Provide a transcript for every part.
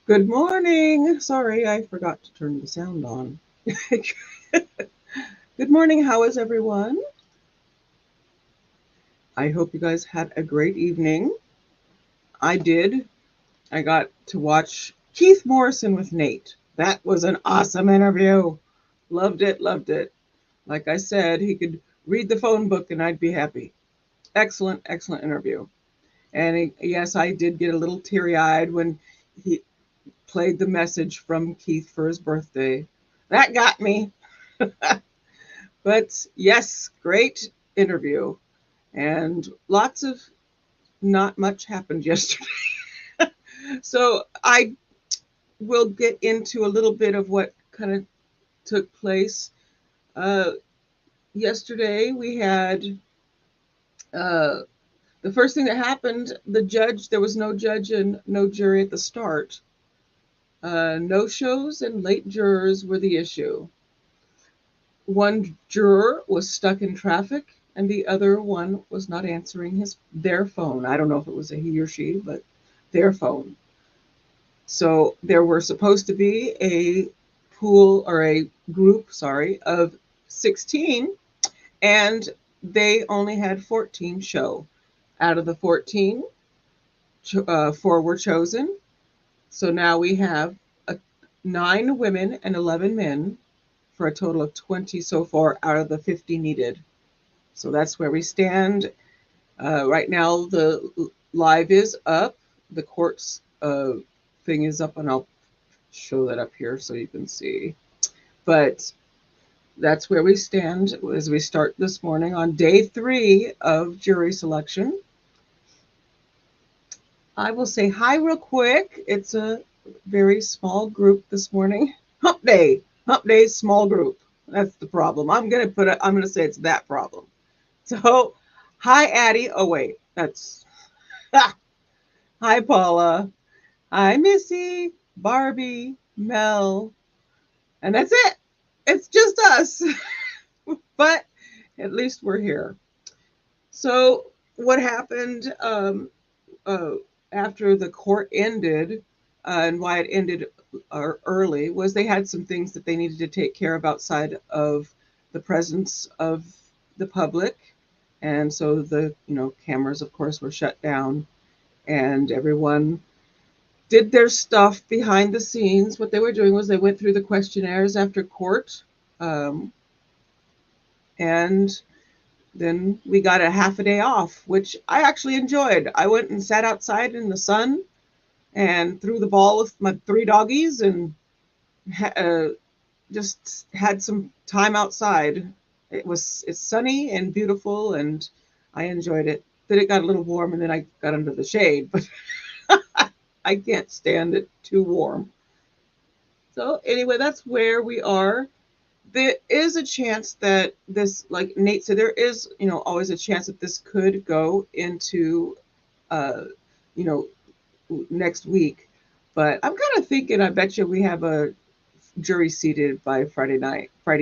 Good morning. Sorry, I forgot to turn the sound on. Good morning. How is everyone? I hope you guys had a great evening. I did. I got to watch Keith Morrison with Nate. That was an awesome interview. Loved it, loved it. Like I said, he could read the phone book and I'd be happy. Excellent, excellent interview. And yes, I did get a little teary eyed when he played the message from Keith for his birthday. That got me. But yes, great interview. And not much happened yesterday. So I will get into a little bit of what kind of took place. Yesterday we had the first thing that happened, there was no judge and no jury at the start. No-shows and late jurors were the issue. One juror was stuck in traffic and the other one was not answering their phone. I don't know if it was a he or she, but their phone. So there were supposed to be a group of 16, and they only had 14 show. Out of the 14, 4 were chosen. So now we have 9 women and 11 men for a total of 20 so far out of the 50 needed. So that's where we stand. Right now, the live is up. The court's thing is up, and I'll show that up here so you can see. But that's where we stand as we start this morning on day 3 of jury selection. I will say hi real quick. It's a very small group this morning. Hump day, small group. That's the problem. I'm gonna say it's that problem. So, hi Addie. Oh wait, that's hi Paula. Hi Missy, Barbie, Mel, and that's it. It's just us. But at least we're here. So what happened after the court ended, and why it ended early, was they had some things that they needed to take care of outside of the presence of the public. And so the cameras, of course, were shut down, and everyone did their stuff behind the scenes. What they were doing was they went through the questionnaires after court, and then we got a half a day off, which I actually enjoyed. I went and sat outside in the sun and threw the ball with my 3 doggies and just had some time outside. It's sunny and beautiful, and I enjoyed it. Then it got a little warm, and then I got under the shade, but I can't stand it too warm. So anyway, that's where we are. There is a chance that this, like Nate said, there is, always a chance that this could go into, next week. But I'm kind of thinking, I bet you we have a jury seated by Friday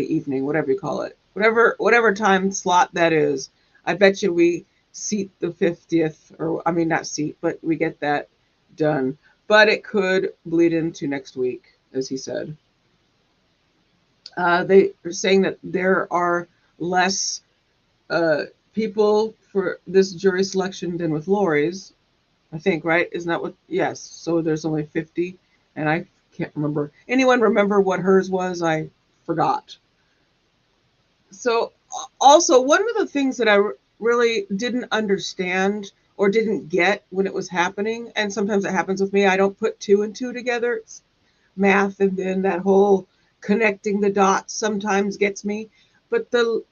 evening, whatever you call it, whatever time slot that is. I bet you we seat the 50th, not seat, but we get that done. But it could bleed into next week, as he said. They are saying that there are less people for this jury selection than with Lori's, I think, right? Isn't that what? Yes. So there's only 50, and I can't remember. Anyone remember what hers was? I forgot. So also, one of the things that I really didn't understand or didn't get when it was happening, and sometimes it happens with me, I don't put 2 and 2 together. It's math, and then that whole connecting the dots sometimes gets me. But the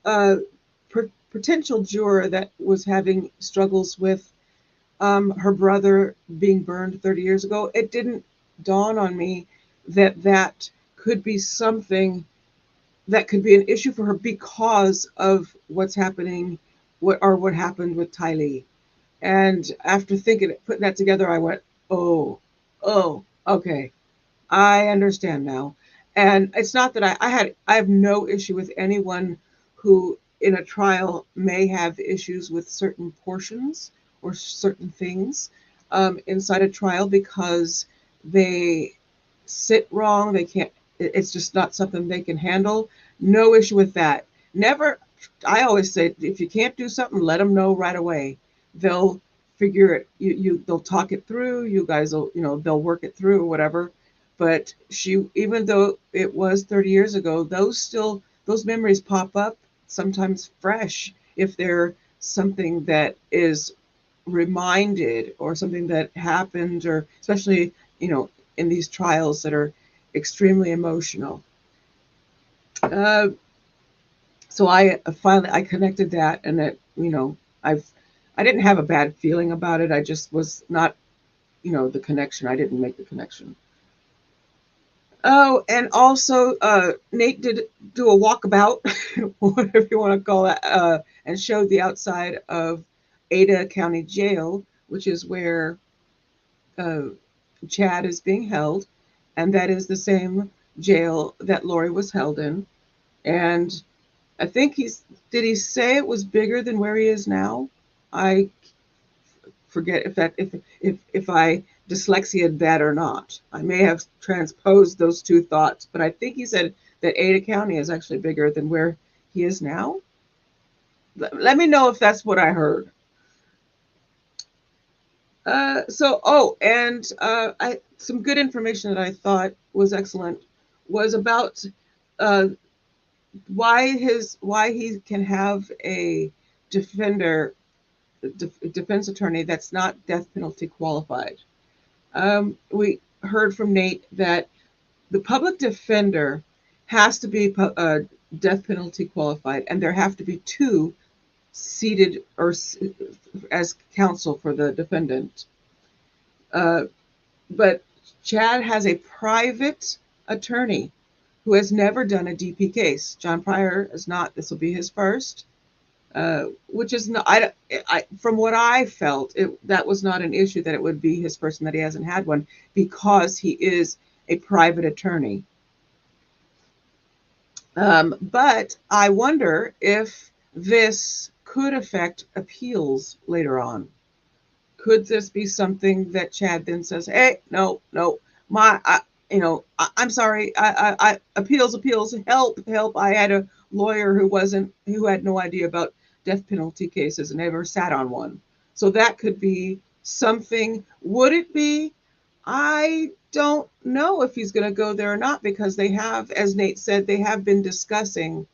potential juror that was having struggles with her brother being burned 30 years ago, it didn't dawn on me that that could be something that could be an issue for her because of what's happening, what happened with Tylee. And after putting that together, I went, oh, okay, I understand now. And it's not that I have no issue with anyone who in a trial may have issues with certain portions or certain things inside a trial because they sit wrong. They can't, it's just not something they can handle. No issue with that. Never, I always say, if you can't do something, let them know right away. They'll figure it, they'll talk it through. You guys will, they'll work it through or whatever. But even though it was 30 years ago, those memories pop up sometimes fresh if they're something that is reminded or something that happened, or especially, in these trials that are extremely emotional. So I connected that, and that, I didn't have a bad feeling about it. I just was not, the connection. I didn't make the connection. Oh, and also Nate did do a walkabout, whatever you want to call it, and showed the outside of Ada County Jail, which is where Chad is being held, and that is the same jail that Lori was held in. And I think did he say it was bigger than where he is now? I forget if I dyslexiaed that or not. I may have transposed those two thoughts, but I think he said that Ada County is actually bigger than where he is now. Let me know if that's what I heard. Some good information that I thought was excellent was about why he can have a defense attorney that's not death penalty qualified. We heard from Nate that the public defender has to be death penalty qualified, and there have to be two seated or as counsel for the defendant. But Chad has a private attorney who has never done a DP case. John Pryor is not. This will be his first, which is not. From what I felt, that was not an issue that it would be his first and that he hasn't had one because he is a private attorney. But I wonder if this could affect appeals later on. Could this be something that Chad then says, "Hey, no, I'm sorry, I appeals, help! I had a lawyer who had no idea about death penalty cases and never sat on one." So that could be something. Would it be? I don't know if he's going to go there or not, because they have, as Nate said, they have been discussing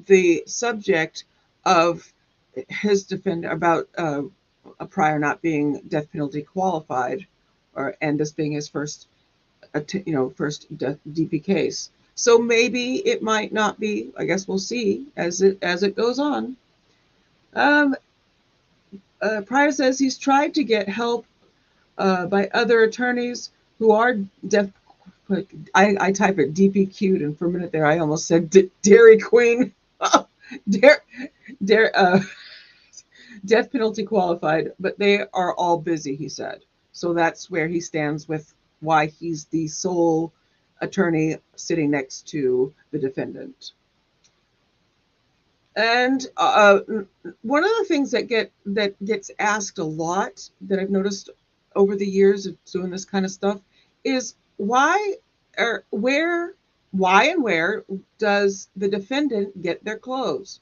the subject of his defender about a Pryor not being death penalty qualified, and this being his first DP case. So maybe it might not be. I guess we'll see as it goes on. Pryor says he's tried to get help by other attorneys who are deaf. I type it DPQ'd, and for a minute there I almost said Dairy Queen. Death penalty qualified, but they are all busy, he said. So that's where he stands with why he's the sole attorney sitting next to the defendant. And one of the things that gets asked a lot that I've noticed over the years of doing this kind of stuff is why and where does the defendant get their clothes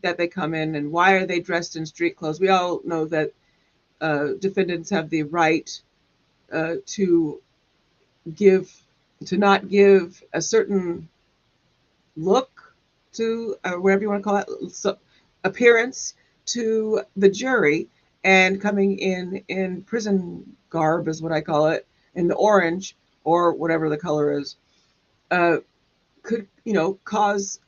that they come in, and why are they dressed in street clothes? We all know that defendants have the right to not give a certain look to whatever you want to call it, appearance to the jury, and coming in prison garb is what I call it, in the orange or whatever the color is, could cause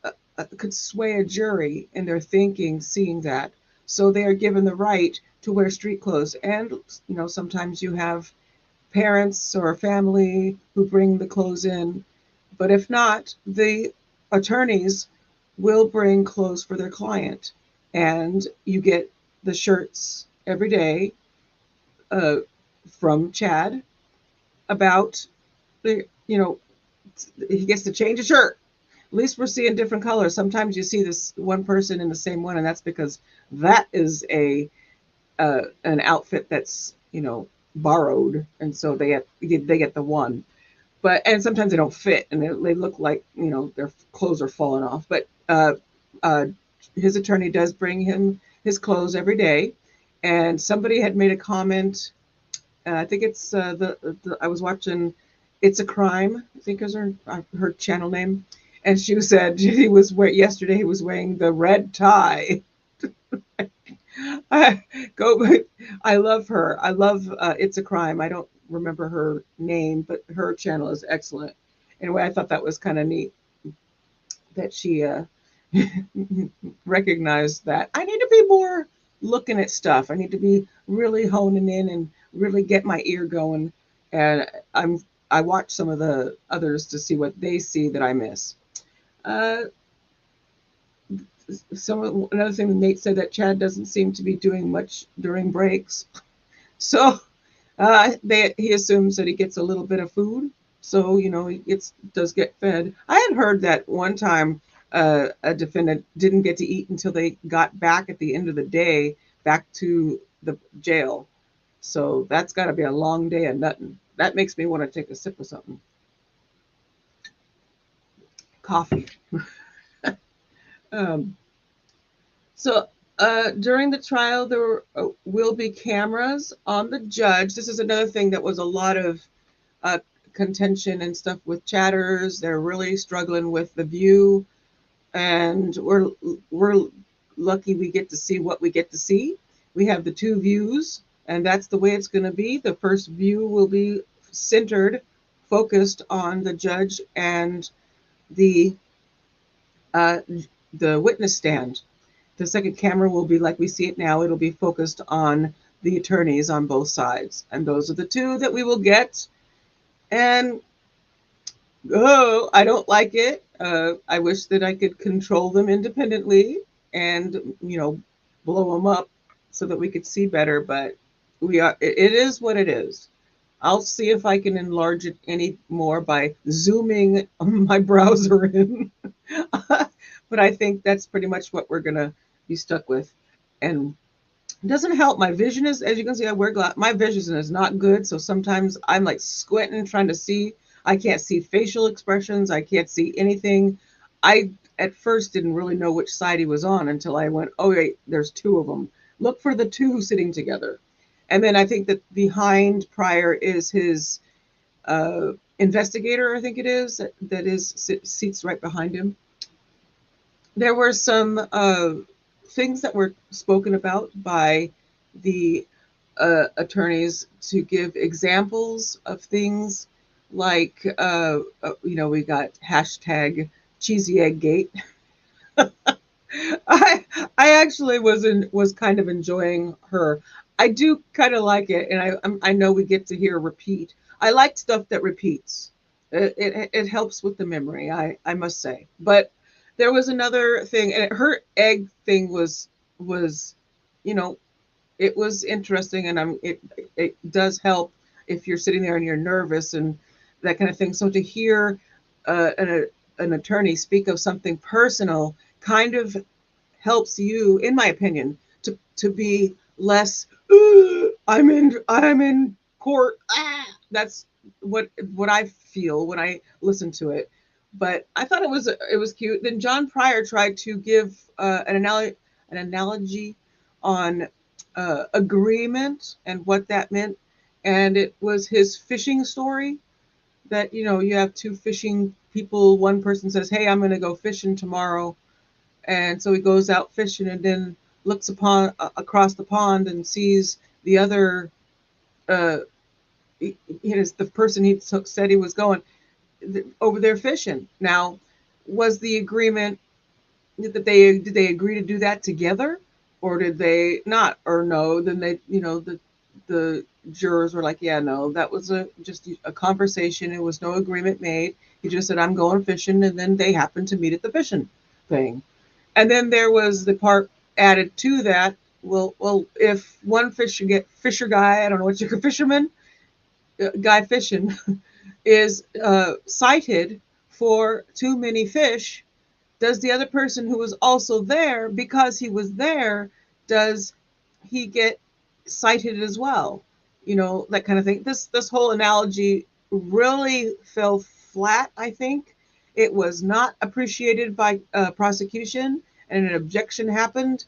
could sway a jury in their thinking, seeing that. So they are given the right to wear street clothes. And, sometimes you have parents or family who bring the clothes in. But if not, the attorneys will bring clothes for their client. And you get the shirts every day uh, from Chad about the, he gets to change a shirt. At least we're seeing different colors. Sometimes you see this one person in the same one, and that's because that is an outfit that's borrowed, and so they get the one. And sometimes they don't fit, and they look like their clothes are falling off. But uh, his attorney does bring him his clothes every day, and somebody had made a comment. I think it's I was watching It's a Crime, I think is her channel name, and she said yesterday he was wearing the red tie. I go. I love her. I love It's a Crime. I don't remember her name, but her channel is excellent. Anyway, I thought that was kind of neat that she recognized that I need to be more looking at stuff. I need to be really honing in and really get my ear going. And I watch some of the others to see what they see that I miss. Uh, Another thing that Nate said, that Chad doesn't seem to be doing much during breaks. So he assumes that he gets a little bit of food. So, he does get fed. I had heard that one time a defendant didn't get to eat until they got back at the end of the day, back to the jail. So that's got to be a long day of nothing. That makes me want to take a sip of something. Coffee. um, so during the trial, there will be cameras on the judge. This is another thing that was a lot of uh, contention and stuff with chatters. They're really struggling with the view, and we're lucky we get to see what we get to see. We have the two views, and that's the way it's going to be. The first view will be centered, focused on the judge and the uh, the witness stand. The second camera will be like we see it now. It'll be focused on the attorneys on both sides, and those are the two that we will get. And I don't like it. I wish that I could control them independently and, blow them up so that we could see better. But it is what it is. I'll see if I can enlarge it any more by zooming my browser in. But I think that's pretty much what we're going to be stuck with. And it doesn't help. My vision is, as you can see, I wear glasses. My vision is not good. So sometimes I'm like squinting, trying to see. I can't see facial expressions. I can't see anything. I, at first, didn't really know which side he was on until I went, oh, wait, there's two of them. Look for the two sitting together. And then I think that behind Pryor is his investigator, I think it is, seats right behind him. There were some things that were spoken about by the attorneys to give examples of things like, we got hashtag cheesy egg gate. I actually was kind of enjoying her. I do kind of like it, and I know we get to hear repeat. I like stuff that repeats. It helps with the memory, I must say. But there was another thing, and her egg thing was, you know, it was interesting, and it does help if you're sitting there and you're nervous and that kind of thing. So to hear an attorney speak of something personal kind of helps you, in my opinion, to be less. I'm in court. That's what I feel when I listen to it. But I thought it was cute. Then John Pryor tried to give an analogy on agreement and what that meant, and it was his fishing story. That you have two fishing people. One person says, "Hey, I'm going to go fishing tomorrow," and so he goes out fishing, and then looks across the pond and sees the other. The person he said he was going over there fishing. Now, was the agreement did they agree to do that together, or did they not, or no? Then they, the jurors were like, yeah, no, that was just a conversation. It was no agreement made. He just said, I'm going fishing, and then they happened to meet at the fishing thing. And then there was the part added to that. Well, if one fisher guy, I don't know what you're fisherman guy fishing is cited for too many fish, does the other person who was also there, because he was there, does he get cited as well? That kind of thing. This whole analogy really fell flat, I think. It was not appreciated by prosecution, and an objection happened,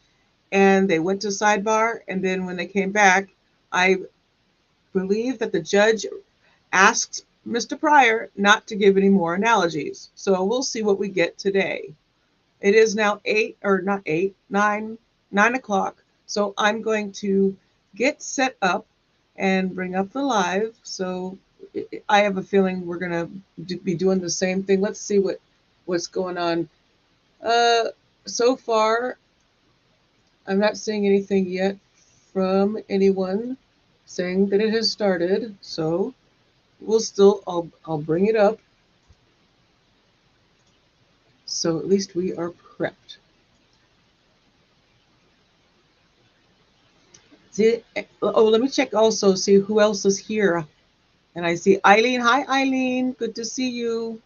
and they went to sidebar, and then when they came back, I believe that the judge asked Mr. Pryor not to give any more analogies. So we'll see what we get today. It is now 8, or not 8, 9 o'clock. So I'm going to get set up and bring up the live. So I have a feeling we're going to be doing the same thing. Let's see what's going on. So far, I'm not seeing anything yet from anyone saying that it has started. So I'll bring it up. So at least we are prepped. See, let me check also, see who else is here. And I see Eileen. Hi, Eileen. Good to see you.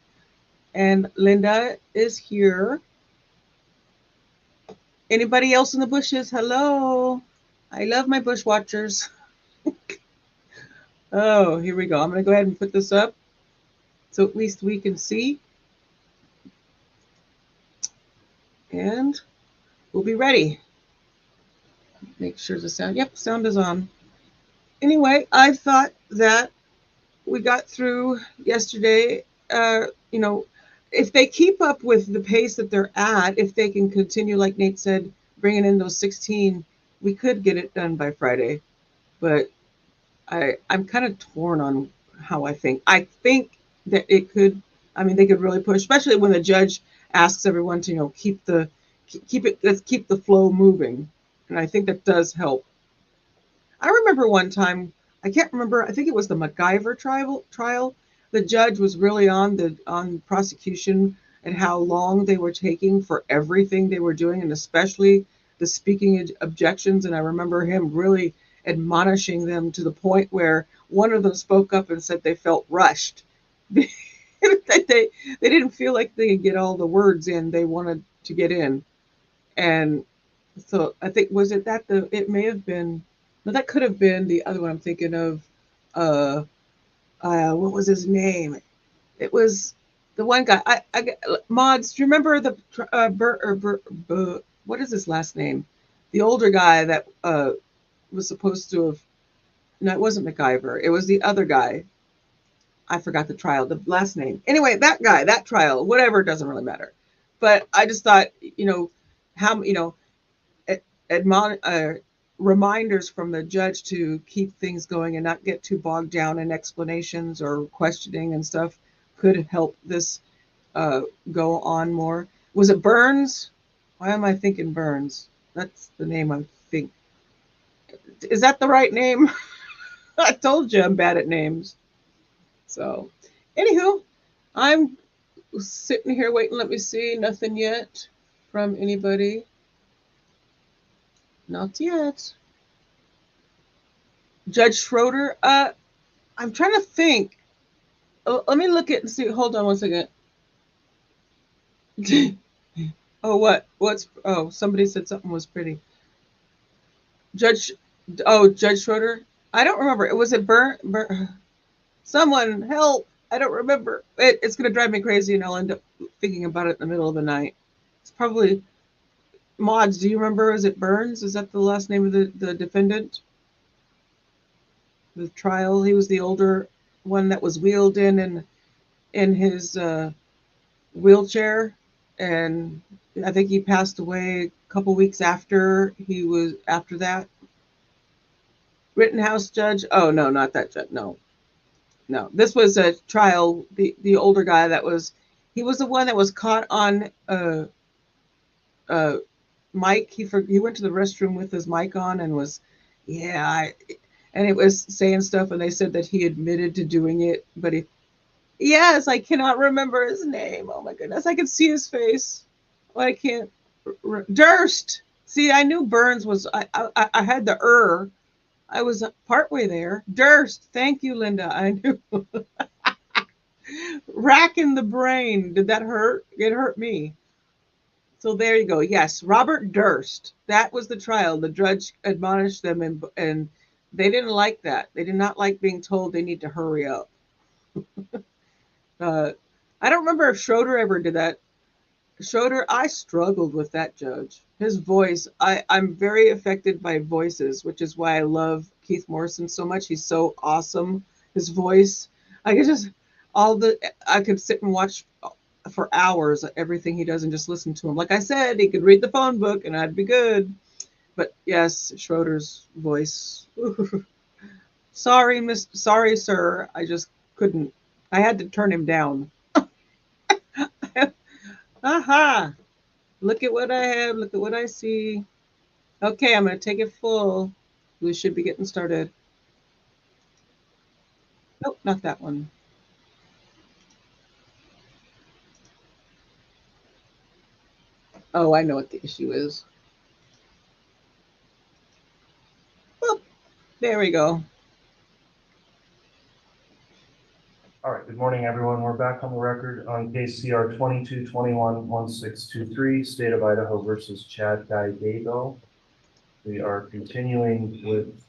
And Linda is here. Anybody else in the bushes? Hello. I love my bush watchers. Oh, here we go. I'm going to go ahead and put this up so at least we can see. And we'll be ready. Make sure the sound, yep, sound is on. Anyway, I thought that we got through yesterday. If they keep up with the pace that they're at, if they can continue, like Nate said, bringing in those 16, we could get it done by Friday. But I'm kind of torn on how I think. I think that it could. I mean, they could really push, especially when the judge asks everyone to, let's keep the flow moving, and I think that does help. I remember one time, I can't remember, I think it was the MacGyver trial. The judge was really on prosecution and how long they were taking for everything they were doing, and especially the speaking objections. And I remember him really admonishing them to the point where one of them spoke up and said they felt rushed. That they didn't feel like they could get all the words in they wanted to get in. And so I think, was it that it may have been, no, that could have been the other one I'm thinking of. What was his name? It was the one guy. Mods. Do you remember the what is his last name? The older guy that was supposed to have. No, it wasn't MacGyver. It was the other guy. I forgot the trial, the last name. Anyway, that guy, that trial, whatever, doesn't really matter. But I just thought, how reminders from the judge to keep things going and not get too bogged down in explanations or questioning and stuff could help this go on more. Was it Burns? Why am I thinking Burns? That's the name I think. Is that the right name? I told you I'm bad at names. So, anywho, I'm sitting here waiting. Let me see. Nothing yet from anybody. Not yet. Judge Schroeder. I'm trying to think. Let me look at and see. Hold on one second. Oh, what? Somebody said something was pretty. Judge Schroeder. I don't remember. It was someone help. I don't remember. It's going to drive me crazy, and I'll end up thinking about it in the middle of the night. It's probably Mods. Do you remember? Is it Burns? Is that the last name of the defendant? The trial. He was the older one that was wheeled in his wheelchair, and I think he passed away a couple weeks after that. Rittenhouse judge. Oh no, not that judge. No. This was a trial. The older guy he was the one that was caught on Mike, he went to the restroom with his mic on and was, and it was saying stuff, and they said that he admitted to doing it, but yes, I cannot remember his name. Oh my goodness, I can see his face. Oh, I can't. Durst. See, I knew Burns was. I had the I was partway there. Durst. Thank you, Linda. I knew. Racking the brain. Did that hurt? It hurt me. So there you go. Yes, Robert Durst. That was the trial. The judge admonished them, and they didn't like that. They did not like being told they need to hurry up. I don't remember if Schroeder ever did that. Schroeder, I struggled with that judge. His voice, I'm very affected by voices, which is why I love Keith Morrison so much. He's so awesome. His voice, I could just, I could sit and watch for hours everything he does and just listen to him. Like I said, he could read the phone book and I'd be good. But yes, Schroeder's voice. Sorry, sir. I just couldn't. I had to turn him down. Aha! Look at what I have. Look at what I see. Okay, I'm going to take it full. We should be getting started. Nope, not that one. Oh, I know what the issue is. Well, there we go. All right, good morning, everyone. We're back on the record on case CR 2221-1623, State of Idaho versus Chad Guy Daybell. We are continuing with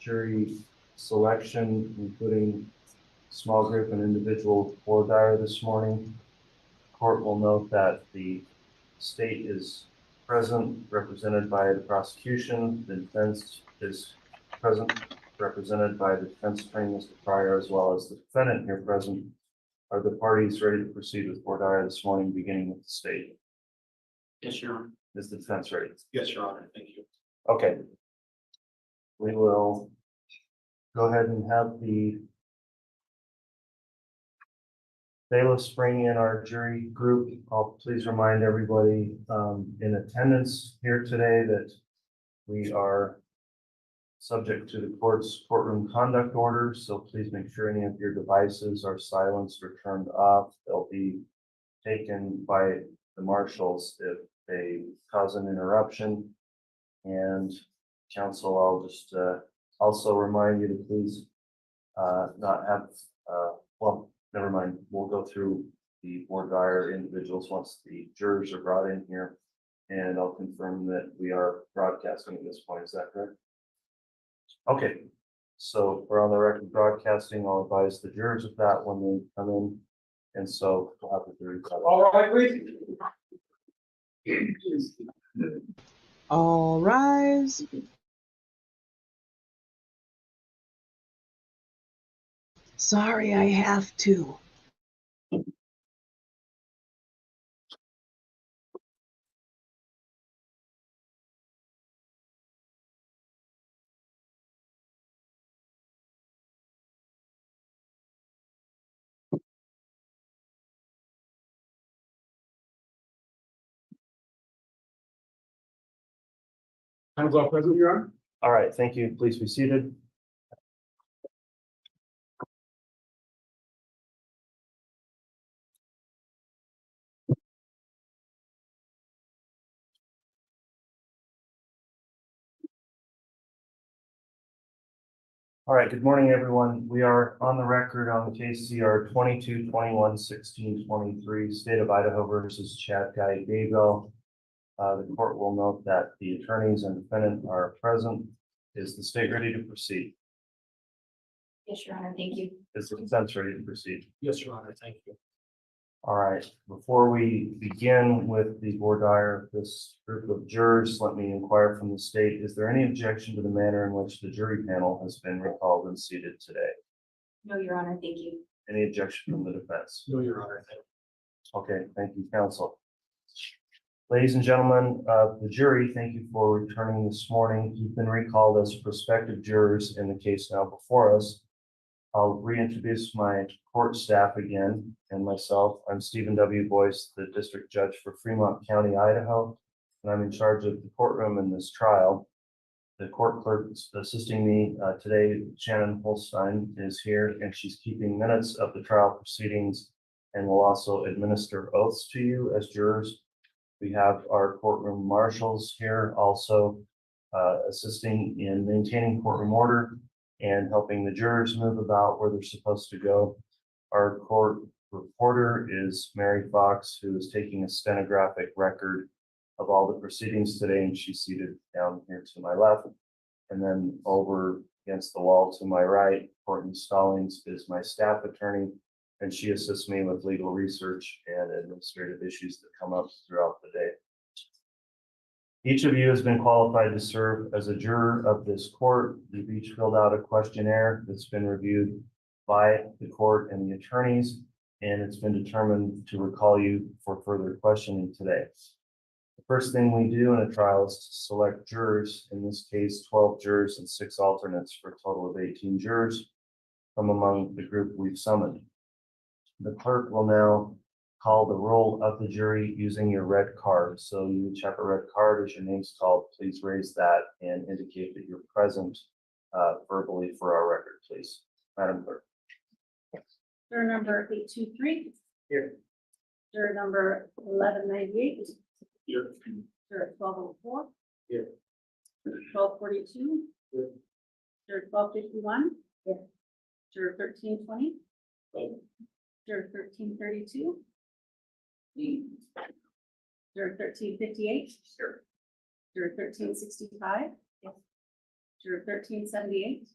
jury selection, including small group and individual voir dire this morning. Court will note that the state is present, represented by the prosecution. The defense is present, represented by the defense attorney, Mr. Pryor, as well as the defendant here present. Are the parties ready to proceed with voir dire this morning, beginning with the state? Yes, Your Honor. Is the defense ready? Yes, Your Honor. Thank you. Okay. We will go ahead and have the bailiffs bring in our jury group. I'll please remind everybody in attendance here today that we are subject to the court's courtroom conduct order, so please make sure any of your devices are silenced or turned off. They'll be taken by the marshals if they cause an interruption. And counsel, I'll just also remind you to please not have, well, never mind. We'll go through the voir dire individuals once the jurors are brought in here. And I'll confirm that we are broadcasting at this point. Is that correct? Okay. So we're on the record broadcasting. I'll advise the jurors of that when they come in. And so we'll have the jury cover. All right, please. All rise. Sorry, I have to. Time is all present, Your Honor. All right. Thank you. Please be seated. All right, good morning, everyone. We are on the record on case CR 2221-1623, State of Idaho versus Chad Guy Daybell. The court will note that the attorneys and defendant are present. Is the state ready to proceed? Yes, Your Honor, thank you. Is the defense ready to proceed? Yes, Your Honor. Thank you. All right, before we begin with the voir dire of this group of jurors, let me inquire from the state. Is there any objection to the manner in which the jury panel has been recalled and seated today? No, Your Honor, thank you. Any objection from the defense? No, Your Honor. Thank you. Okay, thank you, counsel. Ladies and gentlemen of the jury, thank you for returning this morning. You've been recalled as prospective jurors in the case now before us. I'll reintroduce my court staff again and myself. I'm Stephen W. Boyce, the District Judge for Fremont County, Idaho. and I'm in charge of the courtroom in this trial. The court clerk assisting me today, Shannon Holstein, is here, and she's keeping minutes of the trial proceedings and will also administer oaths to you as jurors. We have our courtroom marshals here also assisting in maintaining courtroom order and helping the jurors move about where they're supposed to go. Our court reporter is Mary Fox, who is taking a stenographic record of all the proceedings today, and she's seated down here to my left. And then over against the wall to my right, Courtney Stallings is my staff attorney, and she assists me with legal research and administrative issues that come up throughout the day. Each of you has been qualified to serve as a juror of this court. You've each filled out a questionnaire that's been reviewed by the court and the attorneys, and it's been determined to recall you for further questioning today. The first thing we do in a trial is to select jurors, in this case, 12 jurors and 6 alternates for a total of 18 jurors from among the group we've summoned. The clerk will now call the roll of the jury using your red card. So you each have a red card. As your name's called, please raise that and indicate that you're present verbally for our record, please. Madam Clerk. Juror number 823. Here. Juror number 1198. Here. Juror 1204. Here. 1242. Here. Juror 1251. Here. Juror 1320. Here. Juror 1332. Juror 1358. Here. Juror 1365. Yes. Juror 1378.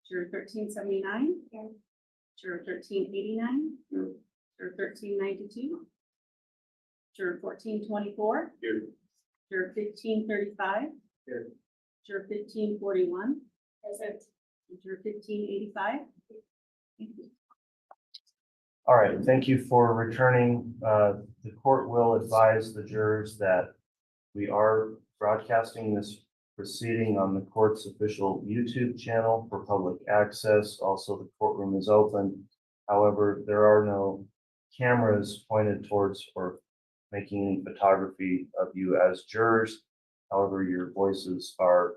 Juror 1379. Yes. Juror 1389. Juror 1392. Juror 1424. Here. Juror 1535. Here. Juror 1541. Yes, sir. Juror 1585. Thank you. All right, thank you for returning. The court will advise the jurors that we are broadcasting this proceeding on the court's official YouTube channel for public access. Also, the courtroom is open. However, there are no cameras pointed towards or making any photography of you as jurors. However, your voices are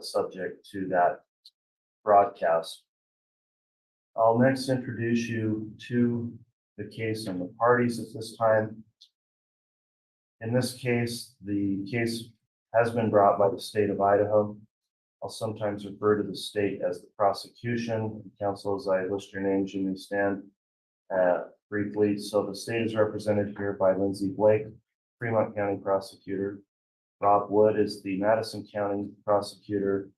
subject to that broadcast. I'll next introduce you to the case and the parties at this time. In this case, the case has been brought by the state of Idaho. I'll sometimes refer to the state as the prosecution. Counsel, as I list your names, you may stand briefly. So the state is represented here by Lindsay Blake, Fremont County prosecutor. Rob Wood is the Madison County prosecutor.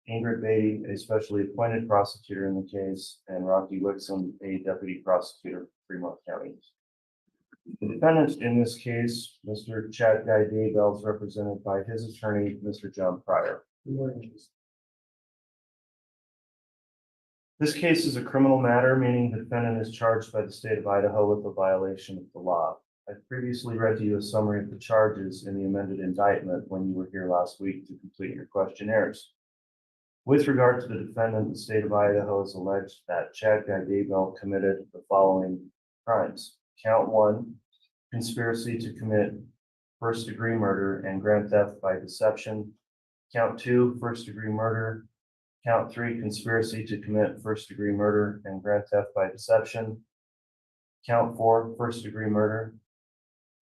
Ingrid Beatty, a specially appointed prosecutor in the case, and Rocky Wixom, a deputy prosecutor for Fremont County. The defendant in this case, Mr. Chad Guy Daybell, is represented by his attorney, Mr. John Pryor. Good morning. This case is a criminal matter, meaning the defendant is charged by the state of Idaho with a violation of the law. I previously read to you a summary of the charges in the amended indictment when you were here last week to complete your questionnaires. With regard to the defendant, the state of Idaho has alleged that Chad Guy Daybell committed the following crimes. Count 1, conspiracy to commit first-degree murder and grand theft by deception. Count 2, first-degree murder. Count 3, conspiracy to commit first-degree murder and grand theft by deception. Count 4, first-degree murder.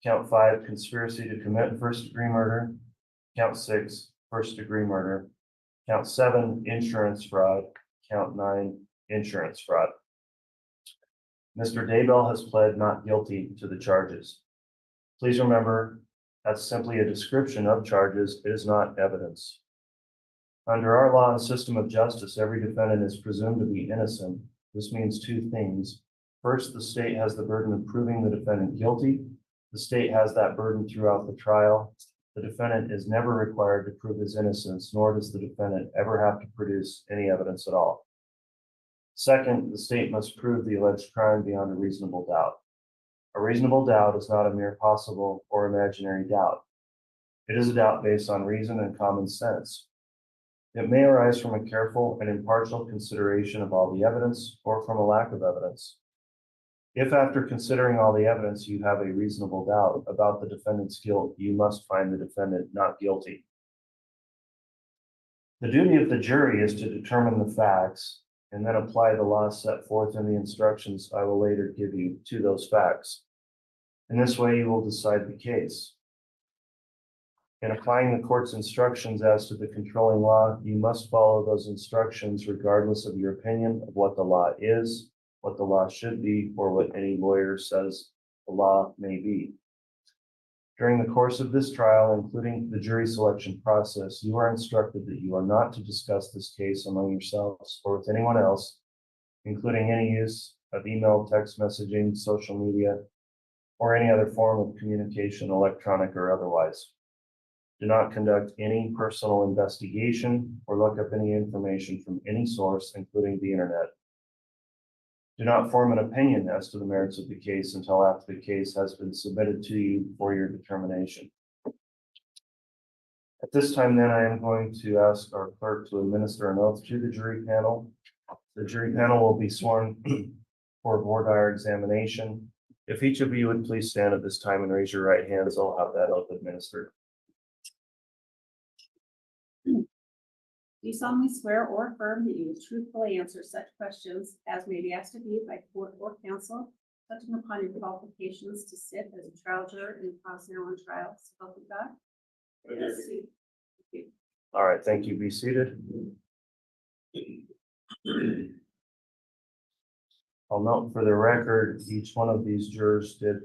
Count 5, conspiracy to commit first-degree murder. Count 6, first-degree murder. Count 7, insurance fraud. Count 9, insurance fraud. Mr. Daybell has pled not guilty to the charges. Please remember, that's simply a description of charges. It is not evidence. Under our law and system of justice, every defendant is presumed to be innocent. This means 2 things. First, the state has the burden of proving the defendant guilty. The state has that burden throughout the trial. The defendant is never required to prove his innocence, nor does the defendant ever have to produce any evidence at all. Second, the state must prove the alleged crime beyond a reasonable doubt. A reasonable doubt is not a mere possible or imaginary doubt. It is a doubt based on reason and common sense. It may arise from a careful and impartial consideration of all the evidence or from a lack of evidence. If after considering all the evidence, you have a reasonable doubt about the defendant's guilt, you must find the defendant not guilty. The duty of the jury is to determine the facts and then apply the law set forth in the instructions I will later give you to those facts. In this way, you will decide the case. In applying the court's instructions as to the controlling law, you must follow those instructions regardless of your opinion of what the law is, what the law should be, or what any lawyer says the law may be. During the course of this trial, including the jury selection process, you are instructed that you are not to discuss this case among yourselves or with anyone else, including any use of email, text messaging, social media, or any other form of communication, electronic or otherwise. Do not conduct any personal investigation or look up any information from any source, including the internet. Do not form an opinion as to the merits of the case until after the case has been submitted to you for your determination. At this time, then, I am going to ask our clerk to administer an oath to the jury panel. The jury panel will be sworn for voir dire examination. If each of you would please stand at this time and raise your right hands, I'll have that oath administered. Do you solemnly swear or affirm that you will truthfully answer such questions as may be asked of you by court or counsel, touching upon your qualifications to sit as a trial juror in a cause now on trial, so help you God? Yes. Thank you. All right, thank you. Be seated. I'll note for the record, each one of these jurors did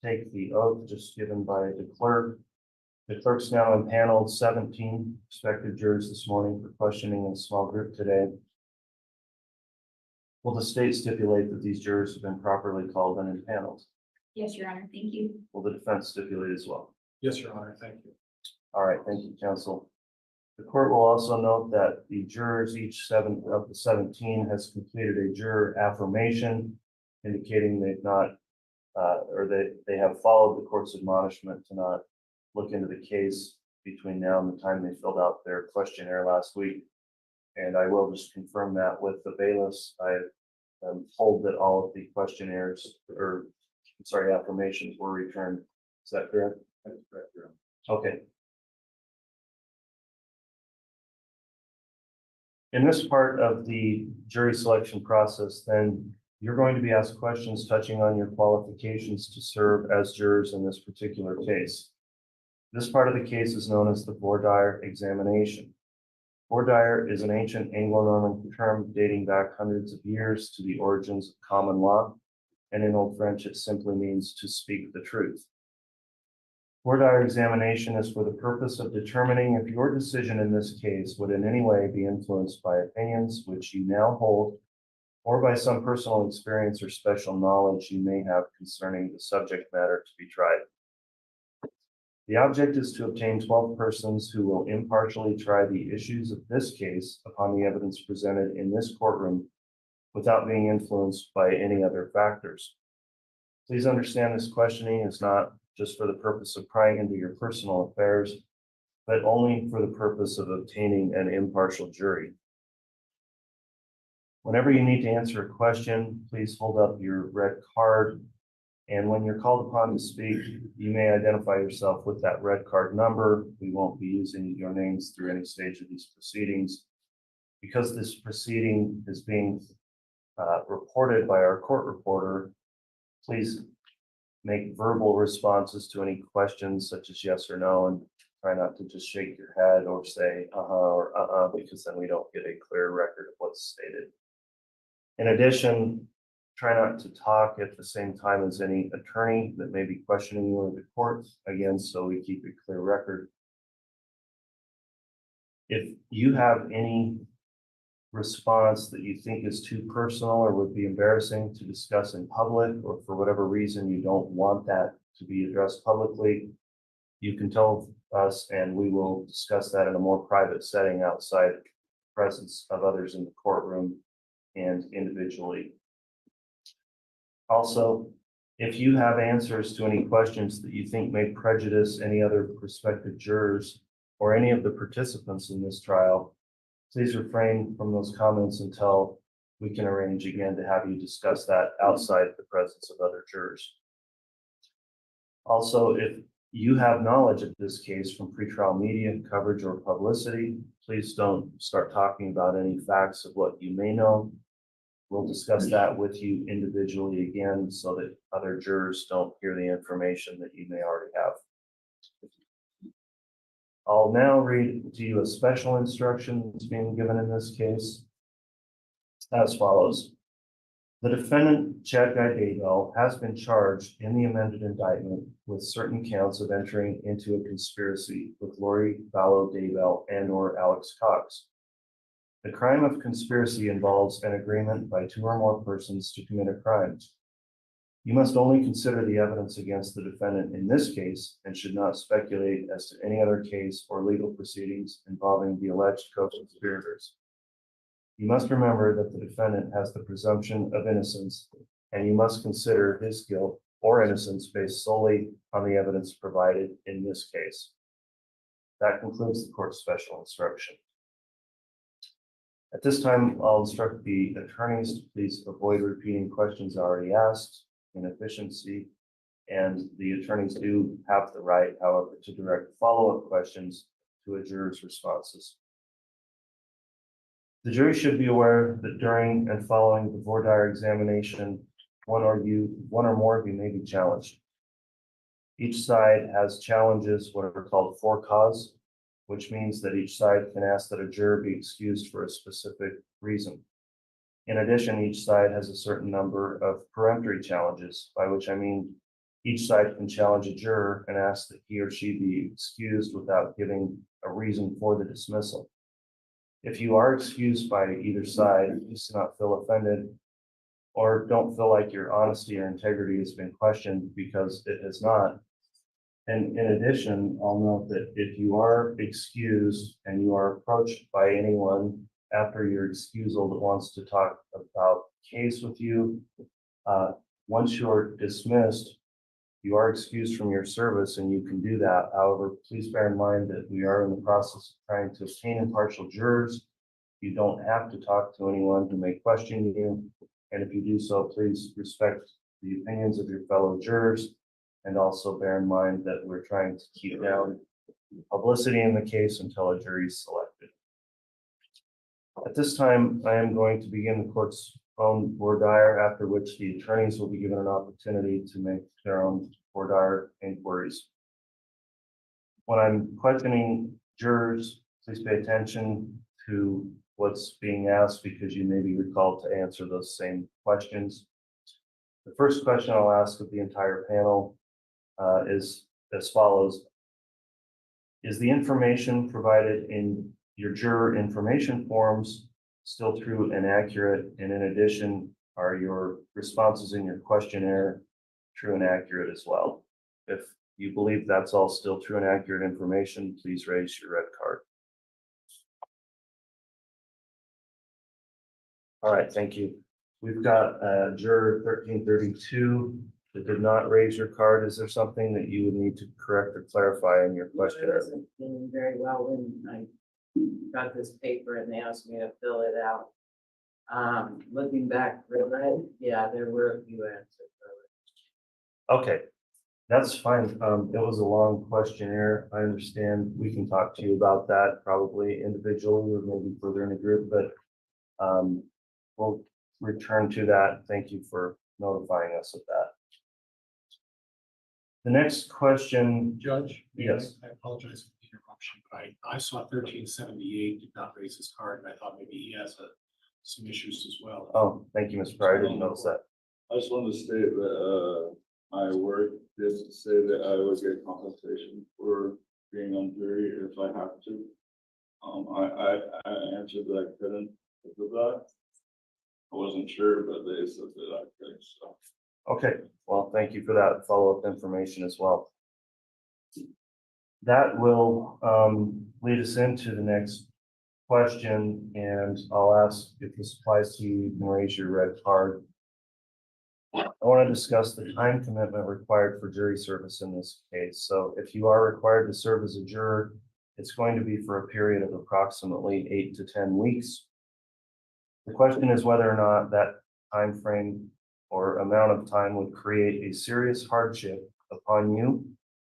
take the oath just given by the clerk. The clerk's now impaneled 17 prospective jurors this morning for questioning in a small group today. Will the state stipulate that these jurors have been properly called and impaneled? Yes, Your Honor, thank you. Will the defense stipulate as well? Yes, Your Honor, thank you. All right, thank you, counsel. The court will also note that the jurors, each 7 of the 17, has completed a juror affirmation indicating they've not, or they have followed the court's admonishment to not look into the case between now and the time they filled out their questionnaire last week. And I will just confirm that with the bailiffs. I am told that all of the questionnaires, or I'm sorry, affirmations were returned. Is that correct? That is correct, Your Okay. Honor. In this part of the jury selection process, then you're going to be asked questions touching on your qualifications to serve as jurors in this particular case. This part of the case is known as the voir dire examination. Voir dire is an ancient Anglo-Norman term dating back hundreds of years to the origins of common law, and in Old French it simply means to speak the truth. Voir dire examination is for the purpose of determining if your decision in this case would in any way be influenced by opinions which you now hold, or by some personal experience or special knowledge you may have concerning the subject matter to be tried. The object is to obtain 12 persons who will impartially try the issues of this case upon the evidence presented in this courtroom without being influenced by any other factors. Please understand this questioning is not just for the purpose of prying into your personal affairs, but only for the purpose of obtaining an impartial jury. Whenever you need to answer a question, please hold up your red card. And when you're called upon to speak, you may identify yourself with that red card number. We won't be using your names through any stage of these proceedings. Because this proceeding is being reported by our court reporter, please make verbal responses to any questions such as yes or no, and try not to just shake your head or say or because then we don't get a clear record of what's stated. In addition, try not to talk at the same time as any attorney that may be questioning you in the court, again, so we keep a clear record. If you have any response that you think is too personal or would be embarrassing to discuss in public, or for whatever reason you don't want that to be addressed publicly, you can tell us and we will discuss that in a more private setting outside the presence of others in the courtroom and individually. Also, if you have answers to any questions that you think may prejudice any other prospective jurors or any of the participants in this trial, please refrain from those comments until we can arrange again to have you discuss that outside the presence of other jurors. Also, if you have knowledge of this case from pretrial media coverage or publicity, please don't start talking about any facts of what you may know. We'll discuss that with you individually again so that other jurors don't hear the information that you may already have. I'll now read to you a special instruction that's being given in this case as follows. The defendant, Chad Guy Daybell, has been charged in the amended indictment with certain counts of entering into a conspiracy with Lori Vallow Daybell and or Alex Cox. The crime of conspiracy involves an agreement by two or more persons to commit a crime. You must only consider the evidence against the defendant in this case and should not speculate as to any other case or legal proceedings involving the alleged co-conspirators. You must remember that the defendant has the presumption of innocence, and you must consider his guilt or innocence based solely on the evidence provided in this case. That concludes the court's special instruction. At this time, I'll instruct the attorneys to please avoid repeating questions already asked in efficiency, and the attorneys do have the right, however, to direct follow-up questions to a juror's responses. The jury should be aware that during and following the voir dire examination, one or more of you may be challenged. Each side has challenges, what are called for cause, which means that each side can ask that a juror be excused for a specific reason. In addition, each side has a certain number of peremptory challenges, by which I mean each side can challenge a juror and ask that he or she be excused without giving a reason for the dismissal. If you are excused by either side, please do not feel offended or don't feel like your honesty or integrity has been questioned, because it has not. And in addition, I'll note that if you are excused and you are approached by anyone after your excusal that wants to talk about case with you, once you're dismissed, you are excused from your service and you can do that. However, please bear in mind that we are in the process of trying to obtain impartial jurors. You don't have to talk to anyone who may question you. And if you do so, please respect the opinions of your fellow jurors. And also bear in mind that we're trying to keep down publicity in the case until a jury is selected. At this time, I am going to begin the court's own voir dire, after which the attorneys will be given an opportunity to make their own voir dire inquiries. When I'm questioning jurors, please pay attention to what's being asked, because you may be recalled to answer those same questions. The first question I'll ask of the entire panel is as follows. Is the information provided in your juror information forms still true and accurate? And in addition, are your responses in your questionnaire true and accurate as well? If you believe that's all still true and accurate information, please raise your red card. All right, thank you. We've got juror 1332 that did not raise your card. Is there something that you would need to correct or clarify in your questionnaire? I wasn't feeling very well when I got this paper and they asked me to fill it out. Looking back, yeah, there were a few answers. Okay, that's fine. It was a long questionnaire. I understand. We can talk to you about that probably individually or maybe further in a group, but we'll return to that. Thank you for notifying us of that. The next question. Judge? Yes. I apologize for the interruption, but I saw 1378 did not raise his card, and I thought maybe he has some issues as well. Oh, thank you, Mr. Pryor. I didn't notice that. I just wanted to state that my work did say that I would get compensation for being on jury if I have to. I answered that I couldn't because of that. I wasn't sure, but they said that I could. So. Okay, well, thank you for that follow-up information as well. That will lead us into the next question, and I'll ask if this applies to you, you can raise your red card. I want to discuss the time commitment required for jury service in this case. So if you are required to serve as a juror, it's going to be for a period of approximately 8 to 10 weeks. The question is whether or not that time frame or amount of time would create a serious hardship upon you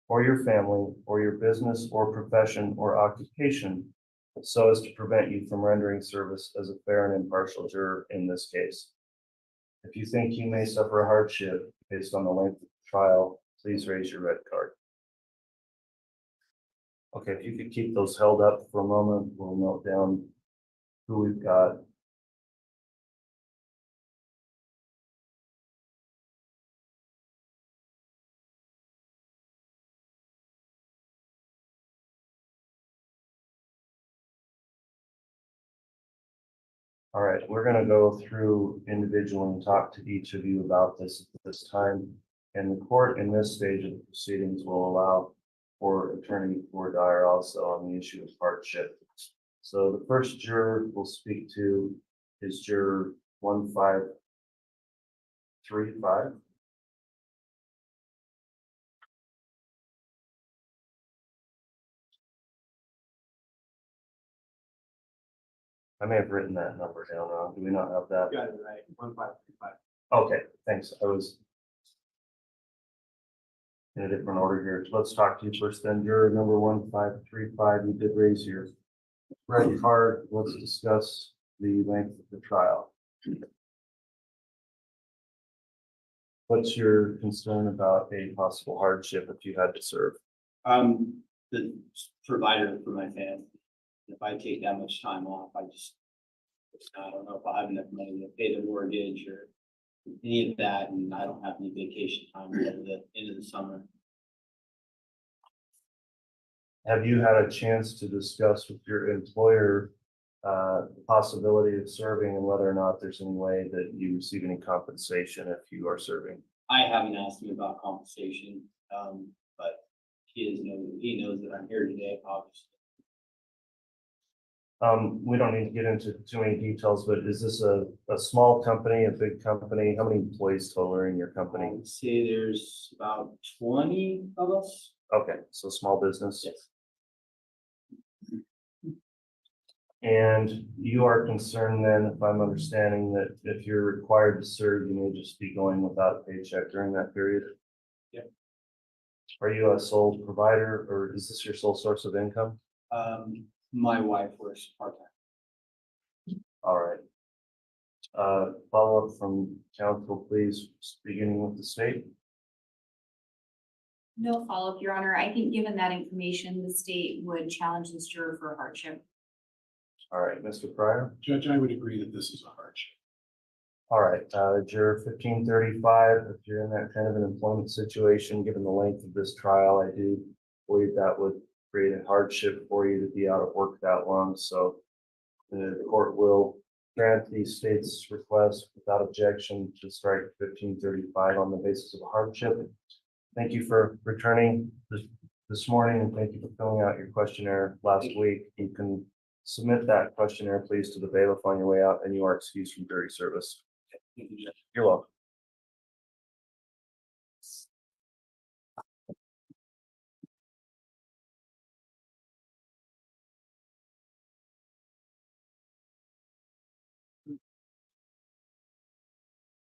or your family or your business or profession or occupation so as to prevent you from rendering service as a fair and impartial juror in this case. If you think you may suffer a hardship based on the length of the trial, please raise your red card. Okay, if you could keep those held up for a moment, we'll note down who we've got. All right, we're gonna go through individually and talk to each of you about this at this time. And the court in this stage of the proceedings will allow for attorney for Dyer also on the issue of hardship. So the first juror we'll speak to is juror 1535. I may have written that number down wrong. Do we not have that? Got it right, 1535. Okay, thanks. I was in a different order here. Let's talk to you first then. Juror number 1535, you did raise your red card. Let's discuss the length of the trial. What's your concern about a possible hardship if you had to serve? The provider for my family. If I take that much time off, I don't know if I have enough money to pay the mortgage or any of that, and I don't have any vacation time until the end of the summer. Have you had a chance to discuss with your employer the possibility of serving and whether or not there's any way that you receive any compensation if you are serving? I haven't asked him about compensation, but he knows that I'm here today, obviously. We don't need to get into too many details, but is this a small company, a big company? How many employees total are in your I company? would say there's about 20 of us. Okay, so small business. Yes. And you are concerned then, if I'm understanding, that if you're required to serve, you may just be going without a paycheck during that period? Yep. Are you a sole provider or is this your sole source of income? My wife works part-time. All right. Follow up from counsel, please, beginning with the state. No follow-up, Your Honor. I think given that information, the state would challenge this juror for hardship. All right, Mr. Pryor. Judge, I would agree that this is a hardship. All right, juror 1535, if you're in that kind of an employment situation, given the length of this trial, I do believe that would create a hardship for you to be out of work that long. So the court will grant the state's request without objection to strike 1535 on the basis of a hardship. Thank you for returning this morning, and thank you for filling out your questionnaire last week. You can submit that questionnaire, please, to the bailiff on your way out, and you are excused from jury service. You're welcome.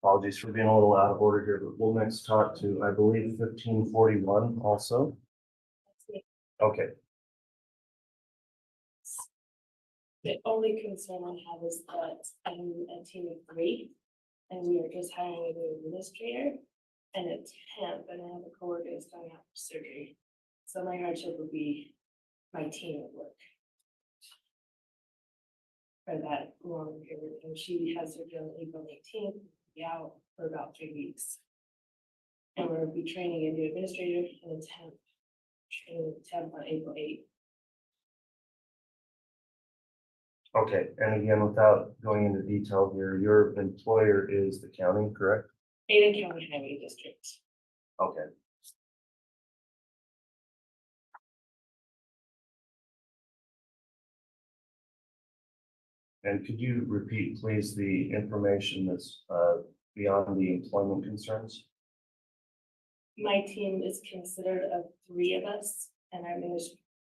Apologies for being a little out of order here, but we'll next talk to, I believe, 1541 also. Okay, The only concern I have is that I'm a team of 3 and we are just hiring a new administrator and a temp, and I have a coworker that's going out for surgery. So my hardship would be my team at work for that long period. And she has surgery on April 18th, be out for about 3 weeks. And we'll be training a new administrator and a temp, training a temp on April 8th. okay, and again, without going into detail here, your employer is the county, correct? Ada County Highway District. Okay. And could you repeat, please, the information that's beyond the employment concerns? My team is considered of 3 of us, and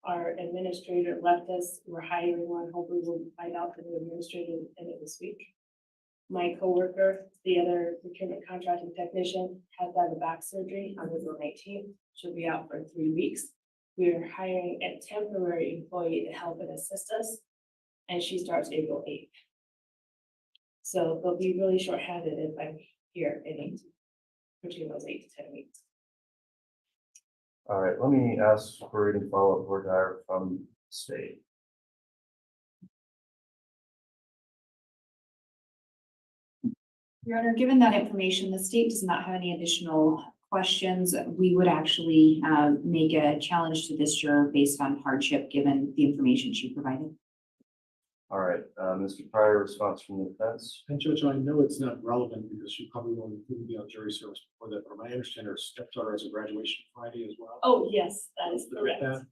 our administrator left us. We're hiring one. Hopefully we'll find out the new administrator at the end of this week. My coworker, the other procurement contracting technician, has had a back surgery on April 19th. She'll be out for 3 weeks. We are hiring a temporary employee to help and assist us, and she starts April 8th. So they'll be really short-handed if I'm here in 8, between those 8 to 10 weeks. All right, let me ask for any follow-up or dire from the state. Your Honor, given that information, the state does not have any additional questions. We would actually make a challenge to this juror based on hardship, given the information she provided. All right, Mr. Pryor, response from the defense. And Judge, I know it's not relevant because she probably won't even be on jury service before that, but I understand her stepdaughter has a graduation Friday as well. Oh, yes, that is With correct. that?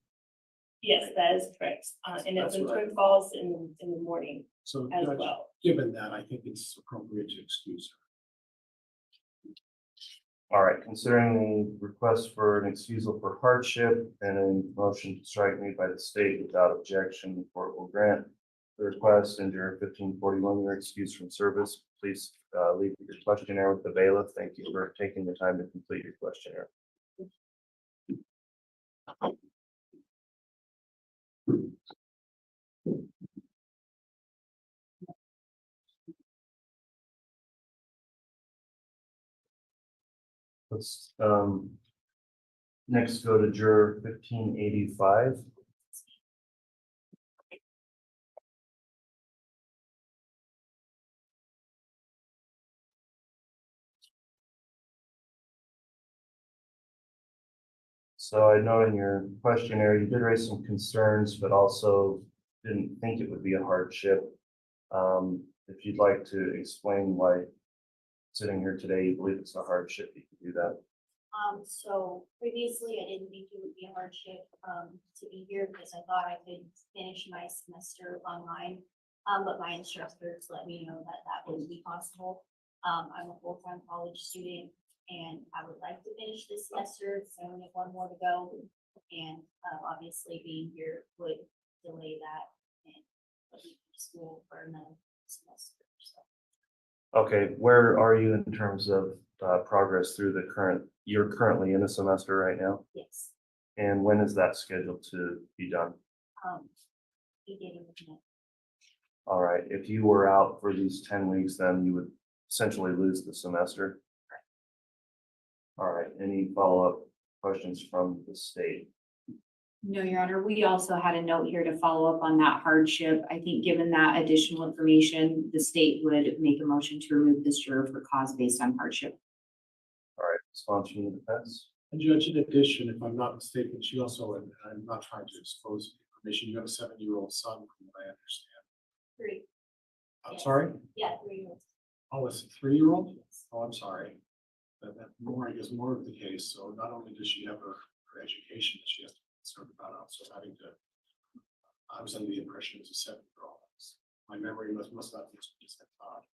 Yes, that is correct. And it's That's in what I- Twin Falls in the morning So as Judge, well. given that, I think it's appropriate to excuse her. All right, considering the request for an excusal for hardship and a motion to strike made by the state without objection, the court will grant the request and juror 1541, you're excused from service. Please leave your questionnaire with the bailiff. Thank you for taking the time to complete your questionnaire. Let's next go to juror 1585. So I know in your questionnaire, you did raise some concerns, but also didn't think it would be a hardship. If you'd like to explain why sitting here today, you believe it's a hardship, you can do that. So previously I didn't think it would be a hardship, to be here because I thought I could finish my semester online. But my instructors let me know that that wouldn't be possible. I'm a full-time college student and I would like to finish this semester, so I only have 1 more to go. And, obviously being here would delay that and put me to school for another semester, so. Okay, where are you in terms of progress through the current, you're currently in a semester right now? Yes, And when is that scheduled to be done? beginning of May. All right, if you were out for these 10 weeks, then you would essentially lose the semester. All right, any follow-up questions from the state? No, Your Honor, we also had a note here to follow up on that hardship. I think given that additional information, the state would make a motion to remove this juror for cause based on hardship. All right, response from the defense. And Judge, in addition, if I'm not mistaken, she also, and I'm not trying to expose information, you have a 7-year-old son, from what I understand. 3, I'm Yes. sorry? yeah, 3 years. Oh, it's a 3-year-old? Oh, I'm sorry. That more, I guess, more of the case. So not only does she have her education that she has to be concerned about, also having to, I was under the impression it was a 7-year-old. My memory must not be as I thought.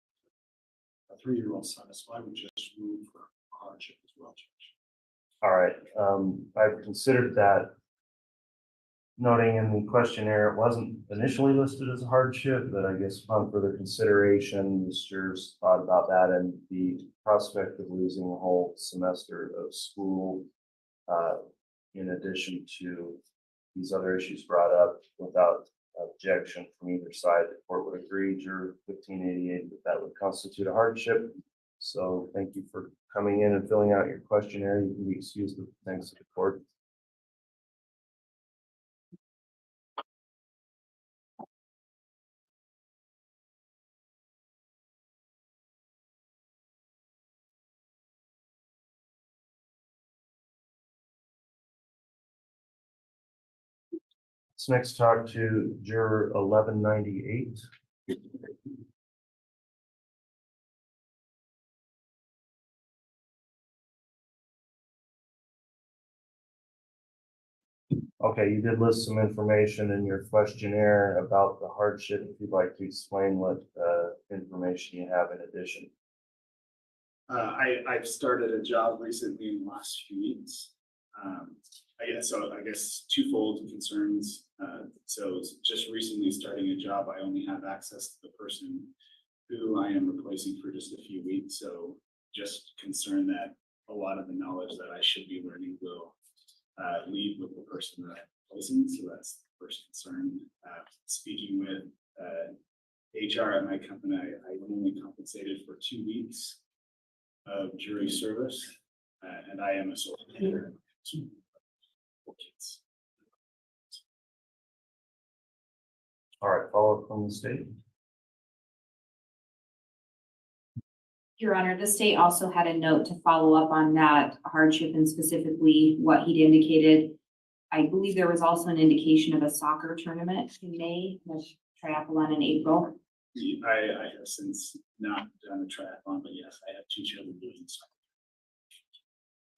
A 3-year-old son, so I would just move for hardship as well, Judge. All right, I've considered that. Noting in the questionnaire, it wasn't initially listed as a hardship, but I guess upon further consideration, the jurors thought about that and the prospect of losing a whole semester of school, in addition to these other issues brought up without objection from either side, the court would agree, juror 1588, that would constitute a hardship. So thank you for coming in and filling out your questionnaire. You can be excused with thanks to the court. Let's next talk to juror 1198. Okay, you did list some information in your questionnaire about the hardship. If you'd like to explain what information you have in addition. I've started a job recently in the last few weeks. I guess twofold concerns. So just recently starting a job, I only have access to the person who I am replacing for just a few weeks, so just concerned that a lot of the knowledge that I should be learning will leave with the person that I'm replacing, so that's the first concern. Speaking with HR at my company, I am only compensated for 2 weeks of jury service, and I am a sole provider. Kids. All right, follow up from the state. Your Honor, the state also had a note to follow up on that hardship and specifically what he'd indicated. I believe there was also an indication of a soccer tournament in May, and a triathlon in April. I have since not done a triathlon, but yes, I have 2 children doing soccer.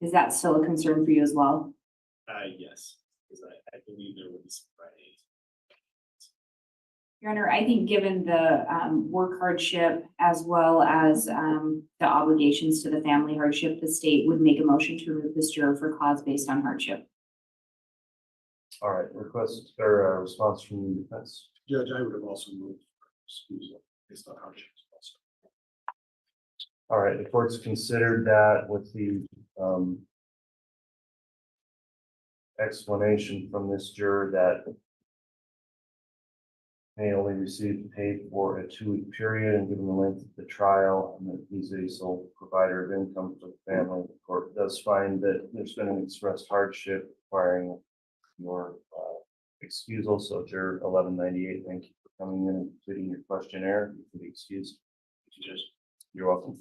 Is that still a concern for you as well? Yes, because I believe there will be some Fridays. Your Honor, I think given the work hardship as well as the obligations to the family hardship, the state would make a motion to remove this juror for cause based on hardship. All right, request or response from the defense. Judge, I would have also moved for excusal based on hardships also. All right, the court's considered that with the explanation from this juror that may only receive paid for a 2-week period, and given the length of the trial and that he's a sole provider of income for the family, the court does find that there's been an expressed hardship requiring your excusal. So juror 1198, thank you for coming in and completing your questionnaire. You can be excused. Thank you, Judge. You're welcome.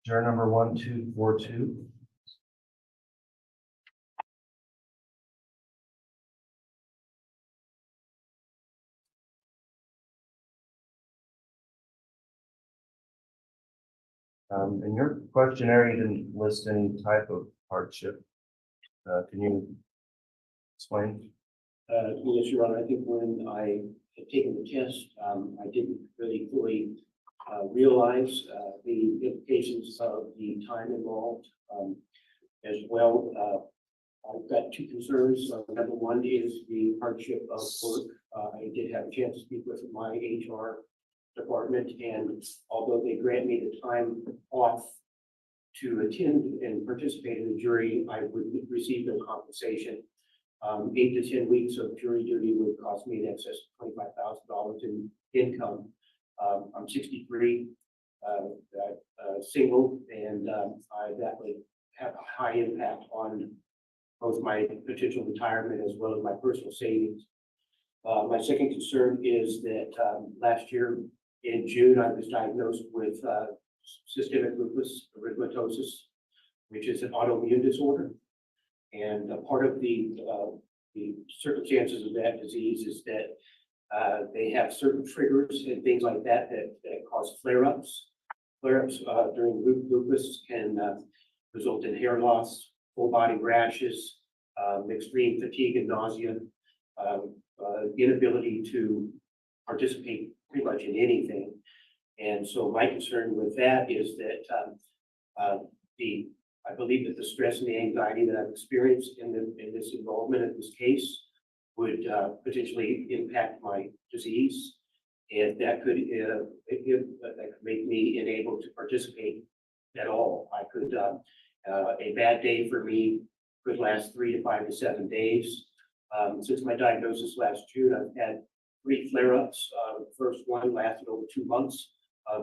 Juror number 1242. In your questionnaire, you didn't list any type of hardship. Can you explain? Yes, Your Honor, I think when I had taken the test, I didn't really fully realize the implications of the time involved as well. I've got 2 concerns. Number one is the hardship of work. I did have a chance to speak with my HR department, and although they grant me the time off to attend and participate in the jury, I would receive no compensation. 8 to 10 weeks of jury duty would cost me in excess of $25,000 in income. I'm 63, single, and that would have a high impact on both my potential retirement as well as my personal savings. My second concern is that last year in June, I was diagnosed with systemic lupus erythematosus, which is an autoimmune disorder. And part of the circumstances of that disease is that they have certain triggers and things like that that cause flare-ups. Flare-ups during lupus can result in hair loss, full body rashes, extreme fatigue and nausea, inability to participate pretty much in anything. And so my concern with that is that I believe that the stress and the anxiety that I've experienced in this involvement in this case would potentially impact my disease, and that could make me unable to participate at all. I could a bad day for me could last 3 to 5 to 7 days. Since my diagnosis last June, I've had 3 flare-ups. The first one lasted over 2 months.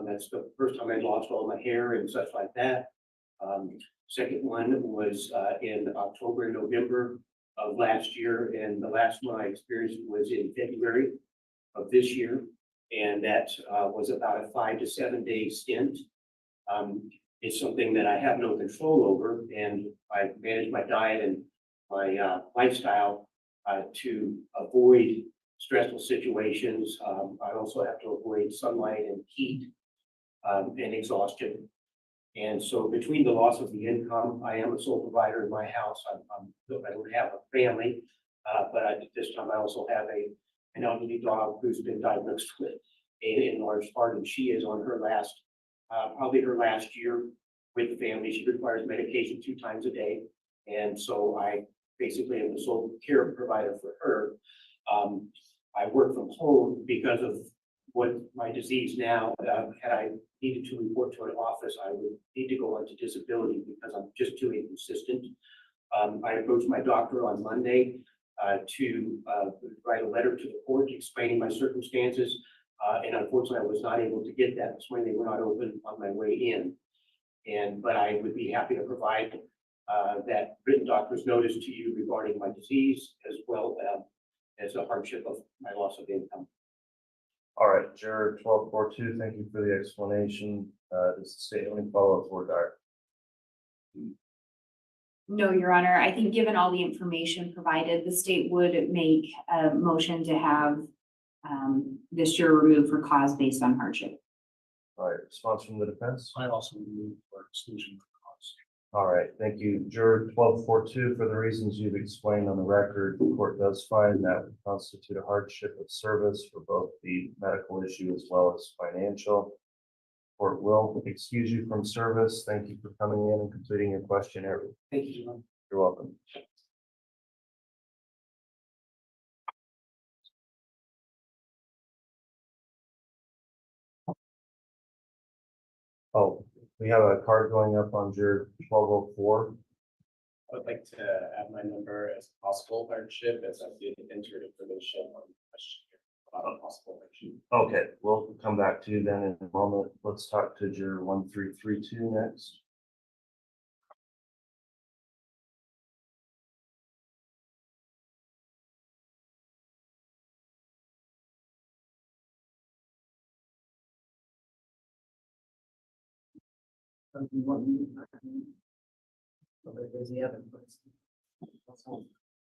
That's the first time I lost all my hair and such like that. Second one was in October and November of last year, and the last one I experienced was in February of this year, and that was about a 5 to 7 day stint. It's something that I have no control over, and I manage my diet and my lifestyle to avoid stressful situations. I also have to avoid sunlight and heat and exhaustion. And so between the loss of the income, I am a sole provider in my house. I don't have a family, but at this time I also have an elderly dog who's been diagnosed with a large part, and she is on her last, probably her last year with the family. She requires medication 2 times a day. And so I basically am the sole care provider for her. I work from home because of what my disease now. Had I needed to report to an office, I would need to go onto disability because I'm just too inconsistent. I approached my doctor on Monday to write a letter to the court explaining my circumstances. And unfortunately, I was not able to get that this morning. They were not open on my way in. But I would be happy to provide that written doctor's notice to you regarding my disease as well as the hardship of my loss of income. All right, Juror 1242, thank you for the explanation. Does the state have any follow-up for Dart? No, Your Honor, I think given all the information provided, the state would make a motion to have this juror removed for cause based on hardship. All right, response from the defense? I also move for exclusion of cause. All right, thank you. Juror 1242, for the reasons you've explained on the record, the court does find that would constitute a hardship of service for both the medical issue as well as financial. Court will excuse you from service. Thank you for coming in and completing your questionnaire. Thank you, John. You're welcome. Oh, we have a card going up on juror 1204. I would like to add my number as possible hardship as I did enter information on the question about possible hardship. Okay, we'll come back to you then in a moment. Let's talk to juror 1332 next.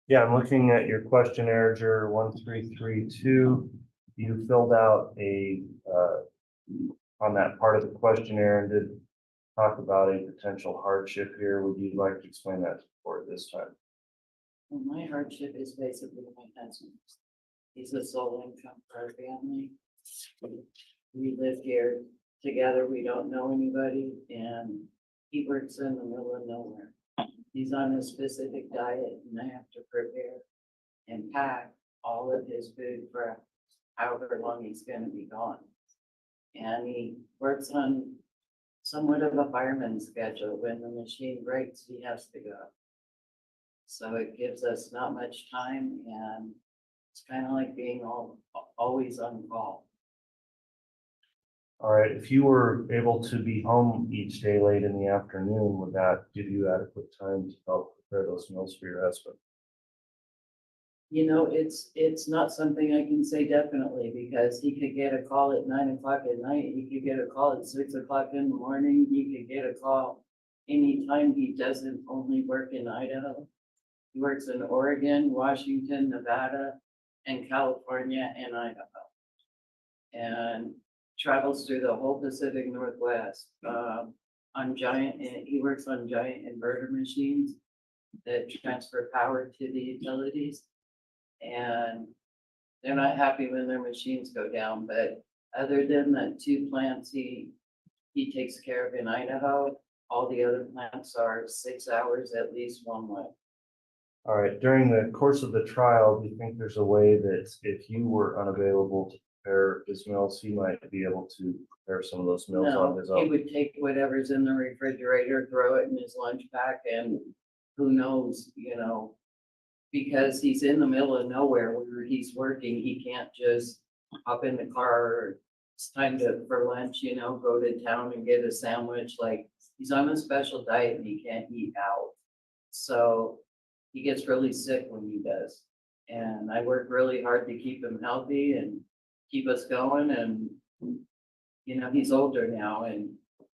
Yeah, I'm looking at your questionnaire, juror 1332. You filled out a, on that part of the questionnaire and did talk about a potential hardship here. Would you like to explain that to the court this time? Well, my hardship is basically my husband. He's a sole income for our family. We live here together. We don't know anybody, and he works in the middle of nowhere. He's on a specific diet, and I have to prepare and pack all of his food for however long he's gonna be gone. And he works on somewhat of a fireman's schedule. When the machine breaks, he has to go. So it gives us not much time, and it's kind of like being always on call. All right, if you were able to be home each day late in the afternoon, would that give you adequate time to help prepare those meals for your husband? You know, it's not something I can say definitely, because he could get a call at 9 o'clock at night. He could get a call at 6 o'clock in the morning. He could get a call anytime. He doesn't only work in Idaho. He works in Oregon, Washington, Nevada, and California, and Idaho. And travels through the whole Pacific Northwest on giant, and he works on giant inverter machines that transfer power to the utilities. And they're not happy when their machines go down, but other than the 2 plants he takes care of in Idaho, all the other plants are 6 hours at least one way. All right, during the course of the trial, do you think there's a way that if you were unavailable to prepare his meals, he might be able to prepare some of those meals on his No, he own? would take whatever's in the refrigerator, throw it in his lunch pack, and who knows, you know, because he's in the middle of nowhere where he's working, he can't just hop in the car, or it's time for lunch, you know, go to town and get a sandwich. Like, he's on a special diet and he can't eat out. So he gets really sick when he does. And I work really hard to keep him healthy and keep us going. And, you know, he's older now, and it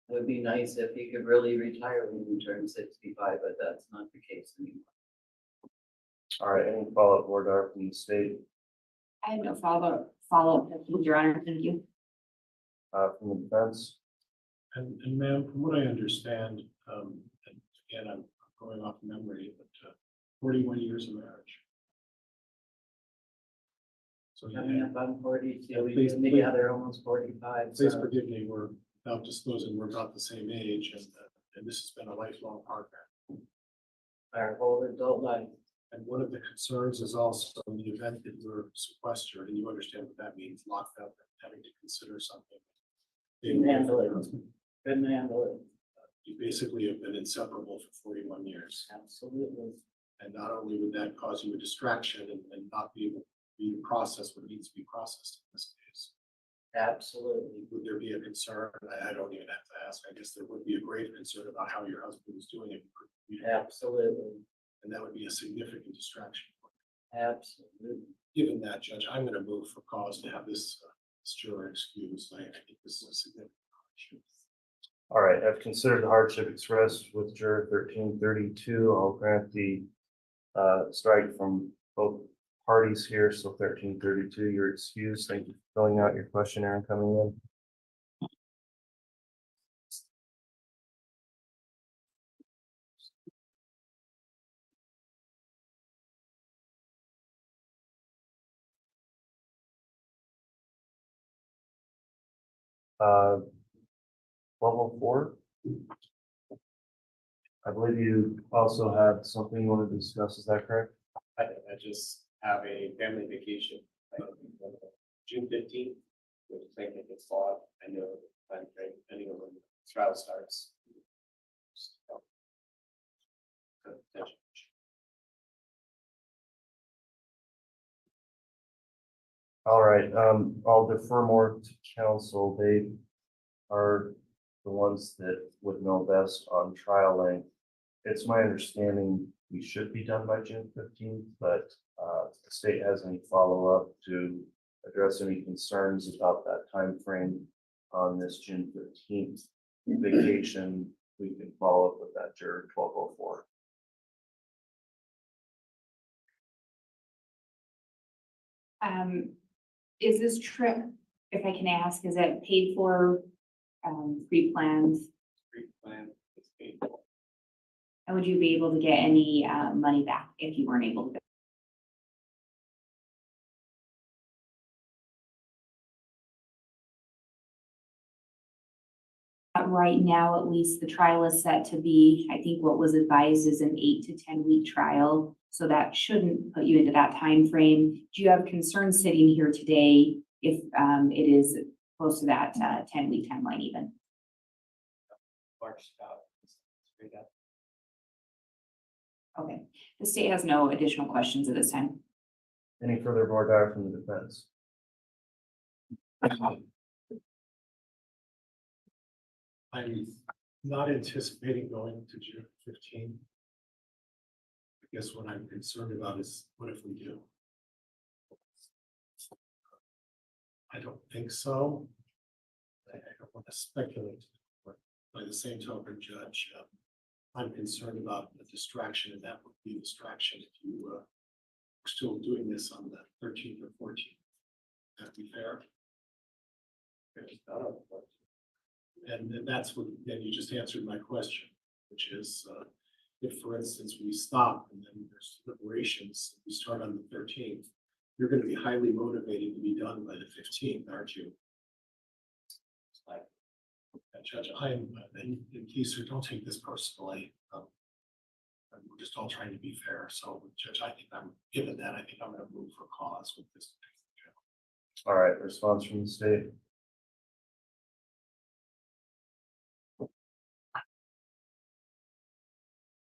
would be nice if he could really retire when he turns 65, but that's not the case anymore. All right, any follow-up, Board Darp from the state, I have no follow-up, Your Honor, thank you. from the defense? And ma'am, from what I understand, and again, I'm going off memory, but 41 years of marriage. So Coming up on 42, Yeah, we've please- been together almost 45. please so- forgive me, we're not disclosing, we're about the same age, and this has been a lifelong partner. our whole adult life. And one of the concerns is also in the event that you're sequestered, and you understand what that means, locked up, and having to consider something. Couldn't handle it. Couldn't handle it. You basically have been inseparable for 41 years. Absolutely. And not only would that cause you a distraction and not be able to be processed what needs to be processed in this case. Absolutely. Would there be a concern? I don't even have to ask. I guess there would be a great concern about how your husband was doing it. Absolutely. And that would be a significant distraction. Absolutely. Given that, Judge, I'm going to move for cause to have this juror excused. I think this is a significant issue. All right, I've considered the hardship expressed with juror 1332. I'll grant the strike from both parties here. So 1332, you're excused. Thank you for filling out your questionnaire and coming in. Level 4. I believe you also have something you want to discuss. Is that correct? I just have a family vacation June 15th, which I think it's odd. I know the time frame, depending on when the trial starts. All right, I'll defer more to counsel. They are the ones that would know best on trial length. It's my understanding we should be done by June 15th, but if the state has any follow-up to address any concerns about that time frame on this June 15th vacation, we can follow up with that juror 1204. Is this trip, if I can ask, is it paid for, pre-planned? Pre-plan is paid for. And would you be able to get any money back if you weren't able to? Right now, at least the trial is set to be, I think what was advised is an 8 to 10 week trial. So that shouldn't put you into that time frame. Do you have concerns sitting here today if it is close to that 10-week timeline even? March out. Straight up. Okay, the state has no additional questions at this time. Any further board data from the defense? I'm not anticipating going to June 15th. I guess what I'm concerned about is what if we do? I don't think so. I don't want to speculate, but by the same token, Judge, I'm concerned about the distraction, and that would be a distraction if you were still doing this on the 13th or 14th. That'd be fair. And that's what, then you just answered my question, which is if, for instance, we stop and then there's deliberations, we start on the 13th, you're going to be highly motivated to be done by the 15th, aren't you? Like, Judge, I'm, and Keeser, don't take this personally. We're just all trying to be fair. So, Judge, I think given that, I think I'm going to move for cause with this. All right, response from the state.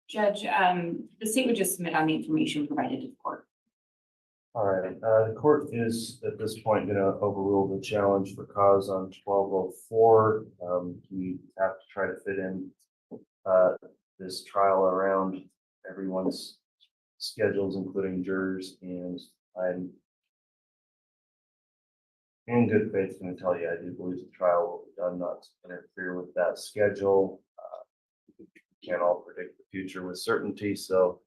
Judge, the state would just submit on the information provided to the court. All right, the court is at this point going to overrule the challenge for cause on 1204. We have to try to fit in this trial around everyone's schedules, including jurors, and I'm in good faith going to tell you I do believe the trial will be done not to interfere with that schedule. We can't all predict the future with certainty, so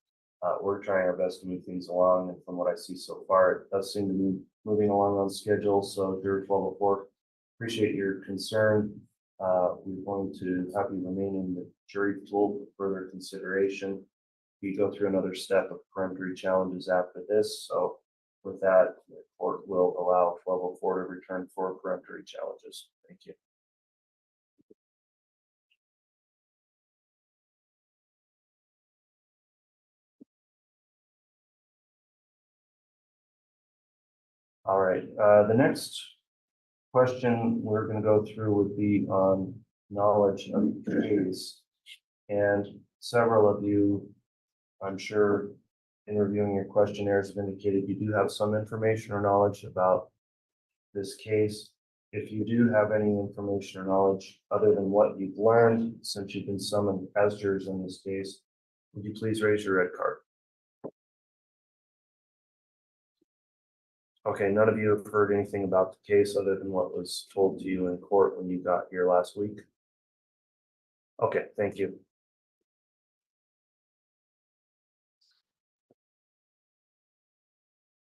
we're trying our best to move things along, and from what I see so far, it does seem to be moving along on schedule. So juror 1204, appreciate your concern. We're going to have you remain in the jury pool for further consideration. We go through another step of peremptory challenges after this, so with that, the court will allow 1204 to return for peremptory challenges. Thank you. All right, the next question we're gonna go through would be on knowledge of the case. And several of you, I'm sure, in reviewing your questionnaires have indicated you do have some information or knowledge about this case. If you do have any information or knowledge other than what you've learned since you've been summoned as jurors in this case, would you please raise your red card? Okay, none of you have heard anything about the case other than what was told to you in court when you got here last week? Okay, thank you.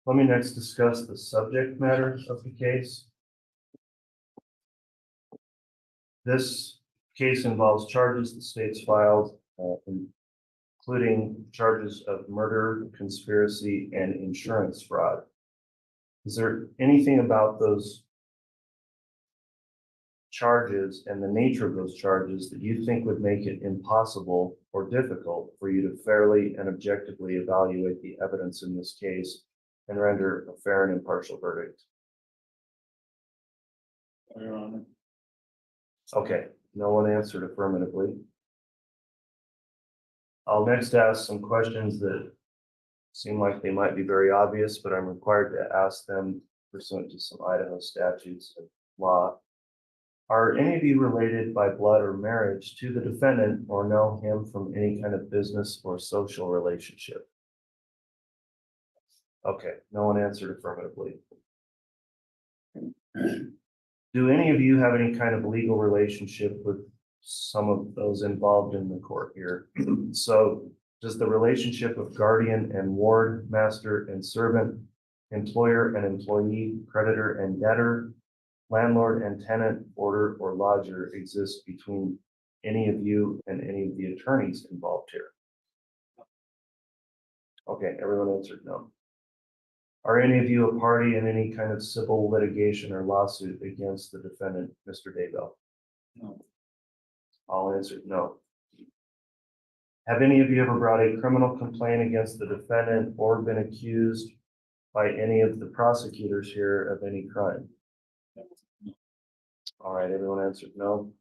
Let me next discuss the subject matter of the case. This case involves charges the state's filed, including charges of murder, conspiracy, and insurance fraud. Is there anything about those charges and the nature of those charges that you think would make it impossible or difficult for you to fairly and objectively evaluate the evidence in this case and render a fair and impartial verdict? Your Honor. Okay, no one answered affirmatively. I'll next ask some questions that seem like they might be very obvious, but I'm required to ask them pursuant to some Idaho statutes and law. Are any of you related by blood or marriage to the defendant or know him from any kind of business or social relationship? Okay, no one answered affirmatively. Do any of you have any kind of legal relationship with some of those involved in the court here? So does the relationship of guardian and ward, master and servant, employer and employee, creditor and debtor, landlord and tenant, boarder or lodger exist between any of you and any of the attorneys involved here? Okay, everyone answered no. Are any of you a party in any kind of civil litigation or lawsuit against the defendant, Mr. Daybell? No. All answered no. Have any of you ever brought a criminal complaint against the defendant or been accused by any of the prosecutors here of any crime? All right, everyone answered no.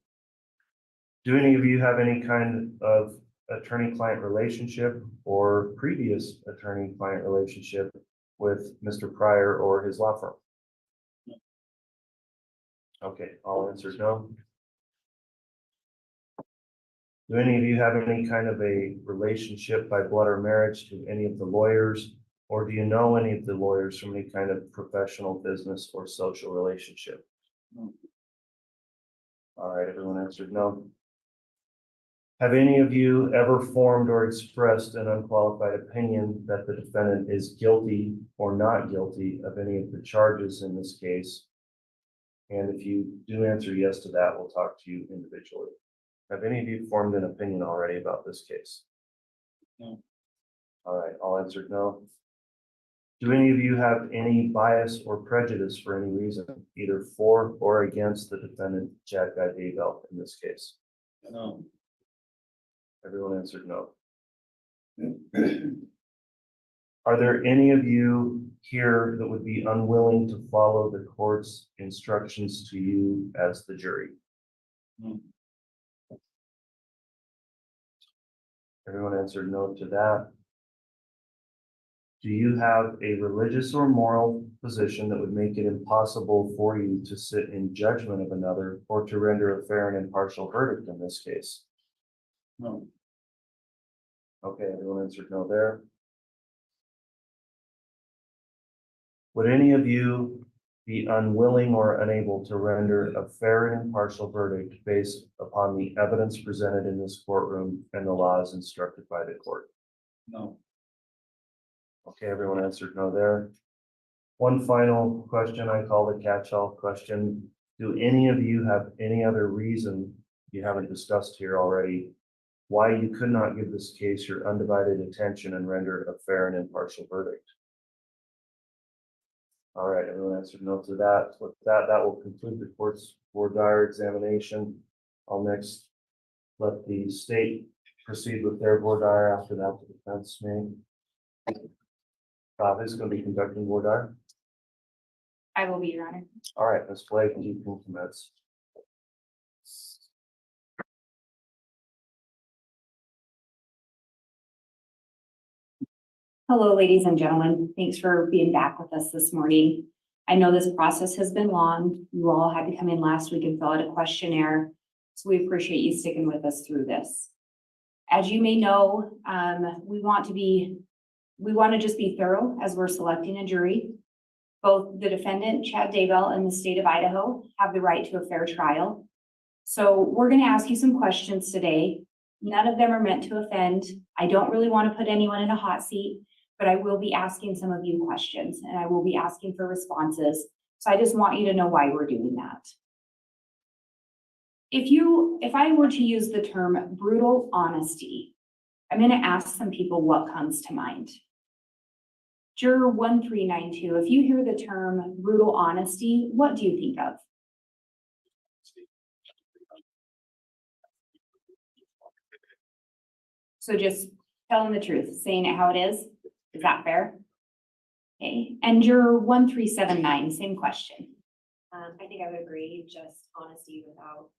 Do any of you have any kind of attorney-client relationship or previous attorney-client relationship with Mr. Pryor or his law firm? Okay, all answered no. Do any of you have any kind of a relationship by blood or marriage to any of the lawyers, or do you know any of the lawyers from any kind of professional, business, or social relationship? No. All right, everyone answered no. Have any of you ever formed or expressed an unqualified opinion that the defendant is guilty or not guilty of any of the charges in this case? And if you do answer yes to that, we'll talk to you individually. Have any of you formed an opinion already about this case? No. All right, all answered no. Do any of you have any bias or prejudice for any reason, either for or against the defendant, Guy Daybell, in this case? No. Everyone answered no. Are there any of you here that would be unwilling to follow the court's instructions to you as the jury? No. Everyone answered no to that. Do you have a religious or moral position that would make it impossible for you to sit in judgment of another or to render a fair and impartial verdict in this case? No. Okay, everyone answered no there. Would any of you be unwilling or unable to render a fair and impartial verdict based upon the evidence presented in this courtroom and the laws instructed by the court? No. Okay, everyone answered no there. One final question I call the catch-all question. Do any of you have any other reason you haven't discussed here already why you could not give this case your undivided attention and render a fair and impartial verdict? All right, everyone answered no to that. With that, that will conclude the court's voir dire examination. I'll next let the state proceed with their voir dire. After that, the defense may. Who's going to be conducting voir dire? I will be, Your Honor. All right, Ms. Blake, you can commence. Hello, ladies and gentlemen. Thanks for being back with us this morning. I know this process has been long. You all had to come in last week and fill out a questionnaire, so we appreciate you sticking with us through this. As you may know, we want to just be thorough as we're selecting a jury. Both the defendant, Chad Daybell, and the state of Idaho have the right to a fair trial. So we're going to ask you some questions today. None of them are meant to offend. I don't really want to put anyone in a hot seat, but I will be asking some of you questions and I will be asking for responses. So I just want you to know why we're doing that. If I were to use the term brutal honesty, I'm going to ask some people what comes to mind. Juror 1392, if you hear the term brutal honesty, what do you think of? So just telling the truth, saying it how it is that fair? Okay, and juror 1379, same question. I think I would agree, just honesty without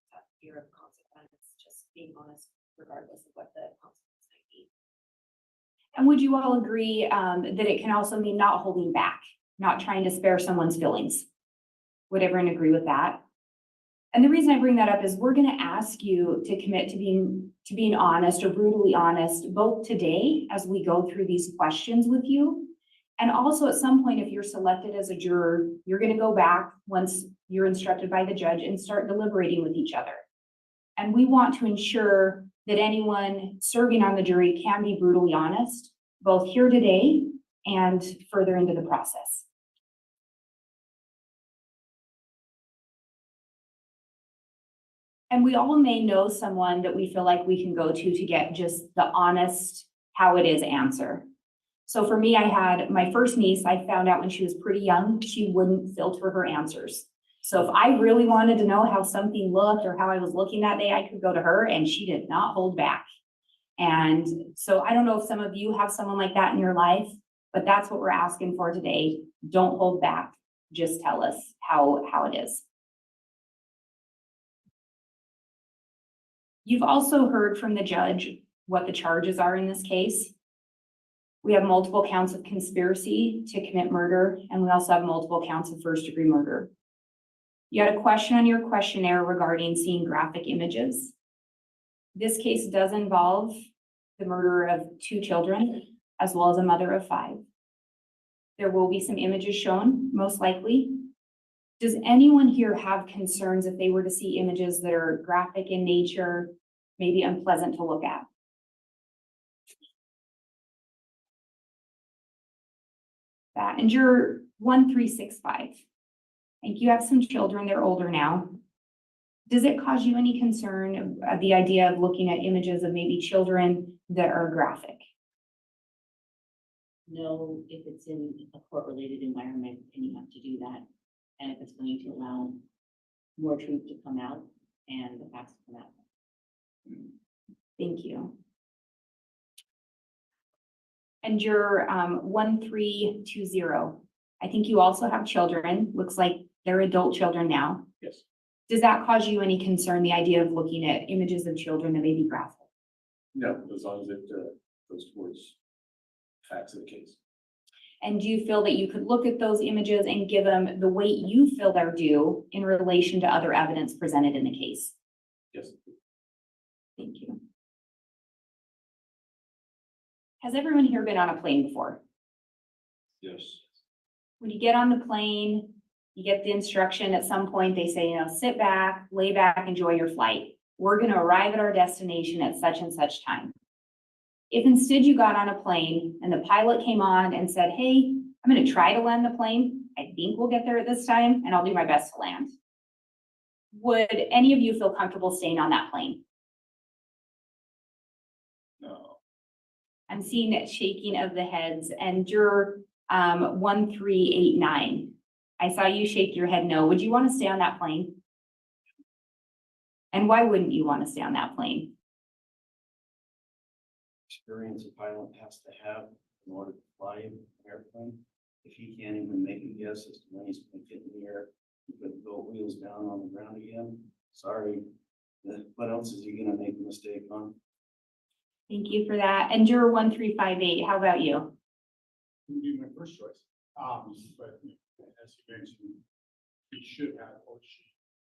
fear of consequence, just being honest regardless of what the consequence might be. And would you all agree that it can also mean not holding back, not trying to spare someone's feelings? Would everyone agree with that? And the reason I bring that up is we're going to ask you to commit to being honest or brutally honest, both today as we go through these questions with you, and also at some point, if you're selected as a juror, you're going to go back once you're instructed by the judge and start deliberating with each other. And we want to ensure that anyone serving on the jury can be brutally honest, both here today and further into the process. And we all may know someone that we feel like we can go to get just the honest, how it is answer. So for me, I had my first niece, I found out when she was pretty young, she wouldn't filter her answers. So if I really wanted to know how something looked or how I was looking that day, I could go to her and she did not hold back. And so I don't know if some of you have someone like that in your life, but that's what we're asking for today. Don't hold back. Just tell us how it is. You've also heard from the judge what the charges are in this case. We have multiple counts of conspiracy to commit murder, and we also have multiple counts of first-degree murder. You had a question on your questionnaire regarding seeing graphic images. This case does involve the murder of 2 children, as well as a mother of 5. There will be some images shown, most likely. Does anyone here have concerns if they were to see images that are graphic in nature, maybe unpleasant to look at? That, and juror 1365. I think you have some children, they're older now. Does it cause you any concern of the idea of looking at images of maybe children that are graphic? No, if it's in a court-related environment and you have to do that, and if it's going to allow more truth to come out and the facts to come out. Thank you. And your 1320, I think you also have children. Looks like they're adult children now. Yes. Does that cause you any concern, the idea of looking at images of children that may be graphic? No, as long as it goes towards facts of the case. And do you feel that you could look at those images and give them the weight you feel they're due in relation to other evidence presented in the case? Yes. Thank you. Has everyone here been on a plane before? Yes. When you get on the plane, you get the instruction at some point, they say, sit back, lay back, enjoy your flight. We're going to arrive at our destination at such and such time. If instead you got on a plane and the pilot came on and said, hey, I'm going to try to land the plane. I think we'll get there at this time and I'll do my best to land. Would any of you feel comfortable staying on that plane? No. I'm seeing that shaking of the heads, and juror 1389. I saw you shake your head no. Would you want to stay on that plane? And why wouldn't you want to stay on that plane? Experience a pilot has to have in order to fly an airplane. if he can't even make a guess as to when he's gonna get in the air, put the boat wheels down on the ground again, sorry. What else is he gonna make a mistake on? Thank you for that. And juror 1358, how about you? Would be my first choice. But as you mentioned, he should have, or she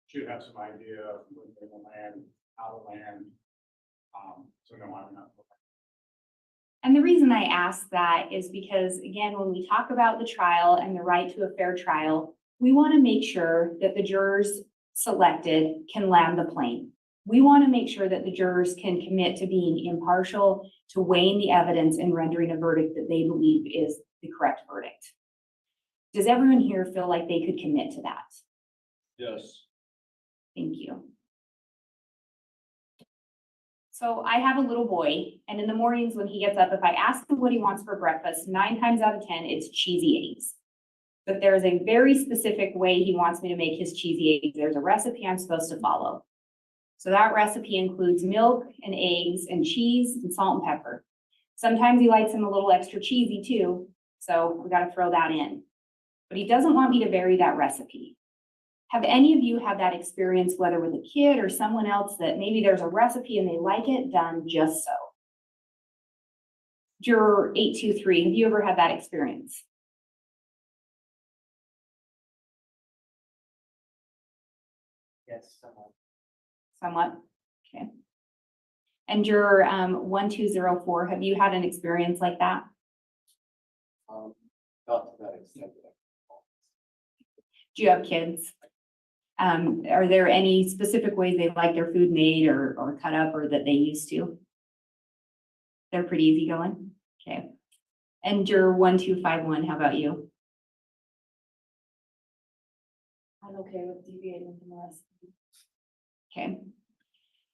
should have some idea of when they will land, how to land. So no, I'm not. And the reason I ask that is because, again, when we talk about the trial and the right to a fair trial, we want to make sure that the jurors selected can land the plane. We want to make sure that the jurors can commit to being impartial, to weighing the evidence and rendering a verdict that they believe is the correct verdict. Does everyone here feel like they could commit to that? Yes. Thank you. So I have a little boy, and in the mornings when he gets up, if I ask him what he wants for breakfast, 9 times out of 10, it's cheesy eggs. But there's a very specific way he wants me to make his cheesy eggs. There's a recipe I'm supposed to follow. So that recipe includes milk and eggs and cheese and salt and pepper. Sometimes he likes them a little extra cheesy too, so we got to throw that in. But he doesn't want me to vary that recipe. Have any of you had that experience, whether with a kid or someone else, that maybe there's a recipe and they like it done just so? Juror 823, have you ever had that experience? Yes. Somewhat, okay. And juror 1204, have you had an experience like that? Not to that extent. Do you have kids? Are there any specific ways they like their food made or cut up or that they used to? They're pretty easygoing, okay. And juror 1251, how about you? I'm okay with deviating from the recipe. Okay.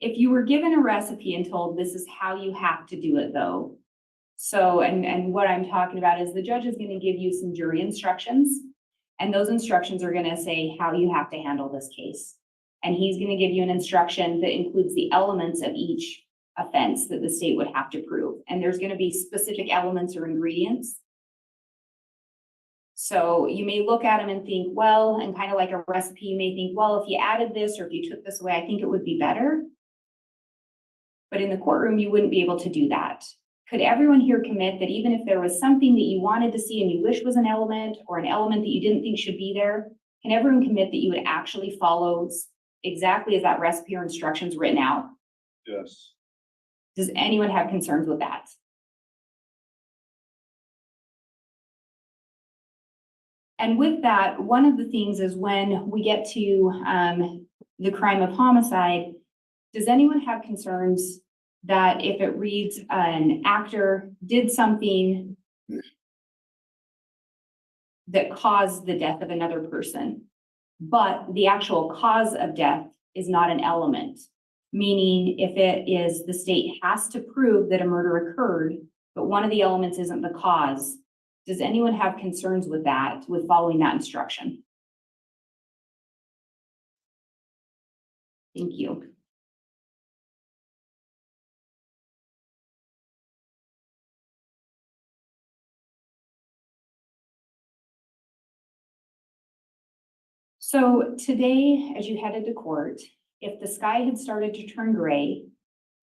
If you were given a recipe and told this is how you have to do it though. So, and what I'm talking about is the judge is going to give you some jury instructions, and those instructions are going to say how you have to handle this case. And he's going to give you an instruction that includes the elements of each offense that the state would have to prove. And there's going to be specific elements or ingredients. So you may look at them and think, well, and kind of like a recipe, you may think, well, if you added this or if you took this away, I think it would be better. But in the courtroom, you wouldn't be able to do that. Could everyone here commit that even if there was something that you wanted to see and you wish was an element or an element that you didn't think should be there, can everyone commit that you would actually follow exactly as that recipe or instructions written out? Yes. Does anyone have concerns with that? And with that, one of the things is when we get to the crime of homicide, does anyone have concerns that if it reads an actor did something that caused the death of another person, but the actual cause of death is not an element? Meaning if it is, the state has to prove that a murder occurred, but one of the elements isn't the cause. Does anyone have concerns with that, with following that instruction? Thank you. So today, as you headed to court, if the sky had started to turn gray,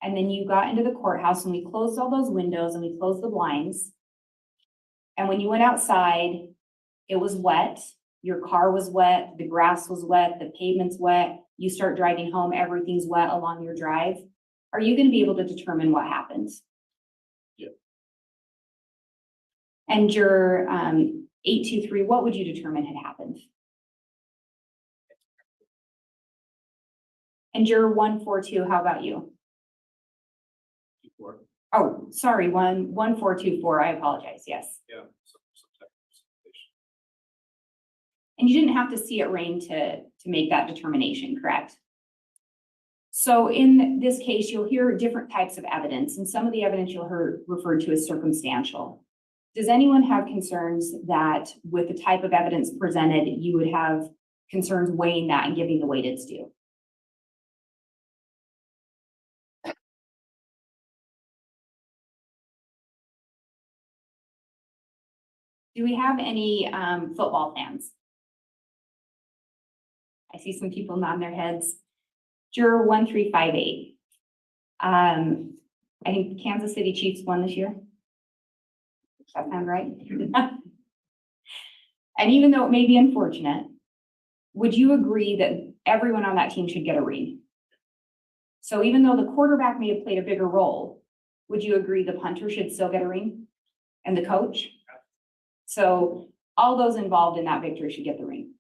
and then you got into the courthouse and we closed all those windows and we closed the blinds, and when you went outside, it was wet, your car was wet, the grass was wet, the pavement's wet, you start driving home, everything's wet along your drive, are you going to be able to determine what happened? Yeah. And your 823, what would you determine had happened? And your 142, how about you? Oh, sorry, 1424, I apologize, yes. Yeah. And you didn't have to see it rain to make that determination, correct? So in this case, you'll hear different types of evidence, and some of the evidence you'll hear referred to as circumstantial. Does anyone have concerns that with the type of evidence presented, you would have concerns weighing that and giving the weight it's due? Do we have any football fans? I see some people nodding their heads. Juror 1358. I think Kansas City Chiefs won this year. Does that sound right? And even though it may be unfortunate, would you agree that everyone on that team should get a ring? So even though the quarterback may have played a bigger role, would you agree the punter should still get a ring? And the coach? So all those involved in that victory should get the ring.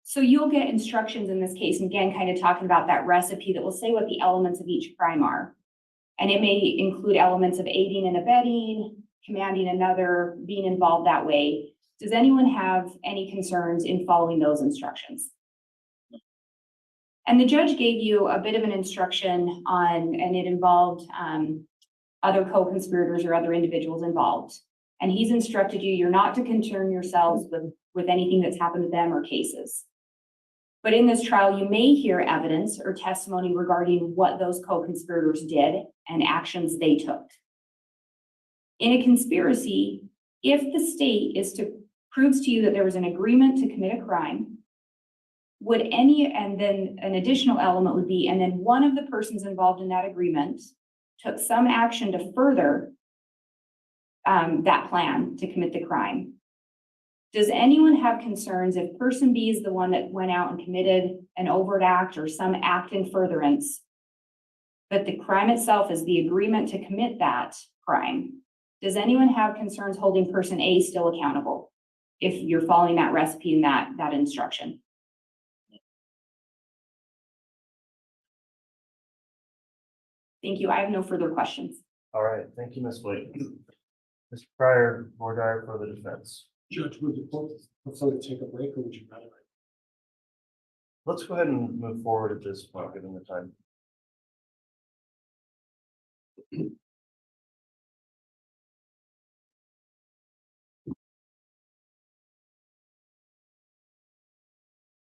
So you'll get instructions in this case, and again, kind of talking about that recipe that will say what the elements of each crime are. And it may include elements of aiding and abetting, commanding another, being involved that way. Does anyone have any concerns in following those instructions? And the judge gave you a bit of an instruction on, and it involved other co-conspirators or other individuals involved. And he's instructed you, you're not to concern yourselves with anything that's happened to them or cases. But in this trial, you may hear evidence or testimony regarding what those co-conspirators did and actions they took. In a conspiracy, if the state proves to you that there was an agreement to commit a crime, and then an additional element would be, and then one of the persons involved in that agreement took some action to further that plan to commit the crime. Does anyone have concerns if person B is the one that went out and committed an overt act or some act in furtherance, but the crime itself is the agreement to commit that crime? Does anyone have concerns holding person A still accountable if you're following that recipe and that instruction? Thank you. I have no further questions. All right, thank you, Ms. Blake. Mr. Pryor, Bordier for the defense. Judge, would you prefer to take a break or would you rather? Let's go ahead and move forward at this point, given the time.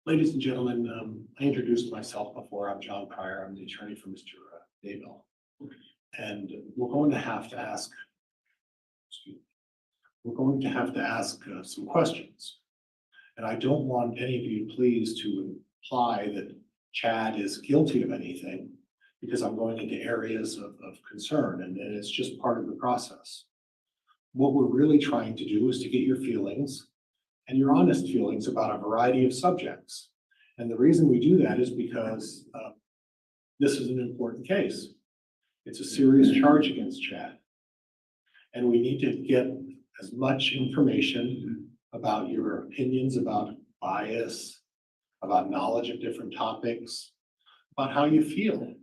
Ladies and gentlemen, I introduced myself before. I'm John Pryor. I'm the attorney for Mr. Daybell. And we're going to have to ask, some questions. And I don't want any of you, please, to imply that Chad is guilty of anything, because I'm going into areas of concern, and it's just part of the process. What we're really trying to do is to get your feelings and your honest feelings about a variety of subjects. And the reason we do that is because this is an important case. It's a serious charge against Chad. And we need to get as much information about your opinions, about bias, about knowledge of different topics, about how you feel.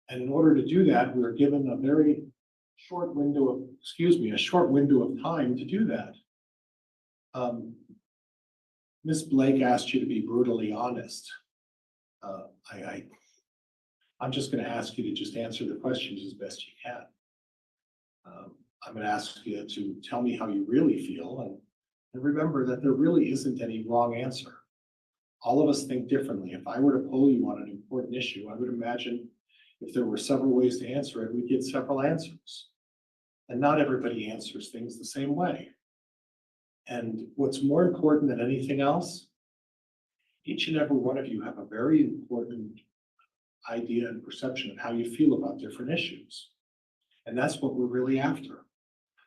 And in order to do that, we're given a very short window of time to do that. Ms. Blake asked you to be brutally honest. I'm just going to ask you to just answer the questions as best you can. I'm going to ask you to tell me how you really feel, and remember that there really isn't any wrong answer. All of us think differently. If I were to poll you on an important issue, I would imagine if there were several ways to answer it, we'd get several answers. And not everybody answers things the same way. And what's more important than anything else, each and every one of you have a very important idea and perception of how you feel about different issues. And that's what we're really after.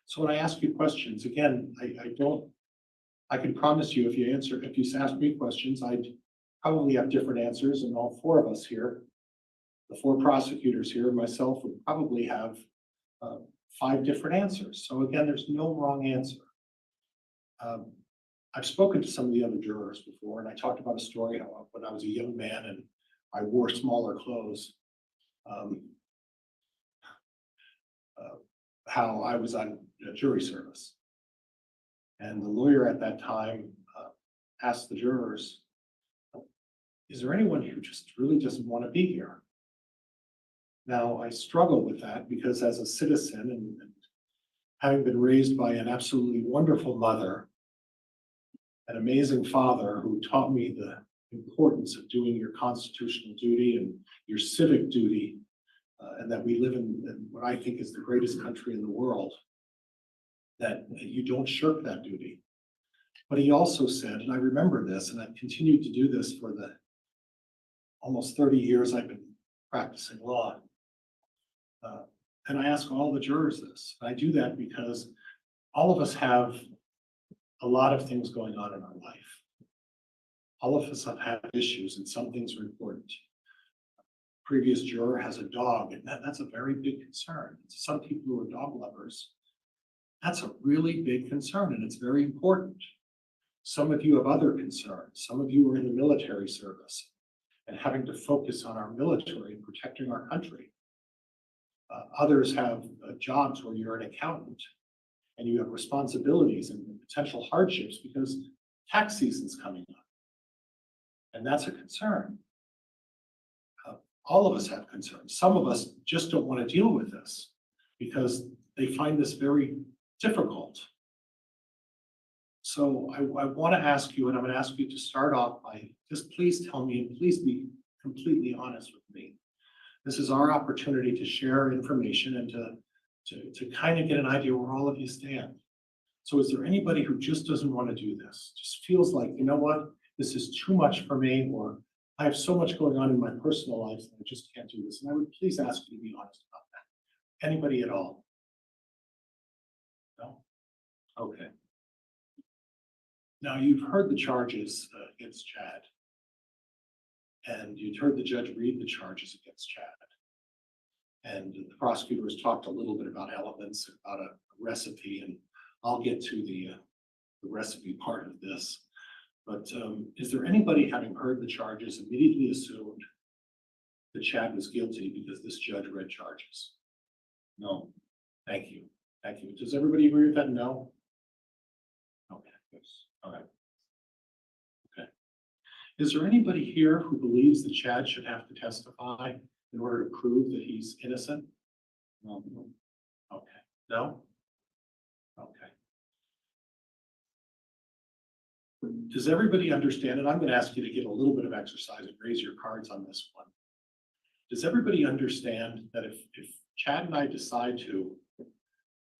So when I ask you questions, again, I can promise you if you ask me questions, I'd probably have different answers, and all four of us here, the four prosecutors here, and myself would probably have 5 different answers. So again, there's no wrong answer. I've spoken to some of the other jurors before, and I talked about a story how when I was a young man and I wore smaller clothes, how I was on jury service. And the lawyer at that time asked the jurors, is there anyone who just really doesn't want to be here? Now, I struggle with that because as a citizen and having been raised by an absolutely wonderful mother, an amazing father who taught me the importance of doing your constitutional duty and your civic duty and that we live in what I think is the greatest country in the world, that you don't shirk that duty. But he also said, and I remember this, and I've continued to do this for the almost 30 years I've been practicing law. And I ask all the jurors this. I do that because all of us have a lot of things going on in our life. All of us have had issues, and some things are important. Previous juror has a dog, and that's a very big concern. Some people who are dog lovers, that's a really big concern, and it's very important. Some of you have other concerns. Some of you are in the military service and having to focus on our military and protecting our country. Others have jobs where you're an accountant and you have responsibilities and potential hardships because tax season's coming up. And that's a concern. All of us have concerns. Some of us just don't want to deal with this because they find this very difficult. So I want to ask you, and I'm going to ask you to start off by just please tell me, and please be completely honest with me. This is our opportunity to share information and to kind of get an idea where all of you stand. So is there anybody who just doesn't want to do this? Just feels like, you know what, this is too much for me, or I have so much going on in my personal life that I just can't do this. And I would please ask you to be honest about that. Anybody at all? No? Okay. Now you've heard the charges against Chad. And you've heard the judge read the charges against Chad. And the prosecutor has talked a little bit about elements, about a recipe, and I'll get to the recipe part of this. But is there anybody, having heard the charges, immediately assumed that Chad was guilty because this judge read charges? No. Thank you. Thank you. Does everybody agree with that? No? Okay. Yes. All right. Okay. Is there anybody here who believes that Chad should have to testify in order to prove that he's innocent? No. Okay. No? Okay. Does everybody understand? And I'm going to ask you to get a little bit of exercise and raise your cards on this one. Does everybody understand that if Chad and I decide to,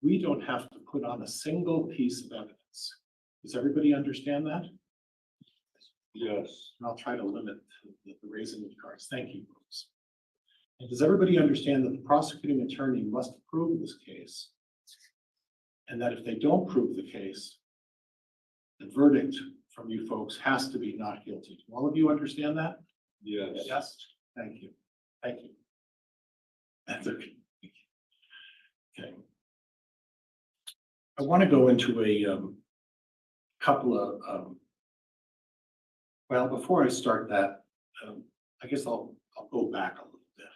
we don't have to put on a single piece of evidence? Does everybody understand that? Yes. And I'll try to limit the raising of cards. Thank you, folks. And does everybody understand that the prosecuting attorney must prove this case? And that if they don't prove the case, the verdict from you folks has to be not guilty. Do all of you understand that? Yes. Yes. Thank you. Thank you. That's okay. Okay. I want to go into a couple of well, before I start that, I guess I'll go back a little bit.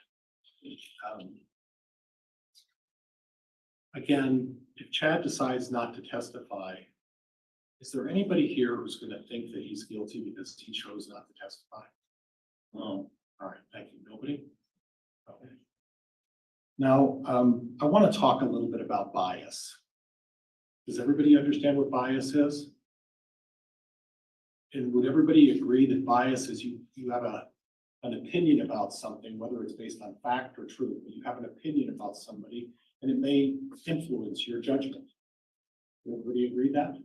Again, if Chad decides not to testify, is there anybody here who's going to think that he's guilty because he chose not to testify? No. All right, thank you. Nobody? Okay. Now, I want to talk a little bit about bias. Does everybody understand what bias is? And would everybody agree that bias is you have an opinion about something, whether it's based on fact or truth, but you have an opinion about somebody and it may influence your judgment? Would everybody agree that?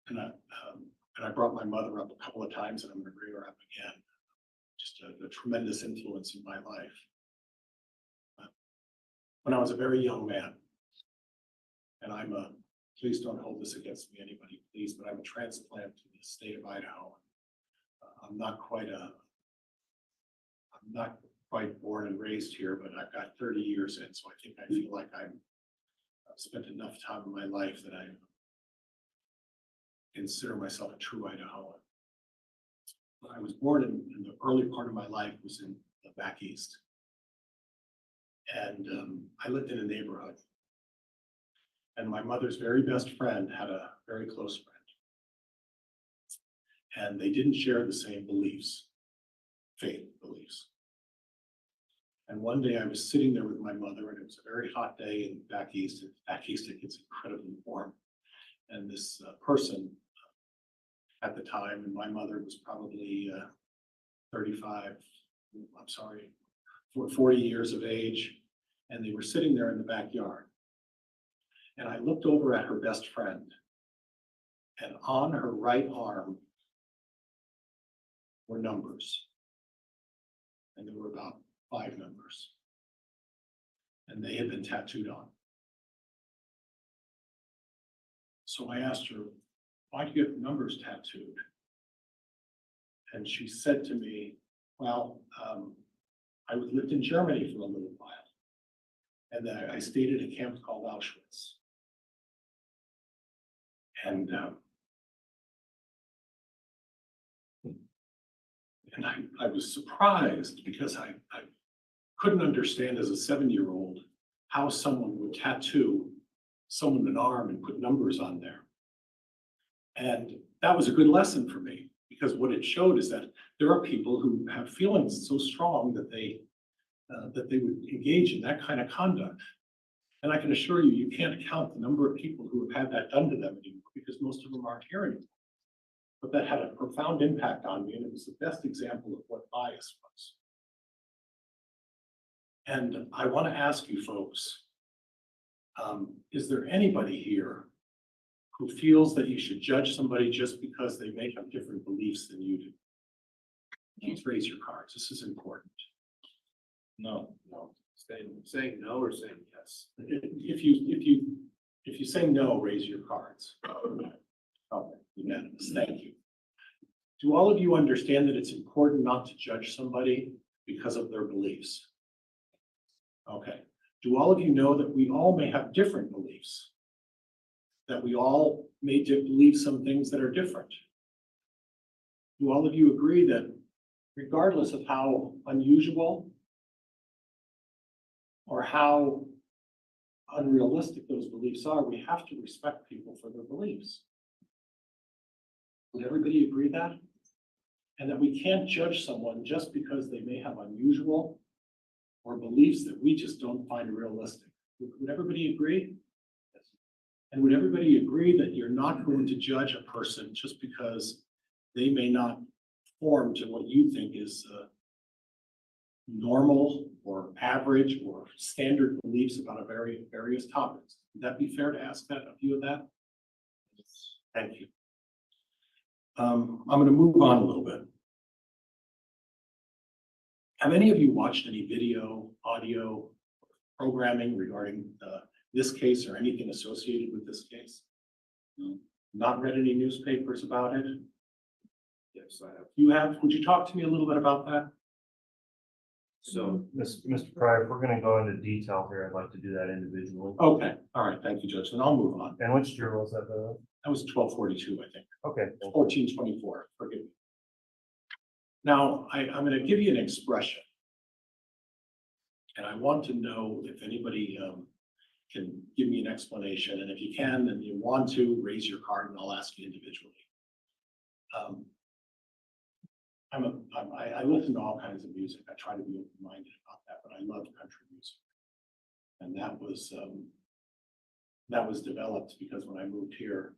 And I brought my mother up a couple of times and I'm going to bring her up again. Just a tremendous influence in my life. When I was a very young man, and please don't hold this against me, anybody, please, but I'm a transplant to the state of Idaho. I'm not quite born and raised here, but I've got 30 years in, so I feel like I've spent enough time in my life that I consider myself a true Idahoan. I was born in the early part of my life was in the back east. And I lived in a neighborhood. And my mother's very best friend had a very close friend. And they didn't share the same beliefs, faith beliefs. And one day I was sitting there with my mother, and it was a very hot day in back east. Back east, it gets incredibly warm. And this person at the time, and my mother was probably 35, I'm sorry, 40 years of age, and they were sitting there in the backyard. And I looked over at her best friend, and on her right arm were numbers. And there were about 5 numbers. And they had been tattooed on. So I asked her, why do you have numbers tattooed? And she said to me, well, I lived in Germany for a little while. And then I stayed at a camp called Auschwitz. And I was surprised because I couldn't understand as a 7-year-old how someone would tattoo someone an arm and put numbers on there. And that was a good lesson for me, because what it showed is that there are people who have feelings so strong that they would engage in that kind of conduct. And I can assure you, you can't count the number of people who have had that done to them anymore, because most of them aren't here anymore. But that had a profound impact on me, and it was the best example of what bias was. And I want to ask you folks, is there anybody here who feels that you should judge somebody just because they may have different beliefs than you do? Please raise your cards. This is important. No. Saying no or saying yes? If you say no, raise your cards. Okay, unanimous. Thank you. Do all of you understand that it's important not to judge somebody because of their beliefs? Okay. Do all of you know that we all may have different beliefs? That we all may believe some things that are different? Do all of you agree that regardless of how unusual or how unrealistic those beliefs are, we have to respect people for their beliefs? Would everybody agree that? And that we can't judge someone just because they may have unusual or beliefs that we just don't find realistic? Would everybody agree? And would everybody agree that you're not going to judge a person just because they may not conform to what you think is normal or average or standard beliefs about various topics? Would that be fair to ask that of you of that? Thank you. I'm going to move on a little bit. Have any of you watched any video, audio, programming regarding this case or anything associated with this case? No. Not read any newspapers about it? Yes, I have. You have? Would you talk to me a little bit about that? So, Mr. Pryor, if we're going to go into detail here, I'd like to do that individually. Okay, all right, thank you, Judge. Then I'll move on. And which juror was that? That was 1242, I think. Okay. 1424, forgive me. Now, I'm going to give you an expression. And I want to know if anybody can give me an explanation. And if you can, and you want to, raise your card and I'll ask you individually. I listen to all kinds of music. I try to be open-minded about that, but I love country music. And that was developed because when I moved here,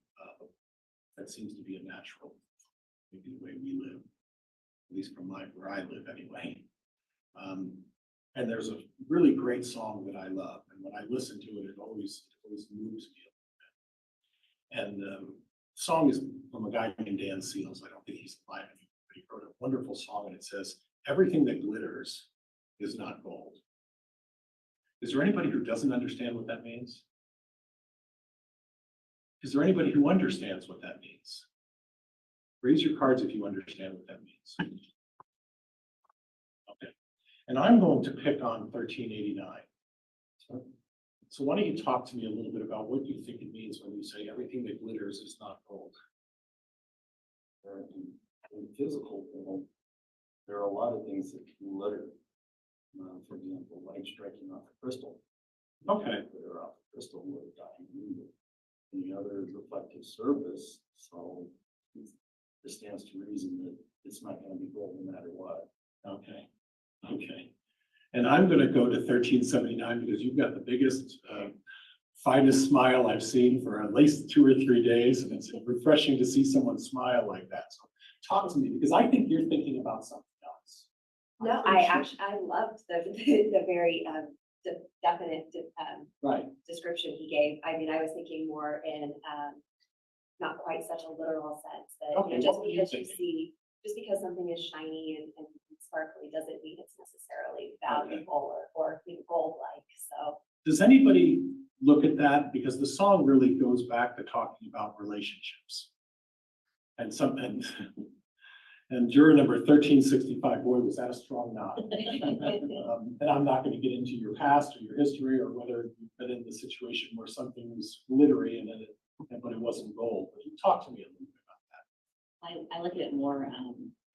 that seems to be a natural, maybe the way we live, at least from where I live anyway. And there's a really great song that I love, and when I listen to it, it always moves me a little bit. And the song is from a guy named Dan Seals. I don't think he's alive anymore, but he wrote a wonderful song, and it says, "Everything that glitters is not gold." Is there anybody who doesn't understand what that means? Is there anybody who understands what that means? Raise your cards if you understand what that means. Okay. And I'm going to pick on 1389. So why don't you talk to me a little bit about what you think it means when you say everything that glitters is not gold? In the physical world, there are a lot of things that can glitter. For example, light striking off a crystal. Okay. Glitter off a crystal with a diamond. Any other reflective surface, so it stands to reason that it's not going to be gold no matter what. Okay. Okay. And I'm going to go to 1379 because you've got the biggest, finest smile I've seen for at least 2 or 3 days. And it's refreshing to see someone smile like that. So talk to me, because I think you're thinking about something else. No, I loved the very, definite, Right. description he gave. I mean, I was thinking more in, not quite such a literal sense, that, Okay, just what were you because you thinking? see, just because something is shiny and sparkly doesn't mean it's necessarily valuable or gold-like, so. Does anybody look at that? Because the song really goes back to talking about relationships. And juror number 1365, boy, was that a strong nod. And I'm not going to get into your past or your history or whether you've been in the situation where something was glittery but it wasn't gold. But you talk to me a little bit about that. I look at it more,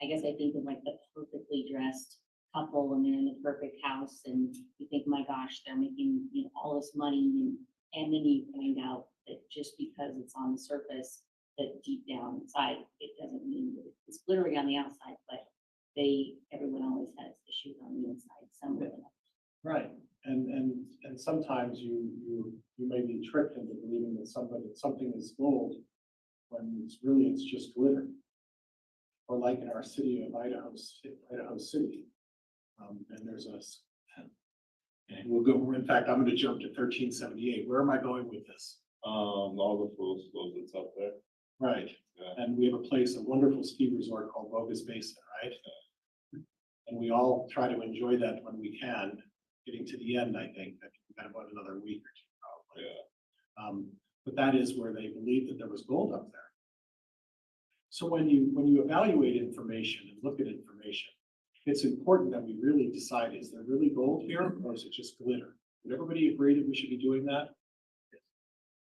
I guess I think of like the perfectly dressed couple and they're in the perfect house and you think, my gosh, they're making, all this money and then you find out that just because it's on the surface, that deep down inside, it doesn't mean that it's glittery on the outside, but everyone always has issues on the inside somewhere. Right. And sometimes you may be tricked into believing that something is gold when it's just glitter. Or like in our city of Idaho City. And there's and we'll go, in fact, I'm going to jump to 1378. Where am I going with this? All the fools that's up there. Right. Yeah. And we have a wonderful ski resort called Bogus Basin, right? And we all try to enjoy that when we can. Getting to the end, I think that we've got about another week or two probably. Yeah. But that is where they believed that there was gold up there. So when you evaluate information and look at information, it's important that we really decide, is there really gold here or is it just glitter? Would everybody agree that we should be doing that?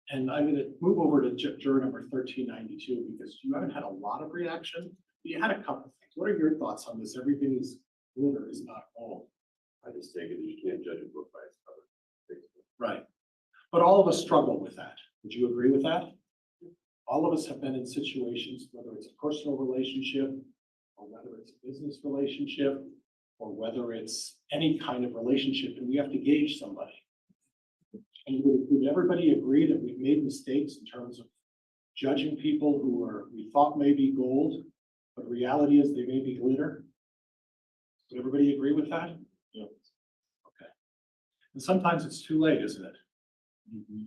And I'm going to move over to juror number 1392 because you haven't had a lot of reaction. You had a couple of things. What are your thoughts on this? Everything is glitter is not gold. I just think that you can't judge a book by its cover. Right. But all of us struggle with that. Would you agree with that? All of us have been in situations, whether it's a personal relationship or whether it's a business relationship or whether it's any kind of relationship, and we have to gauge somebody. And would everybody agree that we've made mistakes in terms of judging people who we thought may be gold, but reality is they may be glitter? Would everybody agree with that? Yeah. Okay. And sometimes it's too late, isn't it? Mm-hmm.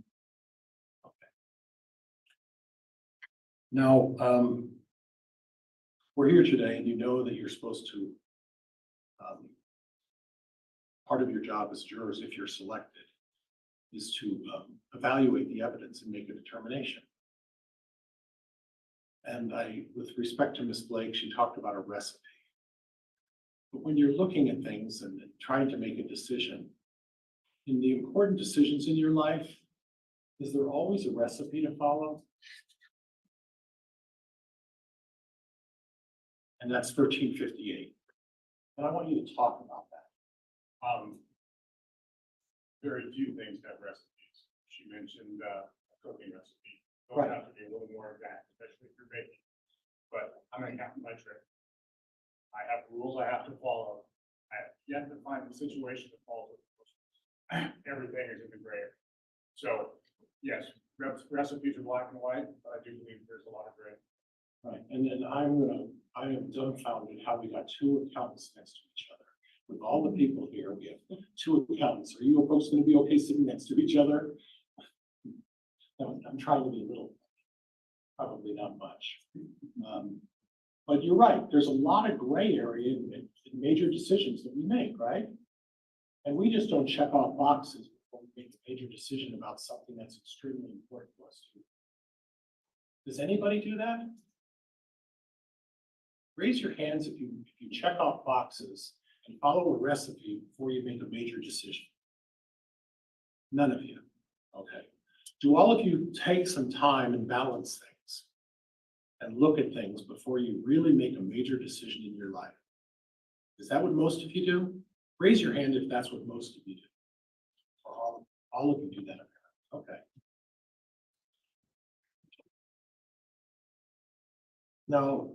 Okay. Now, we're here today and you know that you're supposed to, part of your job as jurors, if you're selected, is to evaluate the evidence and make a determination. And with respect to Ms. Blake, she talked about a recipe. But when you're looking at things and trying to make a decision, in the important decisions in your life, is there always a recipe to follow? And that's 1358. And I want you to talk about that. Very few things have recipes. She mentioned a cooking recipe. Right. Have to be a little more exact, especially if you're baking. But I'm an accountant by trade. I have rules I have to follow. I have yet to find a situation that falls with the everything is in the gray area. So yes, recipes are black and white, but I do believe there's a lot of gray. Right, and then I am dumbfounded how we got two accountants next to each other. With all the people here, we have two accountants. Are you folks going to be okay sitting next to each other? No, I'm trying to be a little, probably not much. But you're right, there's a lot of gray area in major decisions that we make, right? And we just don't check off boxes before we make a major decision about something that's extremely important to us. Does anybody do that? Raise your hands if you check off boxes and follow a recipe before you make a major decision. None of you. Okay. Do all of you take some time and balance things and look at things before you really make a major decision in your life? Is that what most of you do? Raise your hand if that's what most of you do. Or all of you do that. Okay. Now,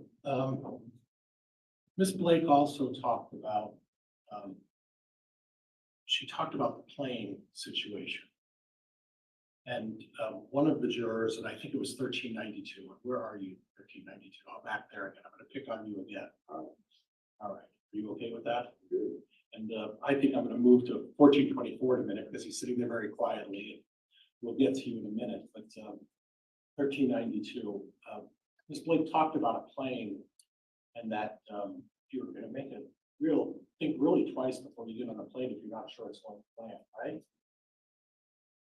Ms. Blake also talked about, she talked about the plane situation. And one of the jurors, and I think it was 1392, where are you, 1392? Oh, back there again, I'm gonna pick on you again. All right, you okay with that? And I think I'm gonna move to 1424 in a minute, because he's sitting there very quietly. We'll get to you in a minute, but 1392, Ms. Blake talked about a plane, and that you were gonna make think really twice before you get on a plane if you're not sure it's going to land, right?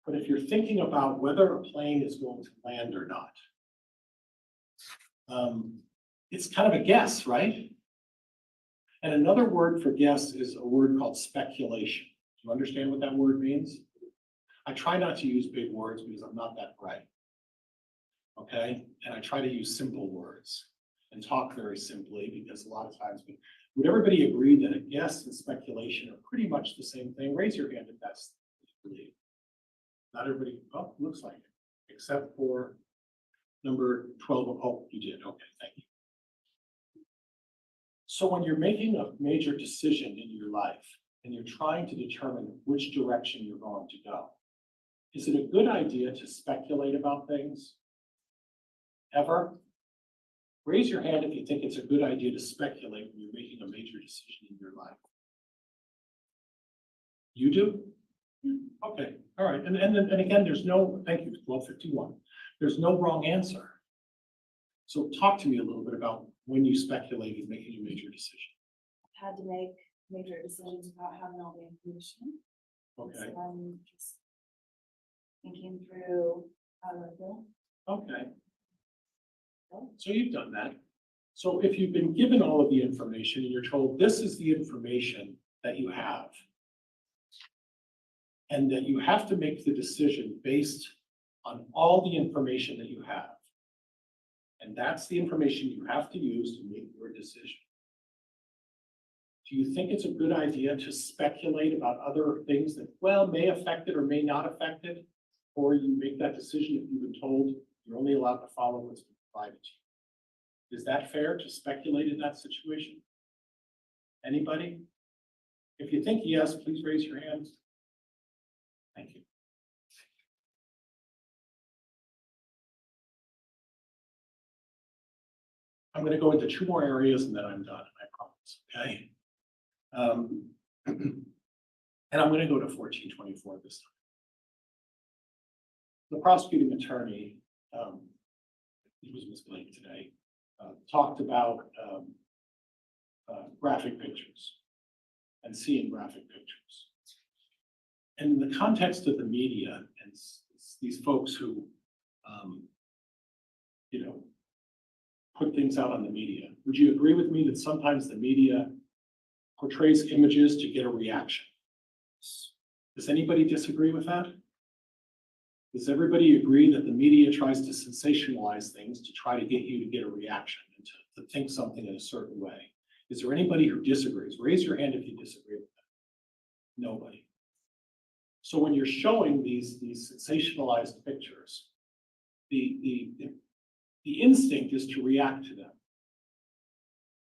But if you're thinking about whether a plane is going to land or not, it's kind of a guess, right? And another word for guess is a word called speculation. Do you understand what that word means? I try not to use big words because I'm not that bright. Okay? And I try to use simple words and talk very simply, because a lot of times, would everybody agree that a guess and speculation are pretty much the same thing? Raise your hand if that's what you believe. Not everybody, oh, looks like it, except for number 12. Oh, you did. Okay, thank you. So when you're making a major decision in your life and you're trying to determine which direction you're going to go, is it a good idea to speculate about things? Ever? Raise your hand if you think it's a good idea to speculate when you're making a major decision in your life. You do? Okay, all right. And again, there's no, thank you, 1251. There's no wrong answer. So talk to me a little bit about when you speculated making a major decision. I've had to make major decisions about having all the information. Okay. So I'm just thinking through how to go. Okay. So you've done that. So if you've been given all of the information and you're told this is the information that you have, and that you have to make the decision based on all the information that you have, and that's the information you have to use to make your decision. Do you think it's a good idea to speculate about other things that, well, may affect it or may not affect it? Or you make that decision if you've been told you're only allowed to follow what's been provided to you? Is that fair to speculate in that situation? Anybody? If you think yes, please raise your hand. Thank you. I'm going to go into two more areas and then I'm done, I promise, okay? And I'm going to go to 1424 this time. The prosecuting attorney, it was Ms. Blake today, talked about graphic pictures and seeing graphic pictures. And in the context of the media and these folks who, put things out on the media, would you agree with me that sometimes the media portrays images to get a reaction? Does anybody disagree with that? Does everybody agree that the media tries to sensationalize things to try to get you to get a reaction and to think something in a certain way? Is there anybody who disagrees? Raise your hand if you disagree with that. Nobody. So when you're showing these sensationalized pictures, the instinct is to react to them.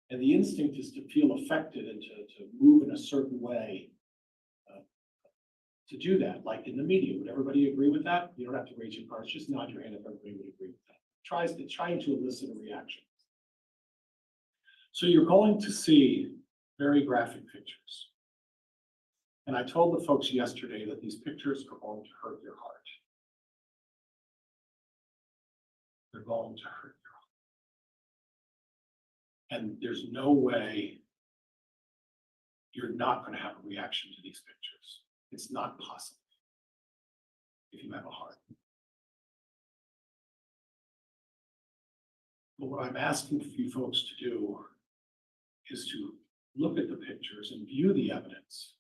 And the instinct is to feel affected and to move in a certain way to do that, like in the media. Would everybody agree with that? You don't have to raise your cards, just nod your hand if everybody would agree with that. Trying to elicit a reaction. So you're going to see very graphic pictures. And I told the folks yesterday that these pictures are going to hurt your heart. They're going to hurt your heart. And there's no way you're not going to have a reaction to these pictures. It's not possible if you have a heart. But what I'm asking for you folks to do is to look at the pictures and view the evidence,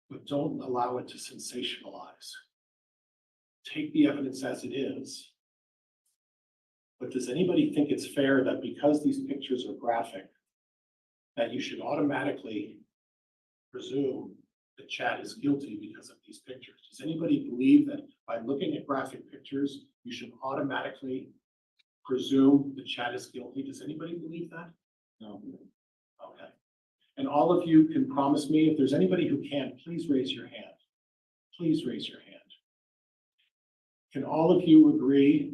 but don't allow it to sensationalize. Take the evidence as it is. But does anybody think it's fair that because these pictures are graphic, that you should automatically presume that Chad is guilty because of these pictures? Does anybody believe that by looking at graphic pictures, you should automatically presume that Chad is guilty? Does anybody believe that? No. Okay. And all of you can promise me, if there's anybody who can, please raise your hand. Please raise your hand. Can all of you agree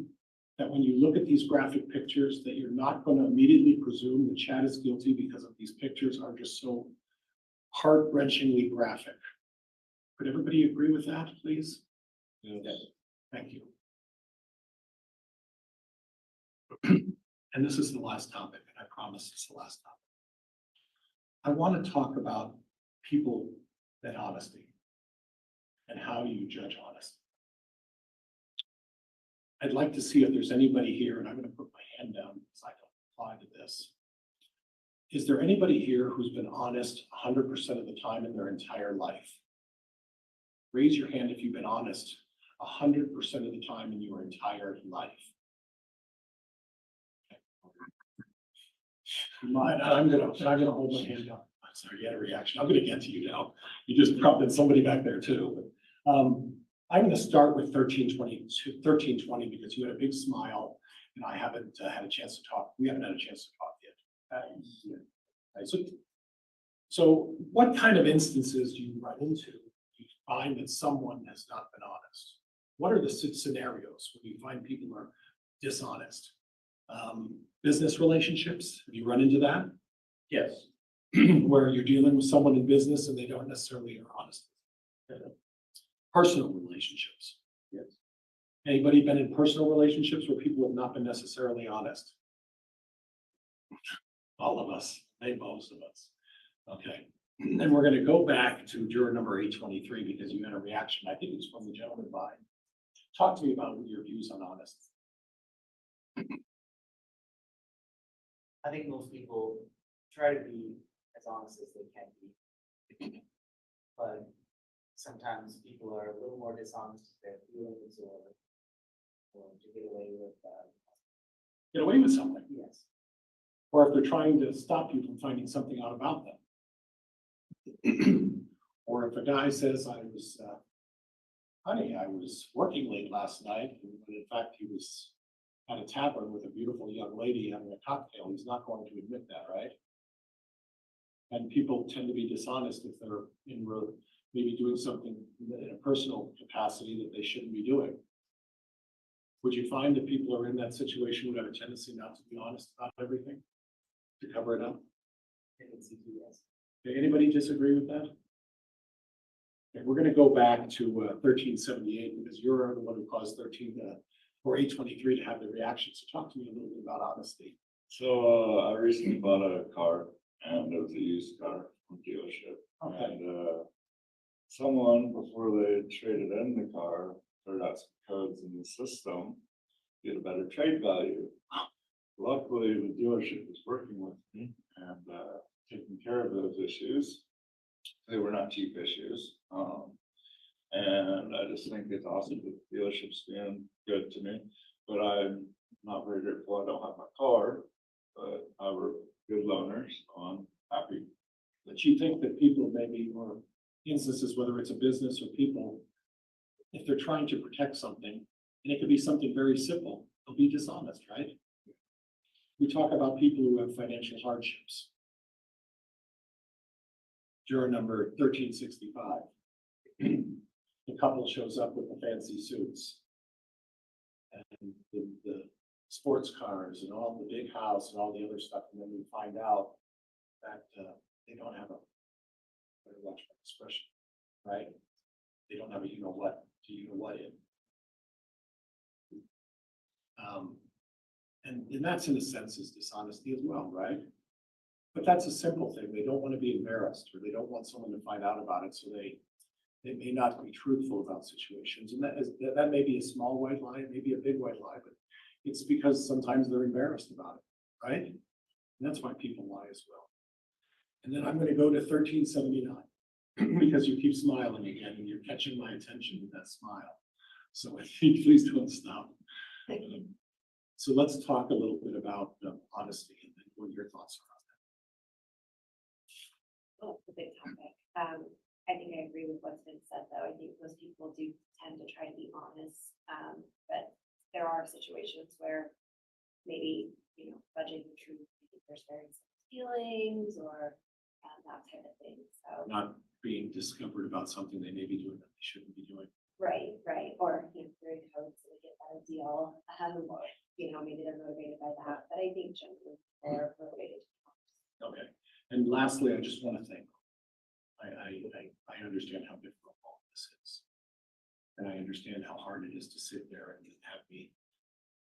that when you look at these graphic pictures, that you're not going to immediately presume that Chad is guilty because of these pictures are just so heart-wrenchingly graphic. Could everybody agree with that, please? Yes. Thank you. And this is the last topic, and I promise it's the last topic. I want to talk about people and honesty and how you judge honesty. I'd like to see if there's anybody here, and I'm going to put my hand down because I don't apply to this. Is there anybody here who's been honest 100% of the time in their entire life? Raise your hand if you've been honest 100% of the time in your entire life. I'm gonna hold my hand up. I'm sorry, you had a reaction. I'm gonna get to you now. You just prompted somebody back there too. I'm gonna start with 1320 because you had a big smile and I haven't had a chance to talk. We haven't had a chance to talk yet. So what kind of instances do you run into? You find that someone has not been honest. What are the scenarios when you find people are dishonest? Business relationships, have you run into that? Yes. Where you're dealing with someone in business and they don't necessarily are honest. Personal relationships. Yes. Anybody been in personal relationships where people have not been necessarily honest? All of us, maybe most of us. Okay. And we're going to go back to juror number 823 because you had a reaction. I think it's from the gentleman behind. Talk to me about your views on honesty. I think most people try to be as honest as they can be. But sometimes people are a little more dishonest with their feelings or to get away with Get away with something. yes. Or if they're trying to stop you from finding something out about them. Or if a guy says, honey, I was working late last night, and in fact, he was at a tavern with a beautiful young lady having a cocktail, he's not going to admit that, right? And people tend to be dishonest if they're maybe doing something in a personal capacity that they shouldn't be doing. Would you find that people are in that situation who have a tendency not to be honest about everything, to cover it up? Yes. Okay, anybody disagree with that? Okay, we're going to go back to 1378 because you're the one who caused 823 to have the reaction. So talk to me a little bit about honesty. So I recently bought a car and it was a used car from dealership. Okay. And someone, before they traded in the car, figured out some codes in the system, get a better trade value. Luckily, the dealership was working with me and taking care of those issues. They were not cheap issues. And I just think it's awesome that the dealership's being good to me, but I'm not very grateful I don't have my car, but I were good loaners, so I'm happy. But you think that people maybe, or instances, whether it's a business or people, if they're trying to protect something, and it could be something very simple, they'll be dishonest, right? We talk about people who have financial hardships. Juror number 1365. The couple shows up with the fancy suits and the sports cars and all the big house and all the other stuff, and then we find out that they don't have a, better watch my expression, right? They don't have a you-know-what in. And that's in a sense is dishonesty as well, right? But that's a simple thing. They don't want to be embarrassed or they don't want someone to find out about it, so they may not be truthful about situations. And that may be a small white lie, it may be a big white lie, but it's because sometimes they're embarrassed about it, right? And that's why people lie as well. And then I'm going to go to 1379 because you keep smiling again and you're catching my attention with that smile. So please don't stop. So let's talk a little bit about honesty and what your thoughts are on that. Well, it's a big topic. I think I agree with what's been said, though. I think most people do tend to try to be honest, but there are situations where maybe, budgeting the truth, there's very feelings or that type of thing. So not being discovered about something they may be doing that they shouldn't be doing. Right, or, jury codes, so they get a better deal, or, maybe they're motivated by that, but I think generally they're motivated. Okay, and lastly, I just want to thank, I understand how difficult all of this is. And I understand how hard it is to sit there and have me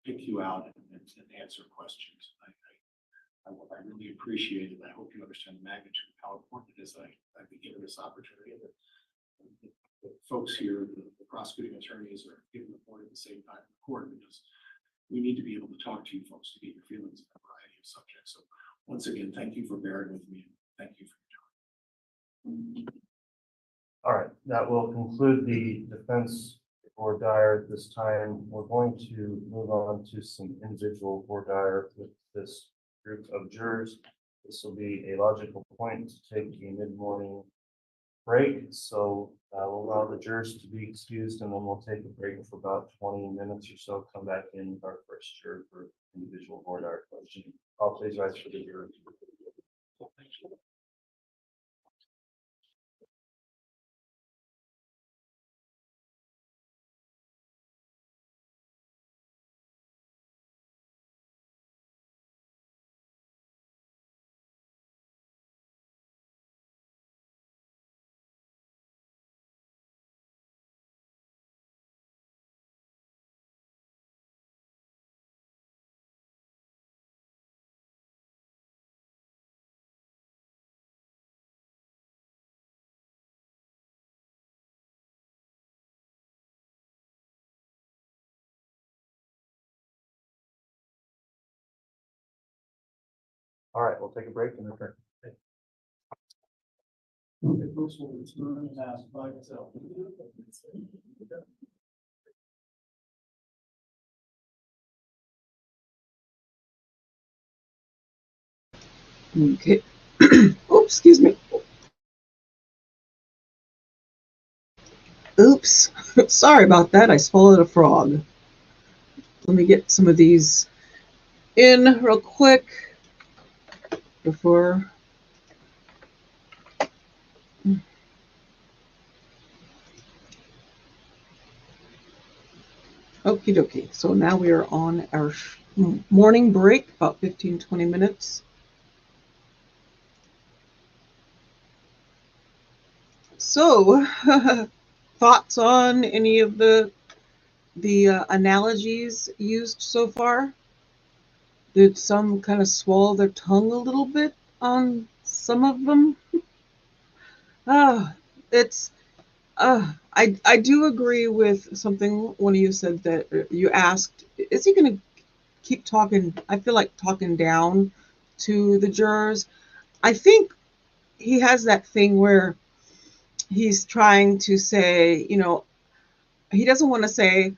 pick you out and answer questions. I really appreciate it. I hope you understand the magnitude of how important it is that I've been given this opportunity. The folks here, the prosecuting attorneys are given the point at the same time in the court, because we need to be able to talk to you folks to get your feelings on a variety of subjects. So once again, thank you for bearing with me. Thank you for your time. All right, that will conclude the defense for Dyer at this time. We're going to move on to some individual for Dyer with this group of jurors. This will be a logical point to take a mid-morning break. So we'll allow the jurors to be excused, and then we'll take a break for about 20 minutes or so. Come back in with our first juror for individual for Dyer question. I'll please rise for the jurors. All right, we'll take a break and return. Okay. Oops, excuse me. Oops. Sorry about that. I swallowed a frog. Let me get some of these in real quick before. Okie dokie. So now we are on our morning break, about 15-20 minutes. So, thoughts on any of the analogies used so far? Did some kind of swallow their tongue a little bit on some of them? It's I do agree with something one of you said, that you asked, is he going to keep talking? I feel like talking down to the jurors. I think he has that thing where he's trying to say, he doesn't want to say,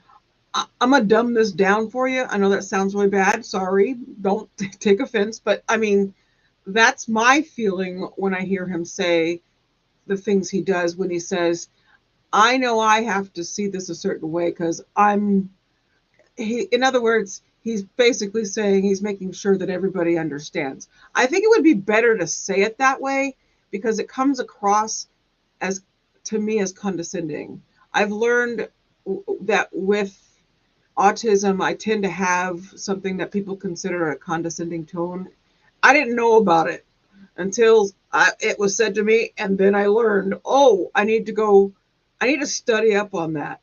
I'm going to dumb this down for you. I know that sounds really bad. Sorry. Don't take offense. But I mean, that's my feeling when I hear him say the things he does, when he says, I know I have to see this a certain way because in other words, he's basically saying he's making sure that everybody understands. I think it would be better to say it that way, because it comes across as, to me, as condescending. I've learned that with autism, I tend to have something that people consider a condescending tone. I didn't know about it until it was said to me, and then I learned, I need to study up on that.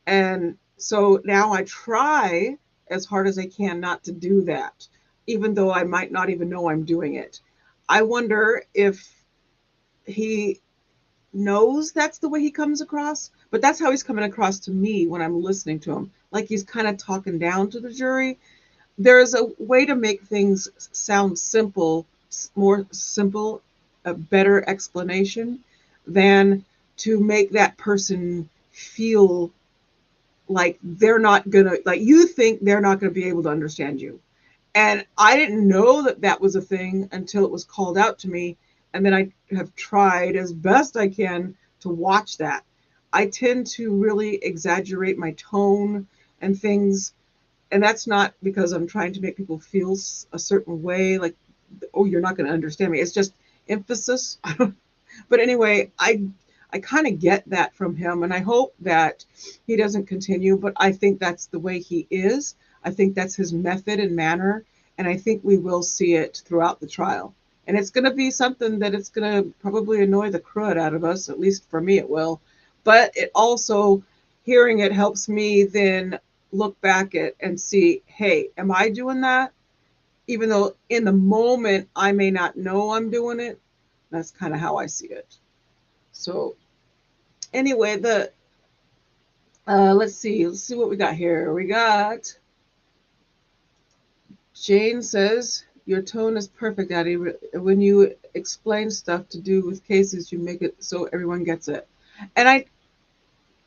And so now I try as hard as I can not to do that, even though I might not even know I'm doing it. I wonder if he knows that's the way he comes across, but that's how he's coming across to me when I'm listening to him. Like he's kind of talking down to the jury. There's a way to make things sound simple, more simple, a better explanation than to make that person feel like they're not gonna, like you think they're not gonna be able to understand you. And I didn't know that that was a thing until it was called out to me. And then I have tried as best I can to watch that. I tend to really exaggerate my tone and things. And that's not because I'm trying to make people feel a certain way, like, oh, you're not going to understand me. It's just emphasis. But anyway, I I kind of get that from him, and I hope that he doesn't continue, but I think that's the way he is. I think that's his method and manner, and I think we will see it throughout the trial. And it's going to be something that it's going to probably annoy the crud out of us, at least for me it will. But it also, hearing it helps me then look back at and see, hey, am I doing that? Even though in the moment I may not know I'm doing it, that's kind of how I see it. So anyway, let's see what we got here. We got Jane says, your tone is perfect, Addie. When you explain stuff to do with cases, you make it so everyone gets it. And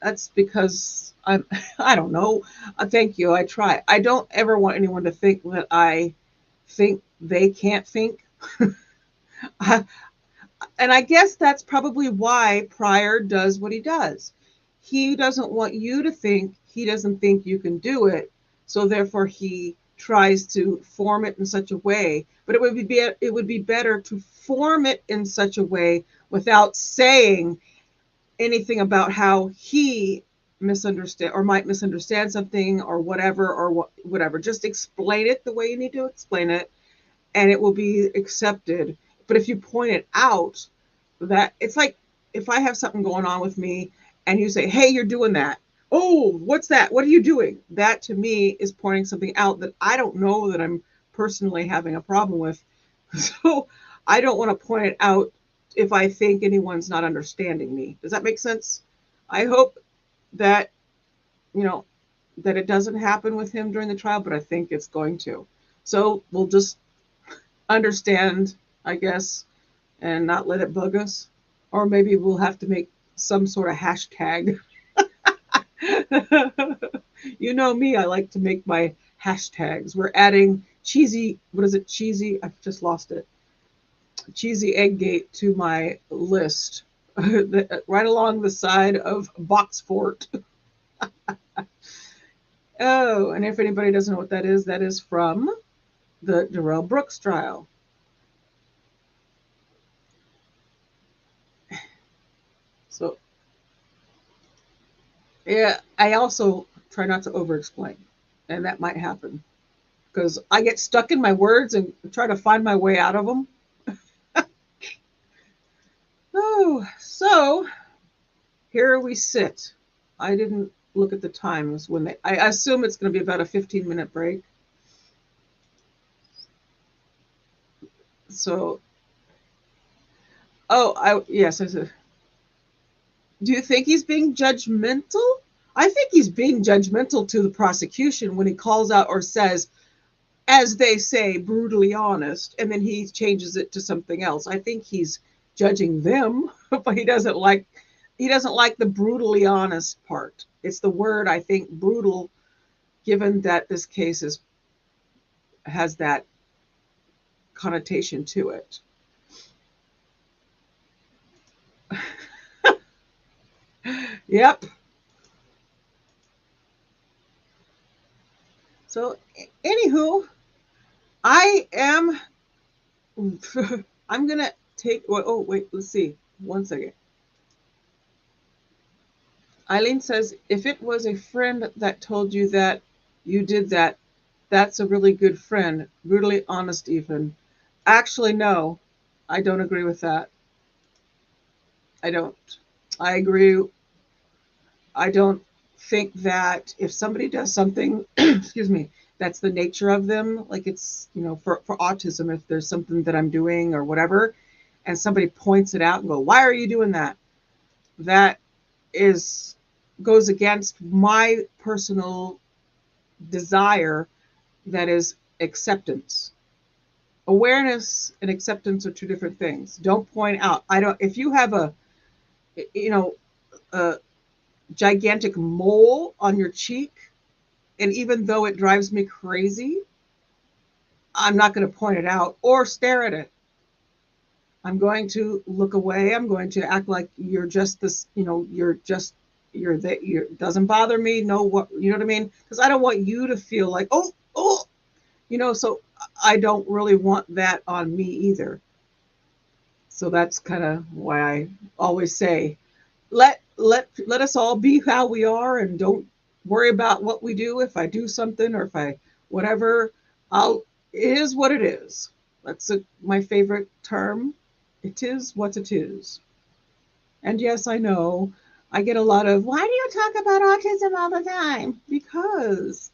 that's because I don't know. Thank you. I try. I don't ever want anyone to think that I think they can't think. And I guess that's probably why Pryor does what he does. He doesn't want you to think he doesn't think you can do it. So therefore he tries to form it in such a way, but it would be better to form it in such a way without saying anything about how he misunderstand or might misunderstand something or whatever. Just explain it the way you need to explain it, and it will be accepted. But if you point it out, that it's like if I have something going on with me and you say, hey, you're doing that. Oh, what's that? What are you doing? That to me is pointing something out that I don't know that I'm personally having a problem with. So I don't want to point it out if I think anyone's not understanding me. Does that make sense? I hope that, that it doesn't happen with him during the trial, but I think it's going to. So we'll just understand, I guess, and not let it bug us. Or maybe we'll have to make some sort of hashtag. You know me, I like to make my hashtags. We're adding cheesy, what is it? Cheesy, I've just lost it. Cheesy egg gate to my list. Right along the side of Box Fort. Oh, and if anybody doesn't know what that is from the Darrell Brooks trial. So, yeah, I also try not to over-explain, and that might happen because I get stuck in my words and try to find my way out of them. Oh, so here we sit. I didn't look at the times when I assume it's going to be about a 15-minute break. So, yes, I said, do you think he's being judgmental? I think he's being judgmental to the prosecution when he calls out or says, as they say, brutally honest, and then he changes it to something else. I think he's judging them, but he doesn't like the brutally honest part. It's the word, I think, brutal, given that this case has that connotation to it. Yep. So, anywho, I'm gonna take. Oh, wait. Let's see. 1 second. Eileen says, if it was a friend that told you that you did that, that's a really good friend. Brutally honest, even. Actually, no, I don't agree with that. I don't. I agree. I don't think that if somebody does something, excuse me, that's the nature of them. Like it's, for autism, if there's something that I'm doing or whatever, and somebody points it out and go, why are you doing that? That goes against my personal desire, that is acceptance. Awareness and acceptance are two different things. Don't point out. If you have a gigantic mole on your cheek, and even though it drives me crazy, I'm not going to point it out or stare at it. I'm going to look away. I'm going to act like you're just this, doesn't bother me. No, what, you know what I mean? Because I don't want you to feel like, oh, so I don't really want that on me either. So that's kind of why I always say, let us all be how we are and don't worry about what we do. If I do something or if I whatever, it is what it is. That's my favorite term. It is what it is. And yes, I know I get a lot of, why do you talk about autism all the time? Because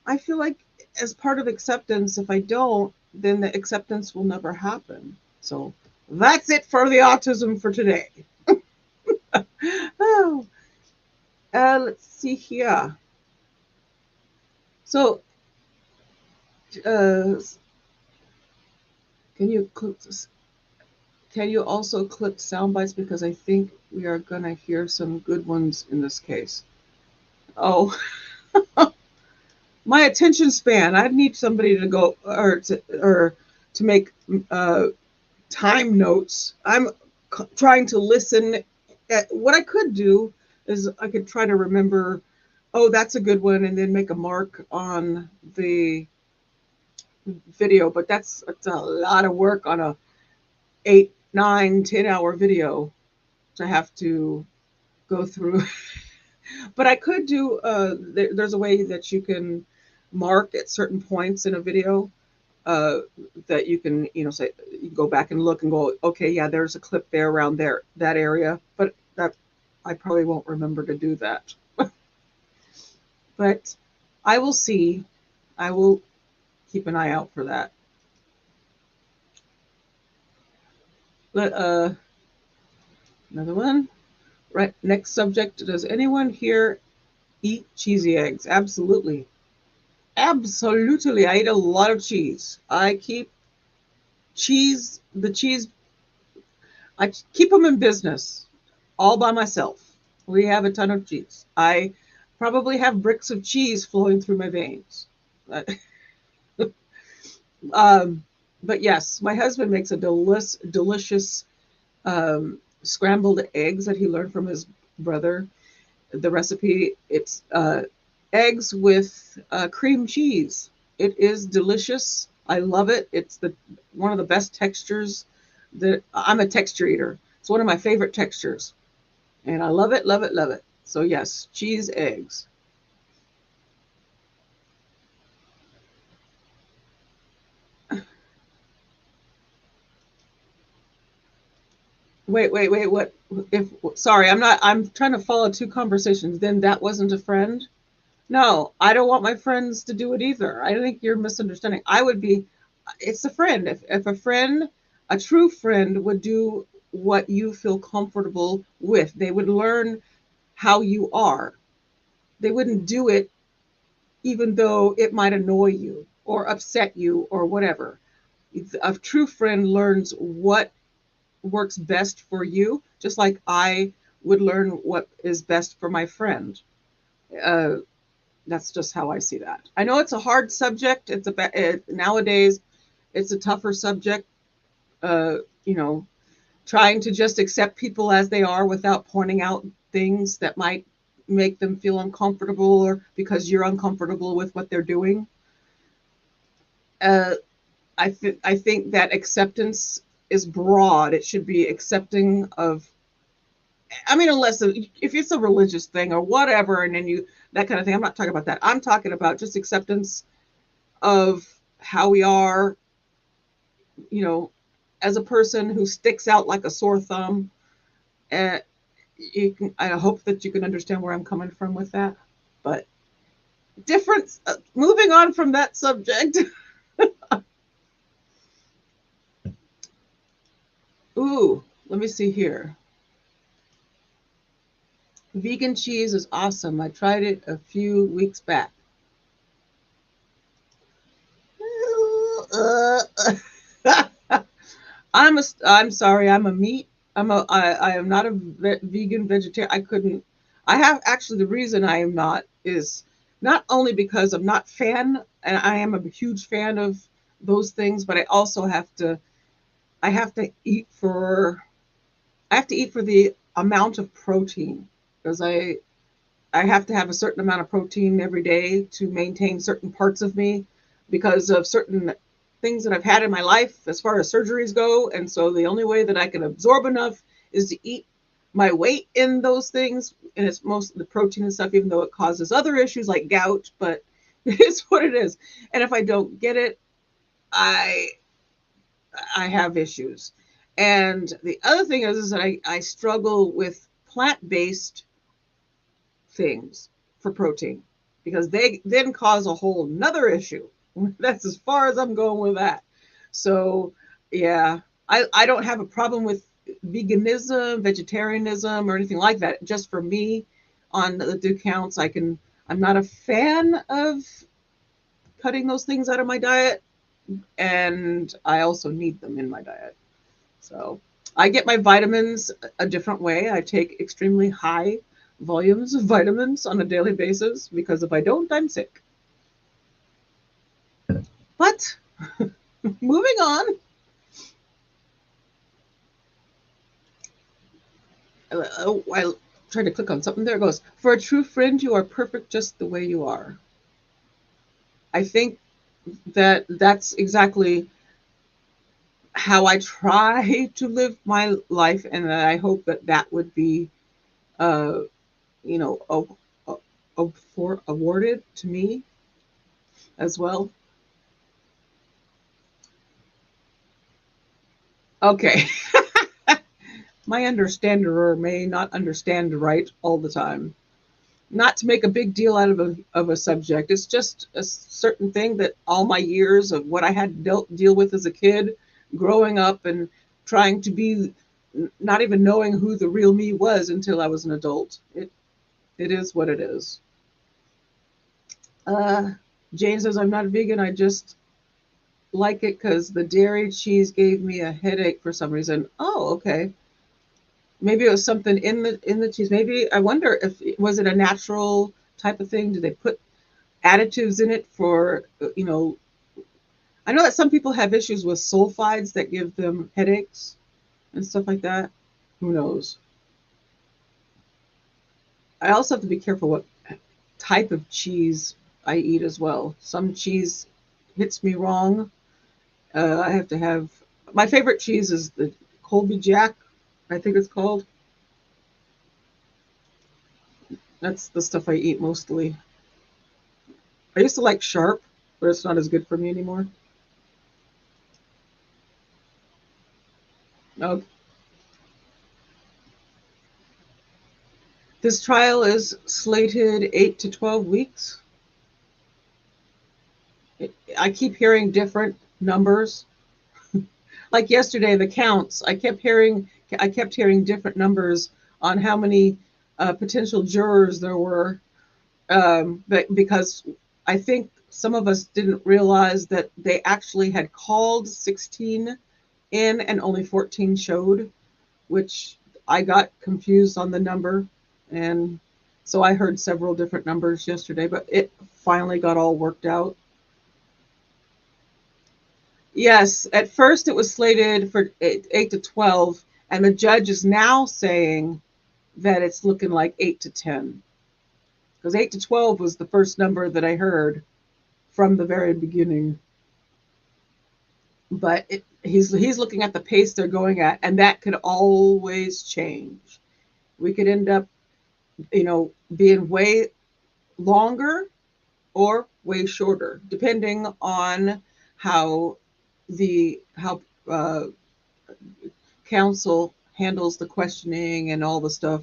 I feel like as part of acceptance, if I don't, then the acceptance will never happen. So that's it for the autism for today. Oh, let's see here. So, uh, can you also clip sound bites, because I think we are gonna hear some good ones in this case. Oh, my attention span. I need somebody to go or to make time notes. I'm trying to listen. What I could do is I could try to remember, oh, that's a good one, and then make a mark on the video. But that's a lot of work on a 8, 9, 10 hour video to have to go through. But I could do. There's a way that you can mark at certain points in a video, uh, that you can, say, you can go back and look and go, okay, yeah, there's a clip there around there, that area. But that I probably won't remember to do that. But I will see. I will keep an eye out for that. Let another one. Right. Next subject. Does anyone here eat cheesy eggs? Absolutely. Absolutely. I eat a lot of cheese. I keep the cheese, I keep them in business all by myself. We have a ton of cheese. I probably have bricks of cheese flowing through my veins. um, but yes, my husband makes a delicious scrambled eggs that he learned from his brother. The recipe, it's eggs with cream cheese. It is delicious. I love it. It's one of the best textures. That I'm a texture eater. It's one of my favorite textures, and I love it, love it, love it. So yes, cheese eggs. Wait. What? If sorry, I'm not. I'm trying to follow two conversations. Then that wasn't a friend. No, I don't want my friends to do it either. I think you're misunderstanding. I would be, it's a friend. If a friend, a true friend, would do what you feel comfortable with, they would learn how you are. They wouldn't do it even though it might annoy you or upset you or whatever. A true friend learns what works best for you, just like I would learn what is best for my friend. Uh, that's just how I see that. I know it's a hard subject. Nowadays, it's a tougher subject. Uh, you know, trying to just accept people as they are without pointing out things that might make them feel uncomfortable, or because you're uncomfortable with what they're doing. Uh, I think that acceptance is broad. It should be accepting of, I mean, unless if it's a religious thing or whatever, and then that kind of thing. I'm not talking about that. I'm talking about just acceptance of how we are, you know, as a person who sticks out like a sore thumb. And I hope that you can understand where I'm coming from with that. But difference. Moving on from that subject. Ooh, let me see here. Vegan cheese is awesome. I tried it a few weeks back. I'm sorry. I'm a meat. I am not a vegan vegetarian. I couldn't. I have actually, the reason I am not is not only because I'm not fan, and I am a huge fan of those things, but I also I have to eat for the amount of protein, because I have to have a certain amount of protein every day to maintain certain parts of me, because of certain things that I've had in my life as far as surgeries go. And so the only way that I can absorb enough is to eat my weight in those things, and it's most the protein and stuff, even though it causes other issues like gout, but it's what it is. And if I don't get it, I have issues. And the other thing is that I struggle with plant-based things for protein because they then cause a whole nother issue. That's as far as I'm going with that. So yeah, I don't have a problem with veganism, vegetarianism, or anything like that. Just for me, on the do counts, I'm not a fan of cutting those things out of my diet, and I also need them in my diet. So I get my vitamins a different way. I take extremely high volumes of vitamins on a daily basis because if I don't, I'm sick. But moving on. I tried to click on something. There it goes. For a true friend, you are perfect just the way you are. I think that that's exactly how I try to live my life, and I hope that that would be, you know, awarded to me as well. Okay. My understander may not understand right all the time. Not to make a big deal out of a subject. It's just a certain thing that all my years of what I had to deal with as a kid, growing up and trying to be, not even knowing who the real me was until I was an adult. It is what it is. Jane says, I'm not vegan. I just like it because the dairy cheese gave me a headache for some reason. Oh, okay. Maybe it was something in the cheese. Maybe I wonder if was it a natural type of thing? Do they put additives in it for, you know, I know that some people have issues with sulfides that give them headaches and stuff like that. Who knows? I also have to be careful what type of cheese I eat as well. Some cheese hits me wrong. I have to have, my favorite cheese is the Colby Jack, I think it's called. That's the stuff I eat mostly. I used to like Sharp, but it's not as good for me anymore. Oh, this trial is slated 8 to 12 weeks. I keep hearing different numbers. Like yesterday, the counts. I kept hearing different numbers on how many potential jurors there were. But because I think some of us didn't realize that they actually had called 16 in and only 14 showed, which I got confused on the number. And so I heard several different numbers yesterday, but it finally got all worked out. Yes, at first it was slated for 8 to 12, and the judge is now saying that it's looking like 8 to 10. Because 8 to 12 was the first number that I heard from the very beginning. But he's looking at the pace they're going at, and that could always change. We could end up, you know, being way longer or way shorter, depending on how how counsel handles the questioning and all the stuff.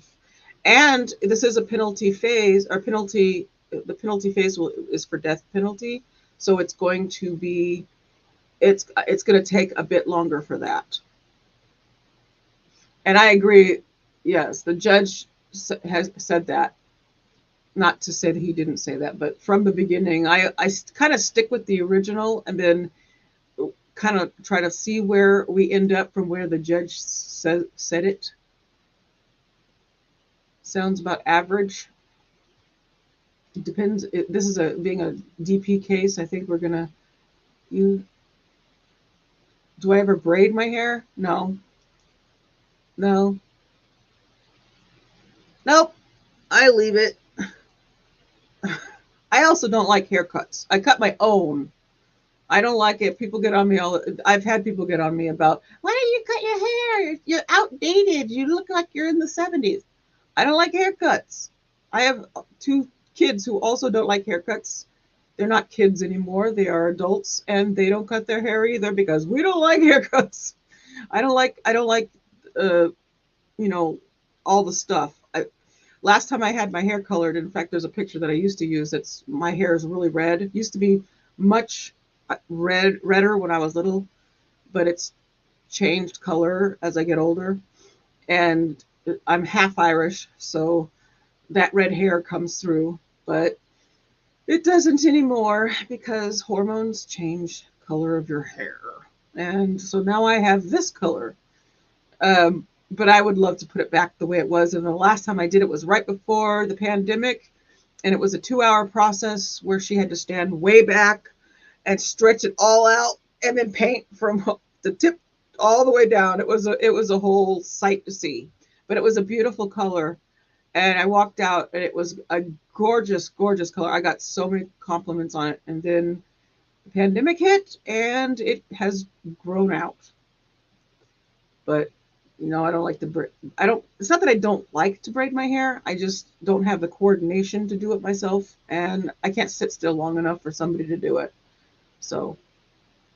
And this is a penalty phase, or the penalty phase is for death penalty, so it's going to be, it's going to take a bit longer for that. And I agree. Yes, the judge has said that. Not to say that he didn't say that, but from the beginning, I kind of stick with the original and then kind of try to see where we end up from where the judge said it. Sounds about average. It depends. This is being a DP case. I think we're gonna. Do I ever braid my hair? No. No. Nope. I leave it. I also don't like haircuts. I cut my own. I don't like it. People get on me I've had people get on me about, why do you cut your hair? you're outdated. You look like you're in the 70s. I don't like haircuts. I have 2 kids who also don't like haircuts. They're not kids anymore. They are adults, and they don't cut their hair either because we don't like haircuts. I don't like uh, you know, all the stuff. Last time I had my hair colored, in fact, there's a picture that I used to use. It's my hair is really red. It used to be much redder when I was little, but it's changed color as I get older. And I'm half Irish, so that red hair comes through, but it doesn't anymore because hormones change color of your hair. And so now I have this color. But I would love to put it back the way it was. And the last time I did it was right before the pandemic. And it was a 2-hour process where she had to stand way back and stretch it all out and then paint from the tip all the way down. It was a whole sight to see, but it was a beautiful color. And I walked out and it was a gorgeous, gorgeous color. I got so many compliments on it. And then the pandemic hit and it has grown out. But I don't like to braid. It's not that I don't like to braid my hair. I just don't have the coordination to do it myself. And I can't sit still long enough for somebody to do it. So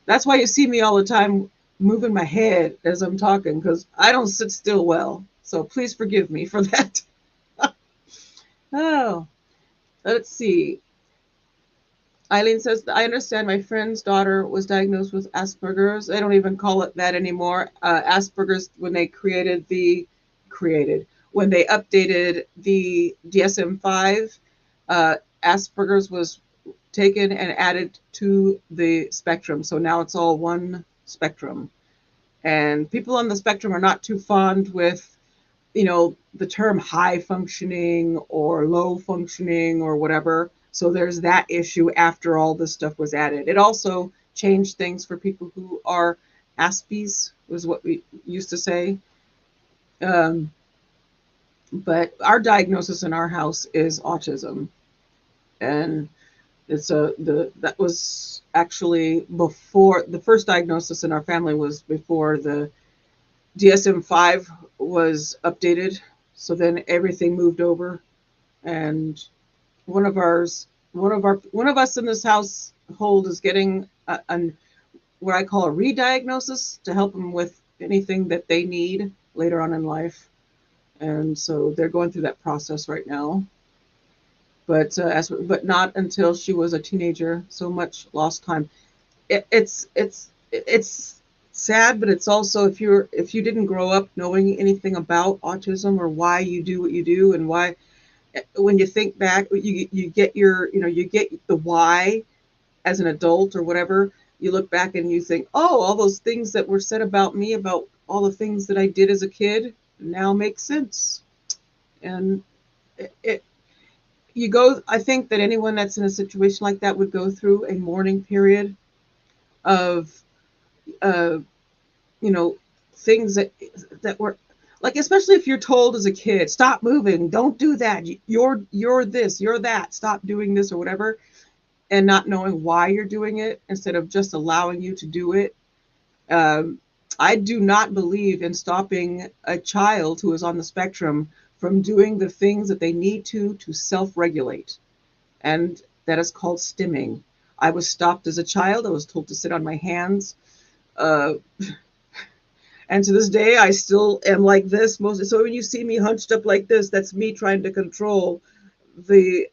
that's why you see me all the time moving my head as I'm talking, because I don't sit still well. So please forgive me for that. Oh, let's see. Eileen says, I understand my friend's daughter was diagnosed with Asperger's. They don't even call it that anymore. Asperger's, when they when they updated the DSM-5, Asperger's was taken and added to the spectrum. So now it's all one spectrum. And people on the spectrum are not too fond with, the term high functioning or low functioning or whatever. So there's that issue after all this stuff was added. It also changed things for people who are Aspies, was what we used to say. But our diagnosis in our house is autism. And that was actually before the first diagnosis in our family was before the DSM-5 was updated. So then everything moved over, and one of us in this household is getting what I call a re-diagnosis to help them with anything that they need later on in life. And so they're going through that process right now. But not until she was a teenager. So much lost time. It's sad, but it's also if you didn't grow up knowing anything about autism or why you do what you do and why, when you think back, you get you get the why as an adult or whatever. You look back and you think, oh, all those things that were said about me, about all the things that I did as a kid, now make sense. And I think that anyone that's in a situation like that would go through a mourning period of things that were like, especially if you're told as a kid, stop moving, don't do that, you're this, you're that, stop doing this or whatever, and not knowing why you're doing it instead of just allowing you to do it. I do not believe in stopping a child who is on the spectrum from doing the things that they need to self-regulate. And that is called stimming. I was stopped as a child. I was told to sit on my hands. And to this day, I still am like this mostly. So when you see me hunched up like this, that's me trying to control the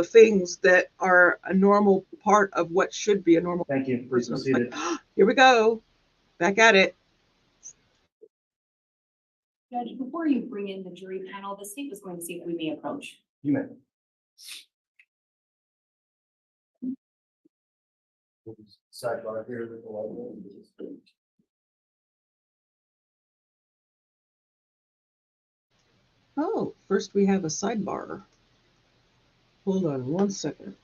things that are a normal part of what should be a normal. Thank you. Please be seated. Here we go. Back at it. Judge, before you bring in the jury panel, the state was going to see if we may approach. You may. Sidebar here with the light. Oh, first we have a sidebar. Hold on one second.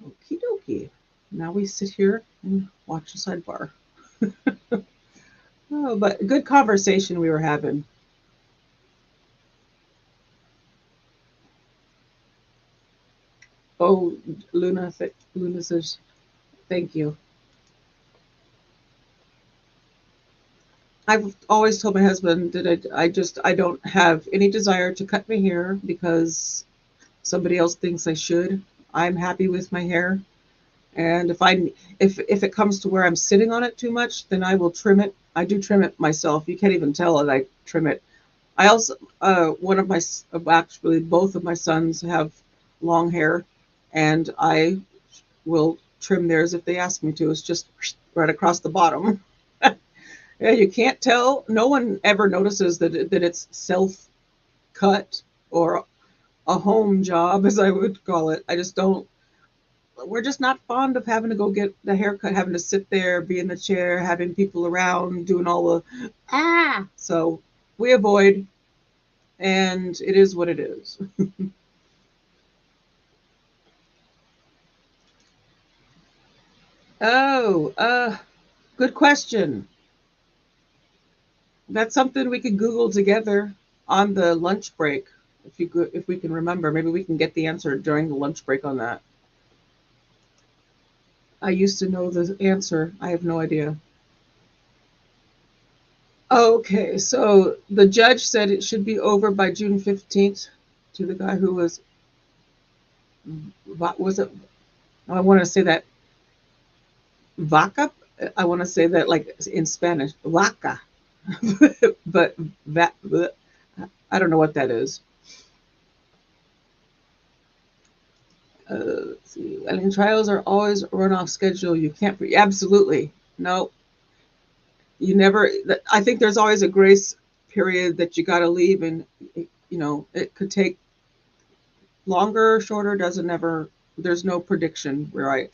Okie dokie. Now we sit here and watch the sidebar. Oh, but good conversation we were having. Oh, Luna says, thank you. I've always told my husband that I don't have any desire to cut my hair because somebody else thinks I should. I'm happy with my hair. And if it comes to where I'm sitting on it too much, then I will trim it. I do trim it myself. You can't even tell that I trim it. I also one of my actually both of my sons have long hair, and I will trim theirs if they ask me to. It's just right across the bottom. Yeah, you can't tell. No one ever notices that it's self cut or a home job, as I would call it. I just don't. We're just not fond of having to go get the haircut, having to sit there, be in the chair, having people around, doing all the So we avoid, and it is what it is. Oh, good question. That's something we could Google together on the lunch break. If we can remember, maybe we can get the answer during the lunch break on that. I used to know the answer. I have no idea. Okay, so the judge said it should be over by June 15th to the guy who was it? I want to say that vaca. I want to say that like in Spanish, vaca, but that I don't know what that is. Let's see. I mean, trials are always run off schedule. You can't absolutely no. You never. I think there's always a grace period that you got to leave, and it could take longer or shorter. Doesn't ever. There's no prediction, right?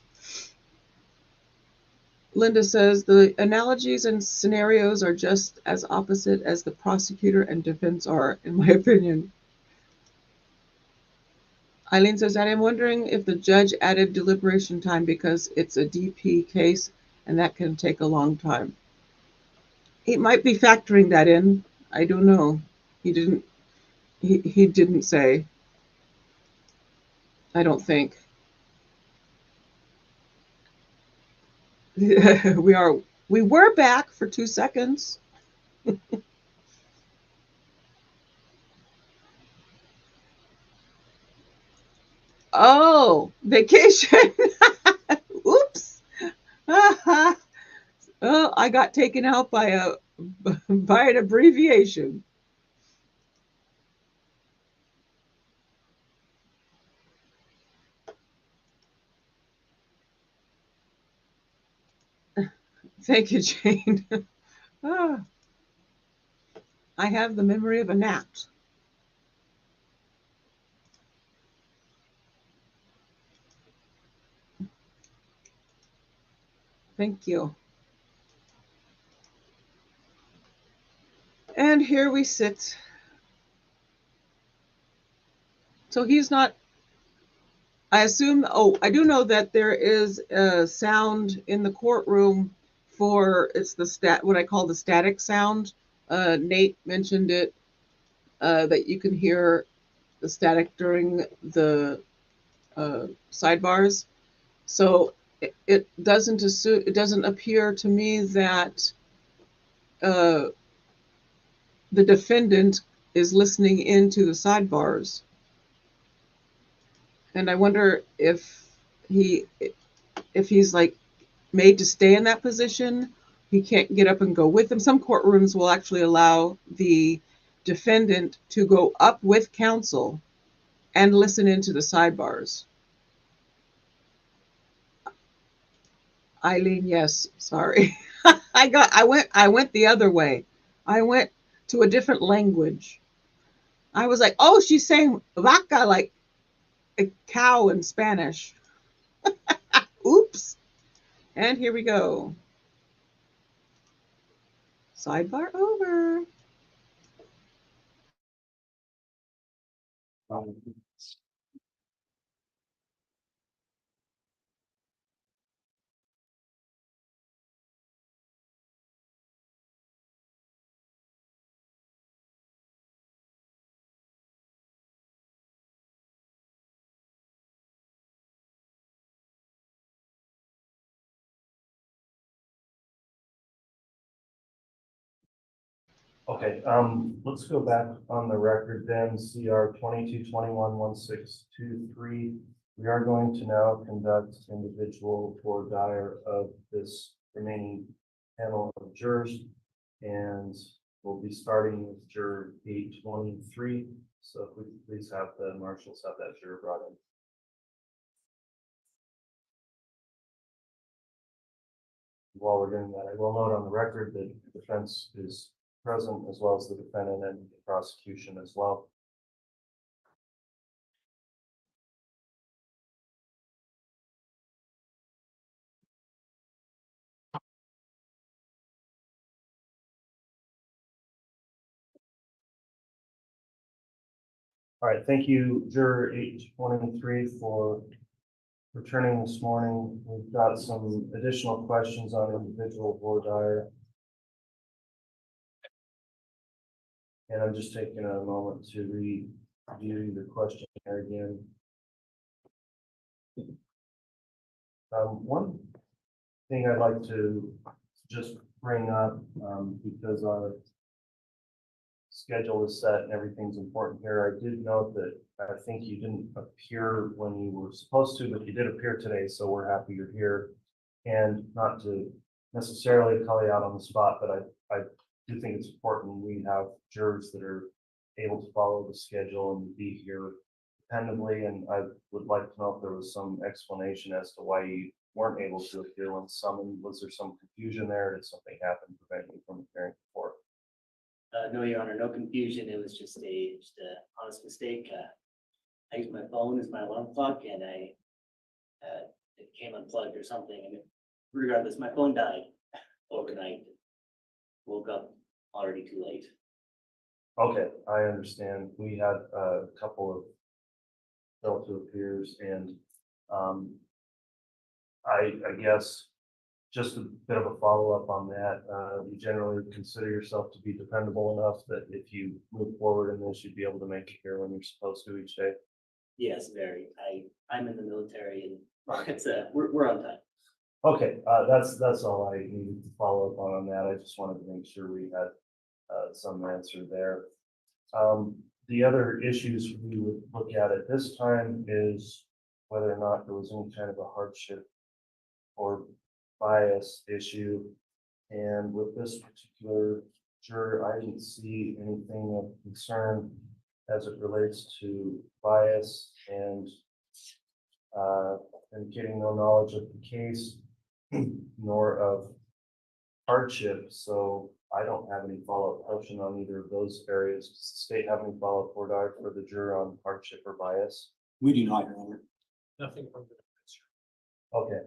Linda says the analogies and scenarios are just as opposite as the prosecutor and defense are, in my opinion. Eileen says, I am wondering if the judge added deliberation time because it's a DP case and that can take a long time. He might be factoring that in. I don't know. He didn't. He didn't say. I don't think. we are. We were back for 2 seconds. Oh, vacation. Oops. Oh, I got taken out by an abbreviation. Thank you, Jane. Ah, I have the memory of a gnat. Thank you. And here we sit. So he's not, I assume, oh, I do know that there is a sound in the courtroom it's what I call the static sound. Nate mentioned it, that you can hear the static during the sidebars. So it doesn't appear to me that uh, the defendant is listening into the sidebars. And I wonder if he's like made to stay in that position. He can't get up and go with them. Some courtrooms will actually allow the defendant to go up with counsel and listen into the sidebars. Eileen, yes, sorry. I went the other way. I went to a different language. I was like, oh, she's saying vaca like a cow in Spanish. Oops. And here we go. Sidebar over. Okay, let's go back on the record then, CR 2221-1623. We are going to now conduct individual for dire of this remaining panel of jurors. And we'll be starting with juror 823. So if we could please have the marshals have that juror brought in. While we're doing that, I will note on the record that the defense is present as well as the defendant and the prosecution as well. All right, thank you, juror 823, for returning this morning. We've got some additional questions on individual voir dire. And I'm just taking a moment to review the questionnaire again. One thing I'd like to just bring up, because our schedule is set and everything's important here. I did note that I think you didn't appear when you were supposed to, but you did appear today, so we're happy you're here. And not to necessarily call you out on the spot, but I do think it's important we have jurors that are able to follow the schedule and be here dependably. And I would like to know if there was some explanation as to why you weren't able to appear when summoned. Was there some confusion there? Did something happen to prevent you from appearing before? No, Your Honor, no confusion. It was just a honest mistake. I used my phone as my alarm clock and it came unplugged or something. And regardless, my phone died overnight. Woke up already too late. Okay, I understand. We had a couple of relative peers and I guess just a bit of a follow-up on that. You generally consider yourself to be dependable enough that if you move forward in this, you'd be able to make it here when you're supposed to each day? Yes, very. I'm in the military and it's we're on time. Okay, that's all I needed to follow up on that. I just wanted to make sure we had some answer there. The other issues we would look at this time is whether or not there was any kind of a hardship or bias issue. And with this particular juror, I didn't see anything of concern as it relates to bias and getting no knowledge of the case nor of hardship. So I don't have any follow-up question on either of those areas. Does the state have any follow-up for the juror on hardship or bias? We do not, Your Honor. Nothing from the defense. Okay.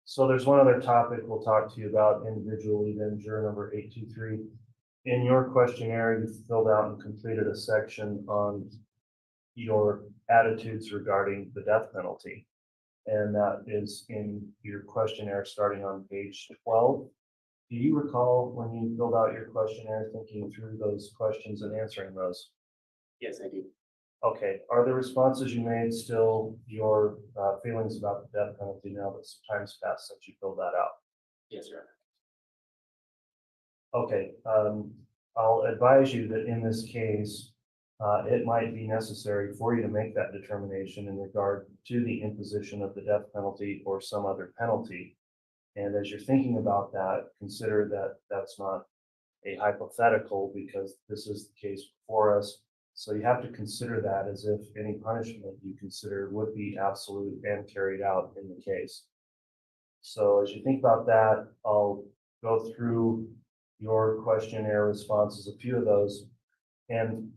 So there's one other topic we'll talk to you about individually, then juror number 823. In your questionnaire, you filled out and completed a section on your attitudes regarding the death penalty. And that is in your questionnaire starting on page 12. Do you recall when you filled out your questionnaire thinking through those questions and answering those? Yes, I do. Okay, are the responses you made still your feelings about the death penalty now that some time's passed since you filled that out? Yes, Your Honor. Okay, I'll advise you that in this case, it might be necessary for you to make that determination in regard to the imposition of the death penalty or some other penalty. And as you're thinking about that, consider that that's not a hypothetical because this is the case before us. So you have to consider that as if any punishment you consider would be absolute and carried out in the case. So as you think about that, I'll go through your questionnaire responses, a few of those. And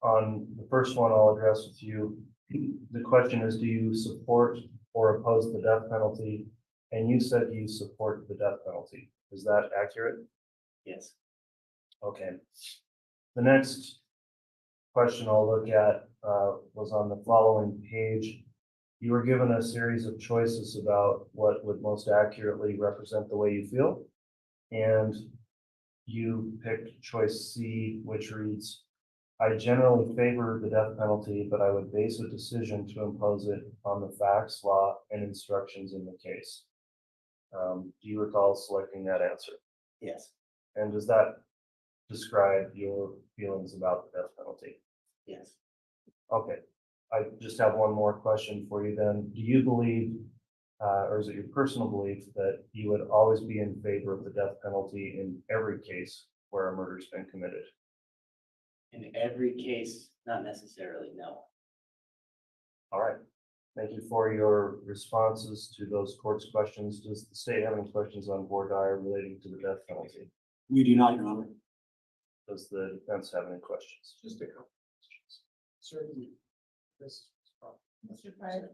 on the first one I'll address with you, the question is, do you support or oppose the death penalty? And you said you support the death penalty. Is that accurate? Yes. Okay. The next question I'll look at was on the following page. You were given a series of choices about what would most accurately represent the way you feel. And you picked choice C, which reads, I generally favor the death penalty, but I would base a decision to impose it on the facts, law, and instructions in the case. Do you recall selecting that answer? Yes. And does that describe your feelings about the death penalty. Yes. Okay, I just have one more question for you then. Do you believe, or is it your personal belief that you would always be in favor of the death penalty in every case where a murder's been committed? In every case, not necessarily, no. All right. Thank you for your responses to those court's questions. Does the state have any questions on voir dire relating to the death penalty? We do not, Your Honor. Does the defense have any questions? Just a couple questions. Certainly. This. Mr. Pryor.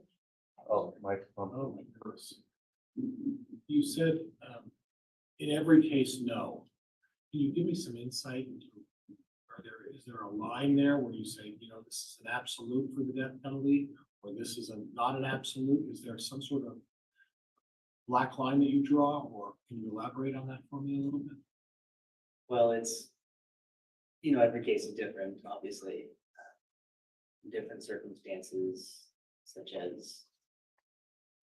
Oh, microphone. Oh, my goodness. You said, in every case, no. Can you give me some insight into, is there a line there where you say, you know, this is an absolute for the death penalty, or this is not an absolute? Is there some sort of black line that you draw, or can you elaborate on that for me a little bit? Well, it's, you know, every case is different, obviously. Different circumstances, such as,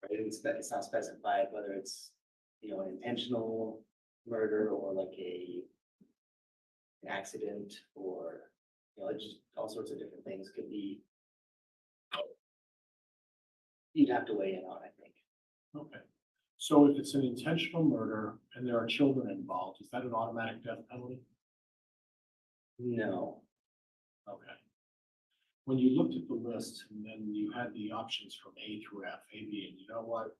right, it's not specified whether it's, you know, an intentional murder or like an accident, or, you know, just all sorts of different things could be. You'd have to weigh in on, I think. Okay. So if it's an intentional murder and there are children involved, is that an automatic death penalty? No. Okay. When you looked at the list and then you had the options from A through F, A, B, and you know what?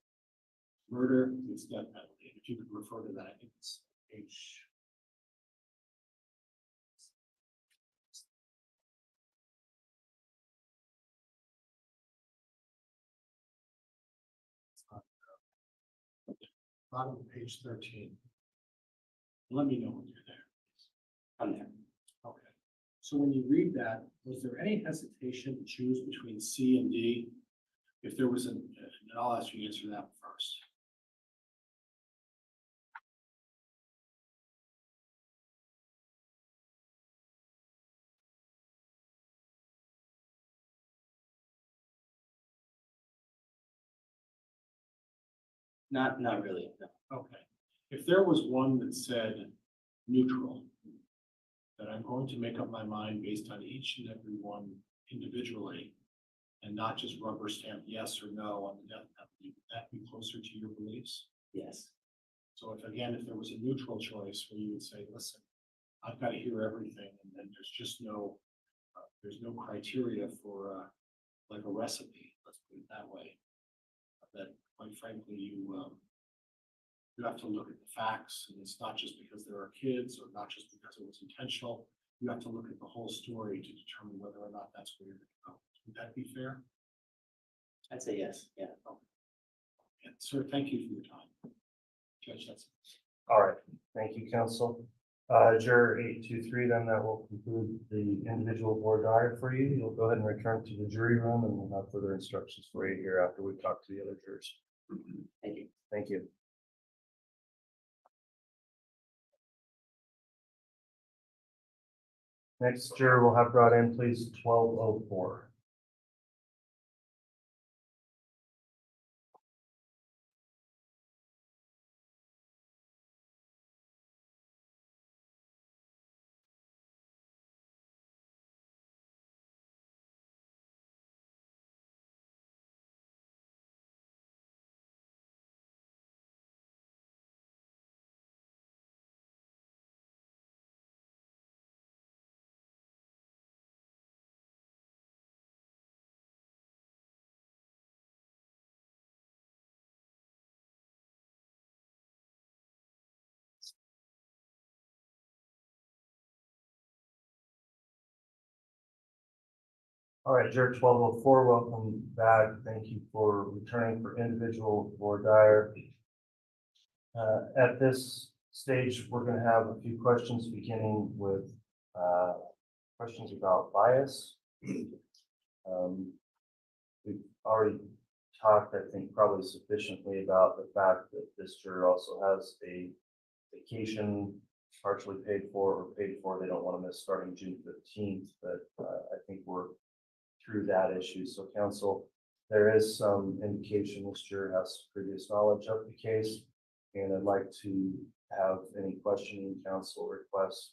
Murder is death penalty. If you could refer to that, I think it's H. Bottom of page 13. Let me know when you're there. I'm there. Okay. So when you read that, was there any hesitation to choose between C and D? If there was and I'll ask you to answer that first. Not really, no. Okay. If there was one that said neutral, that I'm going to make up my mind based on each and every one individually, and not just rubber stamp yes or no on the death penalty, would that be closer to your beliefs? Yes. So if there was a neutral choice where you would say, listen, I've got to hear everything, and then there's just there's no criteria for like a recipe, let's put it that way. That quite frankly, you have to look at the facts, and it's not just because there are kids or not just because it was intentional. You have to look at the whole story to determine whether or not that's where you're going to go. Would that be fair? I'd say yes, yeah. Okay. And sir, thank you for your time. Judge, that's it. All right, thank you, counsel. Juror 823, then that will conclude the individual voir dire for you. You'll go ahead and return to the jury room, and we'll have further instructions for you here after we talk to the other jurors. Thank you. Thank you. Next juror we'll have brought in, please, 1204. All right, juror 1204, welcome back. Thank you for returning for individual voir dire. At this stage, we're going to have a few questions beginning with questions about bias. We've already talked, I think, probably sufficiently about the fact that this juror also has a vacation partially paid for or paid for. They don't want to miss starting June 15th, but I think we're through that issue. So counsel, there is some indication this juror has previous knowledge of the case, and I'd like to have any questioning counsel requests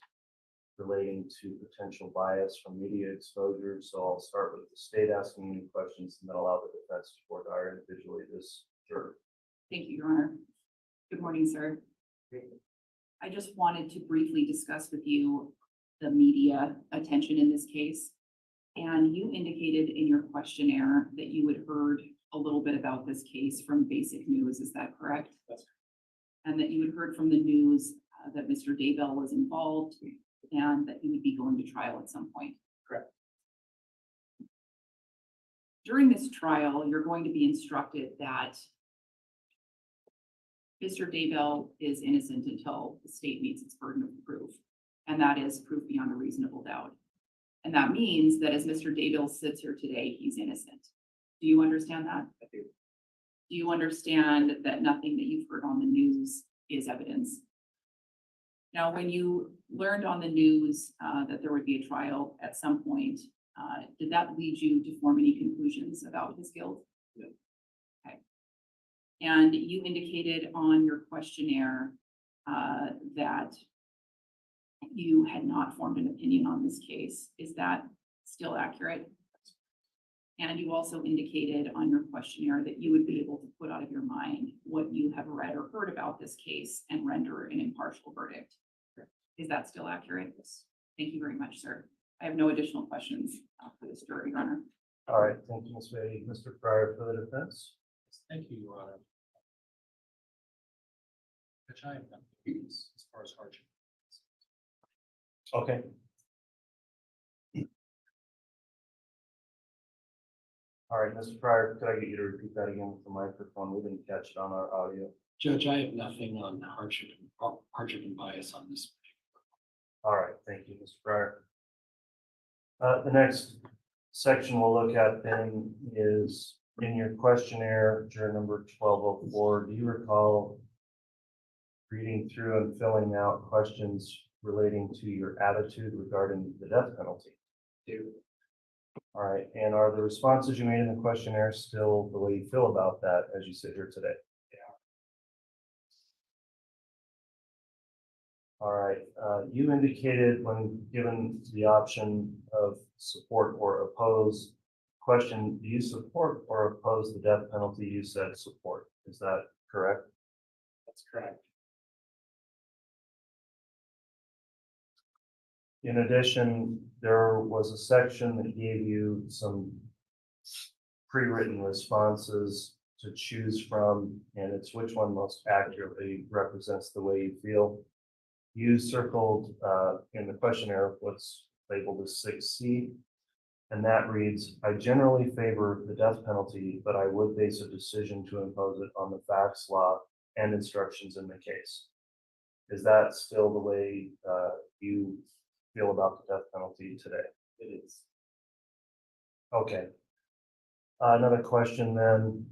relating to potential bias from media exposure. So I'll start with the state asking you questions and then allow the defense to board our individually this juror. Thank you, Your Honor. Good morning, sir. I just wanted to briefly discuss with you the media attention in this case. And you indicated in your questionnaire that you had heard a little bit about this case from basic news. Is that correct? That's correct. And that you had heard from the news that Mr. Daybell was involved and that he would be going to trial at some point. Correct. During this trial, you're going to be instructed that Mr. Daybell is innocent until the state meets its burden of proof, and that is proof beyond a reasonable doubt. And that means that as Mr. Daybell sits here today, he's innocent. Do you understand that? I do. Do you understand that nothing that you've heard on the news is evidence? Now, when you learned on the news that there would be a trial at some point, did that lead you to form any conclusions about his guilt? No. Okay. And you indicated on your questionnaire that you had not formed an opinion on this case. Is that still accurate? And you also indicated on your questionnaire that you would be able to put out of your mind what you have read or heard about this case and render an impartial verdict. Is that still accurate? Yes. Thank you very much, sir. I have no additional questions for this jury, Your Honor. All right, thank you, Ms. Beatty. Mr. Pryor for the defense. Thank you, Your Honor. Which I have done as far as hardship. Okay. All right, Mr. Pryor, could I get you to repeat that again with the microphone? We didn't catch it on our audio. Judge, I have nothing on hardship and bias on this. All right, thank you, Mr. Pryor. The next section we'll look at then is in your questionnaire, juror number 1204. Do you recall reading through and filling out questions relating to your attitude regarding the death penalty? Do. All right, and are the responses you made in the questionnaire still the way you feel about that as you sit here today? All right, you indicated when given the option of support or oppose, question, do you support or oppose the death penalty? You said support. Is that correct? That's correct. In addition, there was a section that gave you some pre-written responses to choose from, and it's which one most accurately represents the way you feel. You circled in the questionnaire what's labeled as 6C, and that reads, I generally favor the death penalty, but I would base a decision to impose it on the facts, law, and instructions in the case. Is that still the way you feel about the death penalty today? It is. Okay. Another question then.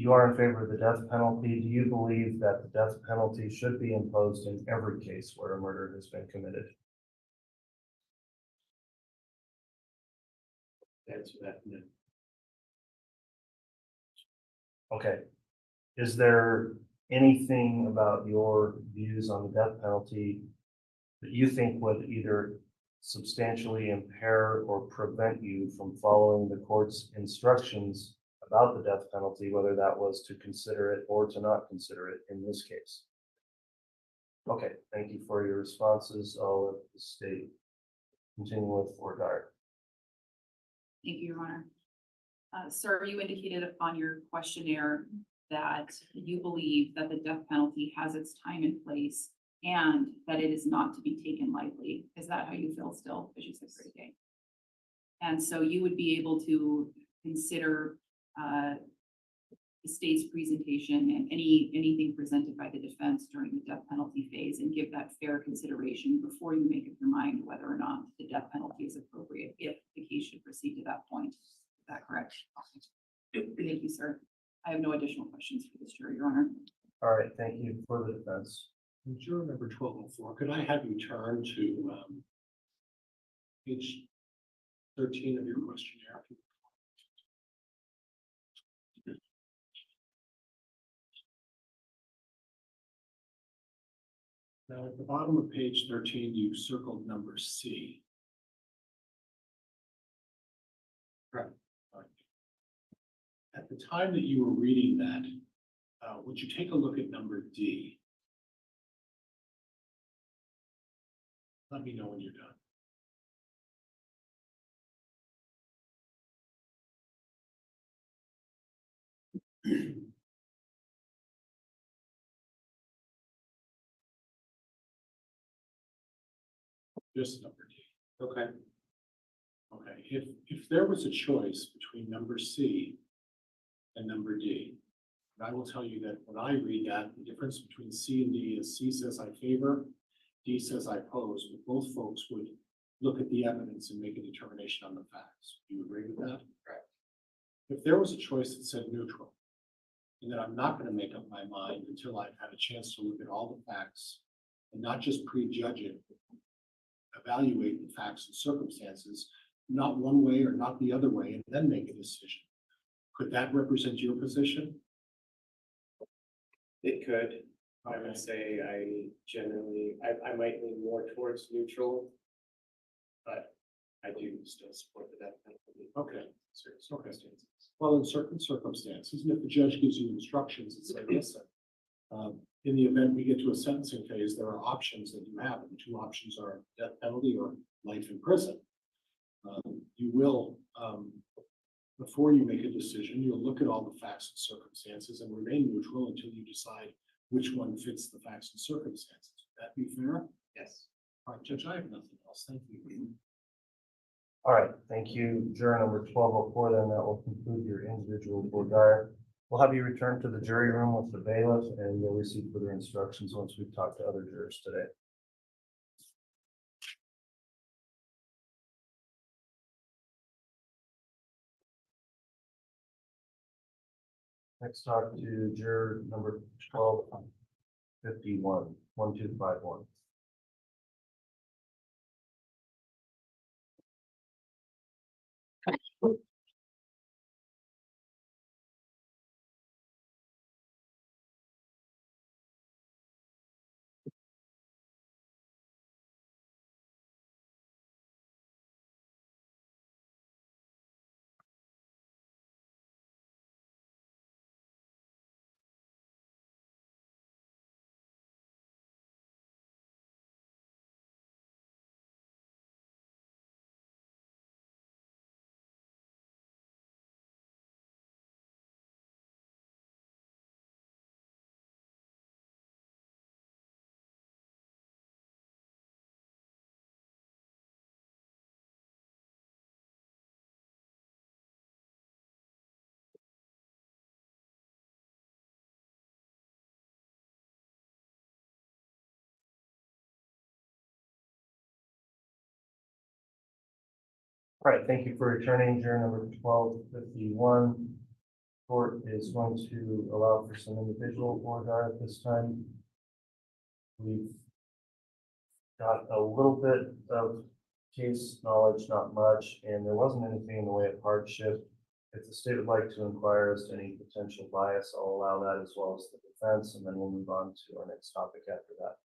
You are in favor of the death penalty. Do you believe that the death penalty should be imposed in every case where a murder has been committed? Answer that. No. Okay. Is there anything about your views on the death penalty that you think would either substantially impair or prevent you from following the court's instructions about the death penalty, whether that was to consider it or to not consider it in this case? Okay, thank you for your responses. I'll let the state continue with Fort Dyer. Thank you, Your Honor. Sir, you indicated on your questionnaire that you believe that the death penalty has its time and place and that it is not to be taken lightly. Is that how you feel still as you sit here today? And so you would be able to consider the state's presentation and anything presented by the defense during the death penalty phase and give that fair consideration before you make up your mind whether or not the death penalty is appropriate if the case should proceed to that point. Is that correct? Thank you, sir. I have no additional questions for this jury, Your Honor. All right, thank you for the defense. Juror number 1204, could I have you turn to page 13 of your questionnaire? Now, at the bottom of page 13, you circled number C. Correct. All right. At the time that you were reading that, would you take a look at number D? Let me know when you're done. Just number D. Okay. Okay, if there was a choice between number C and number D, and I will tell you that when I read that, the difference between C and D is C says I favor, D says I oppose, but both folks would look at the evidence and make a determination on the facts. Do you agree with that? Correct. If there was a choice that said neutral, and that I'm not going to make up my mind until I've had a chance to look at all the facts and not just prejudge it, evaluate the facts and circumstances, not one way or not the other way, and then make a decision. Could that represent your position? It could. I would say I might lean more towards neutral, but I do still support the death penalty. Okay. Certain circumstances. Well, in certain circumstances, and if the judge gives you instructions and say, listen, in the event we get to a sentencing phase, there are options that you have, and the two options are death penalty or life in prison. You will, before you make a decision, you'll look at all the facts and circumstances and remain neutral until you decide which one fits the facts and circumstances. Would that be fair? Yes. All right, Judge, I have nothing else. Thank you. All right, thank you. Juror number 1204, then that will conclude your individual voir dire. We'll have you return to the jury room with the bailiff, and you'll receive further instructions once we've talked to other jurors today. Next, talk to juror number 1251, 1251. All right, thank you for returning. Juror number 1251. Court is going to allow for some individual voir dire at this time. We've got a little bit of case knowledge, not much, and there wasn't anything in the way of hardship. If the state would like to inquire as to any potential bias, I'll allow that as well as the defense, and then we'll move on to our next topic after that.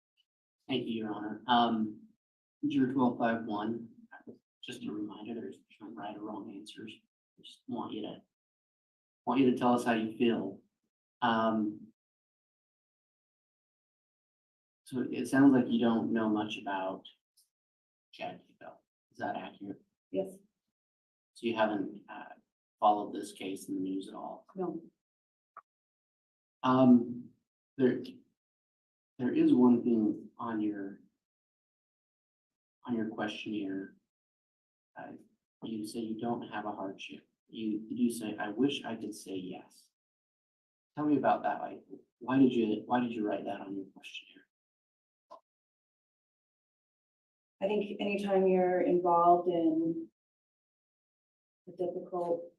Thank you, Your Honor. Juror 1251, just a reminder, there's no right or wrong answers. I just want you to tell us how you feel. So it sounds like you don't know much about Guy Daybell. Is that accurate? Yes. So you haven't followed this case in the news at all? No. There is one thing on your questionnaire. You say you don't have a hardship. You do say, I wish I could say yes. Tell me about that. Like, why did you write that on your questionnaire? I think anytime you're involved in a difficult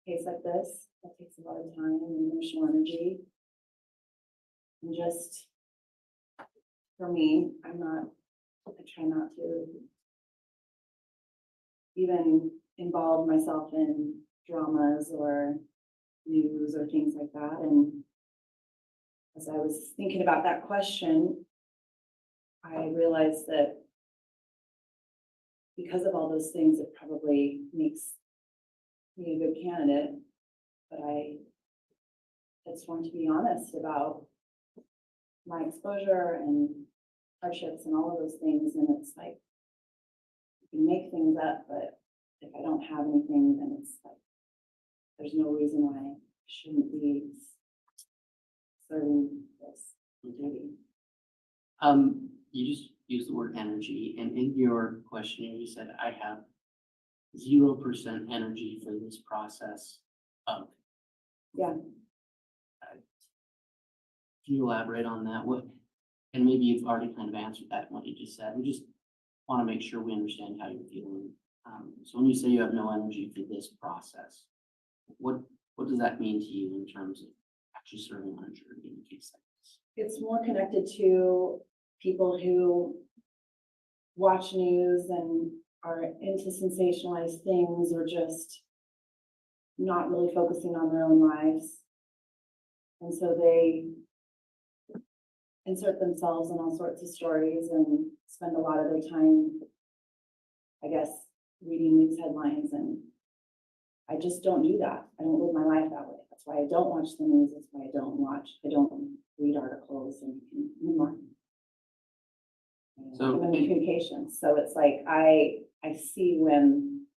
case like this, that takes a lot of time and emotional energy. And just, for me, I try not to even involve myself in dramas or news or things like that. And as I was thinking about that question, I realize that because of all those things, it probably makes me a good candidate, but I just want to be honest about my exposure and hardships and all of those things, and it's like, you can make things up, but if I don't have anything, then it's like, there's no reason why I shouldn't be serving this duty. You just used the word energy, and in your questionnaire, you said, I have 0% energy for this process of. Yeah. Can you elaborate on that? What, and maybe you've already kind of answered that in what you just said. We just want to make sure we understand how you're feeling. So when you say you have no energy for this process, what does that mean to you in terms of actually serving on a jury in a case like this? It's more connected to people who watch news and are into sensationalized things or just not really focusing on their own lives. And so they insert themselves in all sorts of stories and spend a lot of their time, I guess, reading news headlines. And I just don't do that. I don't live my life that way. That's why I don't watch the news. That's why I don't read articles and anymore. So I'm in communications. So it's like, I see when,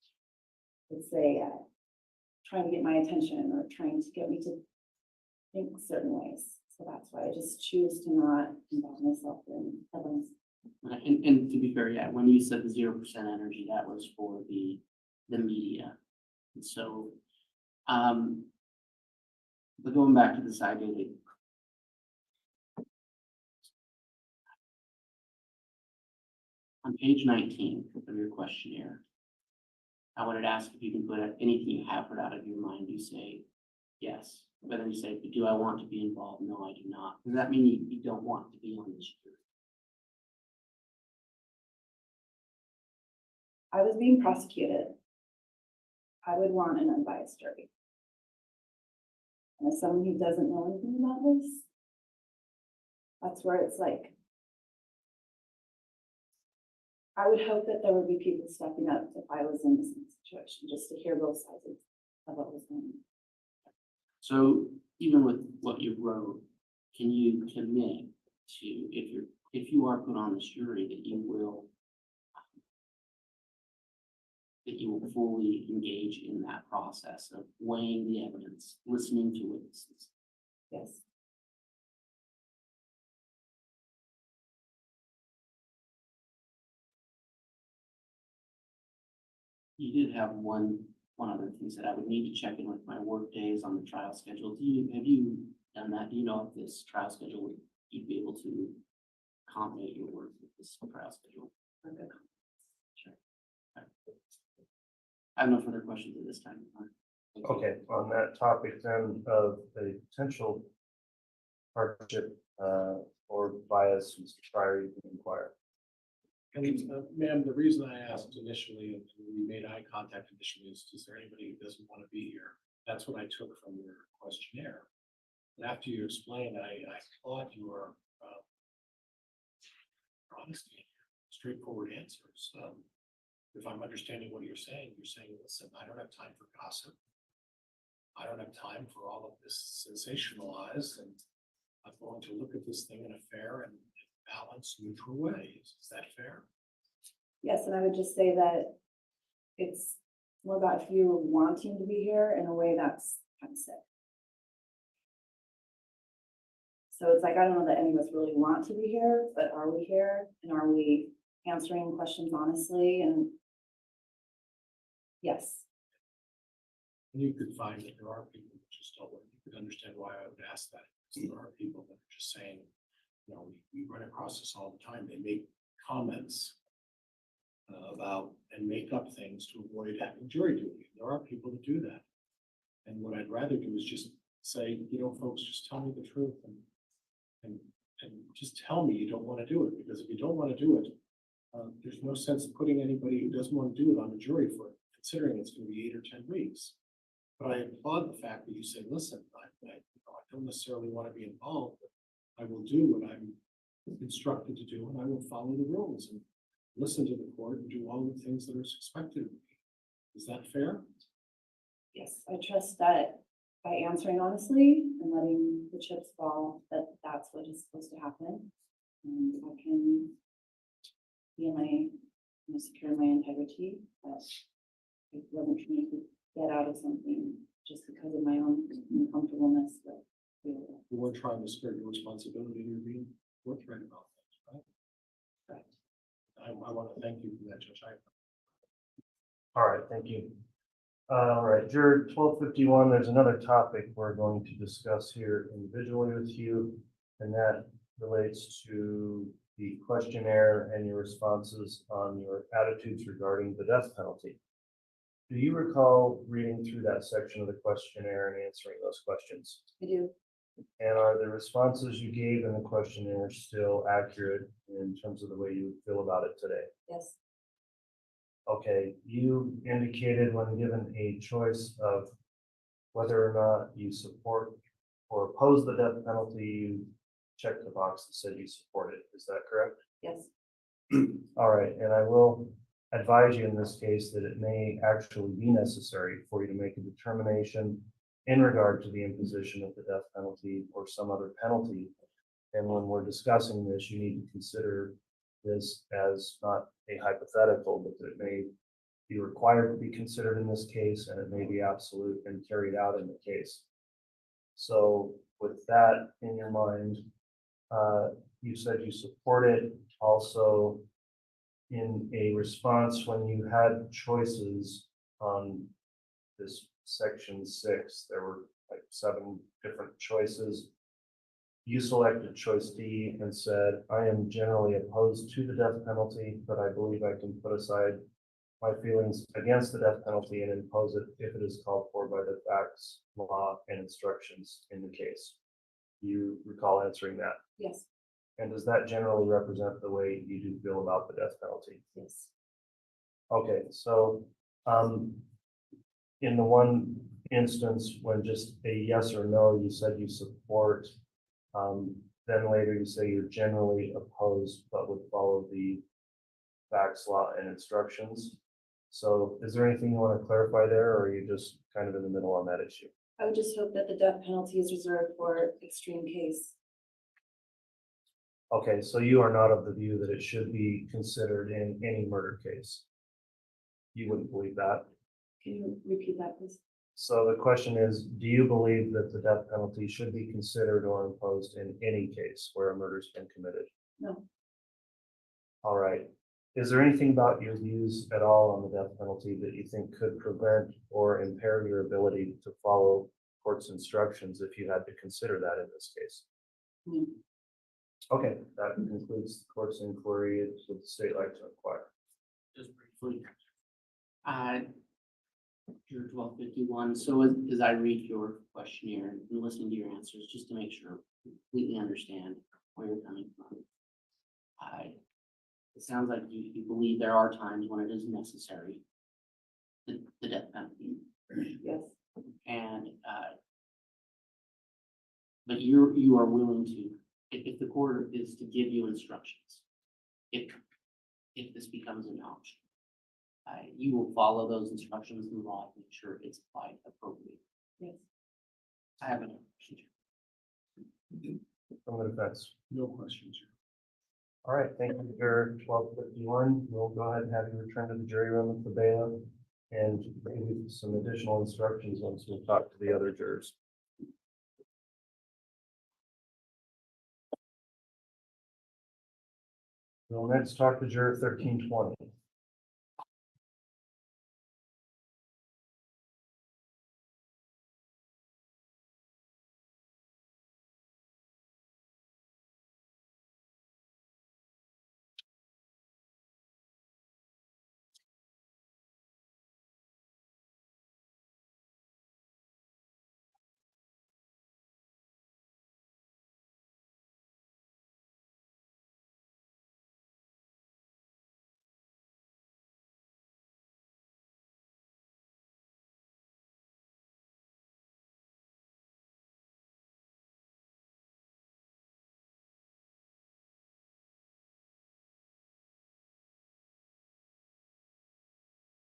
let's say, trying to get my attention or trying to get me to think certain ways. So that's why I just choose to not involve myself in headlines. And to be fair, yeah, when you said the 0% energy, that was for the media. And so, but going back to this idea that on page 19 of your questionnaire, I wanted to ask if you can put anything you have put out of your mind. You say yes, but then you say, do I want to be involved? No, I do not. Does that mean you don't want to be on this jury? I was being prosecuted. I would want an unbiased jury. And as someone who doesn't know anything about this, that's where it's like, I would hope that there would be people stepping up if I was in this situation, just to hear both sides of what was going on. So even with what you wrote, can you commit to, if you are put on this jury, that you will fully engage in that process of weighing the evidence, listening to witnesses? Yes. You did have one other thing that I would need to check in with my work days on the trial schedule. Have you done that? Do you know if this trial schedule, you'd be able to accommodate your work with this trial schedule? Okay. Sure. Right. I have no further questions at this time. Okay, on that topic then of a potential hardship or bias, Mr. Fryer, you can inquire. And ma'am, the reason I asked initially, and we made eye contact initially, is there anybody who doesn't want to be here? That's what I took from your questionnaire. And after you explained, I applaud your honesty, straightforward answers. If I'm understanding what you're saying, listen, I don't have time for gossip. I don't have time for all of this sensationalized, and I'm going to look at this thing in a fair and balanced, neutral way. Is that fair? Yes, and I would just say that it's more about you wanting to be here in a way that's kind of sick. So it's like, I don't know that any of us really want to be here, but are we here? And are we answering questions honestly? And yes. And you could find that there are people that just don't, you could understand why I would ask that. Because there are people that are just saying, you know, we run across this all the time. They make comments about and make up things to avoid having jury duty. There are people that do that. And what I'd rather do is just say, you know, folks, just tell me the truth and just tell me you don't want to do it. Because if you don't want to do it, there's no sense putting anybody who doesn't want to do it on a jury for it, considering it's going to be 8 or 10 weeks. But I applaud the fact that you say, listen, I don't necessarily want to be involved, but I will do what I'm instructed to do, and I will follow the rules and listen to the court and do all the things that are expected of me. Is that fair? Yes, I trust that by answering honestly and letting the chips fall, that that's what is supposed to happen. And I can be in my, secure in my integrity, but I wasn't trying to get out of something just because of my own uncomfortableness. You weren't trying to skirt your responsibility, you're being forthright about things, right? Right. I want to thank you for that, Judge. All right, thank you. All right, juror 1251, there's another topic we're going to discuss here individually with you, and that relates to the questionnaire and your responses on your attitudes regarding the death penalty. Do you recall reading through that section of the questionnaire and answering those questions? I do. And are the responses you gave in the questionnaire still accurate in terms of the way you feel about it today? Yes. Okay, you indicated when given a choice of whether or not you support or oppose the death penalty, you checked the box that said you support it. Is that correct? Yes. All right, and I will advise you in this case that it may actually be necessary for you to make a determination in regard to the imposition of the death penalty or some other penalty. And when we're discussing this, you need to consider this as not a hypothetical, but that it may be required to be considered in this case, and it may be absolute and carried out in the case. So with that in your mind, you said you support it. Also, in a response when you had choices on this section 6, there were like 7 different choices. You selected choice D and said, I am generally opposed to the death penalty, but I believe I can put aside my feelings against the death penalty and impose it if it is called for by the facts, law, and instructions in the case. You recall answering that? Yes. And does that generally represent the way you do feel about the death penalty? Yes. Okay, so in the one instance when just a yes or no, you said you support, then later you say you're generally opposed but would follow the facts, law, and instructions. So is there anything you want to clarify there, or are you just kind of in the middle on that issue? I would just hope that the death penalty is reserved for extreme case. Okay, so you are not of the view that it should be considered in any murder case. You wouldn't believe that. Can you repeat that, please? So the question is, do you believe that the death penalty should be considered or imposed in any case where a murder's been committed? No. All right. Is there anything about your views at all on the death penalty that you think could prevent or impair your ability to follow court's instructions if you had to consider that in this case? No. Okay, that concludes the court's inquiry. Would the state like to inquire? Just briefly. Your 1251. So as I read your questionnaire and listening to your answers, just to make sure I completely understand where you're coming from. It sounds like you believe there are times when it is necessary, the death penalty. Yes. And but you are willing to, if the court is to give you instructions, if this becomes an option, you will follow those instructions in law to make sure it's applied appropriately. Yes. I have another question. From the defense. No questions. All right, thank you, Juror 1251. We'll go ahead and have you return to the jury room with the bailiff and maybe some additional instructions once we talk to the other jurors. We'll next talk to juror 1320.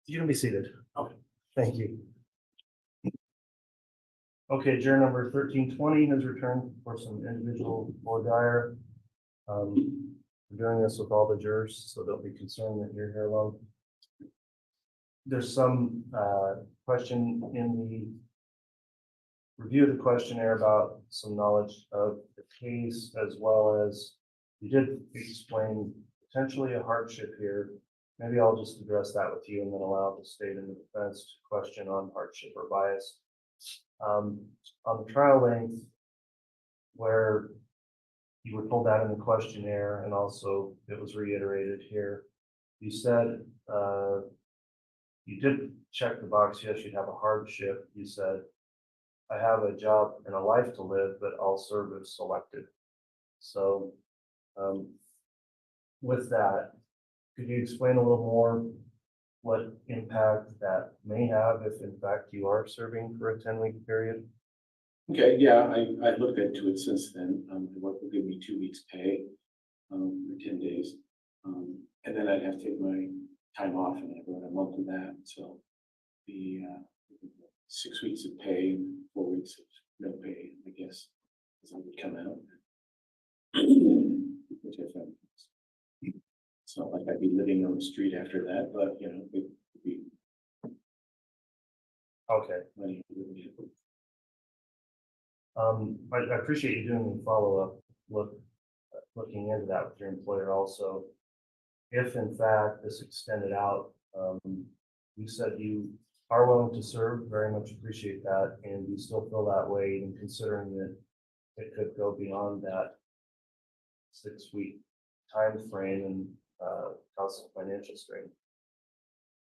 You can be seated. Okay. Thank you. Okay, juror number 1320 has returned for some individual voir dire. We're doing this with all the jurors, so don't be concerned that you're here alone. There's some question in the review of the questionnaire about some knowledge of the case, as well as you did explain potentially a hardship here. Maybe I'll just address that with you and then allow the state and the defense to question on hardship or bias. On the trial length, where you were told that in the questionnaire, and also it was reiterated here, you said you did check the box, yes, you'd have a hardship. You said, I have a job and a life to live, but I'll serve if selected. So with that, could you explain a little more what impact that may have if in fact you are serving for a 10-week period? Okay, yeah, I looked into it since then. The work will give me 2 weeks pay for 10 days. And then I'd have to take my time off and I've got a month of that. So the 6 weeks of pay and 4 weeks of no pay, I guess, as I would come out. Which I found. It's not like I'd be living on the street after that, but you know, it would be Okay. money. I appreciate you doing the follow-up, looking into that with your employer also. If in fact this extended out, you said you are willing to serve, very much appreciate that, and you still feel that way, even considering that it could go beyond that 6-week time frame and cause some financial strain.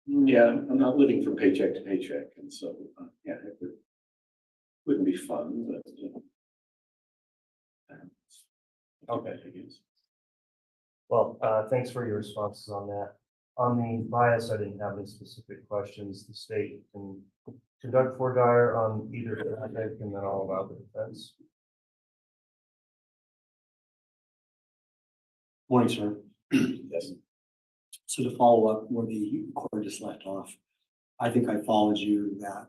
Yeah, I'm not living from paycheck to paycheck, and so yeah, wouldn't be fun, but okay, I guess. Well, thanks for your responses on that. On the bias, I didn't have any specific questions. The state can conduct voir dire on either topic, and then I'll allow the defense. Morning, sir. yes. So to follow up where the court just left off, I think I followed you that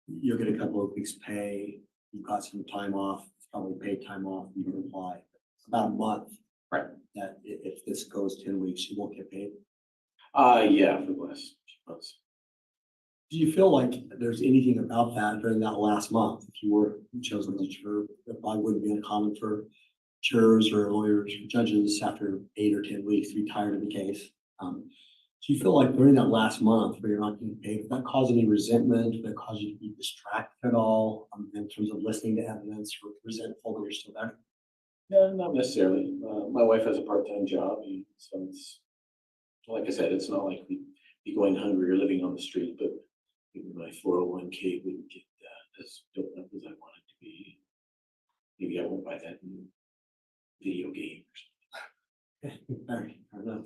you'll get a couple of weeks pay, you've got some time off, probably paid time off, you can apply about a month. Right. That if this goes 10 weeks, you won't get paid. Yeah, for the last months. Do you feel like there's anything about that during that last month, if you were chosen as a juror, that probably wouldn't be uncommon for jurors or lawyers or judges after 8 or 10 weeks to be tired of the case? Do you feel like during that last month where you're not getting paid, did that cause any resentment? Did that cause you to be distracted at all in terms of listening to evidence or resentful that you're still there? No, not necessarily. My wife has a part-time job, and so it's like I said, it's not like we'd be going hungry or living on the street, but maybe my 401k wouldn't get as built up as I want it to be. Maybe I won't buy that new video game or something. Fair enough.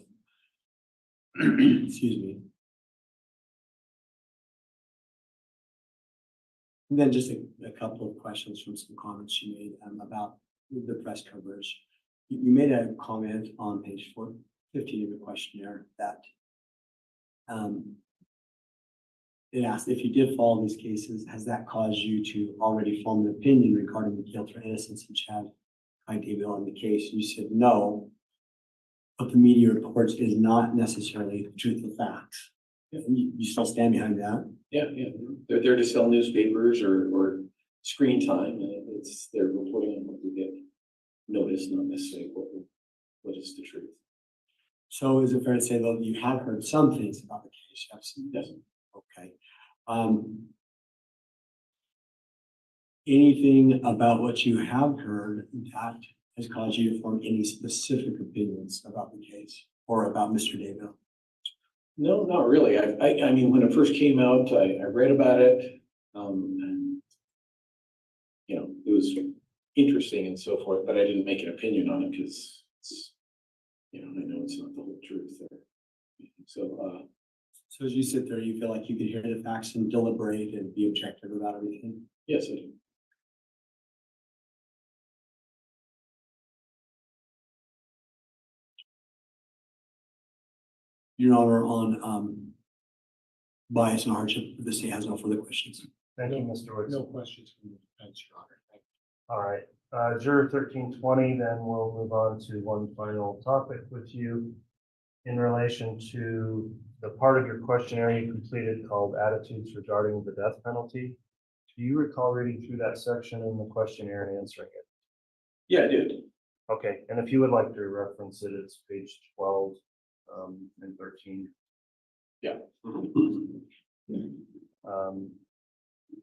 Excuse me. And then just a couple of questions from some comments you made about the press coverage. You made a comment on page 415 of the questionnaire that it asked if you did follow these cases, has that caused you to already form an opinion regarding the guilt or innocence of Guy Daybell in the case? You said no, but the media reports is not necessarily the truth of facts. Yeah. You still stand behind that? Yeah, they're there to sell newspapers or screen time, and they're reporting on what we get noticed, not necessarily what is the truth. So is it fair to say though that you have heard some things about the case? Yes. Okay. Anything about what you have heard that has caused you to form any specific opinions about the case or about Mr. Daybell? No, not really. I mean, when it first came out, I read about it, and you know, it was interesting and so forth, but I didn't make an opinion on it because it's, you know, I know it's not the whole truth there. So, So as you sit there, you feel like you can hear the facts and deliberate and be objective about everything? yes, I do. Your Honor, on bias and hardship. The state has no further questions. Thank you, Mr. Woods. No questions from the defense, Your Honor. Thank you. All right, juror 1320, then we'll move on to one final topic with you in relation to the part of your questionnaire you completed called attitudes regarding the death penalty. Do you recall reading through that section in the questionnaire and answering it? Yeah, I did. Okay, and if you would like to reference it, it's page 12 and 13. Yeah.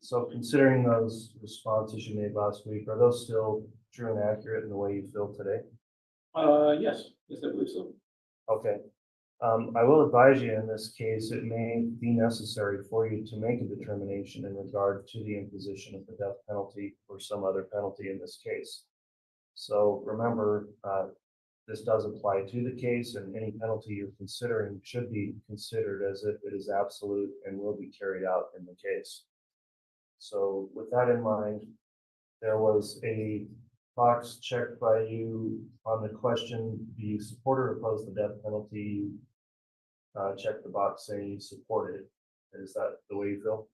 So considering those responses you made last week, are those still true and accurate in the way you feel today? Yes, I believe so. Okay. I will advise you in this case, it may be necessary for you to make a determination in regard to the imposition of the death penalty or some other penalty in this case. So remember, this does apply to the case, and any penalty you're considering should be considered as if it is absolute and will be carried out in the case. So with that in mind, there was a box checked by you on the question, do you support or oppose the death penalty? Check the box saying you support it. Is that the way you feel?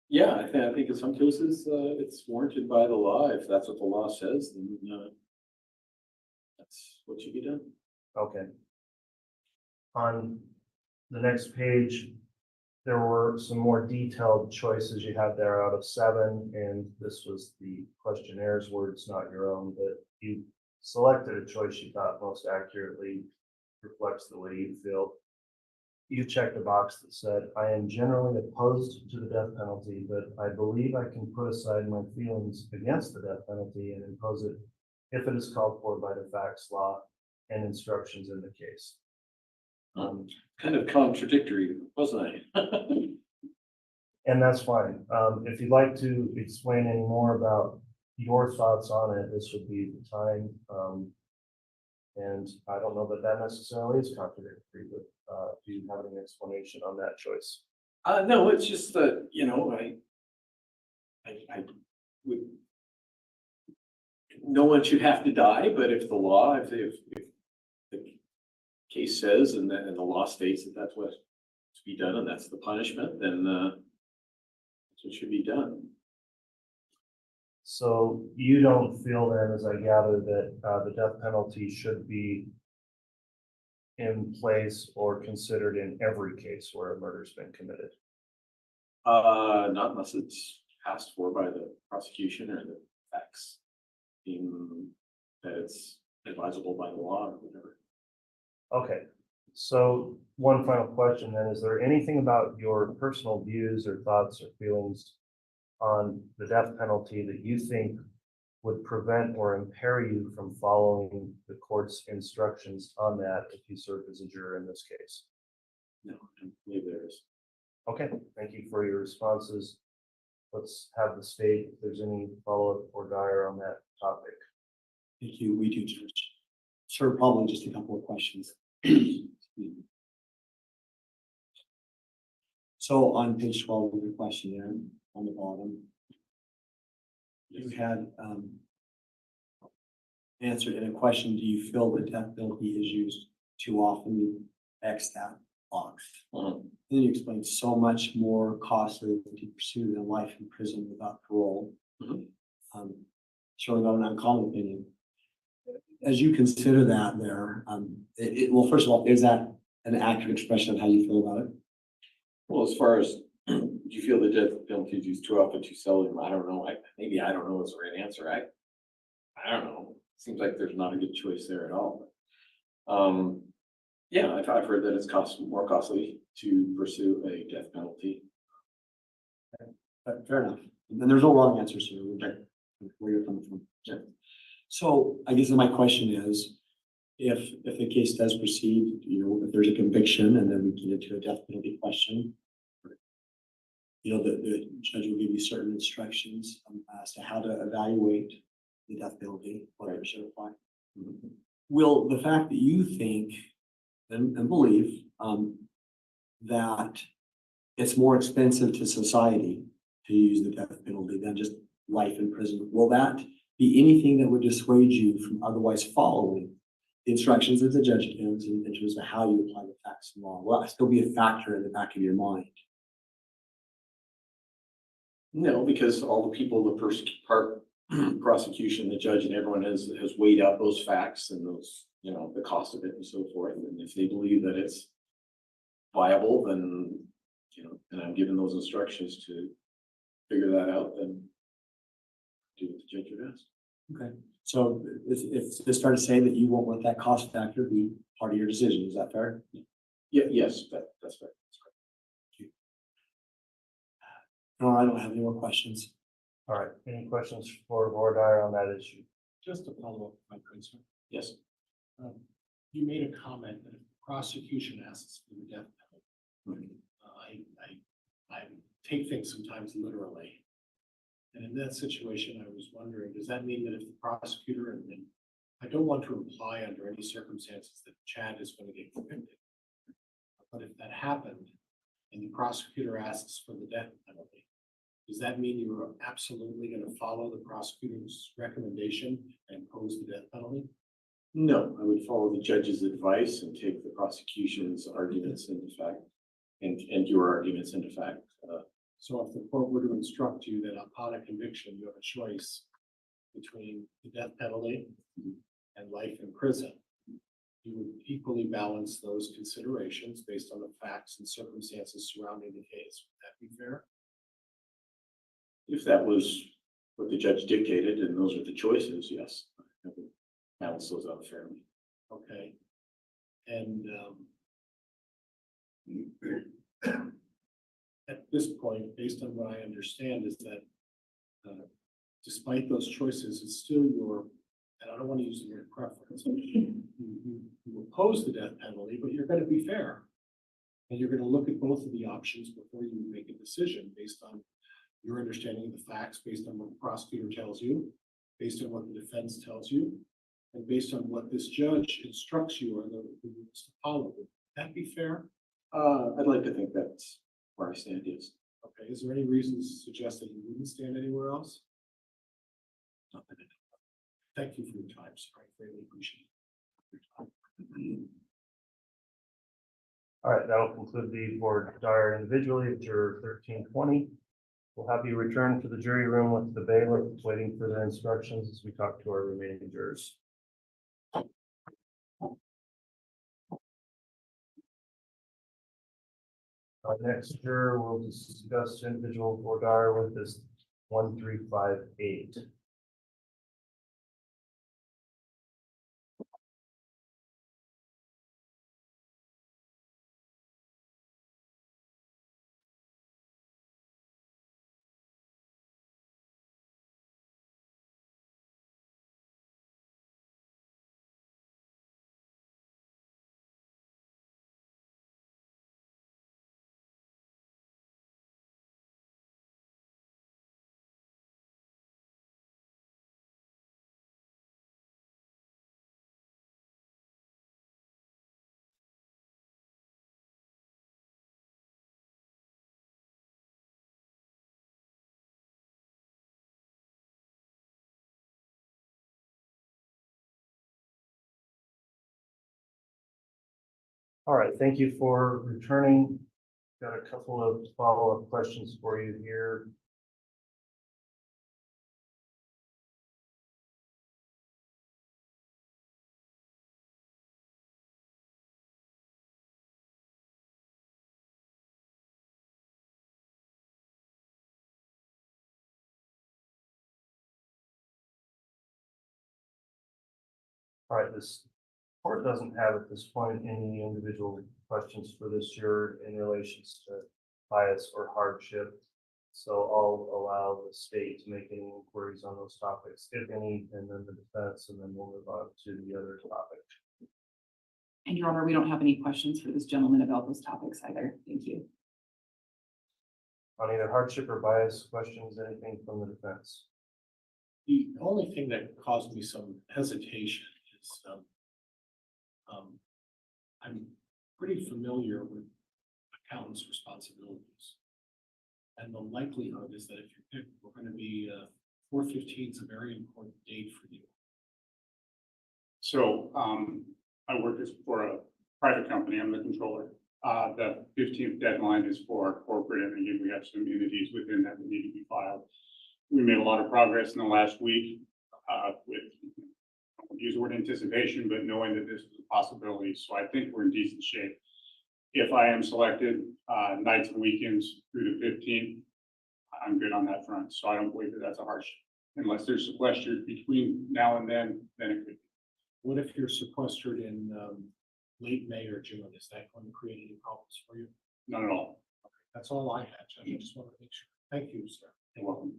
Yeah, I think in some cases, it's warranted by the law. If that's what the law says, then that's what should be done. Okay. On the next page, there were some more detailed choices you had there out of 7, and this was the questionnaires words, not your own, but you selected a choice you thought most accurately reflects the way you feel. You checked a box that said, I am generally opposed to the death penalty, but I believe I can put aside my feelings against the death penalty and impose it if it is called for by the facts, law, and instructions in the case. Kind of contradictory, wasn't I? And that's fine. If you'd like to explain any more about your thoughts on it, this would be the time. And I don't know that that necessarily is contradictory, but do you have any explanation on that choice? No, it's just that, I would, no one should have to die, but if the law, if the case says and the law states that that's what's to be done and that's the punishment, then that's what should be done. So you don't feel then, as I gather, that the death penalty should be in place or considered in every case where a murder's been committed? Not unless it's asked for by the prosecution or the facts being that it's advisable by the law or whatever. Okay, so one final question then, is there anything about your personal views or thoughts or feelings on the death penalty that you think would prevent or impair you from following the court's instructions on that if you serve as a juror in this case? No, I don't believe there is. Okay, thank you for your responses. Let's have the state, if there's any follow-up or dire on that topic. Thank you. We do, Judge. Sir, probably just a couple of questions. So on page 12 of the questionnaire, on the bottom, you had answered in a question, do you feel the death penalty is used too often? You X that box. Then you explained so much more costly to pursue than life in prison without parole. Showing not an uncommon opinion. As you consider that there, well, first of all, is that an accurate expression of how you feel about it? Well, as far as do you feel the death penalty is used too often, too seldom? I don't know. Maybe I don't know is the right answer. I don't know. Seems like there's not a good choice there at all. Yeah, I've heard that it's more costly to pursue a death penalty. Fair enough. And there's no wrong answer, sir. Where you're coming from. Yeah. So I guess my question is, if the case does proceed, if there's a conviction and then we get into a death penalty question, the judge will give you certain instructions as to how to evaluate the death penalty, whether it should apply. Will the fact that you think and believe that it's more expensive to society to use the death penalty than just life in prison, will that be anything that would dissuade you from otherwise following the instructions that the judge gives in terms of how you apply the facts and law. Will that still be a factor in the back of your mind? No, because all the people, the first part, prosecution, the judge and everyone has weighed out those facts and those, you know, the cost of it and so forth. And if they believe that it's viable, then, you know, and I'm given those instructions to figure that out, then do what the judge would ask. Okay, so if it's fair to say that you won't let that cost factor be part of your decision, is that fair? Yeah, yes, that's fair. No, I don't have any more questions. All right, any questions for Vordire on that issue? Just to follow up, my concern. Yes. You made a comment that if the prosecution asks for the death penalty, I take things sometimes literally. And in that situation, I was wondering, does that mean that if the prosecutor, and I don't want to imply under any circumstances that Chad is going to get convicted, but if that happened and the prosecutor asks for the death penalty, does that mean you're absolutely going to follow the prosecutor's recommendation and impose the death penalty? No, I would follow the judge's advice and take the prosecution's arguments into fact, and your arguments into fact. So if the court were to instruct you that upon a conviction, you have a choice between the death penalty and life in prison, you would equally balance those considerations based on the facts and circumstances surrounding the case. Would that be fair? If that was what the judge dictated and those are the choices, yes, I would balance those out fairly. Okay. And at this point, based on what I understand, is that despite those choices, it's still your, and I don't want to use the word preference, you oppose the death penalty, but you're going to be fair. And you're going to look at both of the options before you make a decision based on your understanding of the facts, based on what the prosecutor tells you, based on what the defense tells you, and based on what this judge instructs you on the rules to follow. Would that be fair? I'd like to think that's where I stand, yes. Okay, is there any reason to suggest that you wouldn't stand anywhere else? Not that I know. Thank you for your time, sir. I greatly appreciate your time. All right, that'll conclude the Vordire individually of juror 1320. We'll have you return to the jury room with the bailiff, waiting for their instructions as we talk to our remaining jurors. Our next juror will discuss individual Vordire with is 1358. All right, thank you for returning. Got a couple of follow-up questions for you here. All right, this court doesn't have at this point any individual questions for this juror in relation to bias or hardship. So I'll allow the state to make any inquiries on those topics, if any, and then the defense, and then we'll move on to the other topic. And Your Honor, we don't have any questions for this gentleman about those topics either. Thank you. On either hardship or bias questions, anything from the defense? The only thing that caused me some hesitation is I'm pretty familiar with accountants' responsibilities. And the likelihood is that if you're picked, we're going to be 4/15 is a very important date for you. So, I work for a private company. I'm the controller. The 15th deadline is for corporate, and again, we have some entities within that need to be filed. We made a lot of progress in the last week, with, I won't use the word anticipation, but knowing that this is a possibility. So I think we're in decent shape. If I am selected, nights and weekends through the 15th, I'm good on that front. So I don't believe that that's a hardship. Unless there's sequestered between now and then it could be. What if you're sequestered in late May or June? Is that going to create any problems for you? Not at all. That's all I had, Judge. I just wanted to make sure. Thank you, sir. You're welcome.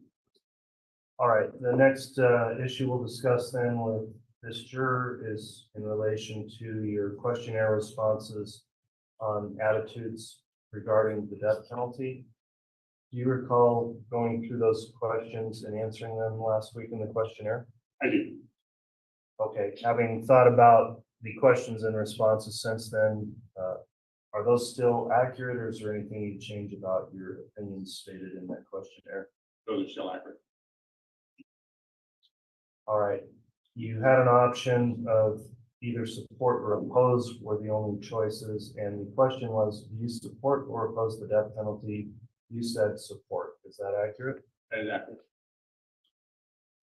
All right, the next issue we'll discuss then with this juror is in relation to your questionnaire responses on attitudes regarding the death penalty. Do you recall going through those questions and answering them last week in the questionnaire? I do. Okay, having thought about the questions and responses since then, are those still accurate, or is there anything you change about your opinions stated in that questionnaire? Those are still accurate. All right, you had an option of either support or oppose were the only choices, and the question was, do you support or oppose the death penalty? You said support. Is that accurate? That is accurate.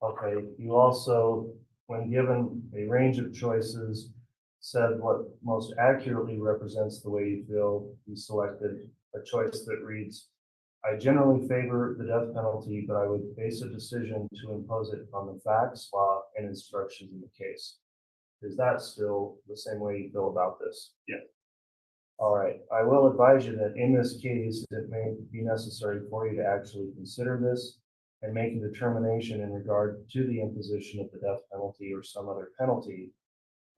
Okay, you also, when given a range of choices, said what most accurately represents the way you feel. You selected a choice that reads, I generally favor the death penalty, but I would base a decision to impose it on the facts, law, and instructions in the case. Is that still the same way you feel about this? Yeah. All right, I will advise you that in this case, it may be necessary for you to actually consider this and make a determination in regard to the imposition of the death penalty or some other penalty.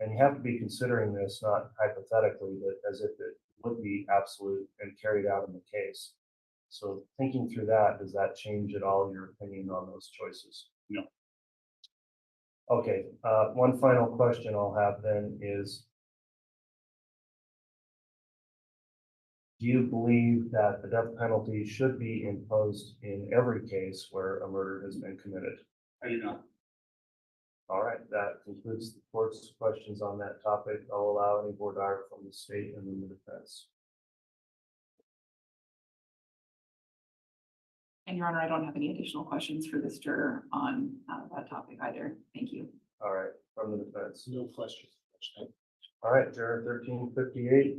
And you have to be considering this not hypothetically, but as if it would be absolute and carried out in the case. So thinking through that, does that change at all your opinion on those choices? No. Okay, one final question I'll have then is, do you believe that the death penalty should be imposed in every case where a murder has been committed? I do not. All right, that concludes the court's questions on that topic. I'll allow any board member from the state and then the defense. And Your Honor, I don't have any additional questions for this juror on that topic either. Thank you. All right, from the defense. No questions. All right, juror 1358.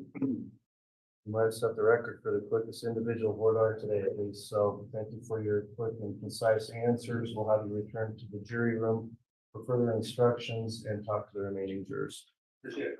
You might have set the record for the quickest individual board member today at least. So thank you for your quick and concise answers. We'll have you return to the jury room for further instructions and talk to the remaining jurors. Appreciate it.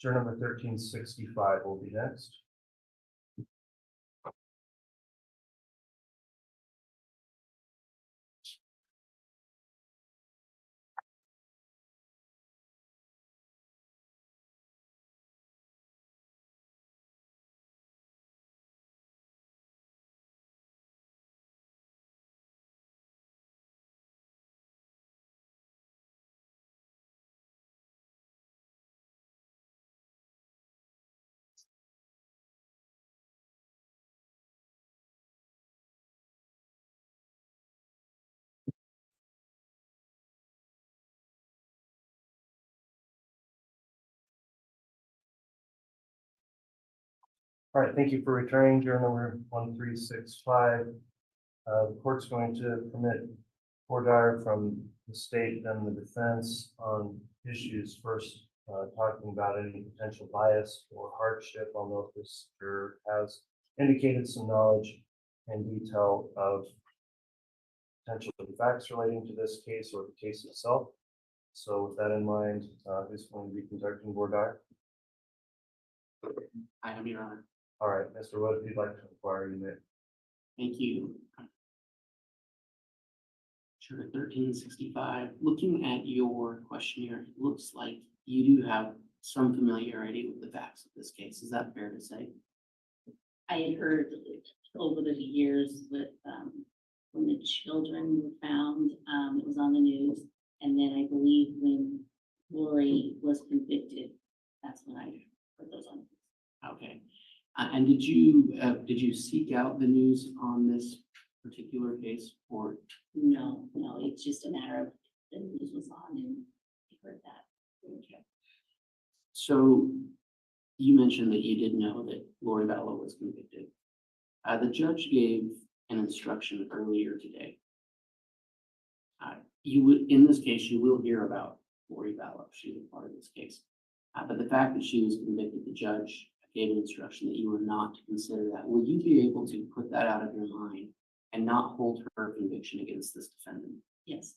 Juror number 1365 will be next. All right, thank you for returning. Juror number 1365. The court's going to permit Dyer from the state and the defense on issues. First, talking about any potential bias or hardship. I'll note this juror has indicated some knowledge and detail of potential facts relating to this case or the case itself. So with that in mind, who's going to be conducting Dyer? I am, Your Honor. All right, Mr. Wood, if you'd like to inquire, you may. Thank you. Sure, 1365. Looking at your questionnaire, it looks like you do have some familiarity with the facts of this case. Is that fair to say? I had heard over the years that when the children were found, it was on the news. And then I believe when And did you seek out the news on this particular case or? No, it's just a matter of the news was on and I heard that. Okay. So you mentioned that you did know that Lori Vallow was convicted. The judge gave an instruction earlier today. In this case, you will hear about Lori Vallow. She's a part of this case. But the fact that she was convicted, the judge gave an instruction that you were not to consider that. Will you be able to put that out of your mind and not hold her conviction against this defendant? Yes.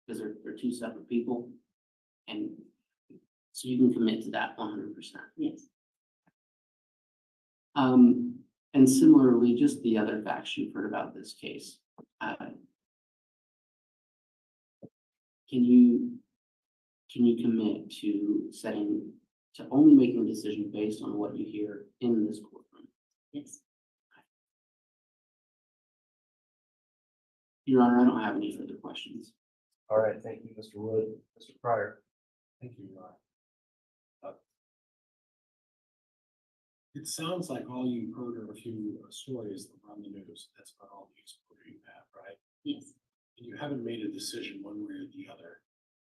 Because they're two separate people. And so you can commit to that 100%. Yes. And similarly, just the other facts you've heard about this case. Can you commit to only making a decision based on what you hear in this courtroom? Yes. Your Honor, I don't have any further questions. All right, thank you, Mr. Wood. Mr. Pryor. Thank you, Your Honor. It sounds like all you've heard are a few stories that were on the news. That's about all the exposure you have, right? Yes. And you haven't made a decision one way or the other,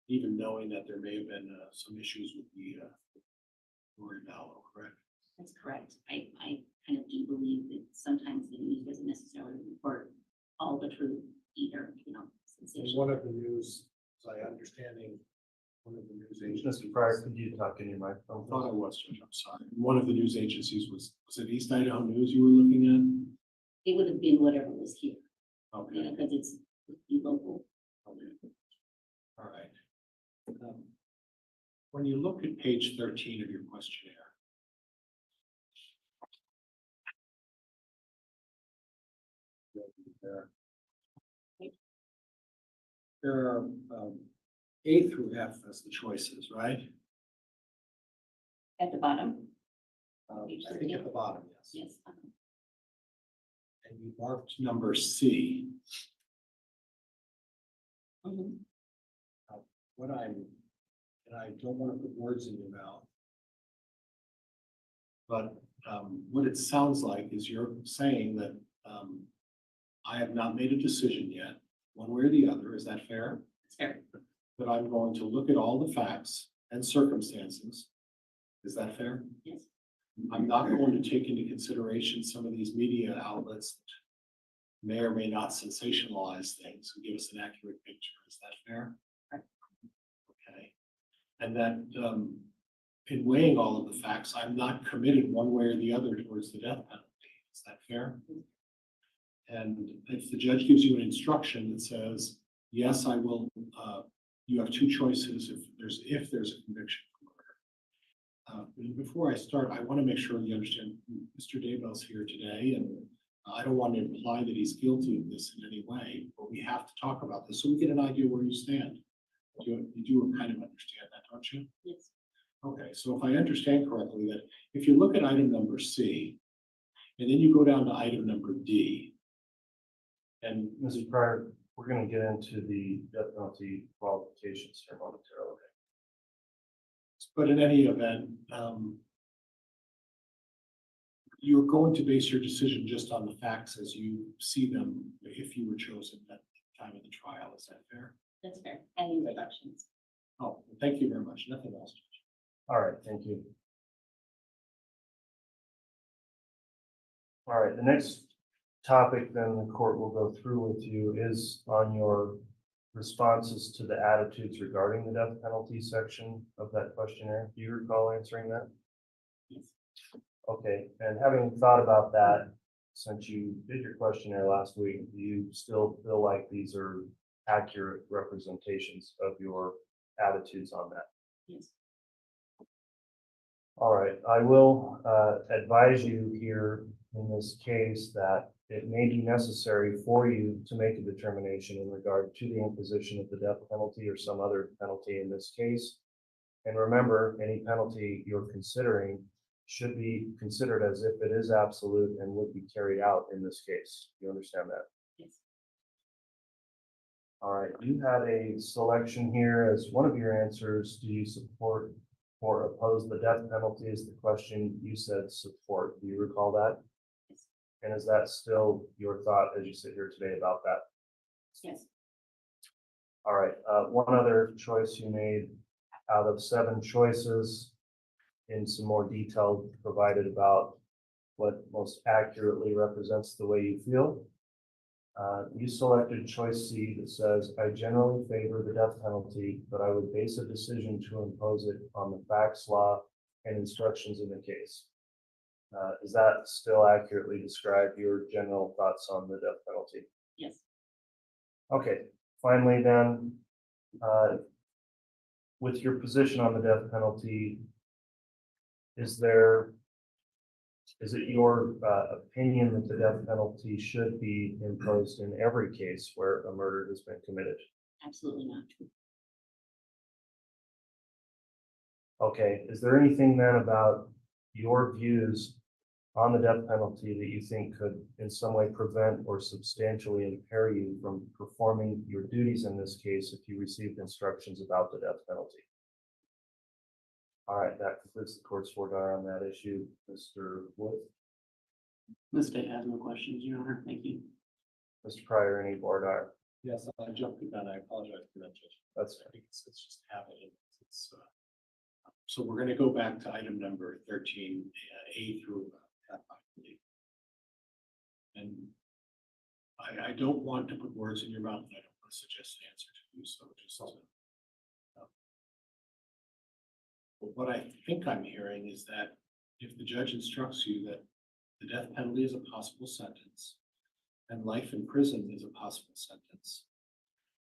even knowing that there may have been some issues with the Lori Vallow, correct? That's correct. I kind of do believe that sometimes the news doesn't necessarily report all the truth either, And one of the news, as I understanding, one of the news agencies. Mr. Pryor, could you talk in your microphone? I thought I was, Judge, I'm sorry. One of the news agencies was it East Idaho News you were looking It would have been whatever was here. at? Okay. Because it's local. Okay. All right. When you look at page 13 of your questionnaire, there are A through F as the choices, right? At the bottom? I think at the bottom, yes. Yes. And you marked number C. Mhm. And I don't want to put words in your mouth. But what it sounds like is you're saying that I have not made a decision yet, one way or the other. Is that fair? It's fair. But I'm going to look at all the facts and circumstances. Is that fair? Yes. I'm not going to take into consideration some of these media outlets that may or may not sensationalize things and give us an accurate picture. Is that fair? Right. Okay. And that in weighing all of the facts, I'm not committed one way or the other towards the death penalty. Is that fair? And if the judge gives you an instruction that says, yes, I will, you have two choices if there's a conviction for murder. Before I start, I want to make sure you understand Mr. Daybell's here today, and I don't want to imply that he's guilty of this in any way, but we have to talk about this so we get an idea where you stand. You do kind of understand that, don't you? Yes. Okay, so if I understand correctly, that if you look at item number C, and then you go down to item number D. And Mrs. Pryor, we're going to get into the death penalty qualifications here momentarily. But in any event, you're going to base your decision just on the facts as you see them if you were chosen at the time of the trial. Is that fair? That's fair. And introductions. Oh, thank you very much. Nothing else. All right, thank you. All right, the next topic then the court will go through with you is on your responses to the attitudes regarding the death penalty section of that questionnaire. Do you recall answering that? Yes. Okay, and having thought about that, since you did your questionnaire last week, do you still feel like these are accurate representations of your attitudes on that? Yes. All right, I will advise you here in this case that it may be necessary for you to make a determination in regard to the imposition of the death penalty or some other penalty in this case. And remember, any penalty you're considering should be considered as if it is absolute and would be carried out in this case. You understand that? Yes. All right, you had a selection here as one of your answers. Do you support or oppose the death penalty is the question. You said support. Do you recall that? And is that still your thought as you sit here today about that? Yes. All right, one other choice you made out of 7 choices in some more detail provided about what most accurately represents the way you feel. You selected choice C that says, I generally favor the death penalty, but I would base a decision to impose it on the facts, law, and instructions in the case. Does that still accurately describe your general thoughts on the death penalty? Yes. Okay, finally then, with your position on the death penalty, is it your opinion that the death penalty should be imposed in every case where a murder has been committed? Absolutely not. Okay, is there anything then about your views on the death penalty that you think could in some way prevent or substantially impair you from performing your duties in this case if you received instructions about the death penalty? All right, that concludes the court's order on that issue. Mr. Wood? The state has no questions, Your Honor. Thank you. Mr. Pryor, any board ire? Yes, I jumped the gun. I apologize for that, Judge. That's I think it's just happening. So we're going to go back to item number 13, A through F, I believe. And I don't want to put words in your mouth. I don't want to suggest an answer to you. So just but what I think I'm hearing is that if the judge instructs you that the death penalty is a possible sentence and life in prison is a possible sentence,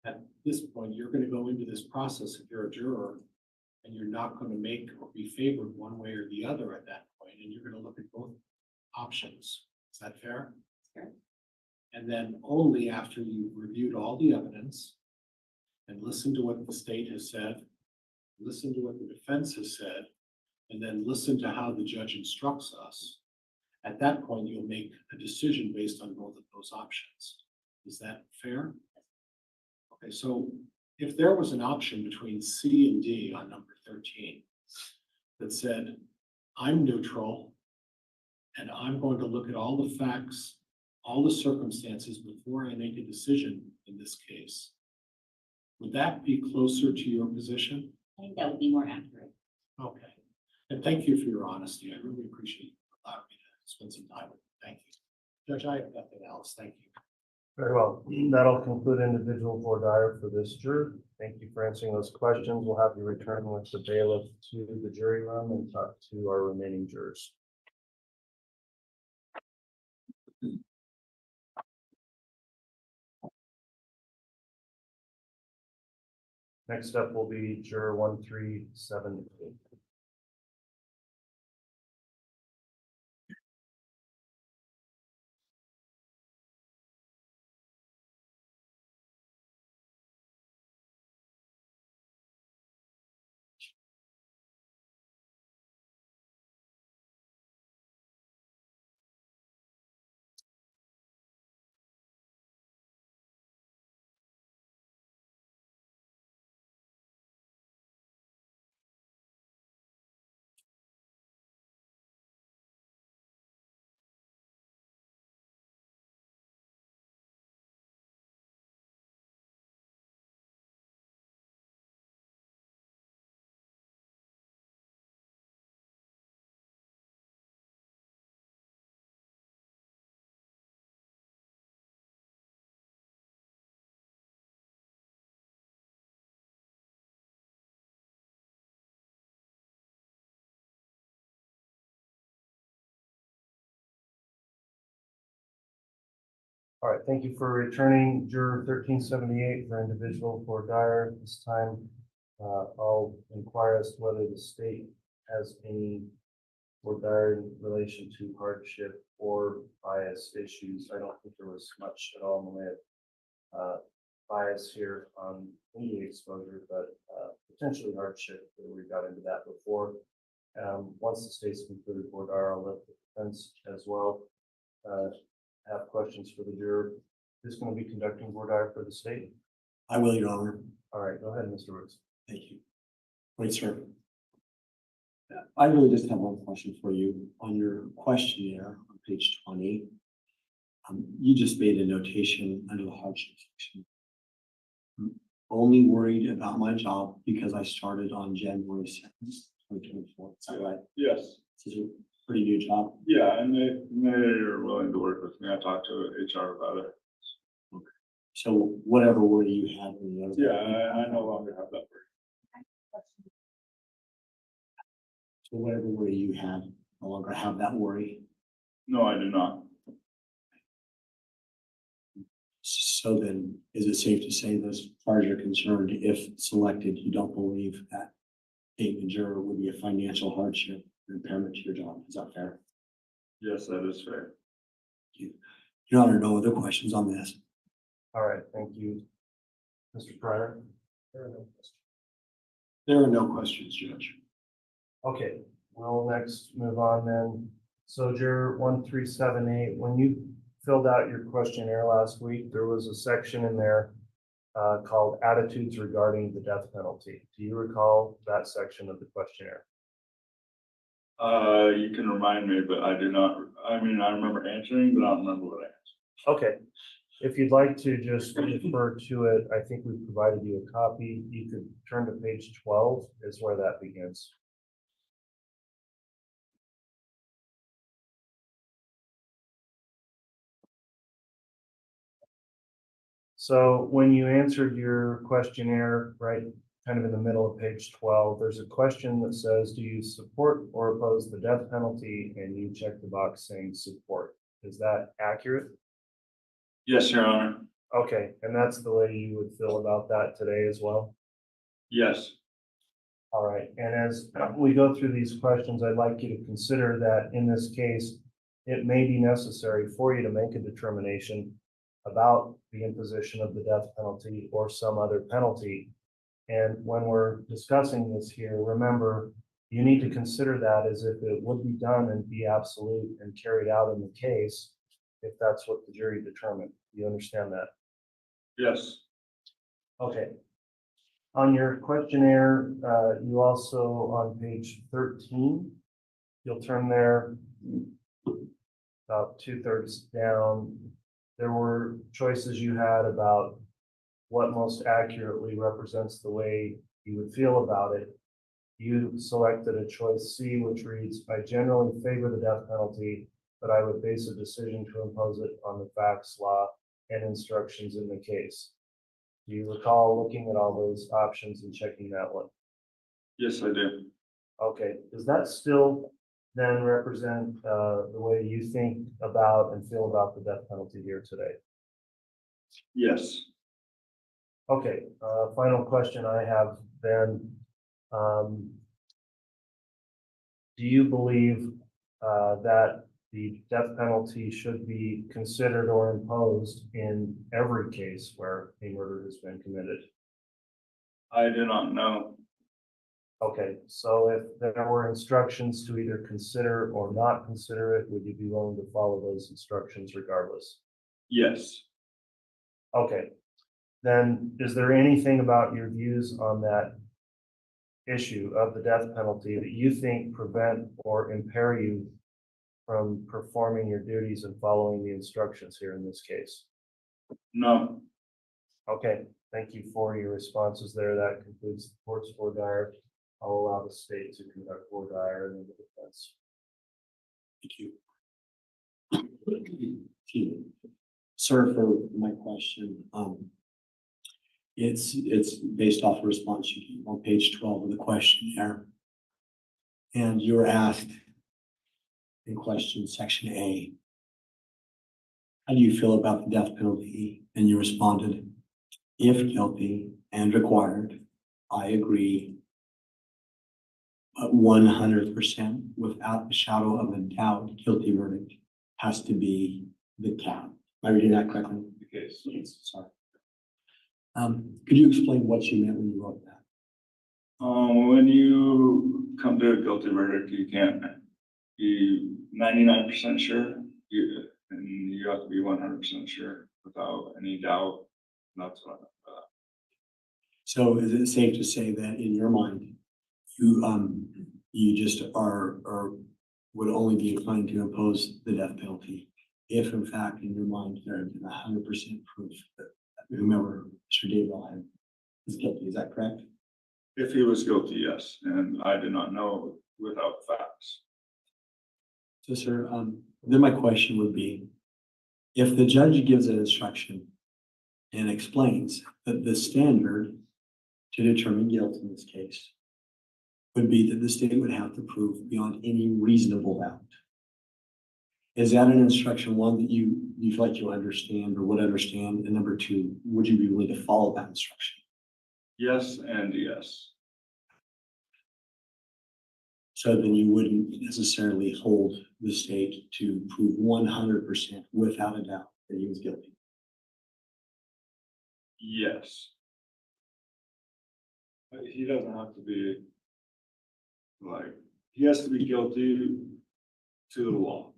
at this point, you're going to go into this process if you're a juror and you're not going to make or be favored one way or the other at that point, and you're going to look at both options. Is that fair? Fair. And then only after you've reviewed all the evidence and listened to what the state has said, listen to what the defense has said, and then listen to how the judge instructs us. At that point, you'll make a decision based on both of those options. Is that fair? Okay, so if there was an option between C and D on number 13 that said, I'm neutral and I'm going to look at all the facts, all the circumstances before I make a decision in this case, would that be closer to your position? I think that would be more accurate. Okay. And thank you for your honesty. I really appreciate allowing me to spend some time with you. Thank you. Judge, I have nothing else. Thank you. Very well. That'll conclude individual voir dire for this juror. Thank you for answering those questions. We'll have you return with the bailiff to the jury room and talk to our remaining jurors. Next up will be juror 1378. All right, thank you for returning juror 1378 for individual voir dire. This time, I'll inquire as to whether the state has any voir dire in relation to hardship or bias issues. I don't think there was much at all in the way of bias here on any exposure, but potentially hardship. We got into that before. Once the state's concluded voir dire, I'll let the defense as well have questions for the juror. Who's going to be conducting voir dire for the state? I will, Your Honor. All right, go ahead, Mr. Roots. Thank you. Wait, sir. I really just have one question for you. On your questionnaire on page 20, you just made a notation under the hardship section. I'm only worried about my job because I started on January 2nd, 2024. Is that right? Yes. This is a pretty new job. Yeah, and they are willing to work with me. I talked to HR about it. So whatever worry you had. When you Yeah, I no longer have that worry. So whatever worry you had, no longer have that worry. No, I do not. So then, is it safe to say that as far as you're concerned, if selected, you don't believe that being a juror would be a financial hardship or impairment to your job? Is that fair? Yes, that is fair. Your Honor, no other questions on this. All right, thank you. Mr. Pryor? There are no questions, Judge. Okay, we'll next move on then. Soldier 1378, when you filled out your questionnaire last week, there was a section in there called attitudes regarding the death penalty. Do you recall that section of the questionnaire? You can remind me, but I do not. I mean, I remember answering, but I don't remember what I answered. Okay, if you'd like to just refer to it, I think we provided you a copy. You could turn to page 12 is where that begins. So when you answered your questionnaire, right, kind of in the middle of page 12, there's a question that says, do you support or oppose the death penalty? And you check the box saying support. Is that accurate? Yes, Your Honor. Okay, and that's the way you would feel about that today as well? Yes. All right, and as we go through these questions, I'd like you to consider that in this case, it may be necessary for you to make a determination about the imposition of the death penalty or some other penalty. And when we're discussing this here, remember, you need to consider that as if it would be done and be absolute and carried out in the case, if that's what the jury determined. You understand that? Yes. Okay. On your questionnaire, you also, on page 13, you'll turn there about 2/3 down. There were choices you had about what most accurately represents the way you would feel about it. You selected a choice C, which reads, I generally favor the death penalty, but I would base a decision to impose it on the facts, law, and instructions in the case. Do you recall looking at all those options and checking that one? Yes, I do. Okay, does that still then represent the way you think about and feel about the death penalty here today? Yes. Okay, final question I have then. Do you believe that the death penalty should be considered or imposed in every case where a murder has been committed? I do not know. Okay, so if there were instructions to either consider or not consider it, would you be willing to follow those instructions regardless? Yes. Okay, then is there anything about your views on that issue of the death penalty that you think prevent or impair you from performing your duties and following the instructions here in this case? No. Okay, thank you for your responses there. That concludes the court's voir dire. I'll allow the state to conduct voir dire and then the defense. Thank you. Sir, for my question, it's based off a response you gave on page 12 of the questionnaire. And you were asked in question section A, how do you feel about the death penalty? And you responded, if guilty and required, I agree, but 100% without a shadow of a doubt, guilty verdict has to be the cap. Am I reading that correctly? The case. Yes, sorry. Could you explain what you meant when you wrote that? When you come to a guilty verdict, you can't be 99% sure, and you have to be 100% sure without any doubt. That's what I meant by that. So is it safe to say that in your mind, you just are would only be inclined to impose the death penalty if in fact in your mind there had been 100% proof that whomever Mr. Daybell had is guilty. Is that correct? If he was guilty, yes, and I do not know without facts. So, sir, then my question would be, if the judge gives an instruction and explains that the standard to determine guilt in this case would be that the state would have to prove beyond any reasonable doubt. Is that an instruction, one, that you feel like you understand or would understand? And number two, would you be willing to follow that instruction? Yes and yes. So then you wouldn't necessarily hold the state to prove 100% without a doubt that he was guilty. Yes. But he doesn't have to be, like, he has to be guilty to the law.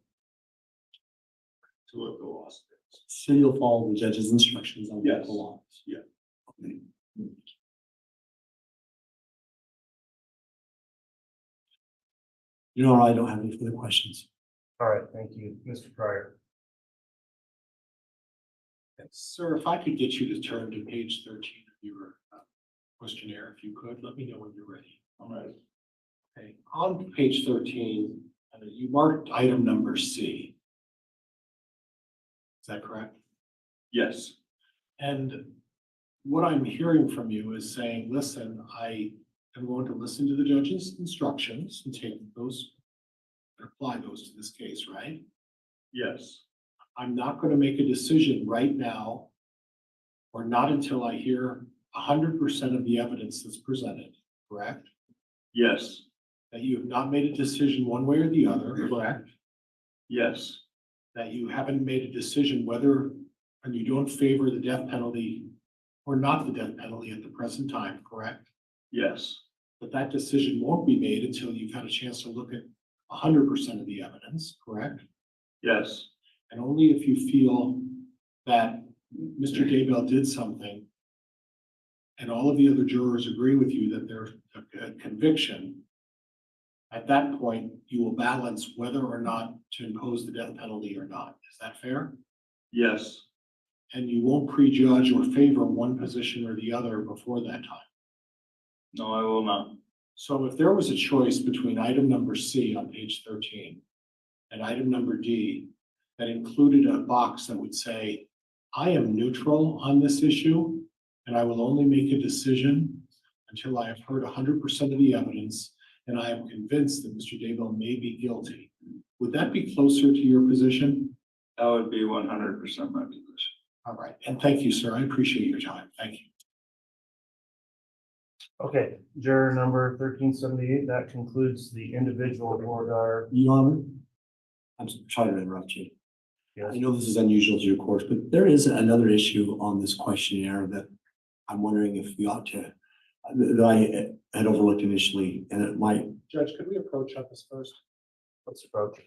To what the law states. So you'll follow the judge's instructions on what Yes. the law is? Yeah. Okay. You know, I don't have any further questions. All right, thank you. Mr. Pryor. Sir, if I could get you to turn to page 13 of your questionnaire, if you could, let me know when you're ready. All right. Okay, on page 13, you marked item number C. Is that correct? Yes. And what I'm hearing from you is saying, listen, I am going to listen to the judge's instructions and take those, and apply those to this case, right? Yes. I'm not going to make a decision right now, or not until I hear 100% of the evidence that's presented, correct? Yes. That you have not made a decision one way or the other, correct? Yes. That you haven't made a decision whether, and you don't favor the death penalty or not the death penalty at the present time, correct? Yes. But that decision won't be made until you've had a chance to look at 100% of the evidence, correct? Yes. And only if you feel that Mr. Daybell did something and all of the other jurors agree with you that there's a conviction, at that point, you will balance whether or not to impose the death penalty or not. Is that fair? Yes. And you won't prejudge or favor one position or the other before that time. No, I will not. So if there was a choice between item number C on page 13 and item number D that included a box that would say, I am neutral on this issue, and I will only make a decision until I have heard 100% of the evidence and I am convinced that Mr. Daybell may be guilty. Would that be closer to your position? That would be 100% my position. All right, and thank you, sir. I appreciate your time. Thank you. Okay, juror number 1378, that concludes the individual board our. Your Honor, I'm trying to interrupt you. Yes. I know this is unusual to your course, but there is another issue on this questionnaire that I'm wondering if we ought to, that I had overlooked initially, and it might. Judge, could we approach on this first? Let's approach.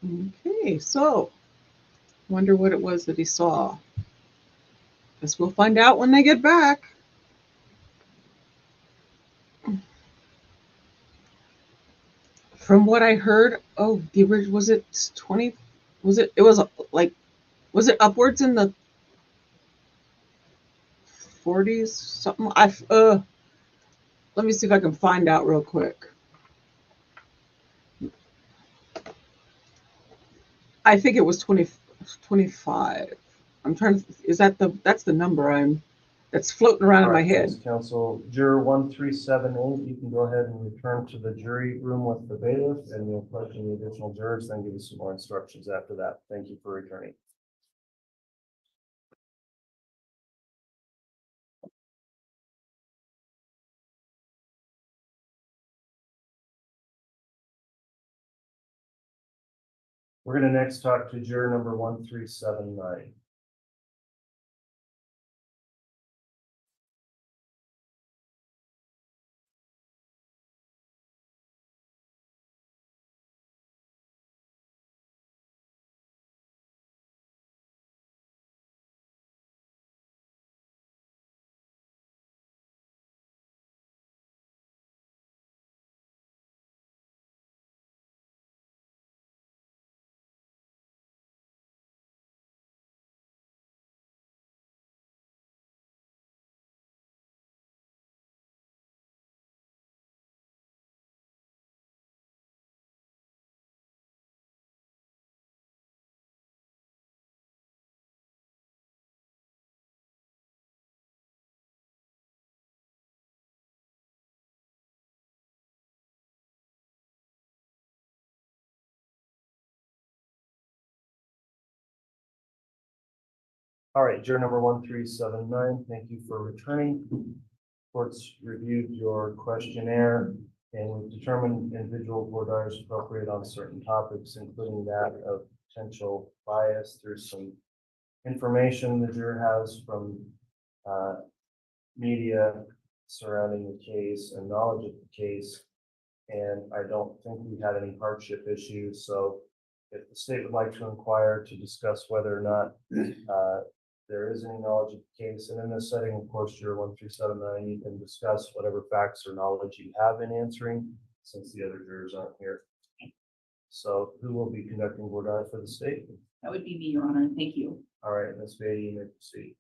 Okay, so wonder what it was that he saw. Guess we'll find out when they get back. From what I heard, oh, the original, was it 20? It was like, was it upwards in the 40s? Something. Let me see if I can find out real quick. I think it was 25. I'm trying to, that's the number that's floating around in my head. Thanks, counsel. Juror 1378, you can go ahead and return to the jury room with the bailiff, and we'll question the additional jurors, then give you some more instructions after that. Thank you for returning. We're going to next talk to juror number 1379. All right, juror number 1379, thank you for returning. Court's reviewed your questionnaire and we've determined individual voir dire is appropriate on certain topics, including that of potential bias. There's some information the juror has from media surrounding the case and knowledge of the case. And I don't think we had any hardship issues. So if the state would like to inquire to discuss whether or not there is any knowledge of the case, and in this setting, of course, juror 1379, you can discuss whatever facts or knowledge you have in answering, since the other jurors aren't here. So who will be conducting voir dire for the state? That would be me, Your Honor. Thank you. All right, Ms. Beatty, you may proceed.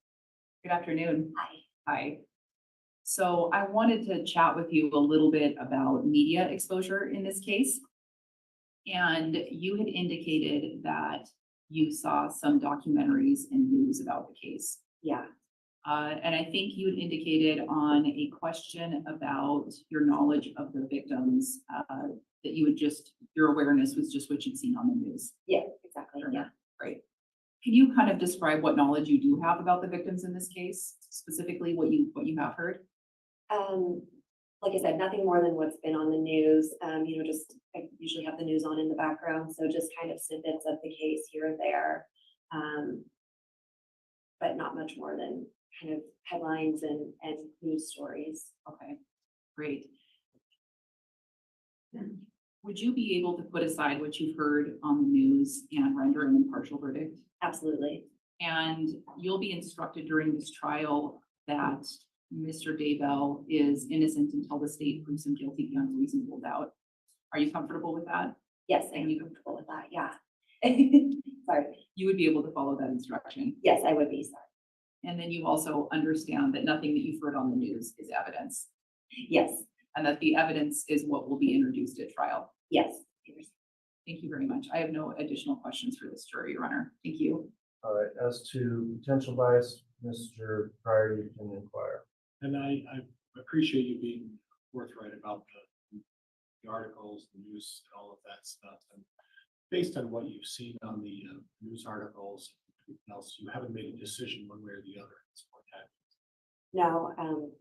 Good afternoon. Hi. Hi. So I wanted to chat with you a little bit about media exposure in this case. And you had indicated that you saw some documentaries and news about the case. Yeah. And I think you had indicated on a question about your knowledge of the victims, that you would your awareness was just what you'd seen on the news. Yeah, exactly. Yeah. Right. Can you kind of describe what knowledge you do have about the victims in this case, specifically what you have heard? Like I said, nothing more than what's been on the news. Just I usually have the news on in the background, so just kind of snippets of the case here or there, but not much more than kind of headlines and news stories. Okay, great. Would you be able to put aside what you've heard on the news and render an impartial verdict? Absolutely. And you'll be instructed during this trial that Mr. Daybell is innocent until the state proves him guilty beyond reasonable doubt. Are you comfortable with that? Yes, I'm comfortable with that. Yeah. Sorry. You would be able to follow that instruction? Yes, I would be. Sorry. And then you also understand that nothing that you've heard on the news is evidence? Yes. And that the evidence is what will be introduced at trial? Yes. Thank you very much. I have no additional questions for this jury, Your Honor. Thank you. All right, as to potential bias, Mr. Pryor, you can inquire. And I appreciate you being forthright about the articles, the news, and all of that stuff. And based on what you've seen on the news articles, and everything else, you haven't made a decision one way or the other at this point, have you? No,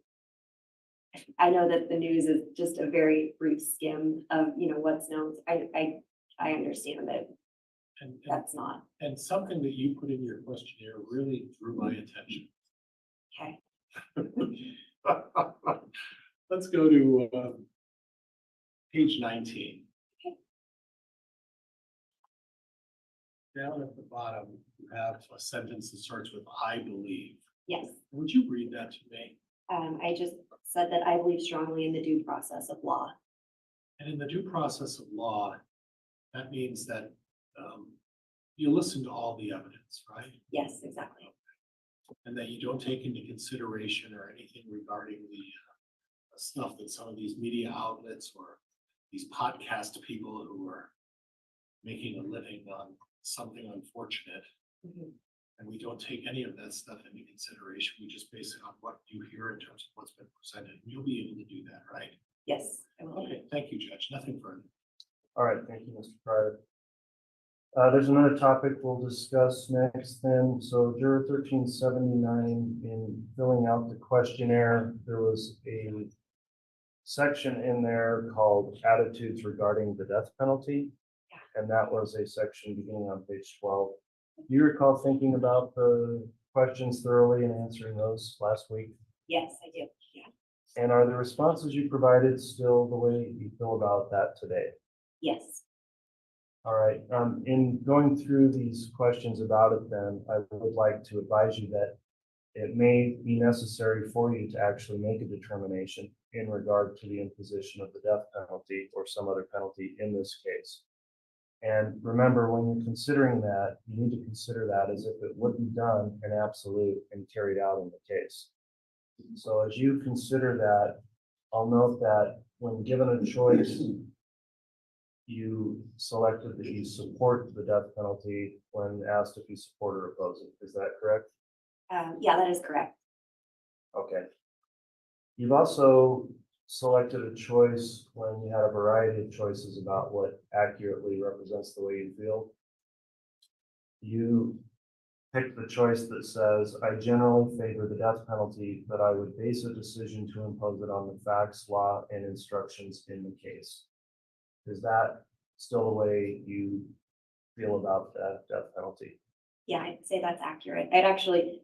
I know that the news is just a very brief skim of, what's known. I understand that And that's not. And something that you put in your questionnaire really drew my attention. Okay. Let's go to page 19. Okay. Down at the bottom, you have a sentence that starts with "I believe." Yes. Would you read that to me? I just said that I believe strongly in the due process of law. And in the due process of law, that means that you listen to all the evidence, right? Yes, exactly. And that you don't take into consideration or anything regarding the stuff that some of these media outlets or these podcast people who are making a living on something unfortunate. Mm-hmm. And we don't take any of that stuff into consideration. We just base it on what you hear in terms of what's been presented. You'll be able to do that, right? Yes, I will. Okay, thank you, Judge. Nothing further. All right, thank you, Mr. Pryor. There's another topic we'll discuss next then. So juror 1379, in filling out the questionnaire, there was a section in there called attitudes regarding the death penalty. And that was a section beginning on page 12. Do you recall thinking about the questions thoroughly and answering those last week? Yes, I do. Yeah. And are the responses you provided still the way you feel about that today? Yes. All right, in going through these questions about it then, I would like to advise you that it may be necessary for you to actually make a determination in regard to the imposition of the death penalty or some other penalty in this case. And remember, when you're considering that, you need to consider that as if it would be done in absolute and carried out in the case. So as you consider that, I'll note that when given a choice, you selected that you support the death penalty when asked if you support or oppose it. Is that correct? Yeah, that is correct. Okay. You've also selected a choice when you had a variety of choices about what accurately represents the way you feel. You picked the choice that says, I generally favor the death penalty, but I would base a decision to impose it on the facts, law, and instructions in the case. Is that still the way you feel about the death penalty? Yeah, I'd say that's accurate. I'd actually,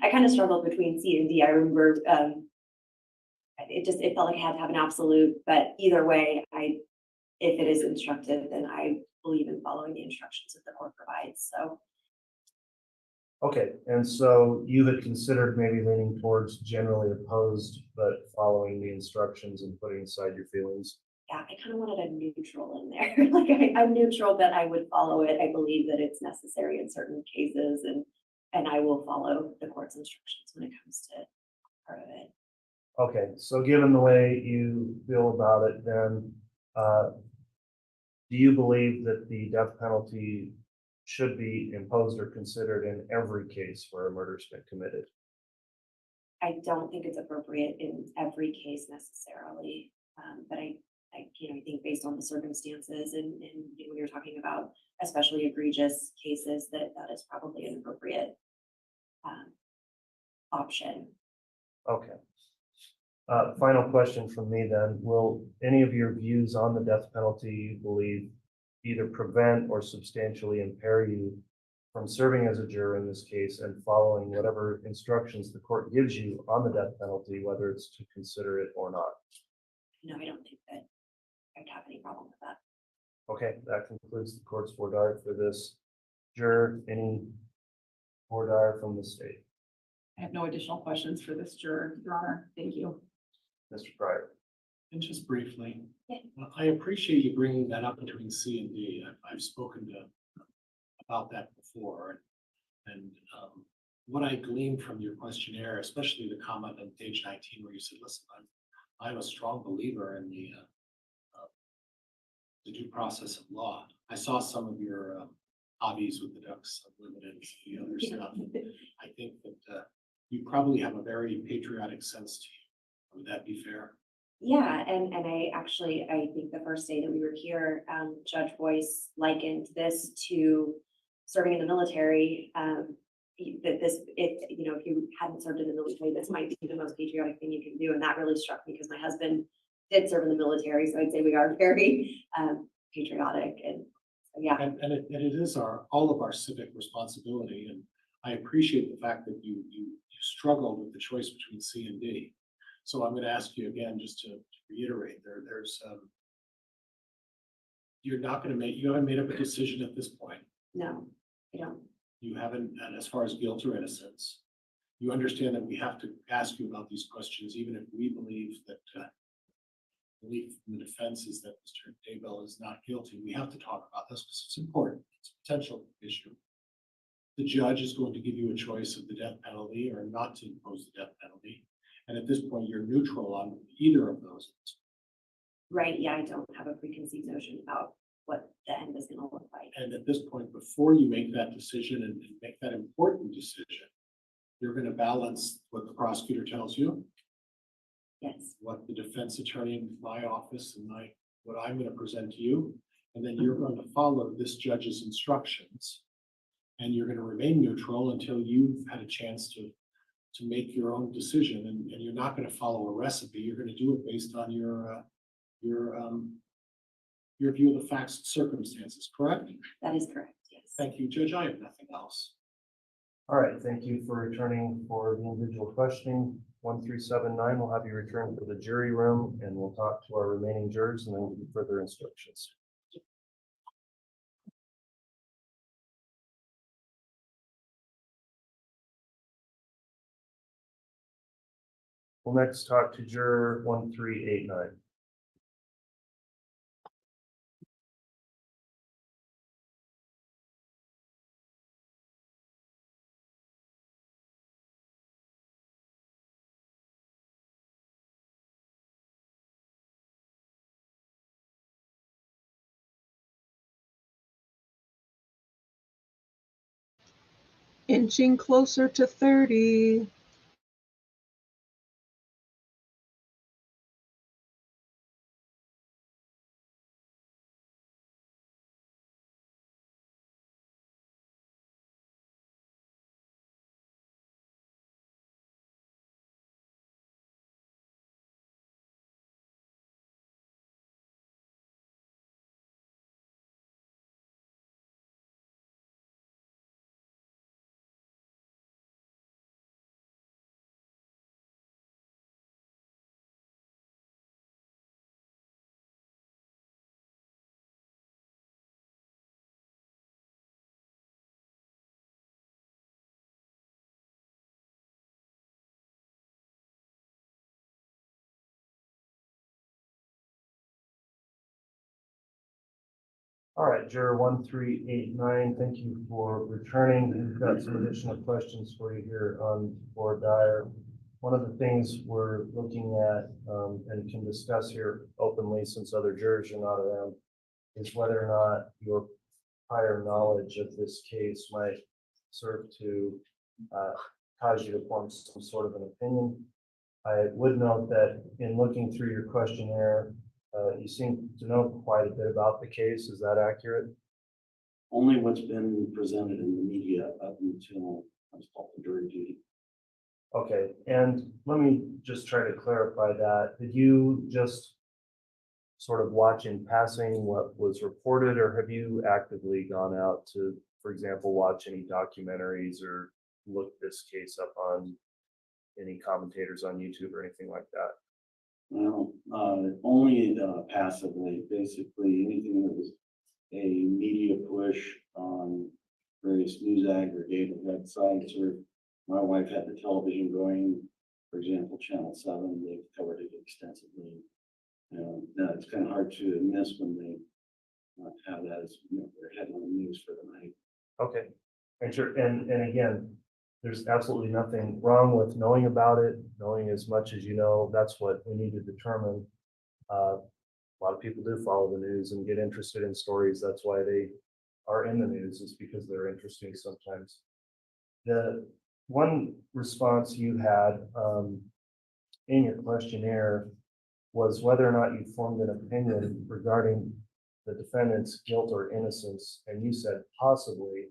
I kind of struggled between C and D. I remember, it felt like I had to have an absolute, but either way, if it is instructive, then I believe in following the instructions that the court provides, so. Okay, and so you had considered maybe leaning towards generally opposed, but following the instructions and putting aside your feelings? Yeah, I kind of wanted a neutral in there. Like I'm neutral, but I would follow it. I believe that it's necessary in certain cases, and I will follow the court's instructions when it comes to part of it. Okay, so given the way you feel about it, then do you believe that the death penalty should be imposed or considered in every case where a murder's been committed? I don't think it's appropriate in every case necessarily, but I think based on the circumstances and when you're talking about especially egregious cases, that is probably an appropriate option. Okay. Final question from me then. Will any of your views on the death penalty, you believe, either prevent or substantially impair you from serving as a juror in this case and following whatever instructions the court gives you on the death penalty, whether it's to consider it or not? No, I don't think that I'd have any problem with that. Okay, that concludes the court's voir dire for this juror. Any voir dire from the state? I have no additional questions for this juror, Your Honor. Thank you. Mr. Pryor. And just briefly, Yeah. I appreciate you bringing that up between C and D. I've spoken about that before. And what I gleaned from your questionnaire, especially the comment on page 19 where you said, listen, I'm a strong believer in the due process of law. I saw some of your hobbies with the Ducks Unlimited, the other stuff. I think that you probably have a very patriotic sense to you. Would that be fair? Yeah, and I think the first day that we were here, Judge Boyce likened this to serving in the military. If you hadn't served in the military, this might be the most patriotic thing you can do. And that really struck me because my husband did serve in the military. So I'd say we are very patriotic, and so, yeah. And it is all of our civic responsibility. And I appreciate the fact that you struggled with the choice between C and D. So I'm going to ask you again, just to reiterate, there's you haven't made up a decision at this point. No, I don't. You haven't, and as far as guilt or innocence, you understand that we have to ask you about these questions, even if we believe that belief from the defense is that Mr. Daybell is not guilty. We have to talk about this because it's important. It's a potential issue. The judge is going to give you a choice of the death penalty or not to impose the death penalty. And at this point, you're neutral on either of those. Right, yeah, I don't have a preconceived notion about what the end is going to look like. And at this point, before you make that decision and make that important decision, you're going to balance what the prosecutor tells you. Yes. What the defense attorney in my office and what I'm going to present to you. And then you're going to follow this judge's instructions. And you're going to remain neutral until you've had a chance to make your own decision, and you're not going to follow a recipe. You're going to do it based on your view of the facts and circumstances, correct? That is correct, yes. Thank you, Judge. I have nothing else. All right, thank you for returning for the individual questioning. 1379 will have you return to the jury room, and we'll talk to our remaining jurors and then give you further instructions. We'll next talk to juror 1389. Inching closer to 30. All right, juror 1389, thank you for returning. We've got some additional questions for you here on board Dyer. One of the things we're looking at and can discuss here openly, since other jurors are not around, is whether or not your prior knowledge of this case might serve to cause you to form some sort of an opinion. I would note that in looking through your questionnaire, you seem to know quite a bit about the case. Is that accurate? Only what's been presented in the media up until I was called for jury duty. Okay, and let me just try to clarify that. Did you just sort of watch in passing what was reported, or have you actively gone out to, for example, watch any documentaries or look this case up on any commentators on YouTube or anything like that? Well, only passively, basically anything that was a media push on various news aggregated websites, or my wife had the television going, for example, Channel 7, they've covered it extensively. Now it's kind of hard to miss when they have that as their headline news for the night. Okay, and sure, and again, there's absolutely nothing wrong with knowing about it, knowing as much as you know. That's what we need to determine. A lot of people do follow the news and get interested in stories. That's why they are in the news, is because they're interesting sometimes. The one response you had in your questionnaire was whether or not you formed an opinion regarding the defendant's guilt or innocence, and you said possibly,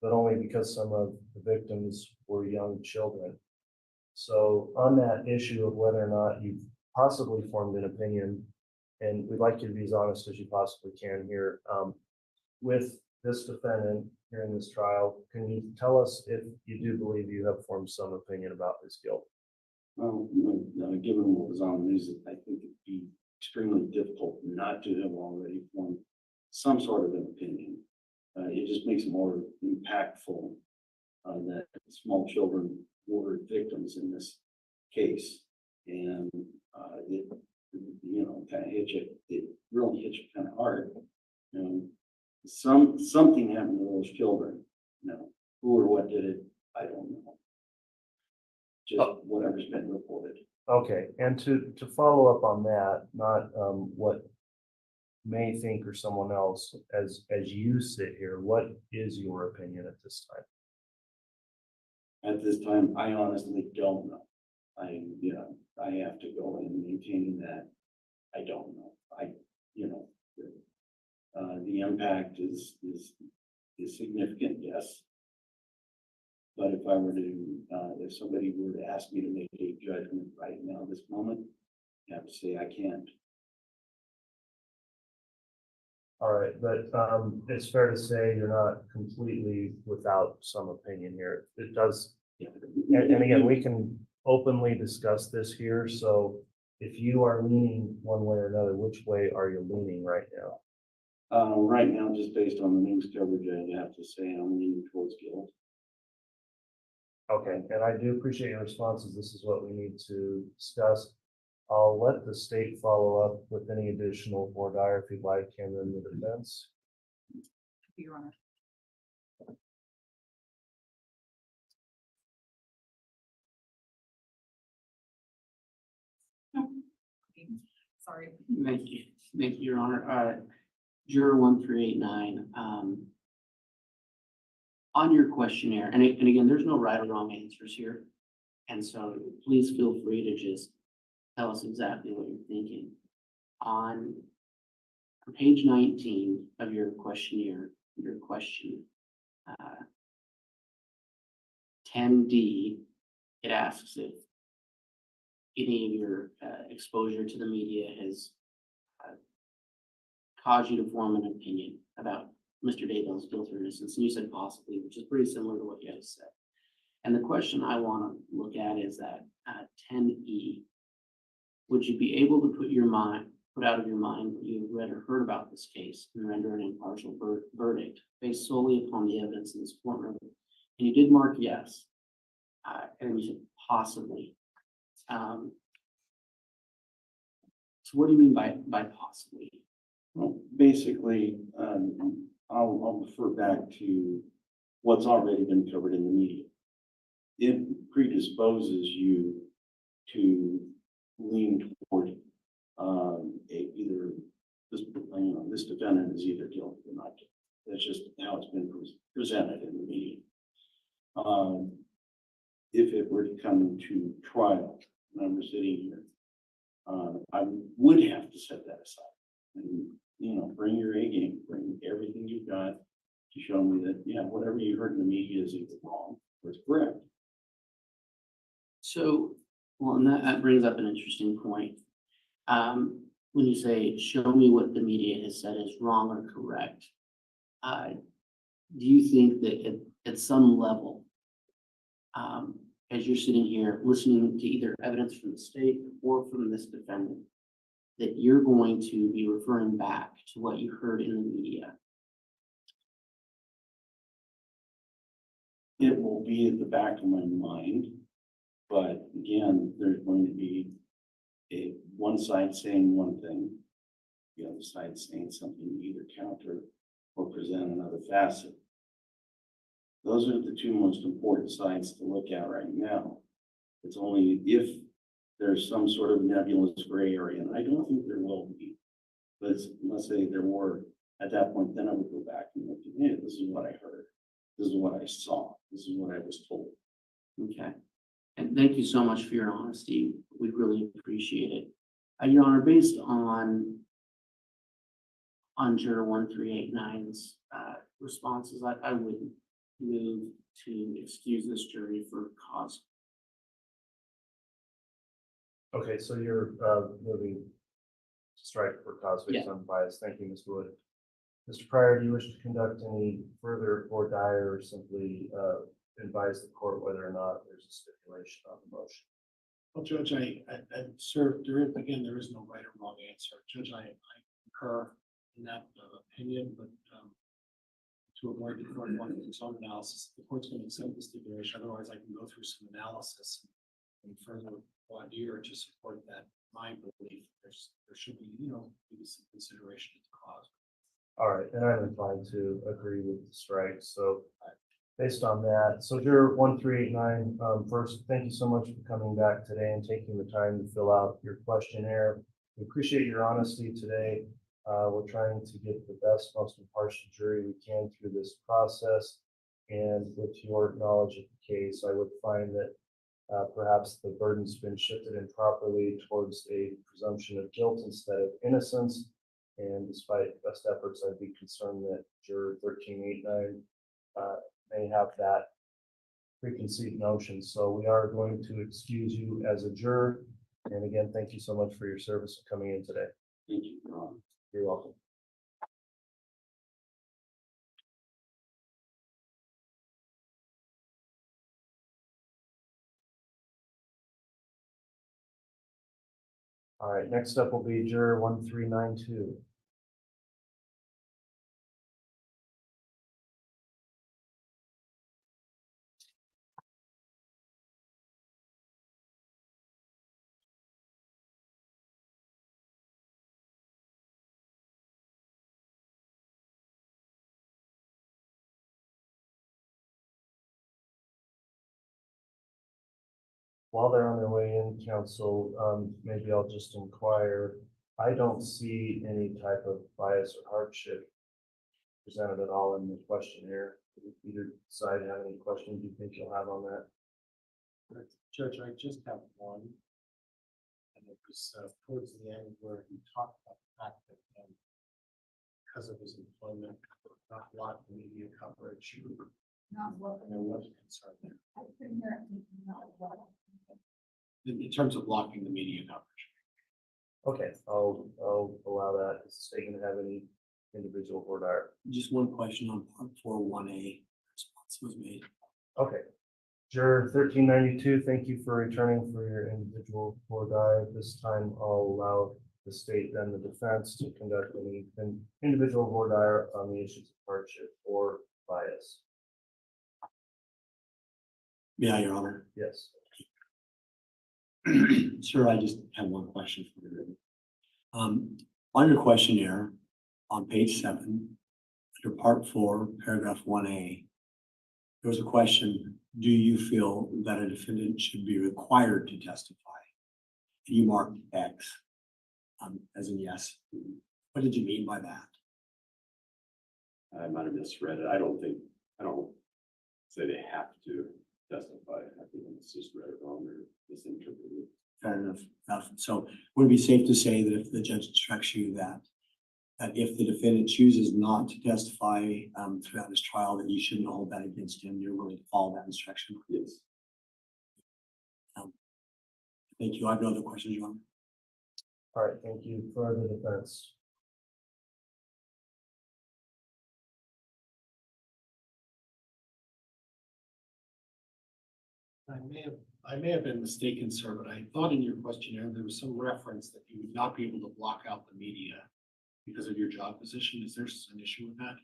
but only because some of the victims were young children. So on that issue of whether or not you possibly formed an opinion, and we'd like you to be as honest as you possibly can here, with this defendant here in this trial, can you tell us if you do believe you have formed some opinion about his guilt? Well, given what was on the news, I think it'd be extremely difficult not to have already formed some sort of an opinion. It just makes it more impactful that small children were victims in this case, and it kind of hits you. It really hits you kind of hard. Something happened to those children. Who or what did it? I don't know. Just whatever's been reported. Okay, and to follow up on that, not what may think or someone else, as you sit here, what is your opinion at this time? At this time, I honestly don't know. I have to go in maintaining that. I don't know. The impact is significant, yes. But if I were to, if somebody were to ask me to make a judgment right now, this moment, I have to say I can't. All right, but it's fair to say you're not completely without some opinion here. It does, and again, we can openly discuss this here. So if you are leaning one way or another, which way are you leaning right now? Right now, just based on the news coverage, I'd have to say I'm leaning towards guilt. Okay, and I do appreciate your responses. This is what we need to discuss. I'll let the state follow up with any additional voir dire if you'd like, and then the defense. Your Honor. Sorry. Thank you, Your Honor. Juror 1389, on your questionnaire, and again, there's no right or wrong answers here. And so please feel free to just tell us exactly what you're thinking. On page 19 of your questionnaire, your question 10D, it asks if any of your exposure to the media has caused you to form an opinion about Mr. Daybell's guilt or innocence, and you said possibly, which is pretty similar to what you just said. And the question I want to look at is that 10E. Would you be able to put out of your mind what you have read or heard about this case and render an impartial verdict based solely upon the evidence in this courtroom? And you did mark yes, and you said possibly. So what do you mean by possibly? Well, basically, I'll refer back to what's already been covered in the media. It predisposes you to lean toward either this defendant is either guilty or not guilty. That's just how it's been presented in the media. If it were to come to trial, and I'm sitting here, I would have to set that aside and, bring your A game, bring everything you've got to show me that, yeah, whatever you heard in the media is either wrong or it's correct. So, well, and that brings up an interesting point. When you say, show me what the media has said is wrong or correct, do you think that at some level, as you're sitting here listening to either evidence from the state or from this defendant, that you're going to be referring back to what you heard in the media? It will be at the back of my mind, but again, there's going to be one side saying one thing, the other side saying something, either counter or present another facet. Those are the two most important sides to look at right now. It's only if there's some sort of nebulous gray area, and I don't think there will be, but let's say there were, at that point, then I would go back and look at, hey, this is what I heard. This is what I saw. This is what I was told. Okay. And thank you so much for your honesty. We really appreciate it. Your Honor, based on Juror 1389's responses, I would move to excuse this jury for cause. Okay, so you're moving to strike for cause based on bias. Thank you, Ms. Wood. Mr. Pryor, do you wish to conduct any further or dire or simply advise the court whether or not there's a stipulation on the motion? Well, Judge, I served, there is no right or wrong answer. Judge, I concur in that opinion, but to avoid the court wanting its own analysis, the court's going to accept the stipulation. Otherwise, I can go through some analysis and further idea to support that. My belief, there should be, maybe some consideration of the cause. All right, and I'm inclined to agree with the strike. So based on that, so Juror 1389, first, thank you so much for coming back today and taking the time to fill out your questionnaire. We appreciate your honesty today. We're trying to get the best, most impartial jury we can through this process. And with your knowledge of the case, I would find that perhaps the burden's been shifted improperly towards a presumption of guilt instead of innocence. And despite best efforts, I'd be concerned that Juror 1389 may have that preconceived notion. So we are going to excuse you as a juror. And again, thank you so much for your service of coming in today. Thank you, Ron. You're welcome. All right, next up will be Juror 1392. While they're on their way in, counsel, maybe I'll just inquire. I don't see any type of bias or hardship presented at all in the questionnaire. Either side have any questions you think you'll have on that? Judge, I just have one. And it was towards the end where he talked about the fact that because of his employment, not a lot of media coverage. And there was a concern there. In terms of blocking the media coverage. Okay, I'll allow that. Is the state going to have any individual or dire? Just one question on part 4.1a response was made. Okay. Juror 1392, thank you for returning for your individual or dire. This time I'll allow the state and the defense to conduct any individual or dire on the issues of hardship or bias. Yeah, Your Honor. Yes. Sir, I just have one question for you. On your questionnaire, on page 7, under part 4, paragraph 1A, there was a question, do you feel that a defendant should be required to testify? You marked X as in yes. What did you mean by that? I might have misread it. I don't say they have to testify. I think it's just read it wrong or misinterpreted. Fair enough. So would it be safe to say that if the judge instructs you that if the defendant chooses not to testify throughout his trial, that you shouldn't hold that against him? You're willing to follow that instruction? Yes. Thank you. I have no other questions, Your Honor. All right, thank you for the defense. I may have been mistaken, sir, but I thought in your questionnaire, there was some reference that you would not be able to block out the media because of your job position. Is there an issue with that?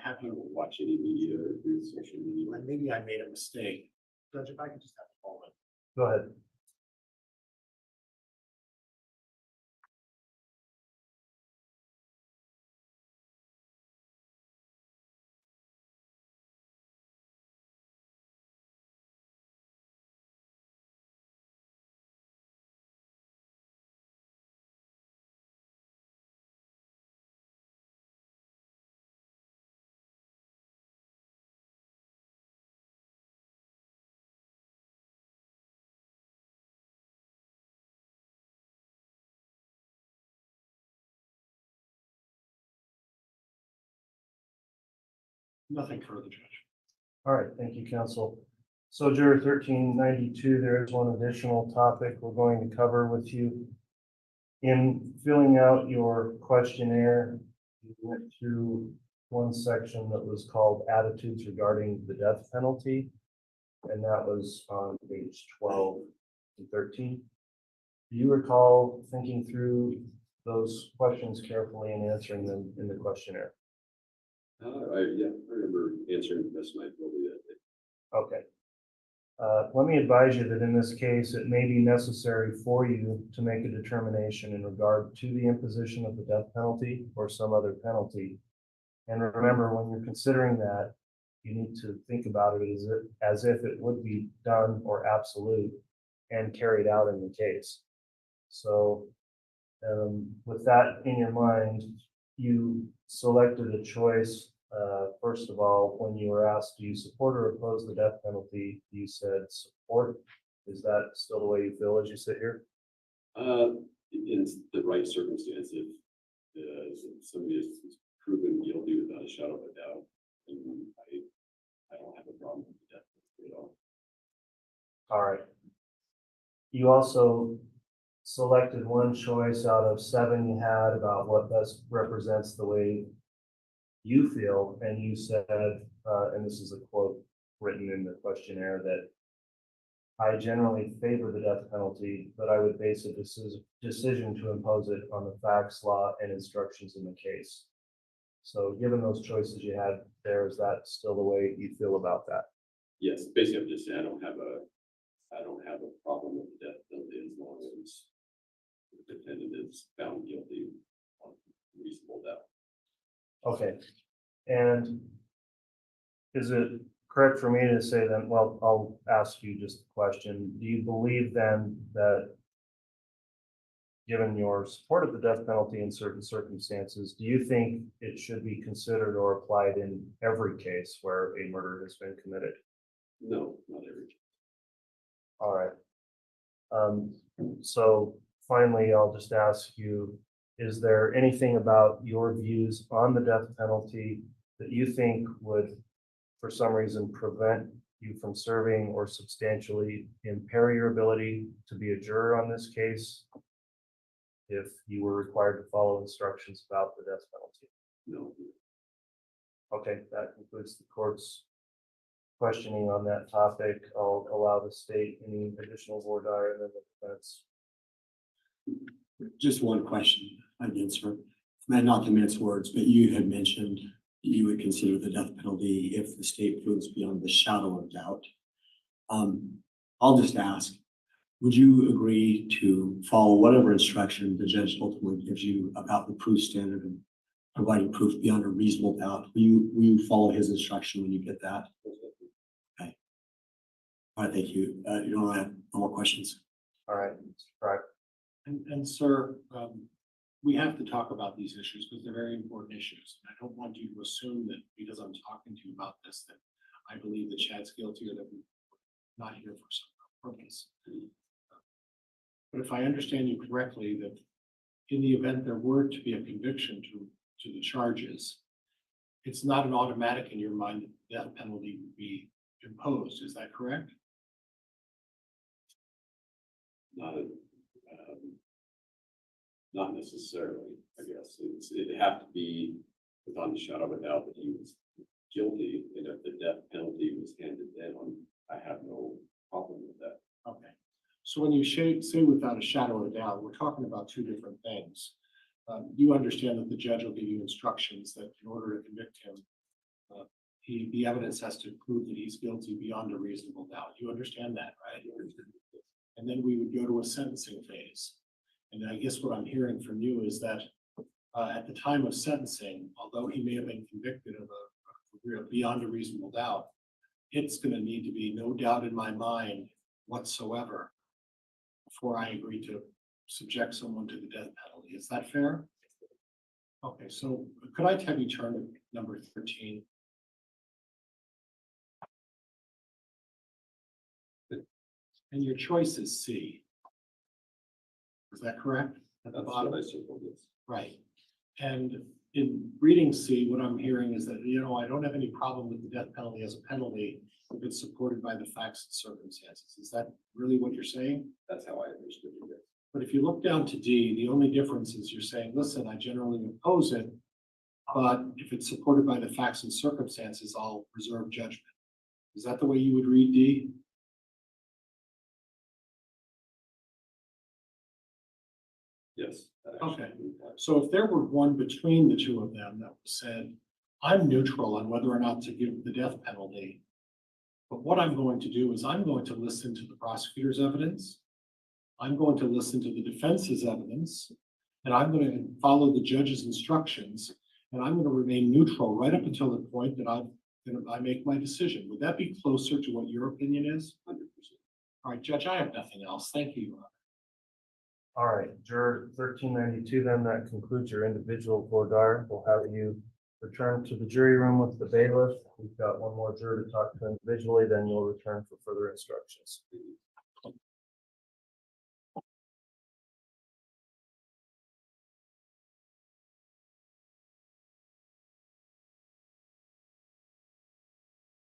I don't watch any media or do social media. Maybe I made a mistake. Judge, if I could just have a moment. Go ahead. Nothing further, Judge. All right, thank you, counsel. So juror 1392, there is one additional topic we're going to cover with you. In filling out your questionnaire, you went through one section that was called attitudes regarding the death penalty, and that was on page 12 and 13. Do you recall thinking through those questions carefully and answering them in the questionnaire? I remember answering the best of my ability that day. Okay. Let me advise you that in this case, it may be necessary for you to make a determination in regard to the imposition of the death penalty or some other penalty. And remember, when you're considering that, you need to think about it as if it would be done or absolute and carried out in the case. So with that in your mind, you selected a choice. First of all, when you were asked, do you support or oppose the death penalty? You said support. Is that still the way you feel as you sit here? In the right circumstance, if somebody is proven guilty without a shadow of a doubt, then I don't have a problem with the death penalty at all. All right. You also selected one choice out of 7 you had about what best represents the way you feel, and you said, and this is a quote written in the questionnaire, that I generally favor the death penalty, but I would base a decision to impose it on the facts, law, and instructions in the case. So given those choices you had there, is that still the way you feel about that? Yes, basically I'm just saying I don't have a problem with the death penalty as long as the defendant is found guilty on reasonable doubt. Okay, and is it correct for me to say then, well, I'll ask you just a question. Do you believe then that given your support of the death penalty in certain circumstances, do you think it should be considered or applied in every case where a murder has been committed? No, not every case. All right. So finally, I'll just ask you, is there anything about your views on the death penalty that you think would, for some reason, prevent you from serving or substantially impair your ability to be a juror on this case if you were required to follow instructions about the death penalty? No. Okay, that concludes the court's questioning on that topic. I'll allow the state any additional voir dire and then the defense. Just one question again, sir. Not to mince words, but you had mentioned you would consider the death penalty if the state proves beyond the shadow of doubt. I'll just ask, would you agree to follow whatever instruction the judge ultimately gives you about the proof standard providing proof beyond a reasonable doubt. Will you follow his instruction when you get that? Okay. All right, thank you. You don't have no more questions? All right, right. And sir, we have to talk about these issues because they're very important issues. And I don't want you to assume that because I'm talking to you about this, that I believe that Chad's guilty or that we're not here for some purpose. But if I understand you correctly, that in the event there were to be a conviction to the charges, it's not an automatic in your mind that the death penalty would be imposed. Is that correct? Not necessarily, I guess. It'd have to be without a shadow of a doubt that he was guilty, and if the death penalty was handed down, I have no problem with that. Okay. So when you say without a shadow of a doubt, we're talking about two different things. You understand that the judge will give you instructions that in order to convict him, the evidence has to prove that he's guilty beyond a reasonable doubt. You understand that, right? And then we would go to a sentencing phase. And I guess what I'm hearing from you is that at the time of sentencing, although he may have been convicted of beyond a reasonable doubt, it's going to need to be no doubt in my mind whatsoever before I agree to subject someone to the death penalty. Is that fair? Okay, so could I have you turn to number 13? And your choice is C. Is that correct? At the bottom? Right. And in reading C, what I'm hearing is that, I don't have any problem with the death penalty as a penalty if it's supported by the facts and circumstances. Is that really what you're saying? That's how I understood it. But if you look down to D, the only difference is you're saying, listen, I generally oppose it, but if it's supported by the facts and circumstances, I'll reserve judgment. Is that the way you would read D? Yes. Okay. So if there were one between the two of them that said, I'm neutral on whether or not to give the death penalty, but what I'm going to do is I'm going to listen to the prosecutor's evidence, I'm going to listen to the defense's evidence, and I'm going to follow the judge's instructions, and I'm going to remain neutral right up until the point that I make my decision. Would that be closer to what your opinion is? 100%. All right, Judge, I have nothing else. Thank you, Your Honor. All right, juror 1392, then that concludes your individual voir dire. We'll have you return to the jury room with the bailiff. We've got one more juror to talk to individually, then you'll return for further instructions.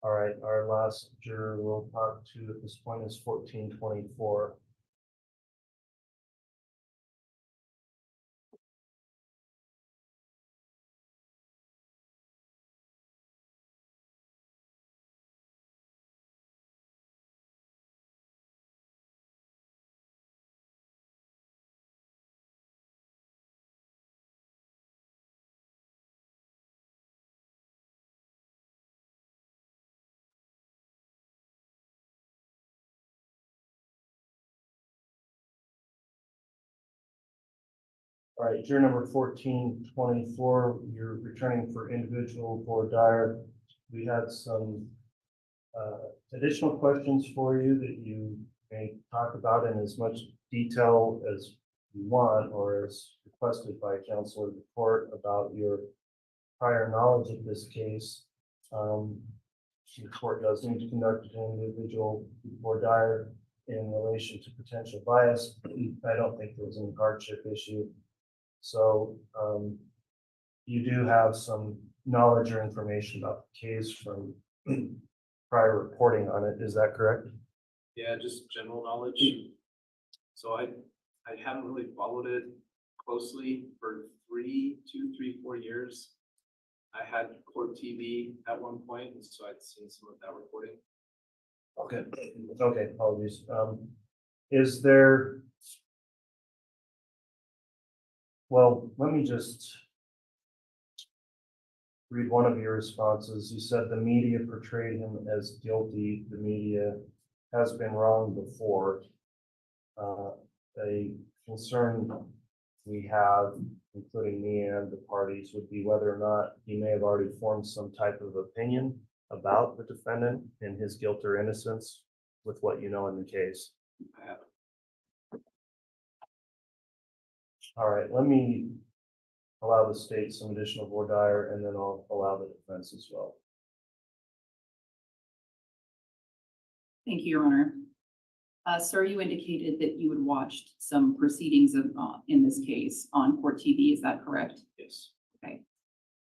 All right, our last juror we'll talk to at this point is 1424. All right, juror number 1424, you're returning for individual voir dire. We had some additional questions for you that you may talk about in as much detail as you want or as requested by counsel of the court about your prior knowledge of this case. The court does need to conduct an individual voir dire in relation to potential bias. I don't think there was any hardship issue. So you do have some knowledge or information about the case from prior reporting on it. Is that correct? Yeah, just general knowledge. So I haven't really followed it closely for 4 years. I had court TV at one point, and so I'd seen some of that reporting. Okay. Okay, apologies. Is there, well, let me just read one of your responses. You said the media portrayed him as guilty. The media has been wrong before. A concern we have, including me and the parties, would be whether or not he may have already formed some type of opinion about the defendant and his guilt or innocence with what you know in the case. I have. All right, let me allow the state some additional voir dire, and then I'll allow the defense as well. Thank you, Your Honor. Sir, you indicated that you had watched some proceedings of, in this case on court TV. Is that correct? Yes. Okay.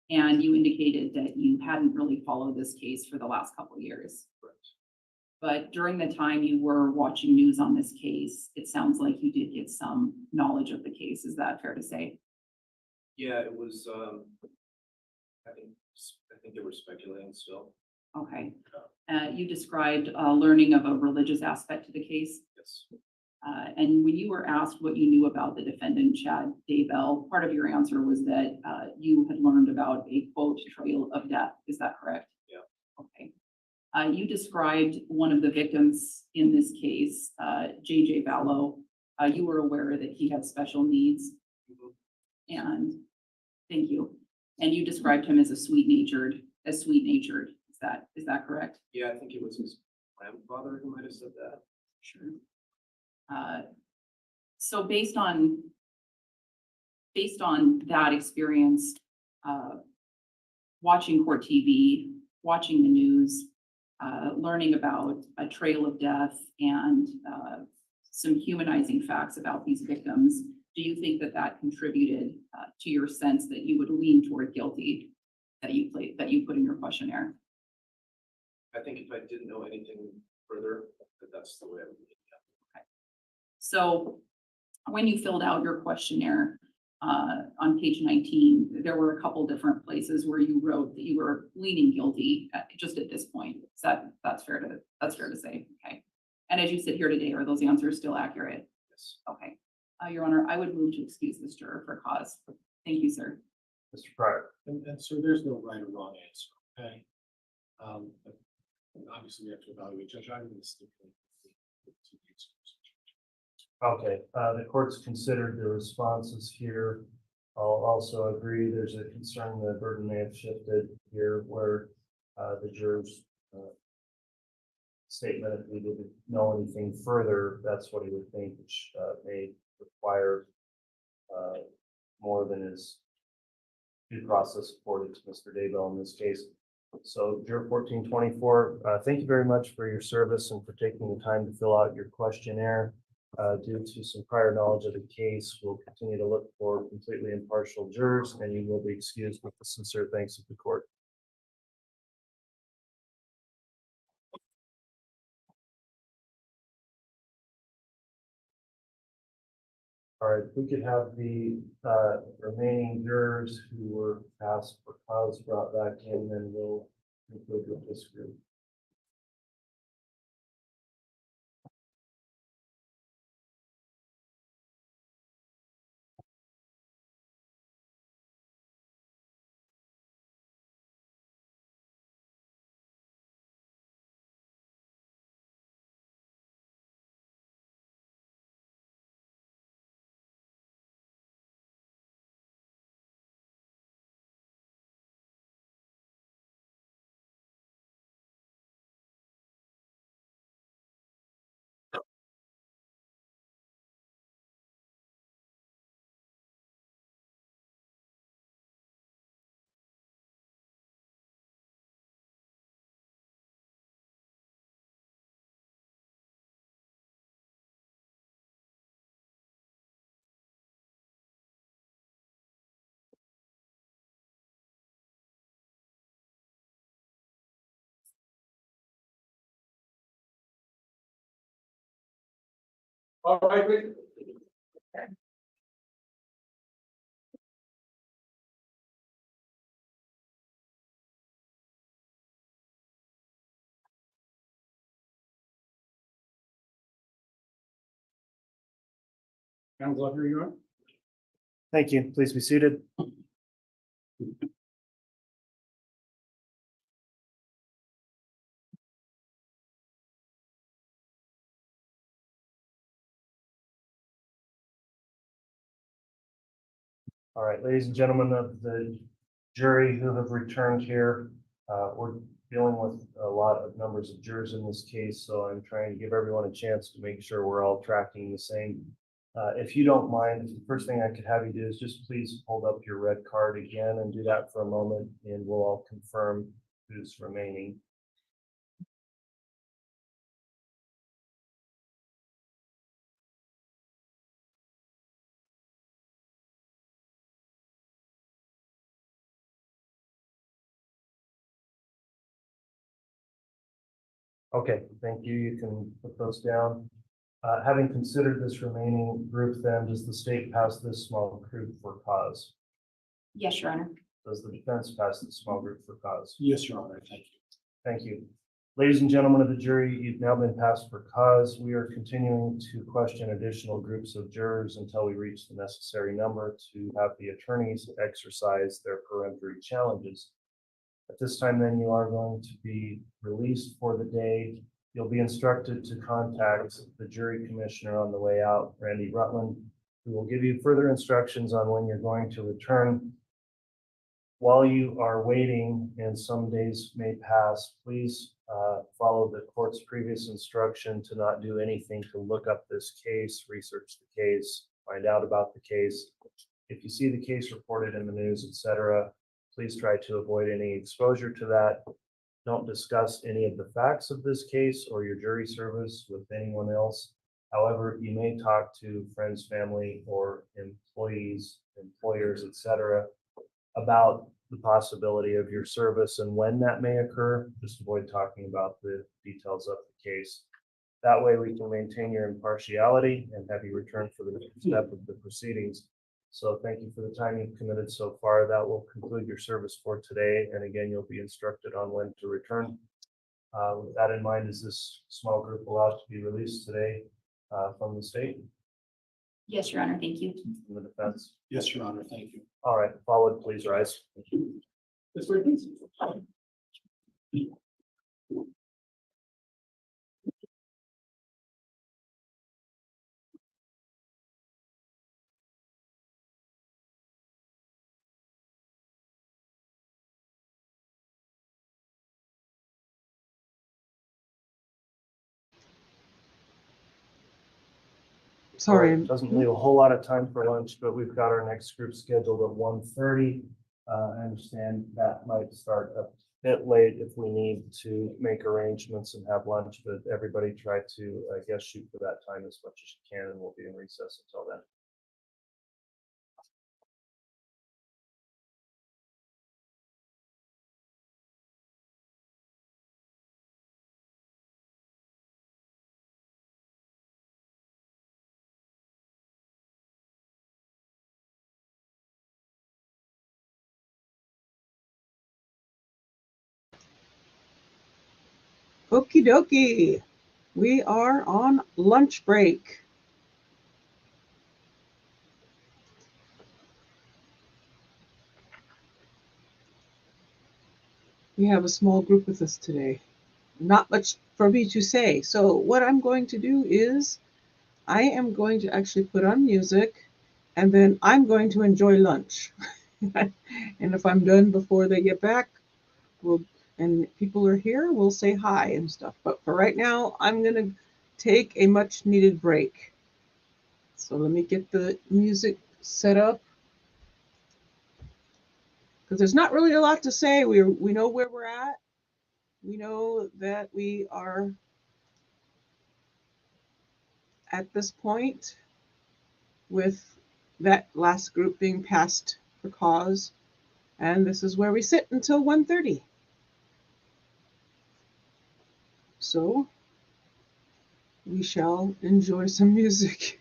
And you indicated that you hadn't really followed this case for the last couple of years. Correct. But during the time you were watching news on this case, it sounds like you did get some knowledge of the case. Is that fair to say? Yeah, it was, I think they were speculating still. Okay. You described learning of a religious aspect to the case. Yes. And when you were asked what you knew about the defendant, Chad Daybell, part of your answer was that you had learned about a quote trail of death. Is that correct? Yeah. Okay. You described one of the victims in this case, JJ Vallow. You were aware that he had special needs. Mm-hmm. And thank you. And you described him as sweet-natured. Is that correct? Yeah, I think it was his grandfather who might have said that. Sure. So based on that experience, watching court TV, watching the news, learning about a trail of death and some humanizing facts about these victims, do you think that that contributed to your sense that you would lean toward guilty that you put in your questionnaire? I think if I didn't know anything further, that's the way I would do it. Okay. So when you filled out your questionnaire on page 19, there were a couple different places where you wrote that you were leaning guilty just at this point. That's fair to say. Okay. And as you sit here today, are those answers still accurate? Yes. Okay. Your Honor, I would move to excuse this juror for cause. Thank you, sir. Mr. Pryor. And so there's no right or wrong answer, okay? But obviously we have to evaluate. Judge, I'm going to stipulate the two answers. Okay, the court's considered the responses here. I'll also agree there's a concern the burden may have shifted here where the juror's statement, if we didn't know anything further, that's what he would think, which may require more than his due process afforded to Mr. Daybell in this case. So juror 1424, thank you very much for your service and for taking the time to fill out your questionnaire. Due to some prior knowledge of the case, we'll continue to look for completely impartial jurors, and you will be excused with the sincere thanks of the court. All right, if we could have the remaining jurors who were asked for cause brought back in, then we'll conclude with this group. All right, great. Madam Glover, you're on. Thank you. Please be seated. All right, ladies and gentlemen of the jury who have returned here, we're dealing with a lot of numbers of jurors in this case, so I'm trying to give everyone a chance to make sure we're all tracking the same. If you don't mind, the first thing I could have you do is just please hold up your red card again and do that for a moment, and we'll all confirm who's remaining. Okay, thank you. You can put those down. Having considered this remaining group, then, does the state pass this small group for cause? Yes, Your Honor. Does the defense pass this small group for cause? Yes, Your Honor, thank you. Thank you. Ladies and gentlemen of the jury, you've now been passed for cause. We are continuing to question additional groups of jurors until we reach the necessary number to have the attorneys exercise their peremptory challenges. At this time, then, you are going to be released for the day. You'll be instructed to contact the jury commissioner on the way out, Randy Rutland, who will give you further instructions on when you're going to return. While you are waiting, and some days may pass, please follow the court's previous instruction to not do anything to look up this case, research the case, find out about the case. If you see the case reported in the news, etc., please try to avoid any exposure to that. Don't discuss any of the facts of this case or your jury service with anyone else. However, you may talk to friends, family, or employees, employers, etc., about the possibility of your service and when that may occur. Just avoid talking about the details of the case. That way we can maintain your impartiality and have you return for the next step of the proceedings. So thank you for the time you've committed so far. That will conclude your service for today. And again, you'll be instructed on when to return. With that in mind, is this small group allowed to be released today from the state? Yes, Your Honor, thank you. From the defense? Yes, Your Honor, thank you. All right, followed, please rise. Thank you. This way, please. Sorry. Right, doesn't leave a whole lot of time for lunch, but we've got our next group scheduled at 1:30. I understand that might start a bit late if we need to make arrangements and have lunch, but everybody try to, I guess, shoot for that time as much as you can, and we'll be in recess until then. Okie dokie. We are on lunch break. We have a small group with us today. Not much for me to say. So what I'm going to do is I am going to actually put on music, and then I'm going to enjoy lunch. And if I'm done before they get back, and people are here, we'll say hi and stuff. But for right now, I'm going to take a much needed break. So let me get the music set up, because there's not really a lot to say. We know where we're at. We know that we are at this point with that last group being passed for cause, and this is where we sit until 1:30. So we shall enjoy some music.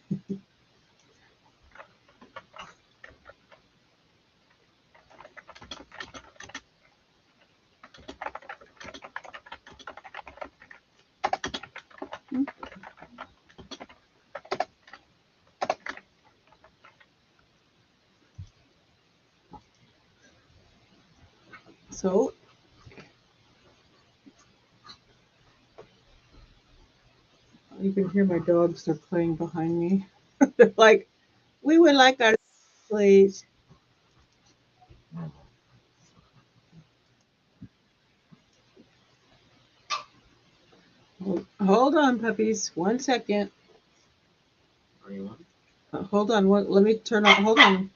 So you can hear my dogs are playing behind me. They're like, we would like our please. Hold on, puppies. 1 second. Are you on? Hold on. Let me turn on. Hold on.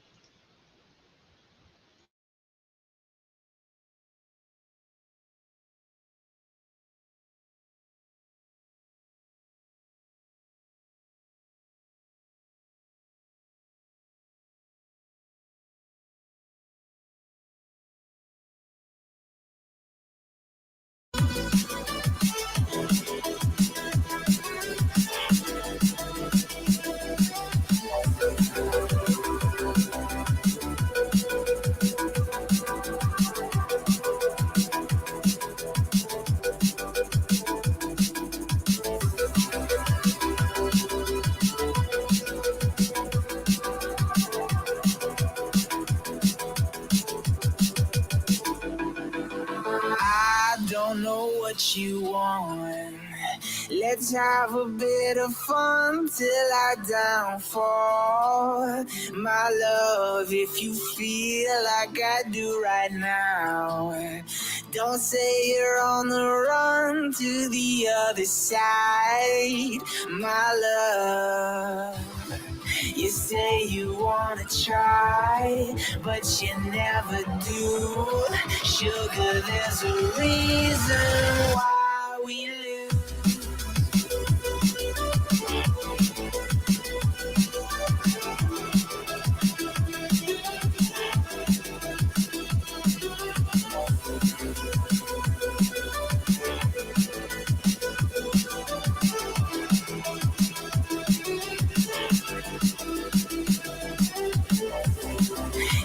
I don't know what you want. Let's have a bit of fun till I downfall. My love, if you feel like I do right now, don't say you're on the run to the other side. My love, you say you wanna try, but you never do. Sugar, there's a reason why we lose.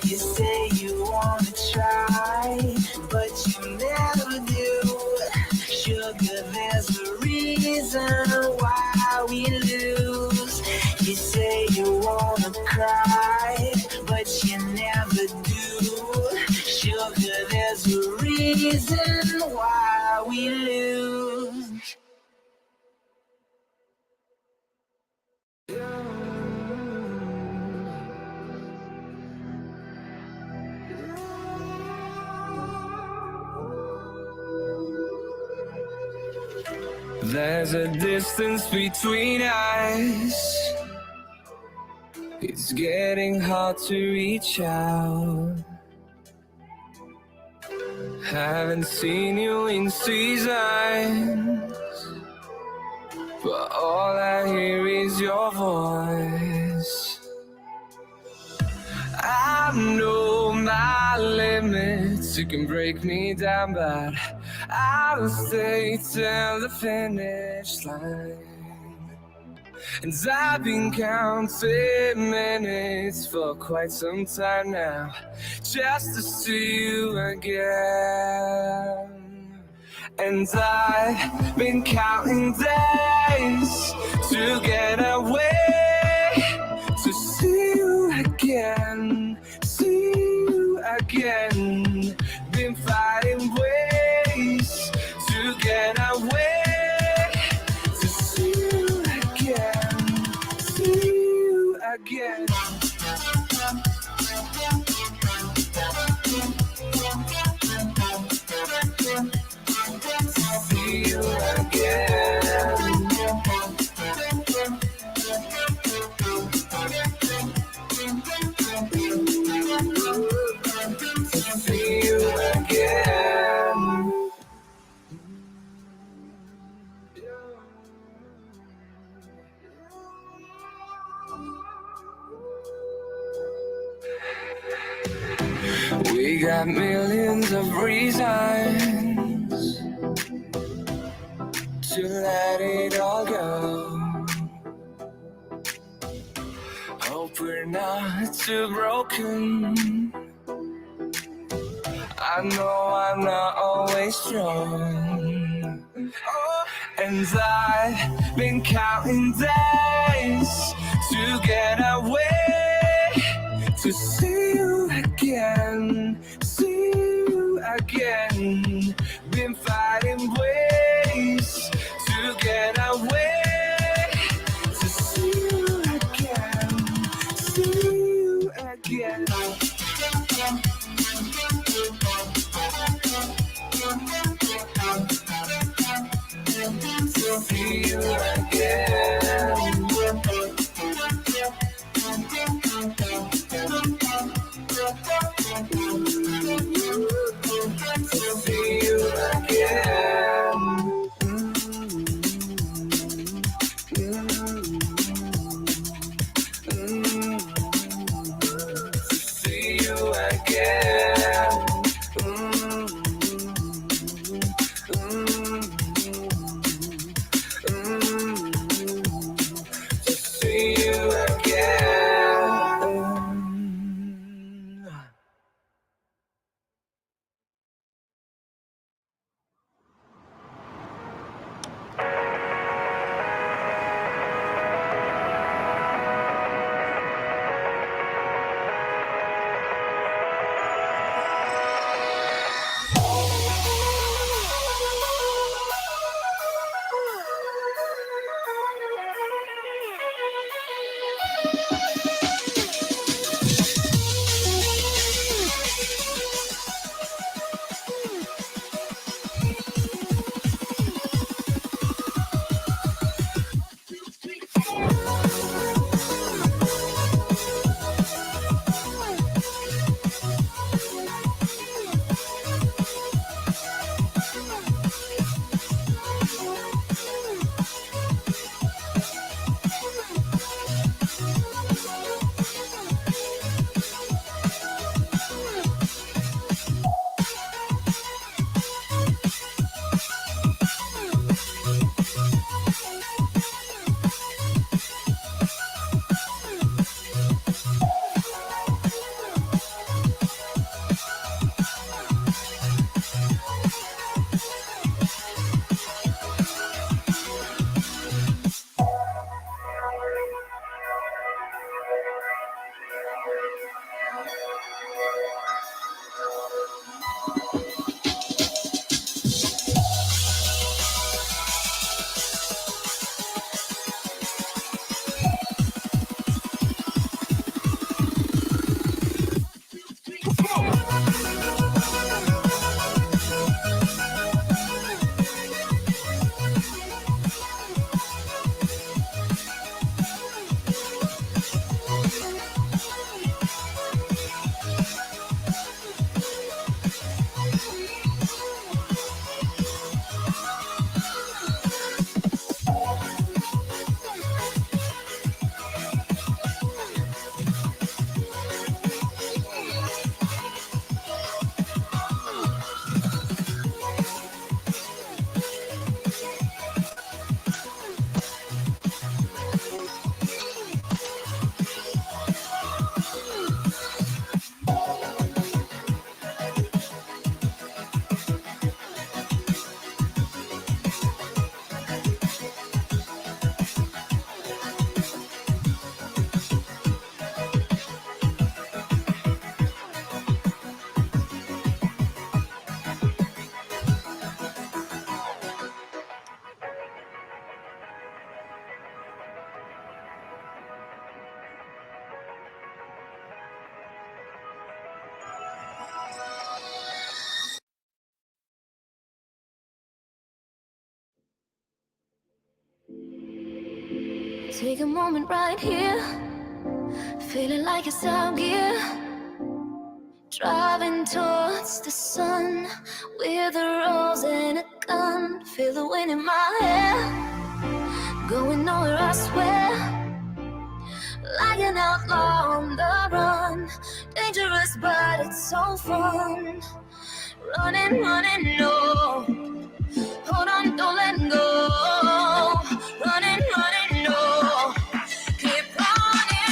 You say you wanna try, but you never do. Sugar, there's a reason why we lose. You say you wanna cry, but you never do. Sugar, there's a reason why we lose. There's a distance between us. It's getting hard to reach out. Haven't seen you in seasons, but all I hear is your voice. I know my limits, you can break me down, but I'll stay till the finish line. And I've been counting minutes for quite some time now, just to see you again. And I've been counting days to get away, to see you again, see you again. Been finding ways to get away, to see you again, see you again. See you again. See you again. We got millions of reasons to let it all go. Hope we're not too broken. I know I'm not always strong. Oh, and I've been counting days to get away, to see you again, see you again. Been fighting ways to get away, to see you again, see you again. See See you again. See you again. Take a moment right here, feeling like it's out gear. Driving towards the sun with a rose and a gun. Feel the wind in my hair, going nowhere I swear. Like an outlaw on the run, dangerous but it's so fun. Running, running, no. Hold on, don't let go. Running, running, no. Keep running.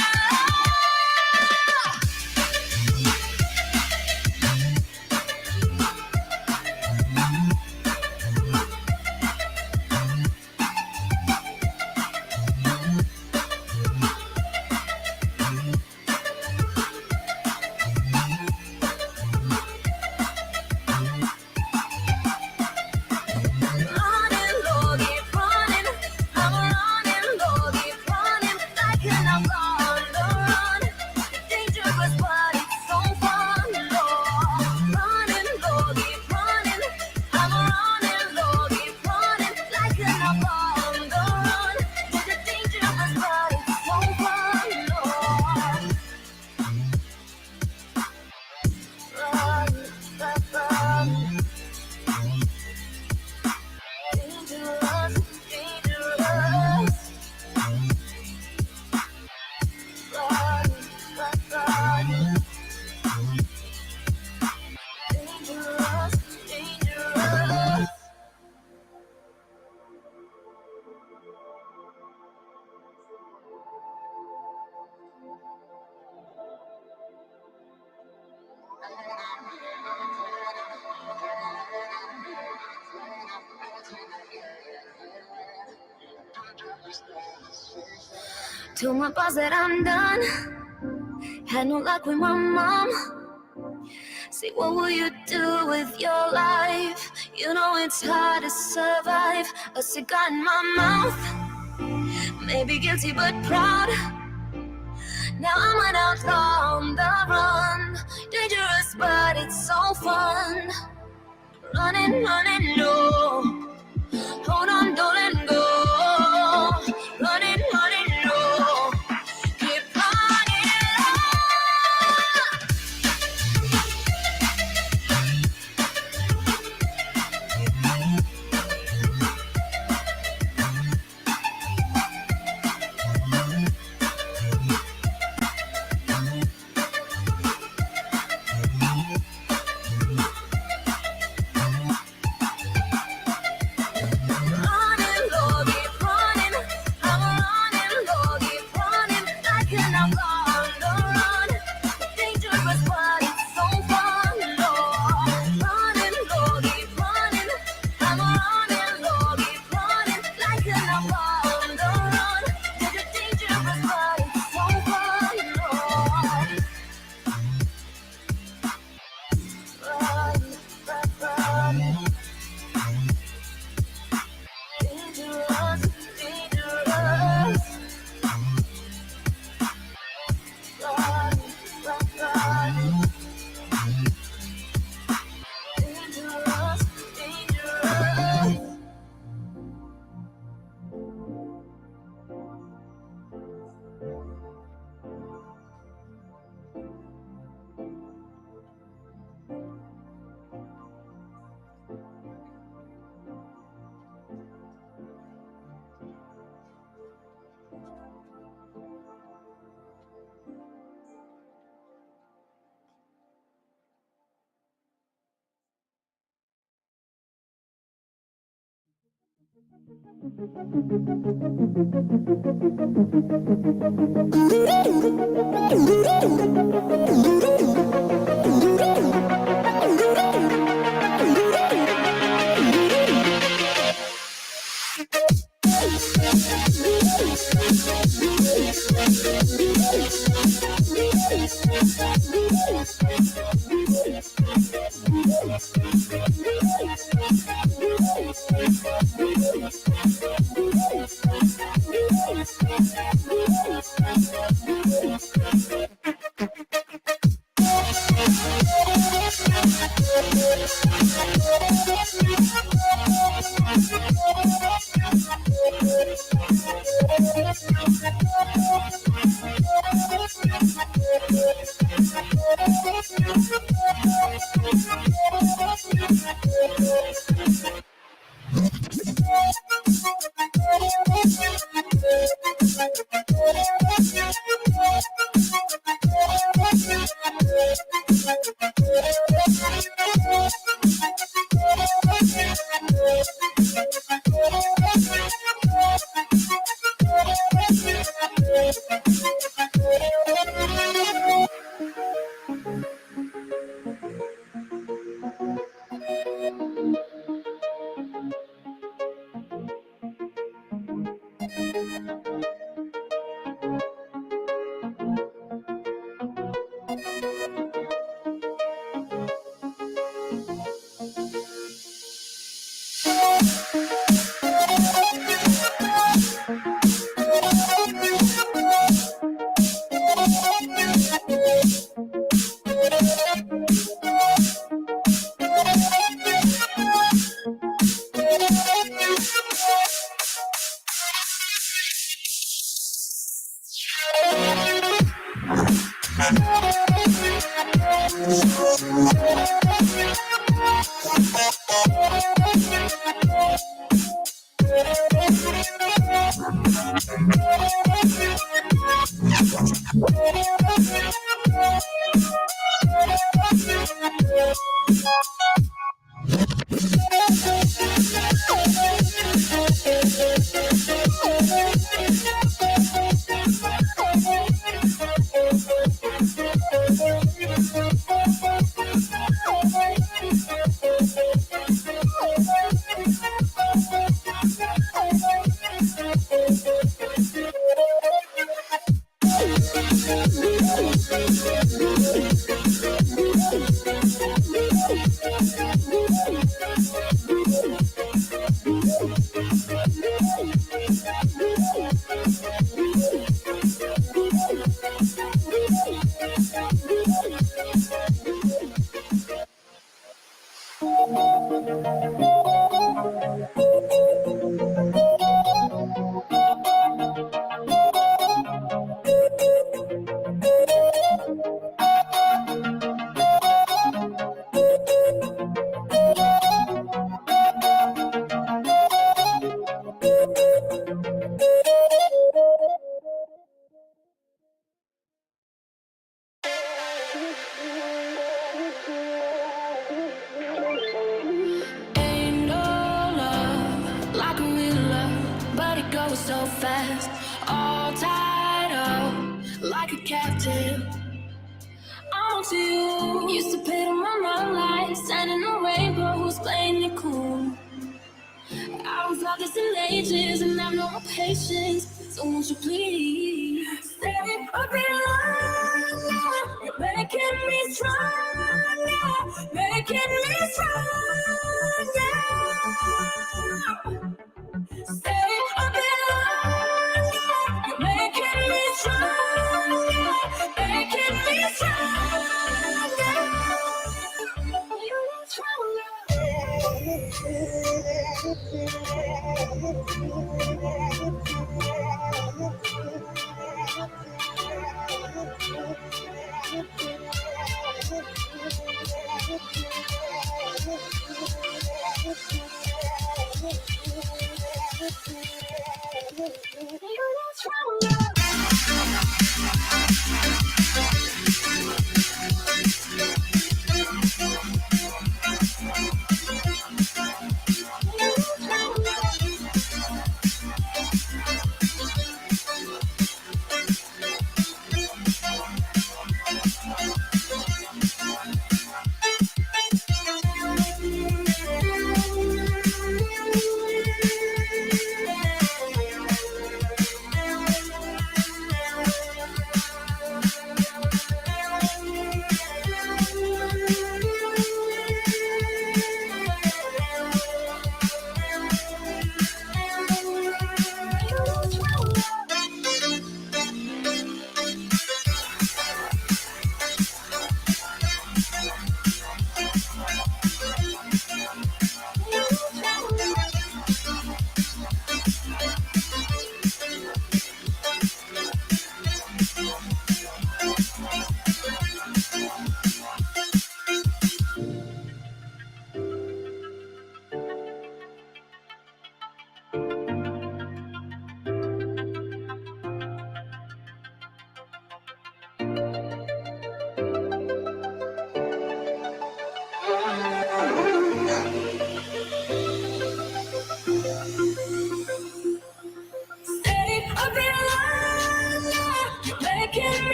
Told my boss that I'm done. Had no luck with my mom. Say, what will you do with your life? You know it's hard to survive. A cigar in my mouth. Maybe guilty but proud. Now I'm an outlaw on the run. Dangerous but it's so fun. Running, running, no. Hold on, don't let go. Running, running, no. Keep running all tied up like a captive. I'm to you. Used to pay on my life, standing the rainbows, playing it cool. I was all this in ages and have no patience, so won't you please stay a bit longer? You're making me stronger, making me stronger. Stay a bit longer. You're making me stronger, making me stronger. You're stronger.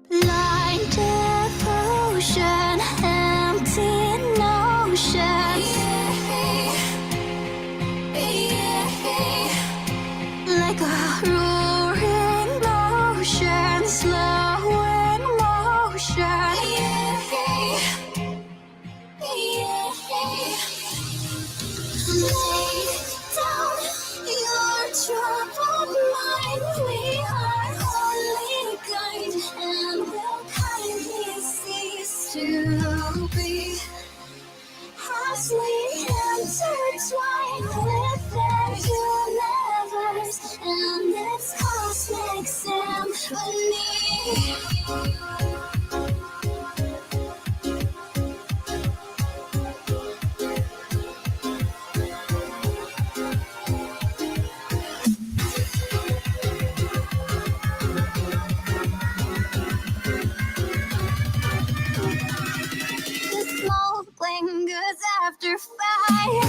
Like devotion, empty notion. Like a roaring ocean, slow in motion. Lay down your troubled mind. We are only kind and will kindly cease to be. As we intertwine within universe and its cosmic symphony. The smoke lingers after fire.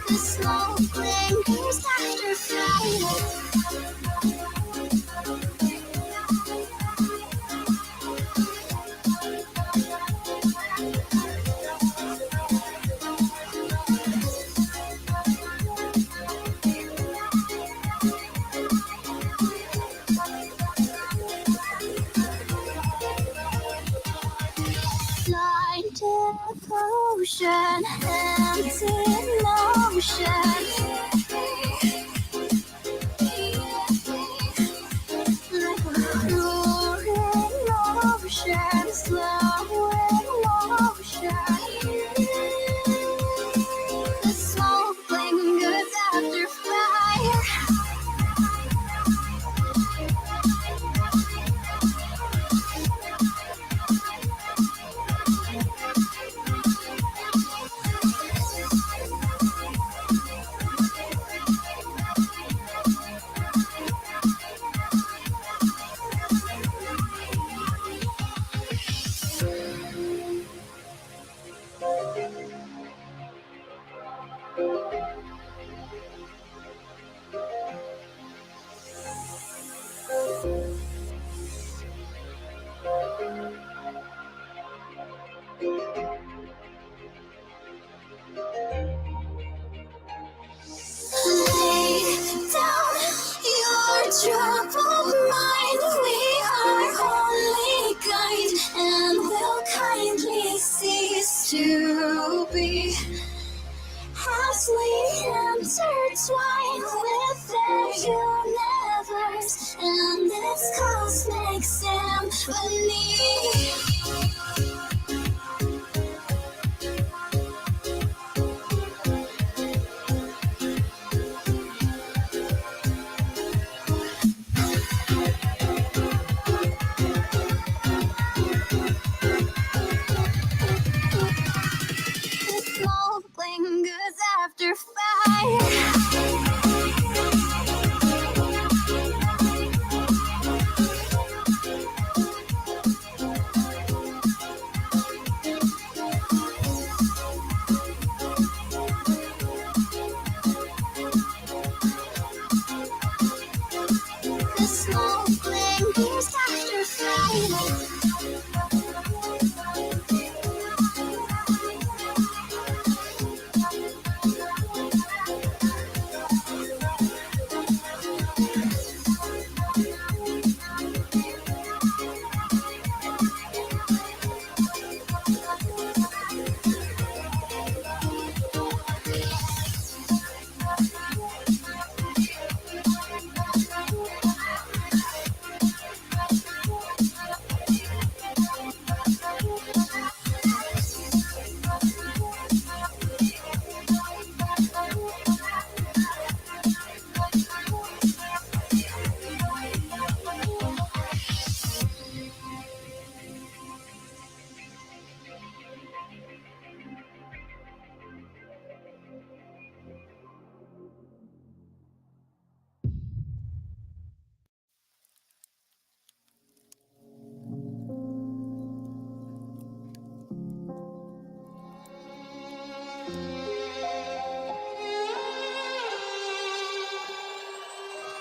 The smoke lingers after fire. Blind devotion, empty notion. Like a roaring ocean, slow in motion. The smoke intertwined with their universe and its cosmic symphony. The smoke lingers after fire. The smoke lingers after fire.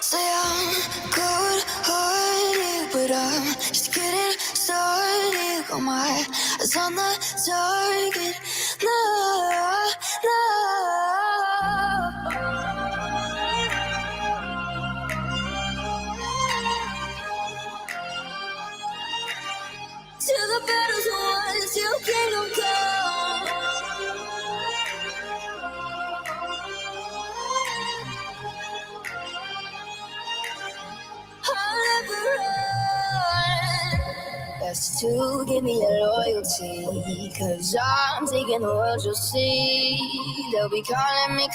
Say I'm good-hearted, but I'm just getting started. Got my eyes on the target. No, no. Till the battle's won, till kingdom come. I'll never run. Best to give me your loyalty, 'cause I'm taking the world, you'll see. They'll be calling me,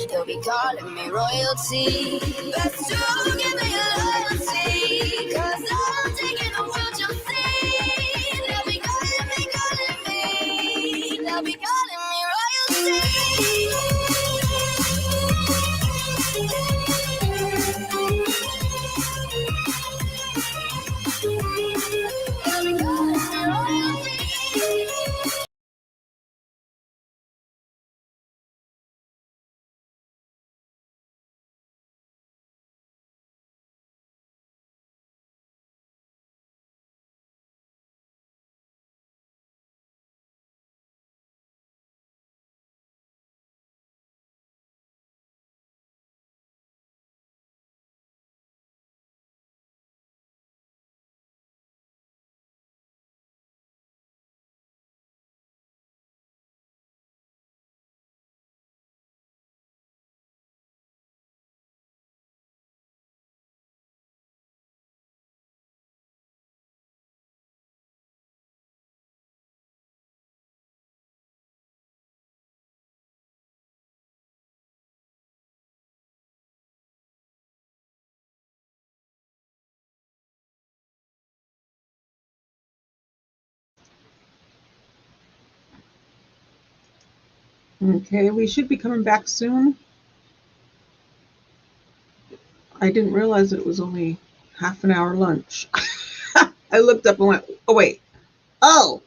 they'll be calling me royalty. Best to give me your loyalty, 'cause I'm taking the world, you'll see. They'll be calling me, they'll be calling me royalty. Okay, we should be coming back soon. I didn't realize that it was only half an hour lunch. I looked up and went, oh, wait. Oh!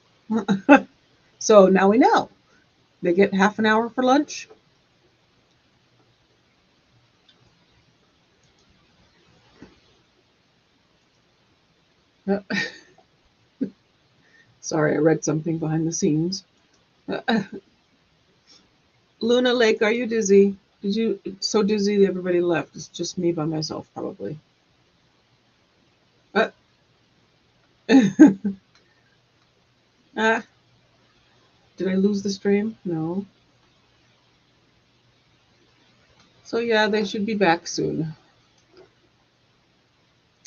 So now we know. They get half an hour for lunch. Sorry, I read something behind the scenes. Luna Lake, are you dizzy? Did you so dizzy that everybody left? It's just me by myself, probably. Did I lose the stream? No. So yeah, they should be back soon.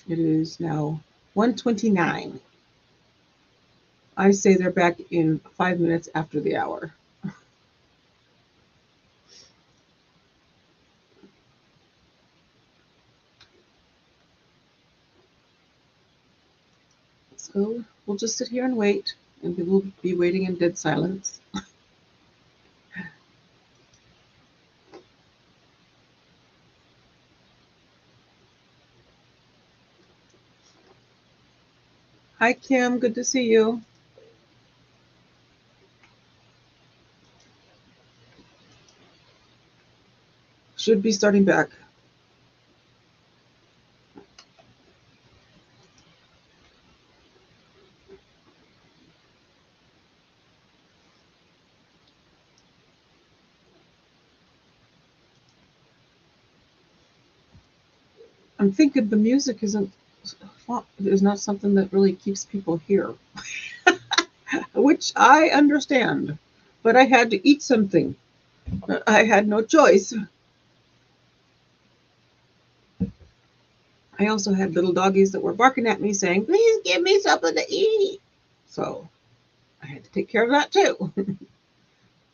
It is now 1:29. I say they're back in 5 minutes after the hour. So we'll just sit here and wait, and we'll be waiting in dead silence. Hi, Kim. Good to see you. Should be starting back. I'm thinking the music is not something that really keeps people here, which I understand. But I had to eat something. I had no choice. I also had little doggies that were barking at me saying, "Please give me something to eat." So I had to take care of that too.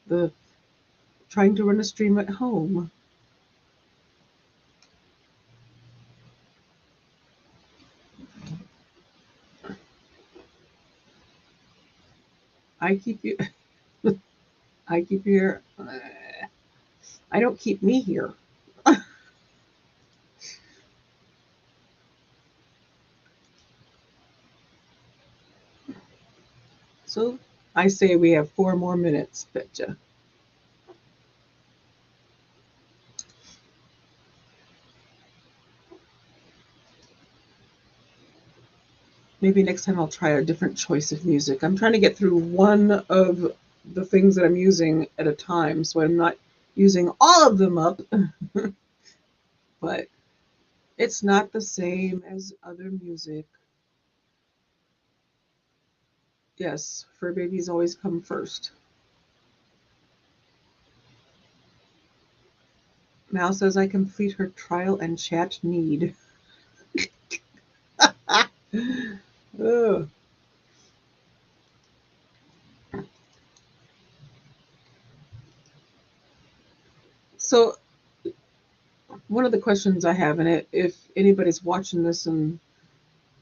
The trying to run a stream at home. I keep you. I keep you here. I don't keep me here. So I say we have 4 more minutes. Betcha. Maybe next time I'll try a different choice of music. I'm trying to get through one of the things that I'm using at a time, so I'm not using all of them up. But it's not the same as other music. Yes, fur babies always come first. Mal says I complete her trial and chat need. Ugh. So one of the questions I have in it, if anybody's watching this and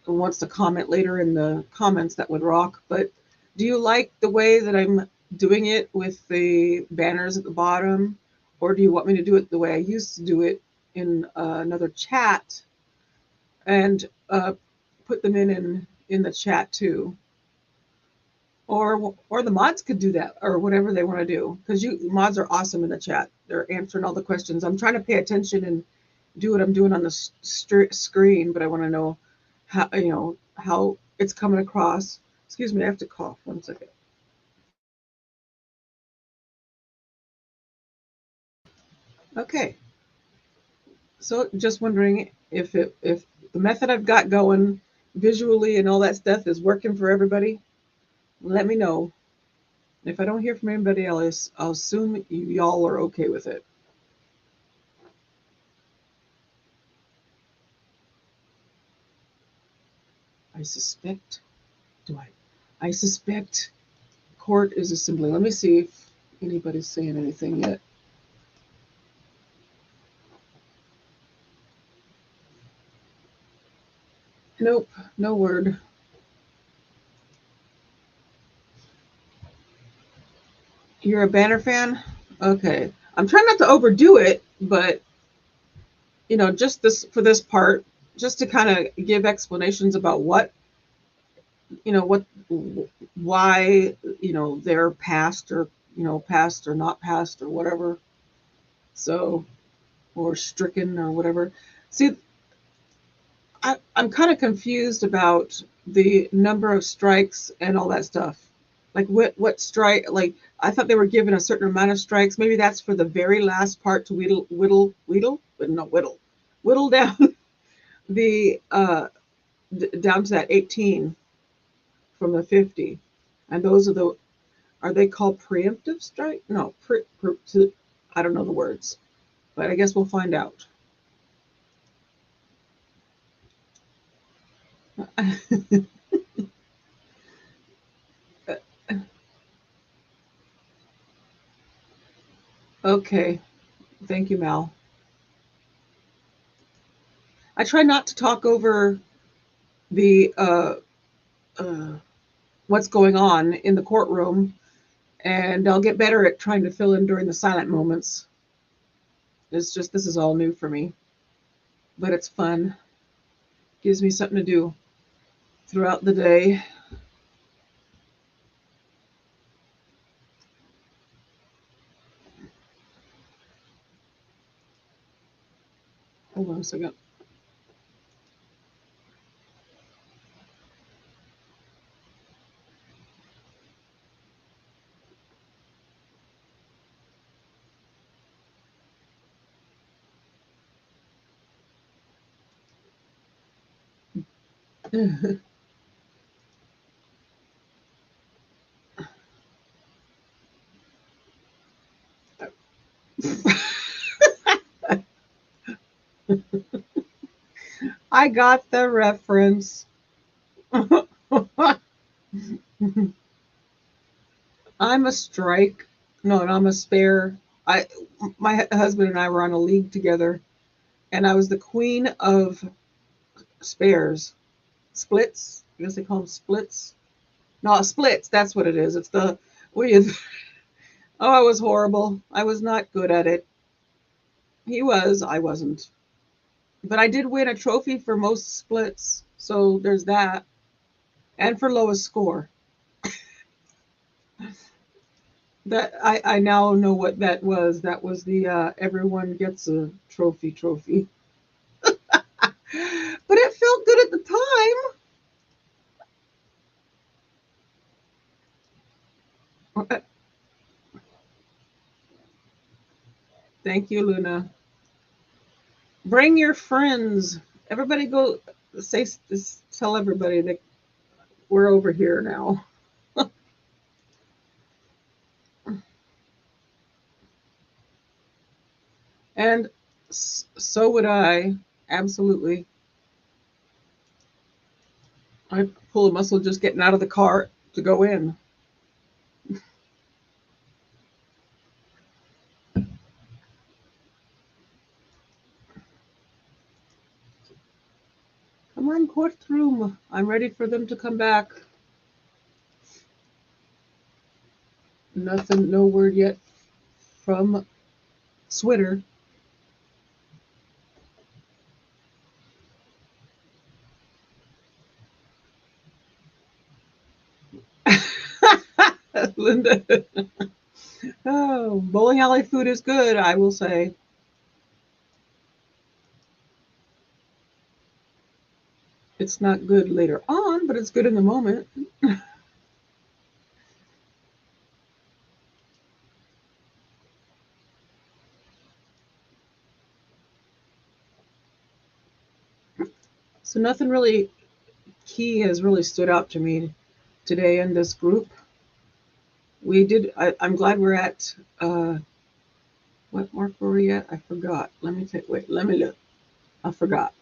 wants to comment later in the comments, that would rock. But do you like the way that I'm doing it with the banners at the bottom? Or do you want me to do it the way I used to do it in another chat and put them in the chat too? Or the mods could do that, or whatever they want to do, because you mods are awesome in the chat. They're answering all the questions. I'm trying to pay attention and do what I'm doing on the screen, but I want to know how it's coming across. Excuse me, I have to cough. 1 second. Okay. So just wondering if the method I've got going visually and all that stuff is working for everybody. Let me know. If I don't hear from anybody else, I'll assume y'all are okay with it. I suspect court is assembling. Let me see if anybody's saying anything yet. Nope, no word. You're a Banner fan? Okay. I'm trying not to overdo it, but just for this part, just to kind of give explanations about why, they're passed or not passed or whatever. So, or stricken or whatever. See, I'm kind of confused about the number of strikes and all that stuff. Like what strike? Like I thought they were given a certain amount of strikes. Maybe that's for the very last part to whittle down the down to that 18 from the 50, and those are they called preemptive strike? No, I don't know the words. But I guess we'll find out. Okay. Thank you, Mal. I try not to talk over the what's going on in the courtroom, and I'll get better at trying to fill in during the silent moments. It's just this is all new for me, but it's fun. Gives me something to do throughout the day. Hold on a second. I got the reference. I'm a strike. No, I'm a spare. I my husband and I were on a league together, and I was the queen of spares. Splits. I guess they call them splits. No, splits. That's what it is. It's the with. Oh, I was horrible. I was not good at it. He was. I wasn't. But I did win a trophy for most splits. So there's that. And for lowest score. That I now know what that was. That was the everyone gets a trophy. But it felt good at the time. Thank you, Luna. Bring your friends. Everybody go say tell everybody that we're over here now. And so would I. Absolutely. I pull a muscle just getting out of the car to go in. Come on, courtroom. I'm ready for them to come back. Nothing, no word yet from Switter. Linda. Oh, bowling alley food is good, I will say. It's not good later on, but it's good in the moment. So nothing really key has really stood out to me today in this group. We did. I'm glad we're at. What mark were we at? I forgot. Let me take. Wait. Let me look. I forgot.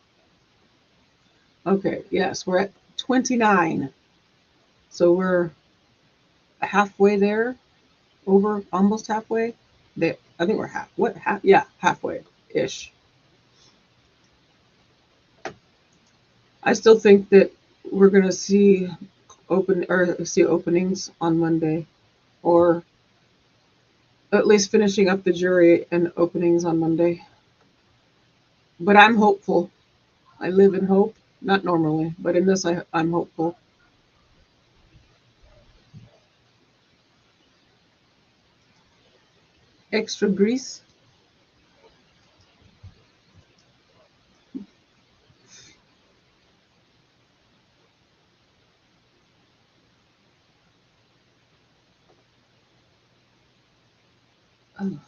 Okay. Yes, we're at 29. So we're halfway there. Over almost halfway. There. I think we're half. What? Half? Yeah, halfway ish. I still think that we're gonna see openings on Monday, or at least finishing up the jury and openings on Monday. But I'm hopeful. I live in hope. Not normally, but in this, I'm hopeful. Extra grease. Oh.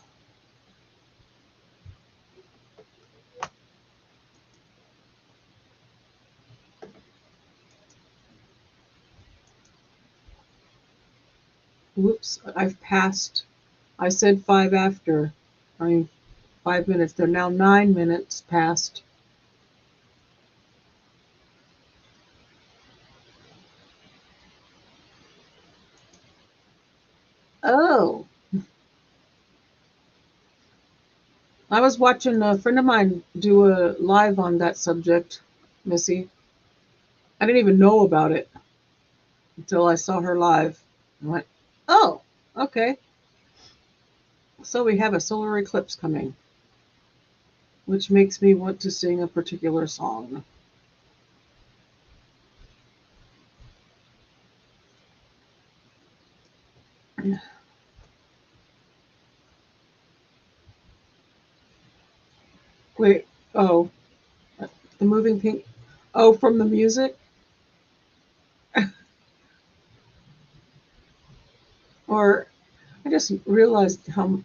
Whoops, I've passed. I said 5 after. 5 minutes. They're now 9 minutes past. Oh. I was watching a friend of mine do a live on that subject, Missy. I didn't even know about it until I saw her live. I went, oh, okay. So we have a solar eclipse coming, which makes me want to sing a particular song. Wait, oh, the moving pink. Oh, from the music? Or I just realized how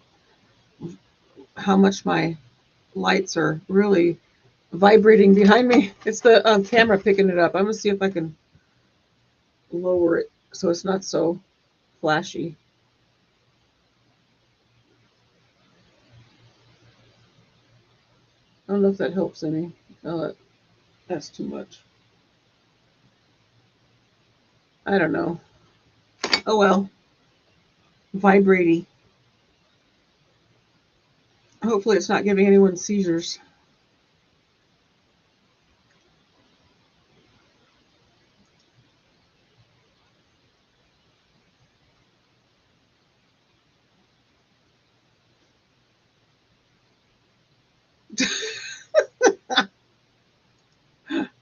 much my lights are really vibrating behind me. It's the camera picking it up. I'm gonna see if I can lower it so it's not so flashy. I don't know if that helps any. That's too much. I don't know. Oh well. Vibrating. Hopefully it's not giving anyone seizures.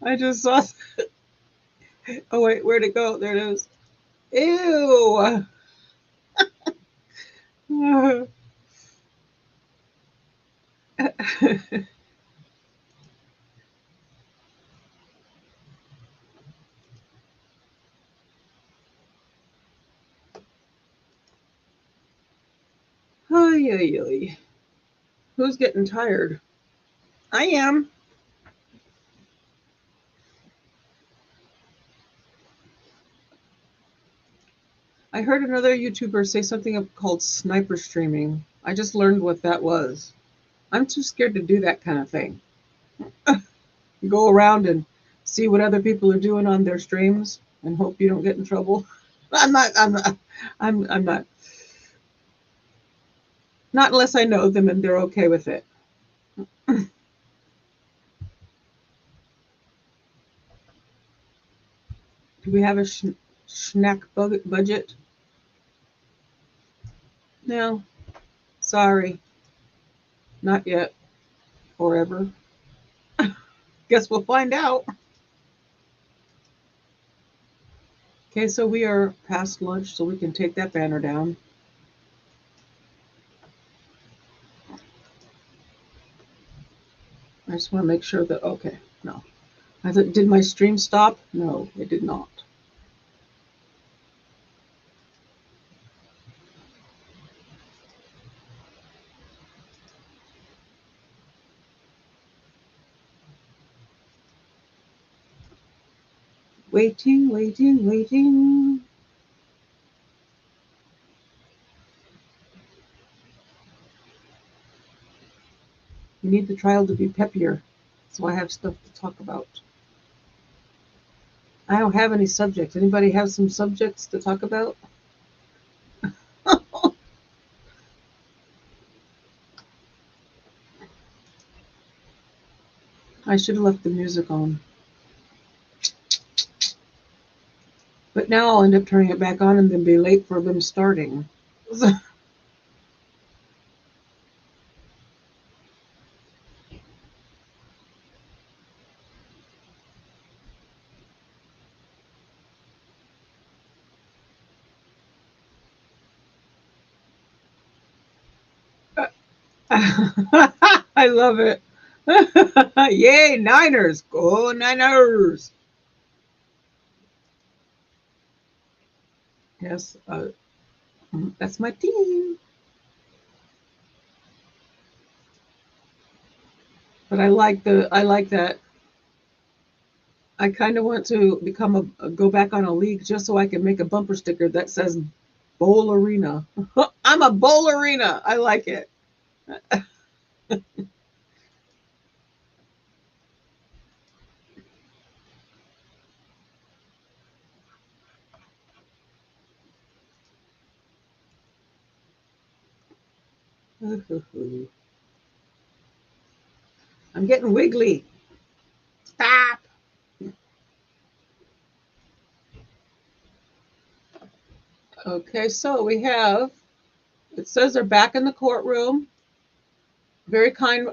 I just saw. Oh wait, where'd it go? There it is. Ew. Oy, oy, oy. Who's getting tired? I am. I heard another YouTuber say something called sniper streaming. I just learned what that was. I'm too scared to do that kind of thing. Go around and see what other people are doing on their streams and hope you don't get in trouble. I'm not. Not unless I know them and they're okay with it. Do we have a snack budget? No. Sorry. Not yet. Forever. Guess we'll find out. Okay, so we are past lunch, so we can take that banner down. I just want to make sure that, okay, no. Did my stream stop? No, it did not. Waiting, waiting, waiting. You need the trial to be peppier, so I have stuff to talk about. I don't have any subjects. Anybody have some subjects to talk about? I should have left the music on. But now I'll end up turning it back on and then be late for them starting. I love it. Yay, Niners. Go Niners. Yes, that's my team. But I like that. I kind of want to go back on a league just so I can make a bumper sticker that says Bowl Arena. I'm a Bowl Arena. I like it. I'm getting wiggly. Stop. Okay, so we have, it says they're back in the courtroom. Very kind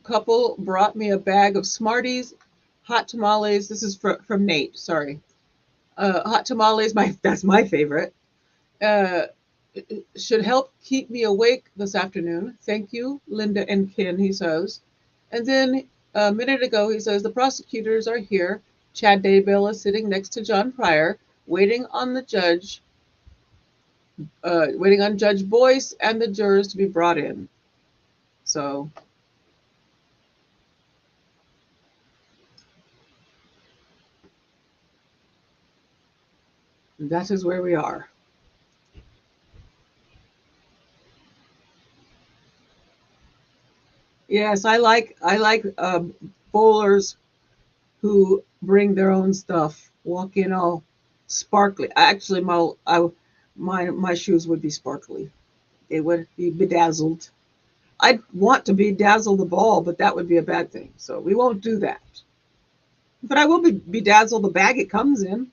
couple brought me a bag of Smarties, hot tamales. This is from Nate, sorry. Hot tamales, that's my favorite. Should help keep me awake this afternoon. Thank you, Linda and Ken, he says. And then a minute ago, he says, the prosecutors are here. Chad Daybell is sitting next to John Pryor, waiting on the judge, waiting on Judge Boyce and the jurors to be brought in. So that is where we are. Yes, I like bowlers who bring their own stuff, walk in all sparkly. Actually, my shoes would be sparkly. They would be bedazzled. I'd want to bedazzle the ball, but that would be a bad thing. So we won't do that. But I will bedazzle the bag it comes in.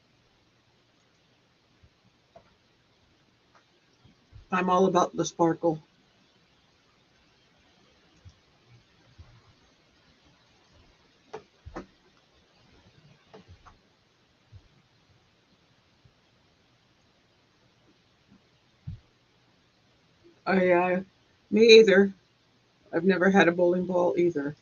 I'm all about the sparkle. Me either. I've never had a bowling ball either.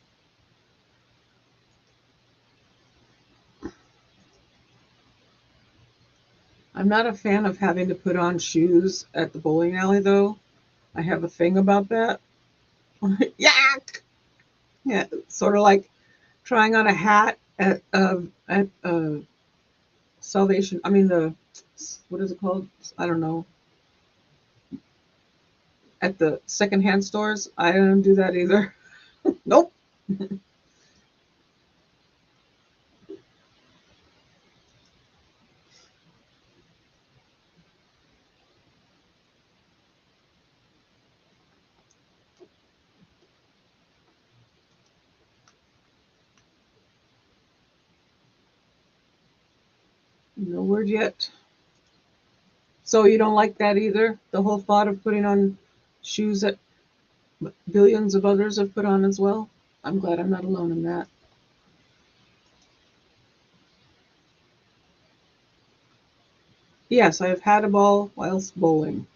I'm not a fan of having to put on shoes at the bowling alley, though. I have a thing about that. Yak! Yeah, sort of like trying on a hat at Salvation. I mean what is it called? I don't know. At the secondhand stores, I don't do that either. Nope. No word yet. So you don't like that either? The whole thought of putting on shoes that billions of others have put on as well? I'm glad I'm not alone in that. Yes, I have had a ball whilst bowling.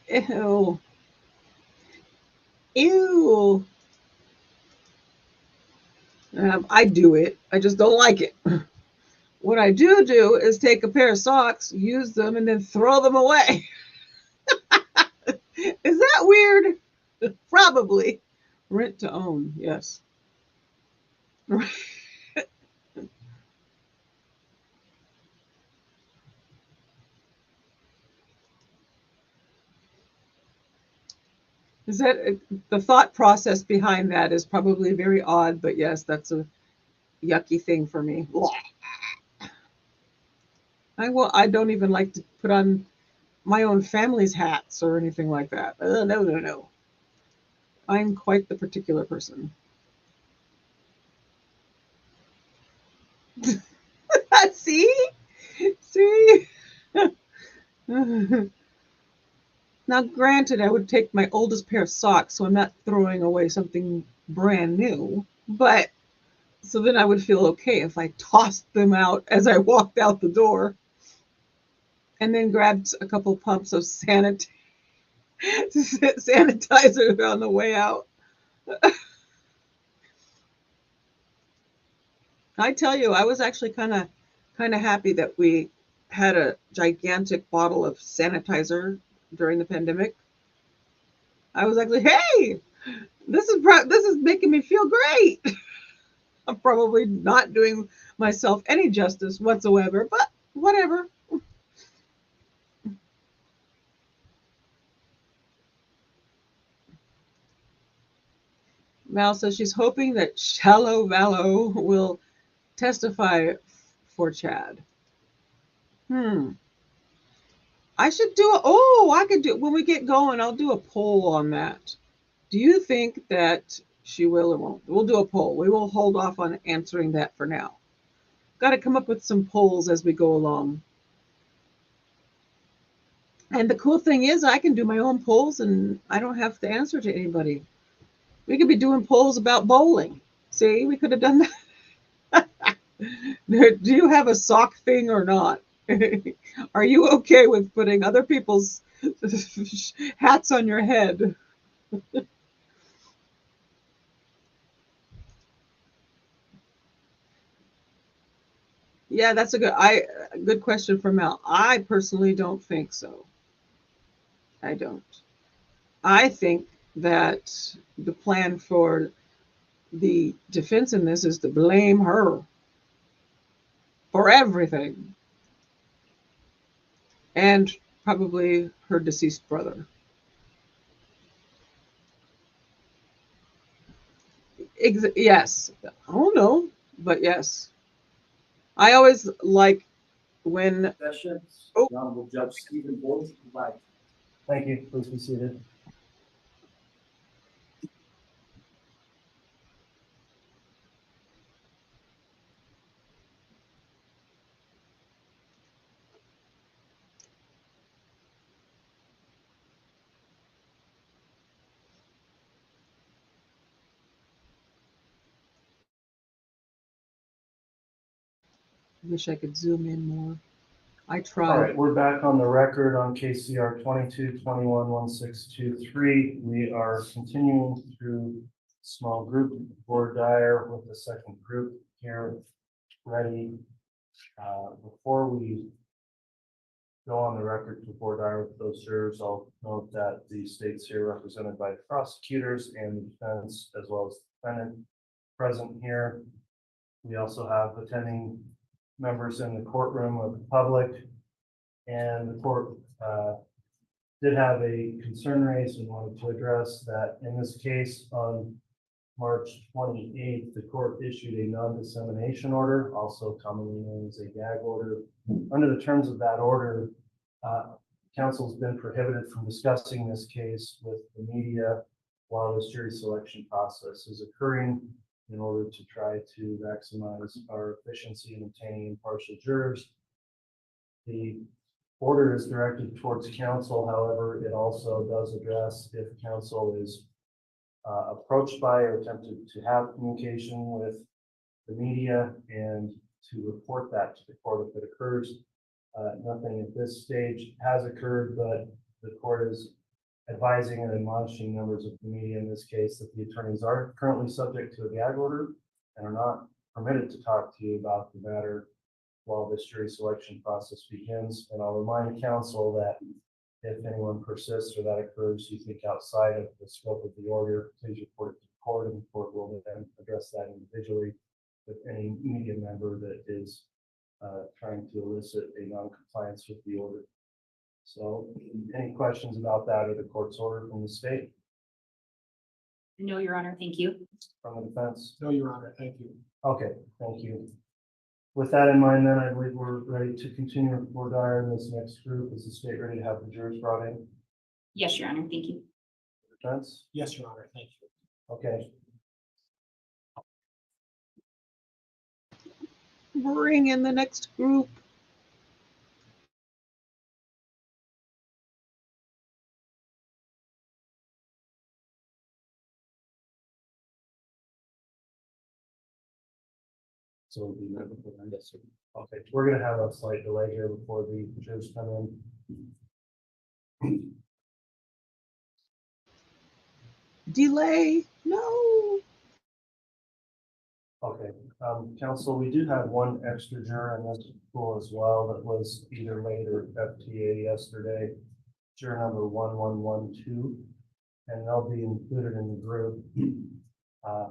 Ew. Ew. I do it. I just don't like it. What I do is take a pair of socks, use them, and then throw them away. Is that weird? Probably. Rent to own, yes. Is that the thought process behind that is probably very odd, but yes, that's a yucky thing for me. I don't even like to put on my own family's hats or anything like that. No. I'm quite the particular person. See? Now, granted, I would take my oldest pair of socks, so I'm not throwing away something brand new, but so then I would feel okay if I tossed them out as I walked out the door and then grabbed a couple pumps of sanitizer on the way out. I tell you, I was actually kind of happy that we had a gigantic bottle of sanitizer during the pandemic. I was actually, hey, this is making me feel great. I'm probably not doing myself any justice whatsoever, but whatever. Mal says she's hoping that Shallow Vallow will testify for Chad. I should I could do, when we get going, I'll do a poll on that. Do you think that she will or won't? We'll do a poll. We will hold off on answering that for now. Got to come up with some polls as we go along. And the cool thing is I can do my own polls and I don't have to answer to anybody. We could be doing polls about bowling. See, we could have done that. Do you have a sock thing or not? Are you okay with putting other people's hats on your head? Yeah, that's a good question from Mel. I personally don't think so. I don't. I think that the plan for the defense in this is to blame her for everything, and probably her deceased brother. Yes. I don't know, but yes. I always like when. Sessions, Oh. the Honorable Judge Stephen Boyd, right. Thank you. Please be seated. Wish I could zoom in more. I All tried. right, we're back on the record on KCR 22-21-1623. We are continuing through small group board dire with the second group here ready. Before we go on the record to board dire with those jurors, I'll note that the state's here represented by the prosecutors and the defense, as well as the defendant present here. We also have attending members in the courtroom of the public. And the court did have a concern raised and wanted to address that. In this case, on March 28th, the court issued a non-dissemination order, also commonly known as a gag order. Under the terms of that order, counsel's been prohibited from discussing this case with the media while this jury selection process is occurring, in order to try to maximize our efficiency in obtaining impartial jurors. The order is directed towards counsel. However, it also does address if counsel is approached by or attempted to have communication with the media, and to report that to the court if it occurs. Nothing at this stage has occurred, but the court is advising and admonishing members of the media in this case that the attorneys are currently subject to a gag order and are not permitted to talk to you about the matter while this jury selection process begins. And I'll remind counsel that if anyone persists or that occurs, you think outside of the scope of the order, please report it to the court, and the court will then address that individually with any media member that is trying to elicit a non-compliance with the order. So any questions about that or the court's order from the state? No, Your Honor, thank you. From the defense? No, Your Honor, thank you. Okay, thank you. With that in mind, then I believe we're ready to continue with board dire in this next group. Is the state ready to have the jurors brought in? Yes, Your Honor, thank you. Defense? Yes, Your Honor, thank you. Okay. Bring in the next group. So it'll be right before that. Yes, sir. Okay, we're gonna have a slight delay here before the jurors come in. Delay. No. Okay, counsel, we do have one extra juror in this pool as well that was either late or FTA yesterday. Juror number 1112, and they'll be included in the group.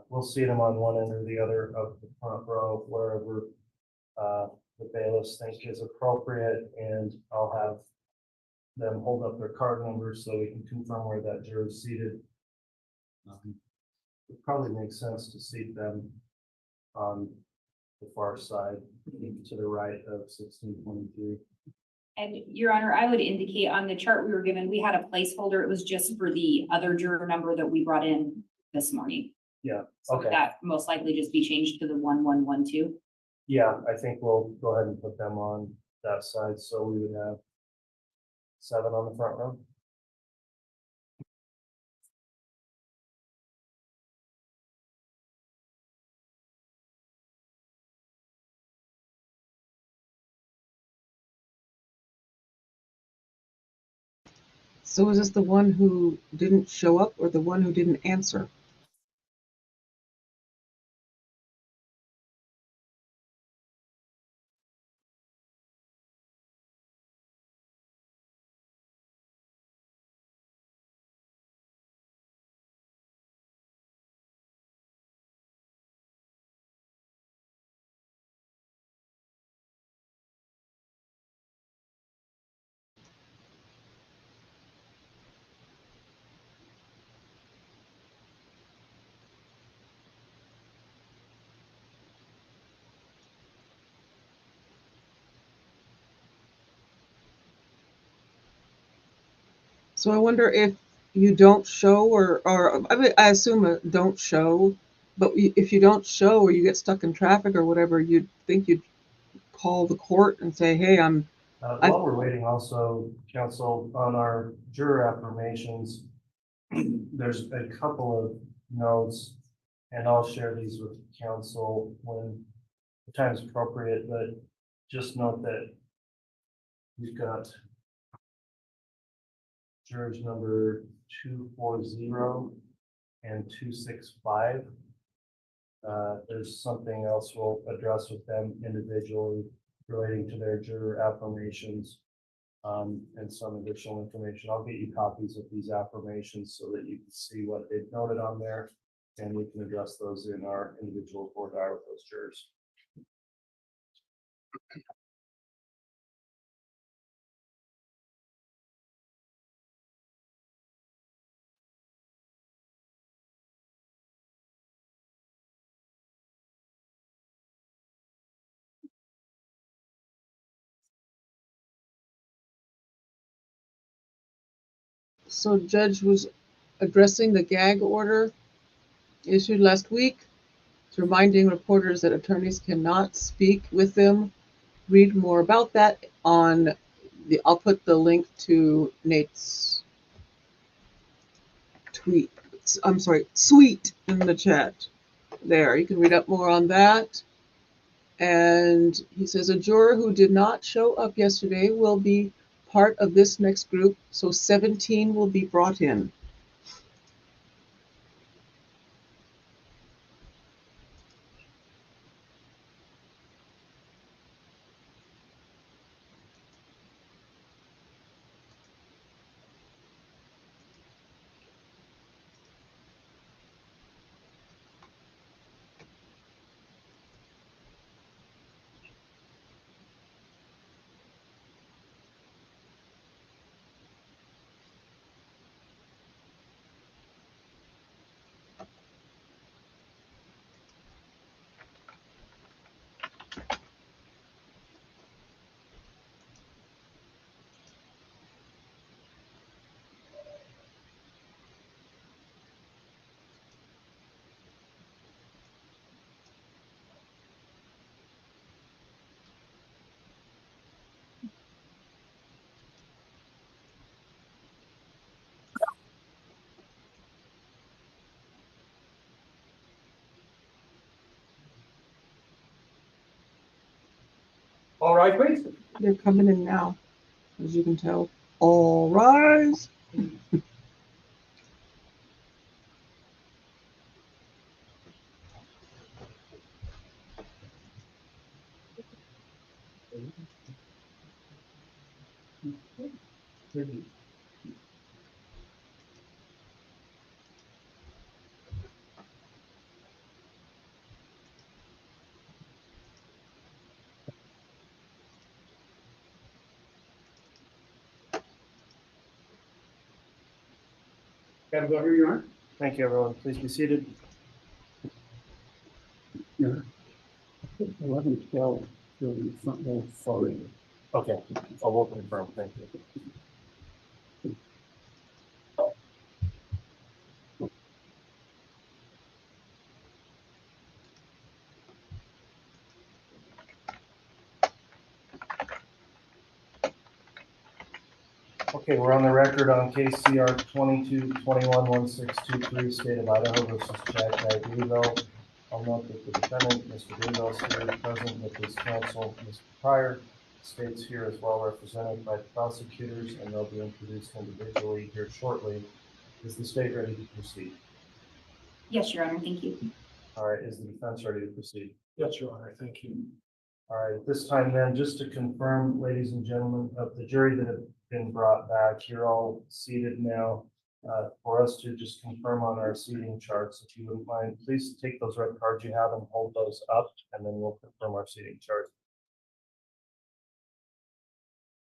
We'll see them on one end or the other of the front row, wherever the bailiffs think is appropriate, and I'll have them hold up their card numbers so we can confirm where that juror is seated. It probably makes sense to seat them on the far side, to the right of 1623. And Your Honor, I would indicate on the chart we were given, we had a placeholder. It was just for the other juror number that we brought in this morning. Yeah, So okay. that most likely just be changed to the 1112. Yeah, I think we'll go ahead and put them on that side, so we would have 7 on the front row. So is this the one who didn't show up or the one who didn't answer? So I wonder if you don't show or I mean, I assume a don't show, but if you don't show or you get stuck in traffic or whatever, you'd think you'd call the court and say, hey, While we're waiting also, counsel, on our juror affirmations, there's a couple of notes, and I'll share these with counsel when the time is appropriate, but just note that we've got jurors number 240 and 265. There's something else we'll address with them individually relating to their juror affirmations, and some additional information. I'll get you copies of these affirmations so that you can see what they've noted on there, and we can address those in our individual court hour with those jurors. So judge was addressing the gag order issued last week, reminding reporters that attorneys cannot speak with them. Read more about that on I'll put the link to Nate's tweet. I'm sorry, tweet in the chat. There, you can read up more on that. And he says a juror who did not show up yesterday will be part of this next group, so 17 will be brought in. All right, please. They're coming in now, as you can tell. All rise. Here you are. Thank you, everyone. Please be seated. 1112 building front row forward. Okay, I will confirm, thank you. Okay, we're on the record on KCR 22-21-1623, State of Idaho versus Guy Daybell. I'll note that the defendant, Mr. Daybell, is here present with his counsel, Mr. Pryor. State's here as well represented by prosecutors, and they'll be introduced individually here shortly. Is the state ready to proceed? Yes, Your Honor, thank you. All right, is the defense ready to proceed? Yes, Your Honor, thank you. All right, at this time then, just to confirm, ladies and gentlemen, of the jury that have been brought back, you're all seated now. For us to just confirm on our seating charts, if you wouldn't mind, please take those red cards you have and hold those up, and then we'll confirm our seating chart.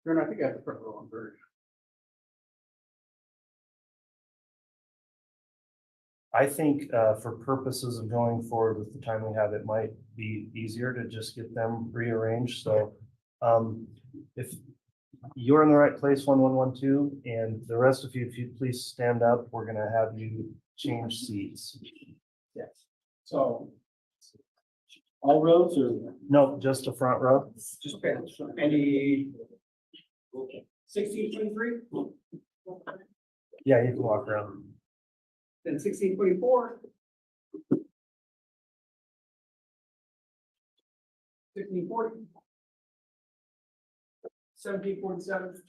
Your Honor, I think I have the front row on bird. I think for purposes of going forward with the time we have, it might be easier to just get them rearranged. So if you're in the right place, 1112, and the rest of you, if you please stand up, we're going to have you change seats. Yes. So all rows or? No, just the front row. Just okay. Any 1623? Yeah, you can walk around. Then 1624. 1640. 1747.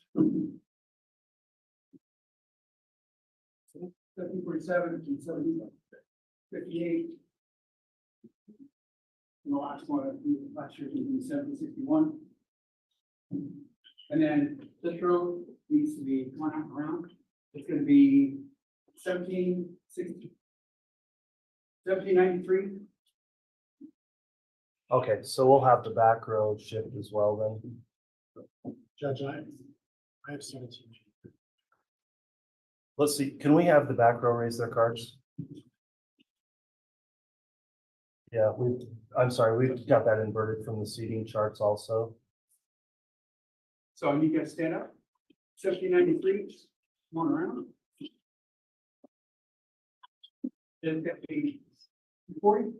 1747 and 1758. And the last one, last year, 1761. And then this row needs to be one out around. It's going to be 1793. Okay, so we'll have the back row shift as well then. Judge, I have 17. Let's see, can we have the back row raise their cards? Yeah, I'm sorry, we've got that inverted from the seating charts also. So you guys stand up. 1793, come on around. Then 40.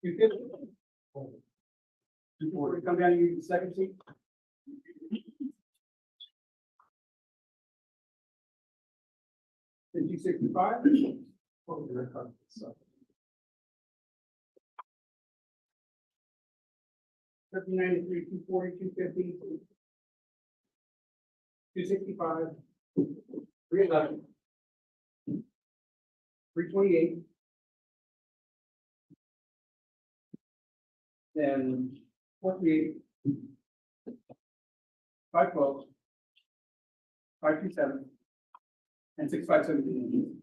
You feel before you come down, you use the second seat. Then 265. 1393, 240, 250, 265, 311, 328. Then 48, 512, 527, and 6517.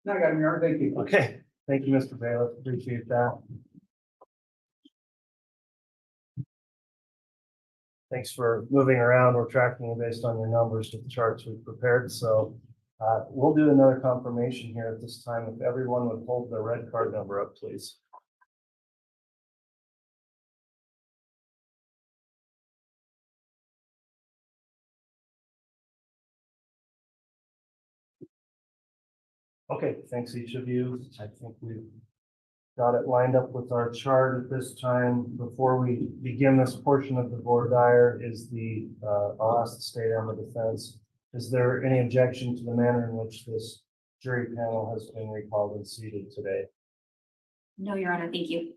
Now I got him here. Thank you. Okay, thank you, Mr. Bailiff. Appreciate that. Thanks for moving around. We're tracking you based on your numbers with the charts we've prepared. So we'll do another confirmation here at this time. If everyone would hold the red card number up, please. Okay, thanks each of you. I think we've got it lined up with our chart at this time. Before we begin this portion of the voir dire, I'll ask the state and the defense, is there any objection to the manner in which this jury panel has been recalled and seated today? No, Your Honor, thank you.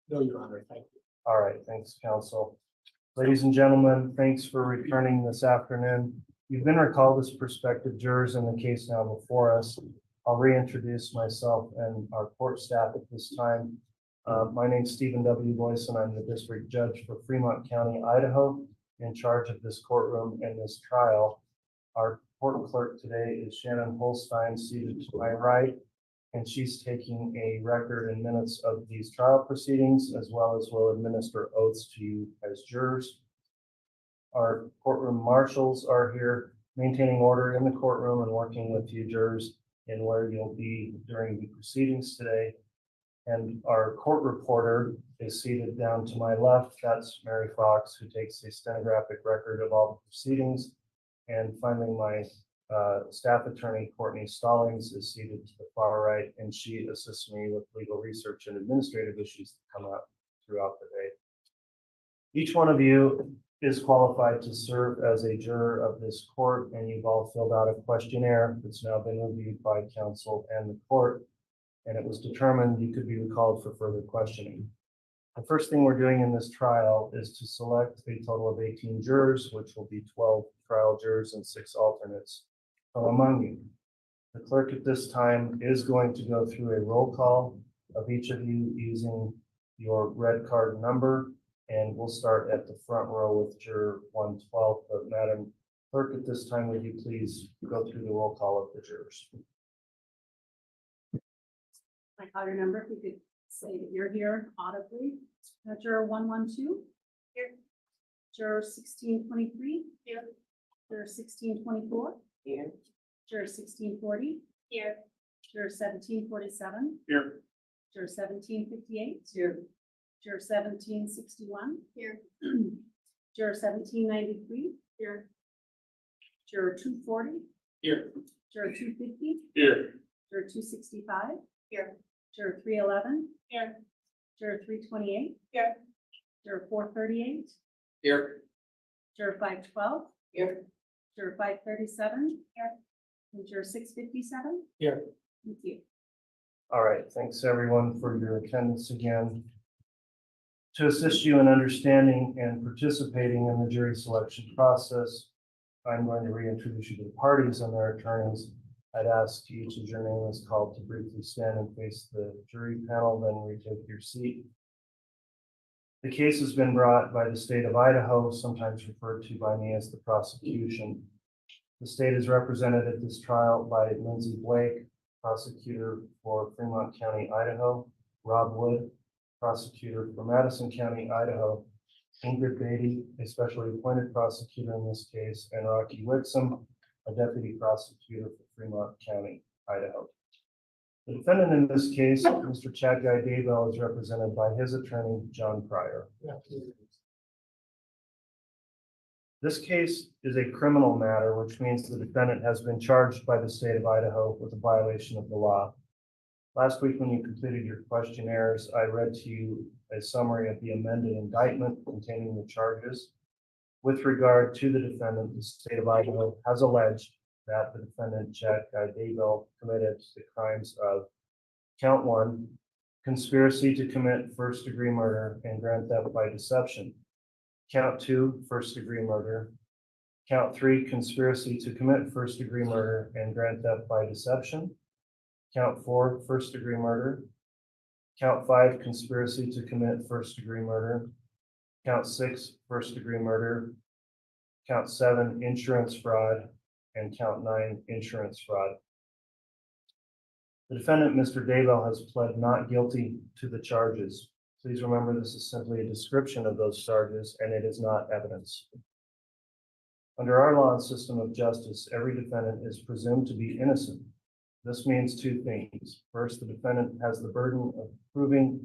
No, Your Honor, thank you. All right, thanks, counsel. Ladies and gentlemen, thanks for returning this afternoon. You've been recalled as prospective jurors in the case now before us. I'll reintroduce myself and our court staff at this time. My name's Stephen W. Boyce, and I'm the district judge for Fremont County, Idaho, in charge of this courtroom and this trial. Our court clerk today is Shannon Holstein, seated to my right, and she's taking a record and minutes of these trial proceedings, as well as will administer oaths to you as jurors. Our courtroom marshals are here maintaining order in the courtroom and working with you jurors in where you'll be during the proceedings today. And our court reporter is seated down to my left. That's Mary Fox, who takes a stenographic record of all the proceedings. And finally, my staff attorney, Courtney Stallings, is seated to the far right, and she assists me with legal research and administrative issues that come up throughout the day. Each one of you is qualified to serve as a juror of this court, and you've all filled out a questionnaire that's now been reviewed by counsel and the court, and it was determined you could be recalled for further questioning. The first thing we're doing in this trial is to select a total of 18 jurors, which will be 12 trial jurors and 6 alternates from among you. The clerk at this time is going to go through a roll call of each of you using your red card number, and we'll start at the front row with juror 112. But Madam Clerk, at this time, would you please go through the roll call of the jurors? I call your number, if you could say that you're here audibly. Juror 112. Here. Juror 1623. Here. Juror 1624. Here. Juror 1640. Here. Juror 1747. Here. Juror 1758. Here. Juror 1761. Here. Juror 1793. Here. Juror 240. Here. Juror 250. Here. Juror 265. Here. Juror 311. Here. Juror 328. Here. Juror 438. Here. Juror 512. Here. Juror 537. Here. And juror 657. Here. Thank you. All right, thanks everyone for your attendance again. To assist you in understanding and participating in the jury selection process, I'm going to reintroduce you to the parties and their attorneys. I'd ask each as your name is called to briefly stand and face the jury panel, then retake your seat. The case has been brought by the state of Idaho, sometimes referred to by me as the prosecution. The state is represented at this trial by Lindsay Blake, prosecutor for Fremont County, Idaho, Rob Wood, prosecutor for Madison County, Idaho, Ingrid Beatty, a specially appointed prosecutor in this case, and Rocky Wixom, a deputy prosecutor for Fremont County, Idaho. The defendant in this case, Mr. Guy Daybell, is represented by his attorney, John Pryor. This case is a criminal matter, which means the defendant has been charged by the state of Idaho with a violation of the law. Last week, when you completed your questionnaires, I read to you a summary of the amended indictment containing the charges. With regard to the defendant, the state of Idaho has alleged that the defendant, Guy Daybell, committed the crimes of count 1, conspiracy to commit first-degree murder and grand theft by deception. Count 2, first-degree murder. Count 3, conspiracy to commit first-degree murder and grand theft by deception. Count 4, first-degree murder. Count 5, conspiracy to commit first-degree murder. Count 6, first-degree murder. Count 7, insurance fraud. And count 9, insurance fraud. The defendant, Mr. Daybell, has pled not guilty to the charges. Please remember this is simply a description of those charges and it is not evidence. Under our law and system of justice, every defendant is presumed to be innocent. This means two things. First, the defendant has the burden of proving,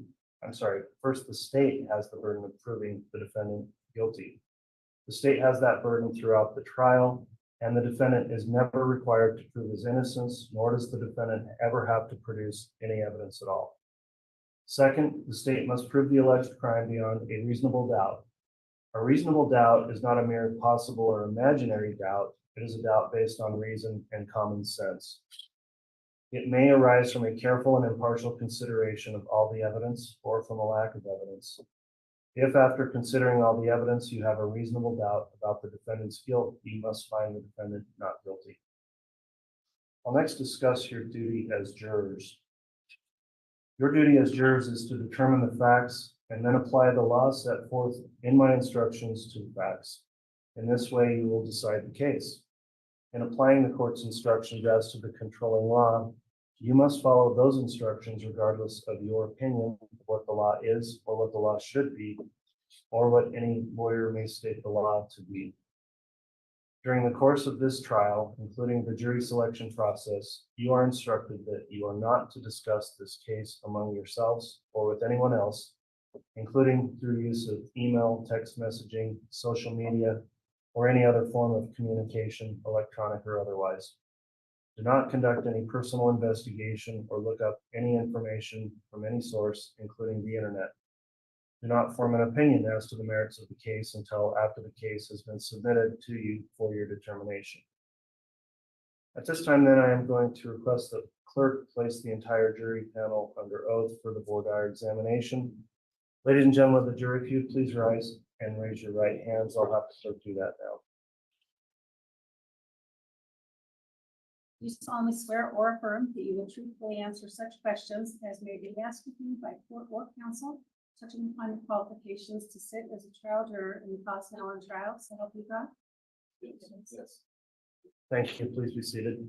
first the state has the burden of proving the defendant guilty. The state has that burden throughout the trial, and the defendant is never required to prove his innocence, nor does the defendant ever have to produce any evidence at all. Second, the state must prove the alleged crime beyond a reasonable doubt. A reasonable doubt is not a mere possible or imaginary doubt. It is a doubt based on reason and common sense. It may arise from a careful and impartial consideration of all the evidence or from a lack of evidence. If after considering all the evidence you have a reasonable doubt about the defendant's guilt, you must find the defendant not guilty. I'll next discuss your duty as jurors. Your duty as jurors is to determine the facts and then apply the law set forth in my instructions to the facts. In this way, you will decide the case. In applying the court's instructions as to the controlling law, you must follow those instructions regardless of your opinion of what the law is or what the law should be, or what any lawyer may state the law to be. During the course of this trial, including the jury selection process, you are instructed that you are not to discuss this case among yourselves or with anyone else, including through use of email, text messaging, social media, or any other form of communication, electronic or otherwise. Do not conduct any personal investigation or look up any information from any source, including the internet. Do not form an opinion as to the merits of the case until after the case has been submitted to you for your determination. At this time, then, I am going to request that the clerk place the entire jury panel under oath for the voir dire examination. Ladies and gentlemen of the jury, if you please rise and raise your right hands. I'll have to do that now. Do you solemnly swear or affirm that you will truthfully answer such questions as may be asked of you by court or counsel, touching upon the qualifications to sit as a trial juror in the cause now on trial, so help you God? Yes. Thank you. Please be seated.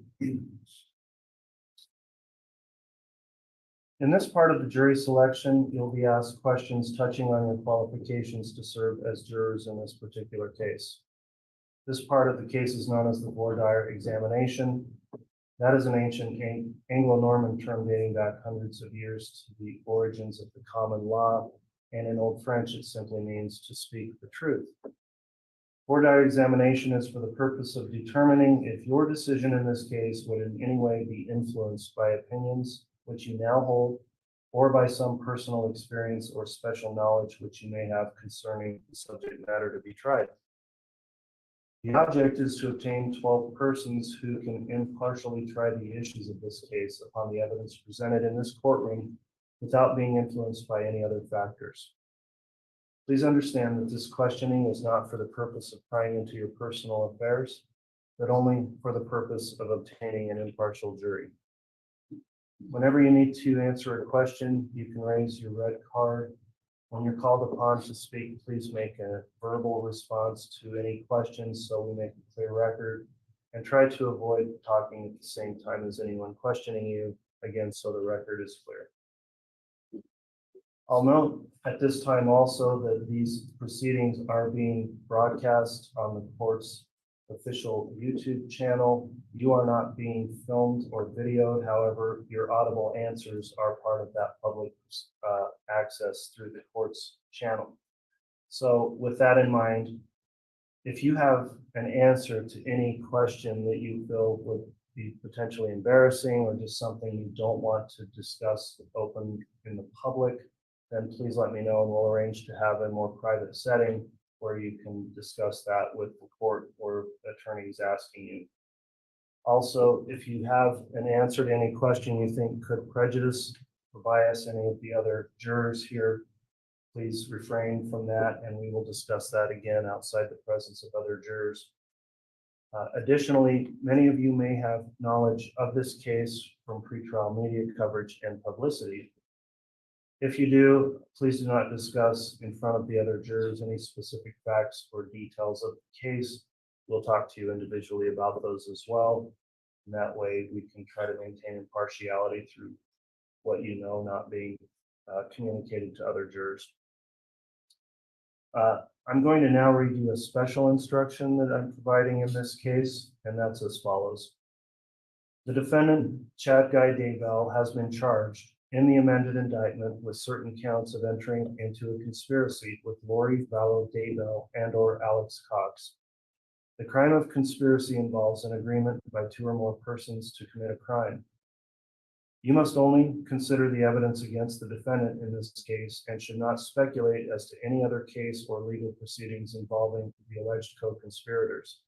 In this part of the jury selection, you'll be asked questions touching on your qualifications to serve as jurors in this particular case. This part of the case is known as the voir dire examination. That is an ancient Anglo-Norman term dating back hundreds of years to the origins of the common law, and in Old French it simply means to speak the truth. Voir dire examination is for the purpose of determining if your decision in this case would in any way be influenced by opinions which you now hold, or by some personal experience or special knowledge which you may have concerning the subject matter to be tried. The object is to obtain 12 persons who can impartially try the issues of this case upon the evidence presented in this courtroom without being influenced by any other factors. Please understand that this questioning is not for the purpose of prying into your personal affairs, but only for the purpose of obtaining an impartial jury. Whenever you need to answer a question, you can raise your red card. When you're called upon to speak, please make a verbal response to any questions so we make a clear record, and try to avoid talking at the same time as anyone questioning you, again, so the record is clear. I'll note at this time also that these proceedings are being broadcast on the court's official YouTube channel. You are not being filmed or videoed. However, your audible answers are part of that public access through the court's channel. So with that in mind, if you have an answer to any question that you feel would be potentially embarrassing or just something you don't want to discuss open in the public, then please let me know and we'll arrange to have a more private setting where you can discuss that with the court or attorneys asking you. Also, if you have an answer to any question you think could prejudice or bias any of the other jurors here, please refrain from that, and we will discuss that again outside the presence of other jurors. Additionally, many of you may have knowledge of this case from pretrial media coverage and publicity. If you do, please do not discuss in front of the other jurors any specific facts or details of the case. We'll talk to you individually about those as well. And that way we can try to maintain impartiality through what you know not being communicated to other jurors. I'm going to now read you a special instruction that I'm providing in this case, and that's as follows. The defendant, Chad Guy Daybell, has been charged in the amended indictment with certain counts of entering into a conspiracy with Lori Vallow Daybell and or Alex Cox. The crime of conspiracy involves an agreement by two or more persons to commit a crime. You must only consider the evidence against the defendant in this case and should not speculate as to any other case or legal proceedings involving the alleged co-conspirators.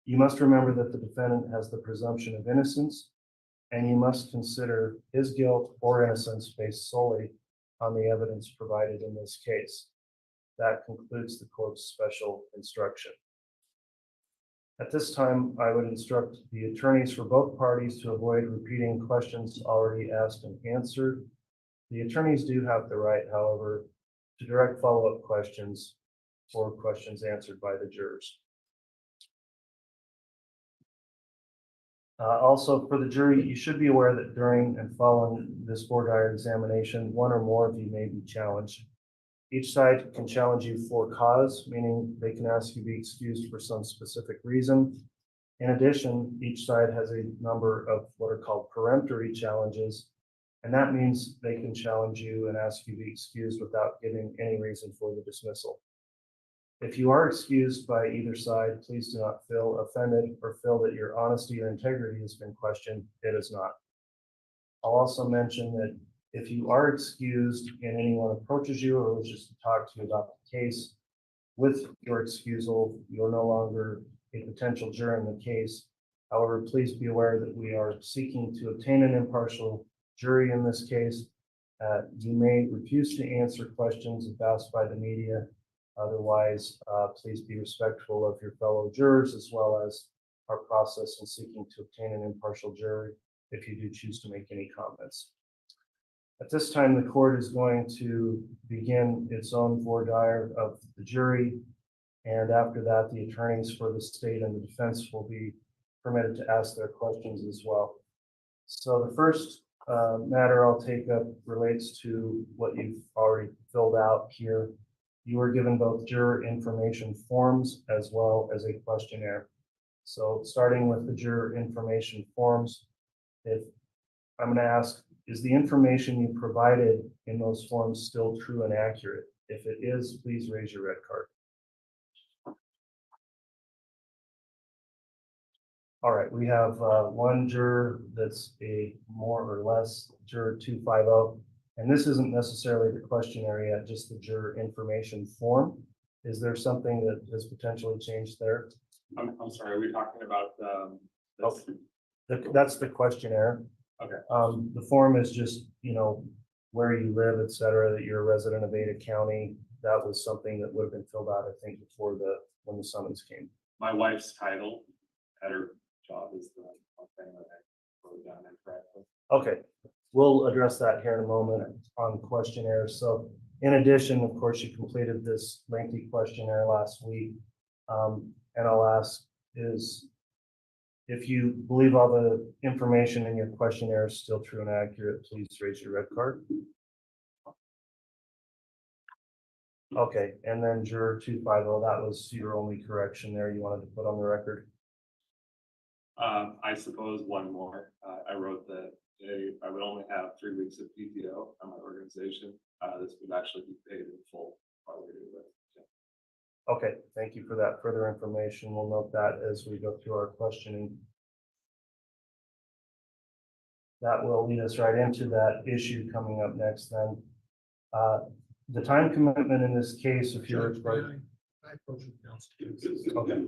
You must remember that the defendant has the presumption of innocence, and you must consider his guilt or innocence based solely on the evidence provided in this case. That concludes the court's special instruction. At this time, I would instruct the attorneys for both parties to avoid repeating questions already asked and answered. The attorneys do have the right, however, to direct follow-up questions or questions answered by the jurors. Also, for the jury, you should be aware that during and following this voir dire examination, one or more of you may be challenged. Each side can challenge you for cause, meaning they can ask you to be excused for some specific reason. In addition, each side has a number of what are called peremptory challenges, and that means they can challenge you and ask you to be excused without giving any reason for the dismissal. If you are excused by either side, please do not feel offended or feel that your honesty or integrity has been questioned. It is not. I'll also mention that if you are excused and anyone approaches you or wishes to talk to you about the case, with your excusal, you're no longer a potential juror in the case. However, please be aware that we are seeking to obtain an impartial jury in this case. You may refuse to answer questions if asked by the media. Otherwise, please be respectful of your fellow jurors as well as our process in seeking to obtain an impartial jury if you do choose to make any comments. At this time, the court is going to begin its own voir dire of the jury. And after that, the attorneys for the state and the defense will be permitted to ask their questions as well. So the first matter I'll take up relates to what you've already filled out here. You were given both juror information forms as well as a questionnaire. So starting with the juror information forms, if I'm going to ask, is the information you provided in those forms still true and accurate? If it is, please raise your red card. All right, we have one juror that's a more or less juror 250, and this isn't necessarily the questionnaire yet, just the juror information form. Is there something that has potentially changed there? I'm sorry, are we talking about That's the questionnaire. Okay. The form is just, where you live, et cetera, that you're a resident of Ada County. That was something that would have been filled out, I think, before when the summons came. My wife's title at her job is the one thing that I wrote down incorrectly. Okay, we'll address that here in a moment on questionnaires. So in addition, of course, you completed this lengthy questionnaire last week. And I'll ask is, if you believe all the information in your questionnaire is still true and accurate, please raise your red card. Okay, and then juror 250, that was your only correction there you wanted to put on the record? I suppose one more. I wrote that I would only have 3 weeks of PTO on my organization. This would actually be paid in full. Okay, thank you for that further information. We'll note that as we go through our questioning. That will lead us right into that issue coming up next then. The time commitment in this case, if you're required. Okay.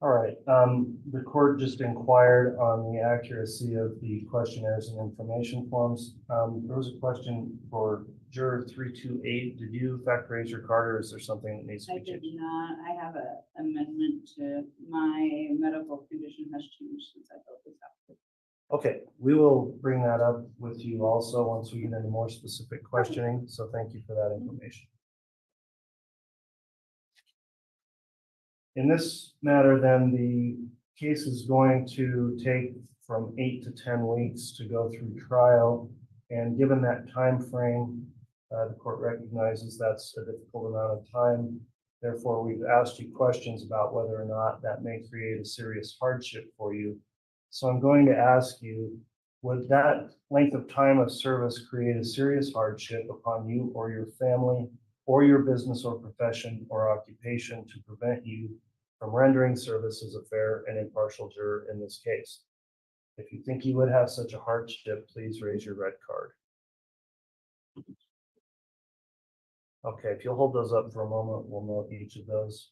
All right, the court just inquired on the accuracy of the questionnaires and information forms. There was a question for juror 328. Did you in fact raise your card, or is there something that needs to I be did changed? not. I have an amendment to my medical condition has changed since I filled this out. Okay, we will bring that up with you also once we get into more specific questioning. So thank you for that information. In this matter, then, the case is going to take from 8 to 10 weeks to go through trial. And given that time frame, the court recognizes that's a difficult amount of time. Therefore, we've asked you questions about whether or not that may create a serious hardship for you. So I'm going to ask you, would that length of time of service create a serious hardship upon you or your family or your business or profession or occupation to prevent you from rendering service as a fair and impartial juror in this case. If you think you would have such a hardship, please raise your red card. Okay, if you'll hold those up for a moment, we'll note each of those.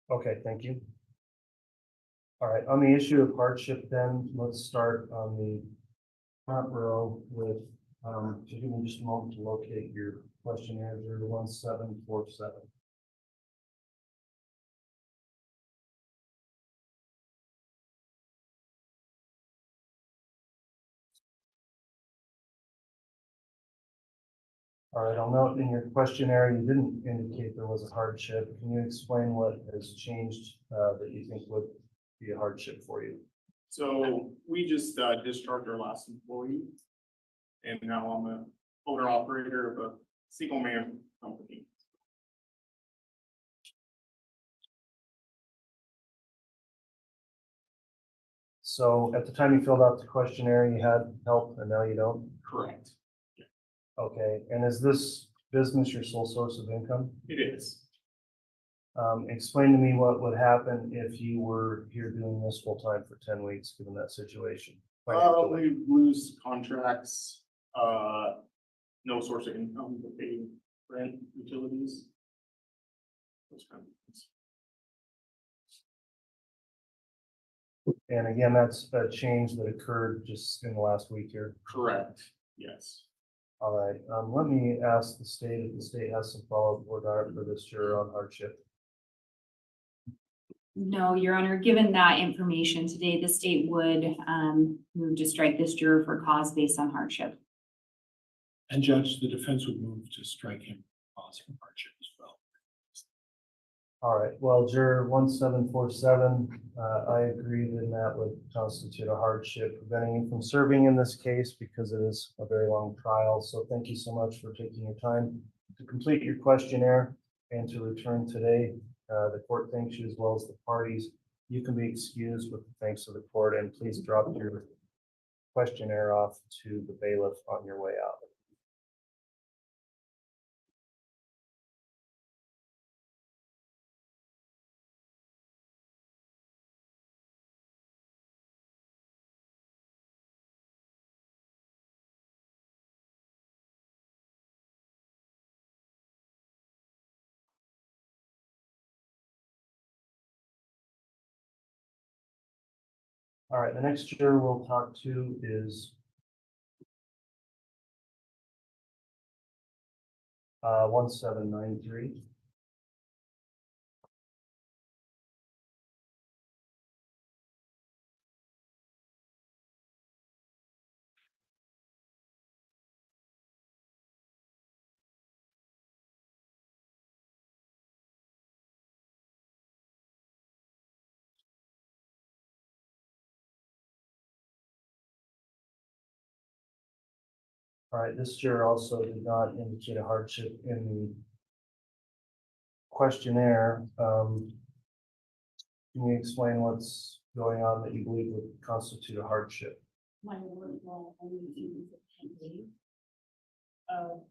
Okay, thank you. All right, on the issue of hardship then, let's start on the front row with, give me just a moment to locate your questionnaire, 01747. All right, I'll note in your questionnaire, you didn't indicate there was a hardship. Can you explain what has changed that you think would be a hardship for you? So we just discharged our last employee. And now I'm a owner operator of a single man company. So at the time you filled out the questionnaire, you had help and now you don't? Correct. Okay, and is this business your sole source of income? It is. Explain to me what would happen if you were here doing this full time for 10 weeks, given that situation. We lose contracts, no source of income to pay rent, utilities. Those kind of things. And again, that's a change that occurred just in the last week here. Correct, yes. All right, let me ask the state if the state has some follow-up regard for this juror on hardship. No, Your Honor, given that information today, the state would move to strike this juror for cause based on hardship. And Judge, the defense would move to strike him for cause for hardship as well. All right, well, juror 1747, I agree that that would constitute a hardship preventing you from serving in this case because it is a very long trial. So thank you so much for taking your time to complete your questionnaire and to return today. The court thanks you as well as the parties. You can be excused with the thanks of the court, and please drop your questionnaire off to the bailiff on your way out. All right, the next juror we'll talk to is 1793. All right, this juror also did not indicate a hardship in the questionnaire. Can you explain what's going on that you believe would constitute a hardship? My work will only be 10 days of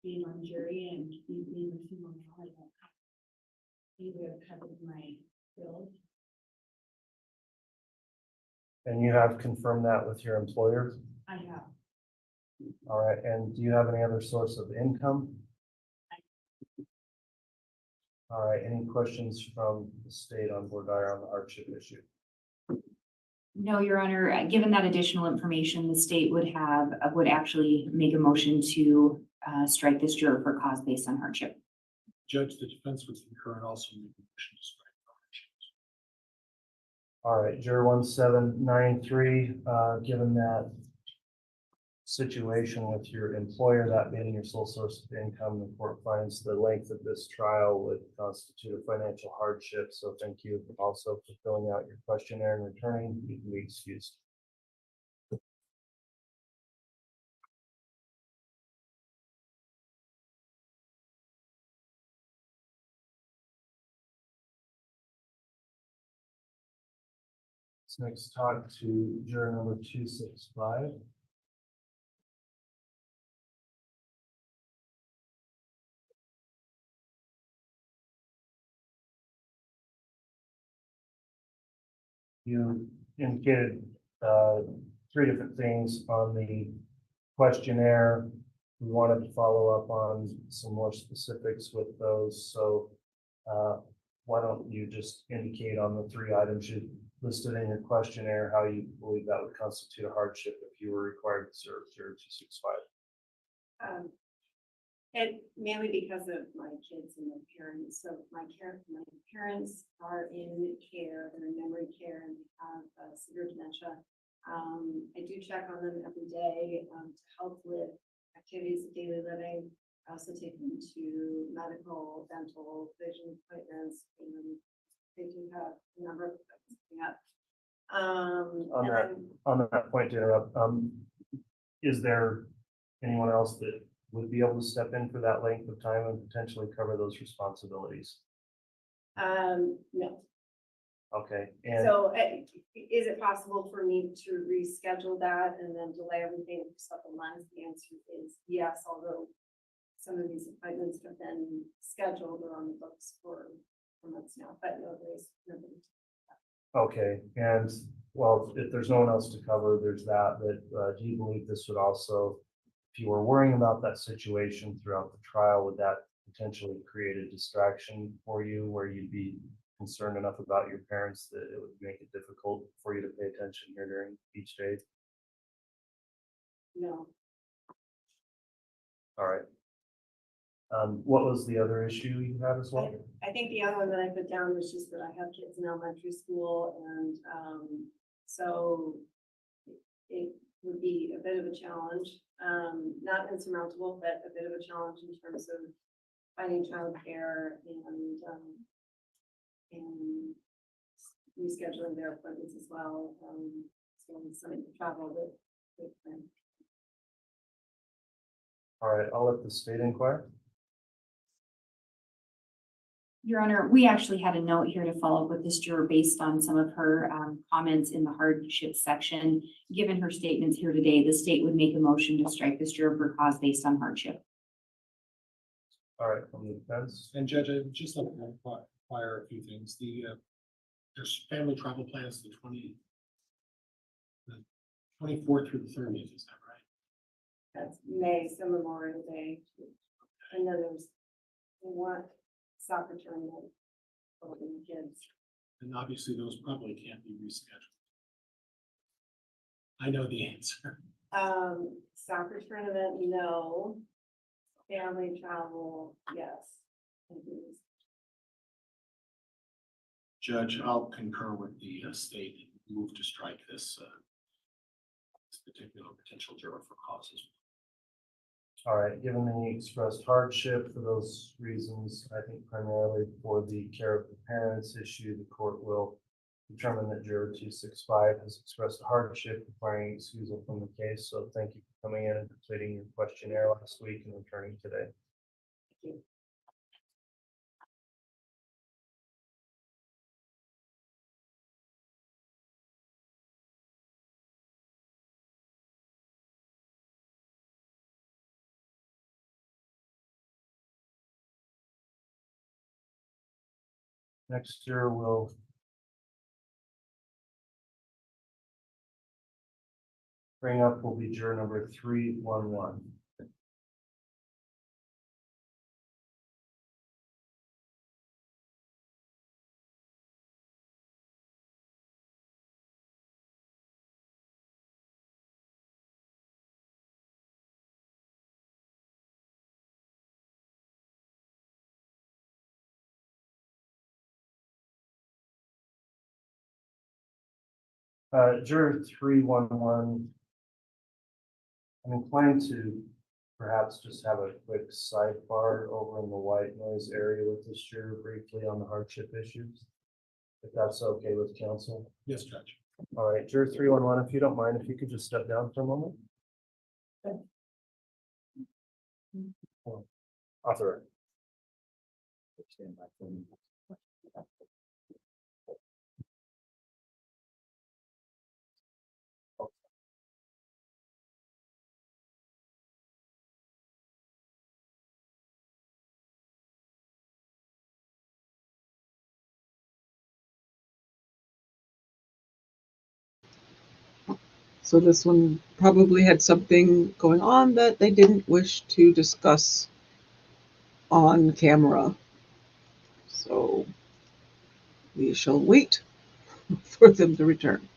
being on jury and being a female. I don't have either covered my bill. And you have confirmed that with your employer? I have. All right, and do you have any other source of income? All right, any questions from the state on board on the hardship issue? No, Your Honor, given that additional information, the state would actually make a motion to strike this juror for cause based on hardship. Judge, the defense would concur and also make a motion to strike the hardship. All right, juror 1793, given that situation with your employer, that being your sole source of income, the court finds the length of this trial would constitute a financial hardship. So thank you also for filling out your questionnaire and returning. You can be excused. Let's next talk to juror number 265. You indicated three different things on the questionnaire. We wanted to follow up on some more specifics with those. So why don't you just indicate on the three items you listed in your questionnaire how you believe that would constitute a hardship if you were required to serve 0265? It mainly because of my kids and their parents. So my parents are in care, they're in memory care, and they have severe dementia. I do check on them every day to help with activities of daily living. I also take them to medical, dental, vision appointments, and they do have a number of things coming up. On that point, to interrupt, is there anyone else that would be able to step in for that length of time and potentially cover those responsibilities? No. Okay. And So is it possible for me to reschedule that and then delay everything for several months? The answer is yes, although some of these appointments have been scheduled or on the books for months now, but nobody's. okay, and well, if there's no one else to cover, there's that. But do you believe this would also, if you were worrying about that situation throughout the trial, would that potentially create a distraction for you where you'd be concerned enough about your parents that it would make it difficult for you to pay attention here during each day? No. All right. What was the other issue you had as well? I think the other one that I put down was just that I have kids in elementary school, and so it would be a bit of a challenge, not insurmountable, but a bit of a challenge in terms of finding childcare and rescheduling their appointments as well. So some travel with them. All right, I'll let the state inquire. Your Honor, we actually had a note here to follow up with this juror based on some of her comments in the hardship section. Given her statements here today, the state would make a motion to strike this juror for cause based on hardship. All right, from the defense. And Judge, I would just like to inquire a few things. There's family travel plans the 24th through the 30th, is that right? That's May, so Memorial Day. And then there's one soccer tournament for the kids. And obviously those probably can't be rescheduled. I know the answer. Soccer tournament, no. Family travel, yes. Judge, I'll concur with the state and move to strike this particular potential juror for causes. All right, given the expressed hardship for those reasons, I think primarily for the care of the parents issue, the court will determine that juror 265 has expressed a hardship requiring excusal from the case. So thank you for coming in and completing your questionnaire last week and returning today. Thank you. Next year will bring up will be juror number 311. Juror 311, I'm inclined to perhaps just have a quick sidebar over in the white noise area with this juror briefly on the hardship issues, if that's okay with counsel. Yes, Judge. All right, juror 311, if you don't mind, if you could just step down for a moment. Okay. Author. Stand by for me. So this one probably had something going on that they didn't wish to discuss on camera. So we shall wait for them to return.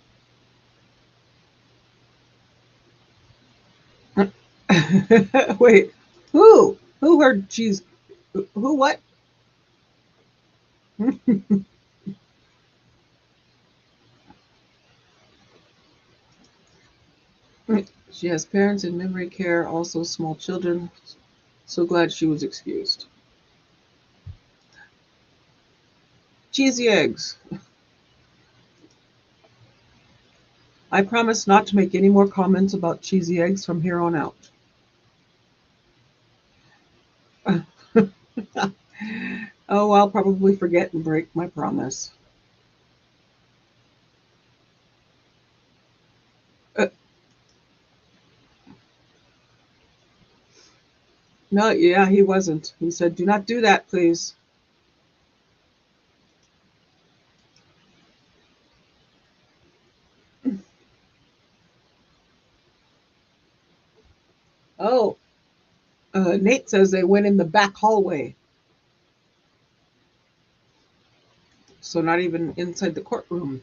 Wait, who? Who heard cheese? Who what? She has parents in memory care, also small children. So glad she was excused. Cheesy eggs. I promise not to make any more comments about cheesy eggs from here on out. Oh, I'll probably forget and break my promise. No, yeah, he wasn't. He said, do not do that, please. Oh, Nate says they went in the back hallway. So not even inside the courtroom.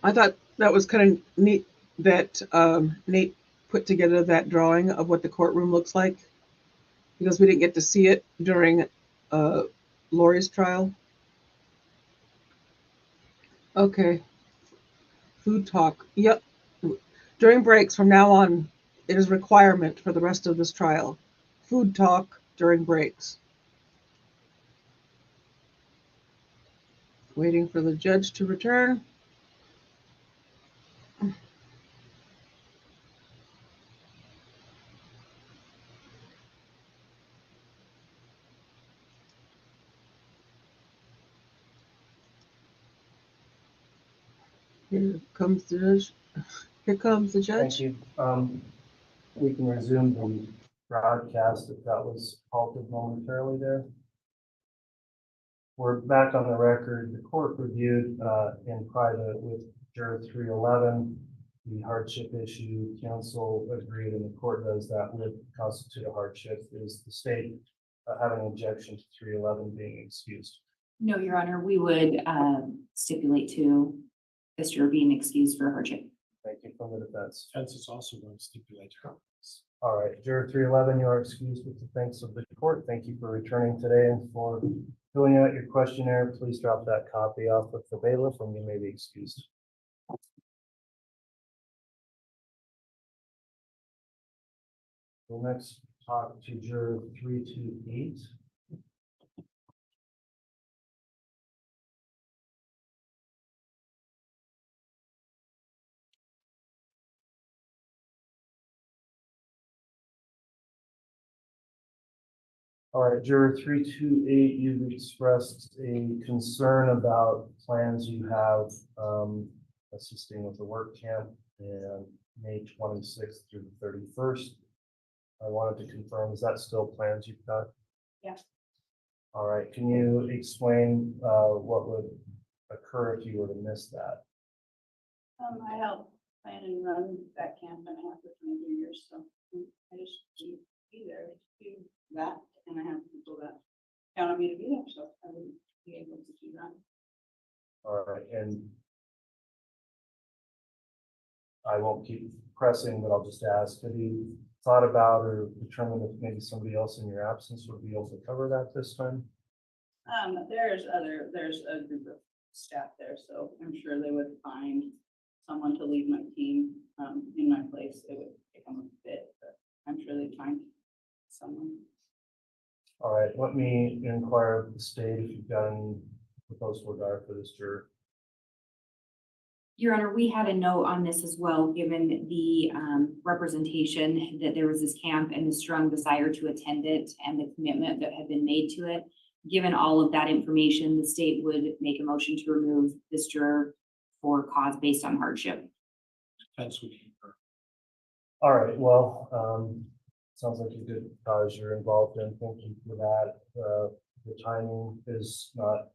I thought that was kind of neat that Nate put together that drawing of what the courtroom looks like, because we didn't get to see it during Lori's trial. Okay. Food talk. Yep. During breaks from now on, it is requirement for the rest of this trial. Food talk during breaks. Waiting for the judge to return. Here comes the judge. Here comes the judge. Thank you. We can resume the broadcast if that was halted momentarily there. We're back on the record. The court reviewed in private with juror 311 the hardship issue. Counsel agreed, and the court does that would constitute a hardship. Is the state having an objection to 311 being excused? No, Your Honor, we would stipulate to this juror being excused for hardship. Thank you from the defense. Defense is also going to stipulate her. All right, juror 311, you are excused with the thanks of the court. Thank you for returning today and for filling out your questionnaire. Please drop that copy off with the bailiff and you may be excused. We'll next talk to juror 328. All right, juror 328, you've expressed a concern about plans you have assisting with the work camp and May 26th through the 31st. I wanted to confirm, is that still plans you've got? Yeah. All right, can you explain what would occur if you were to miss that? I helped plan and run that camp and I have for 23 years, so I just need to be there to do that, and I have people that count on me to be there, so I wouldn't be able to do that. All right, and I won't keep pressing, but I'll just ask, have you thought about or determined if maybe somebody else in your absence would be able to cover that this time? There's a group of staff there, so I'm sure they would find someone to lead my team in my place. It would become a fit, but I'm sure they'd find someone. All right, let me inquire of the state if you've got any proposed regard for this juror. Your Honor, we had a note on this as well, given the representation that there was this camp and the strong desire to attend it and the commitment that had been made to it. Given all of that information, the state would make a motion to remove this juror for cause based on hardship. Defense would concur. All right, well, sounds like a good cause you're involved in. Thank you for that. the timing is not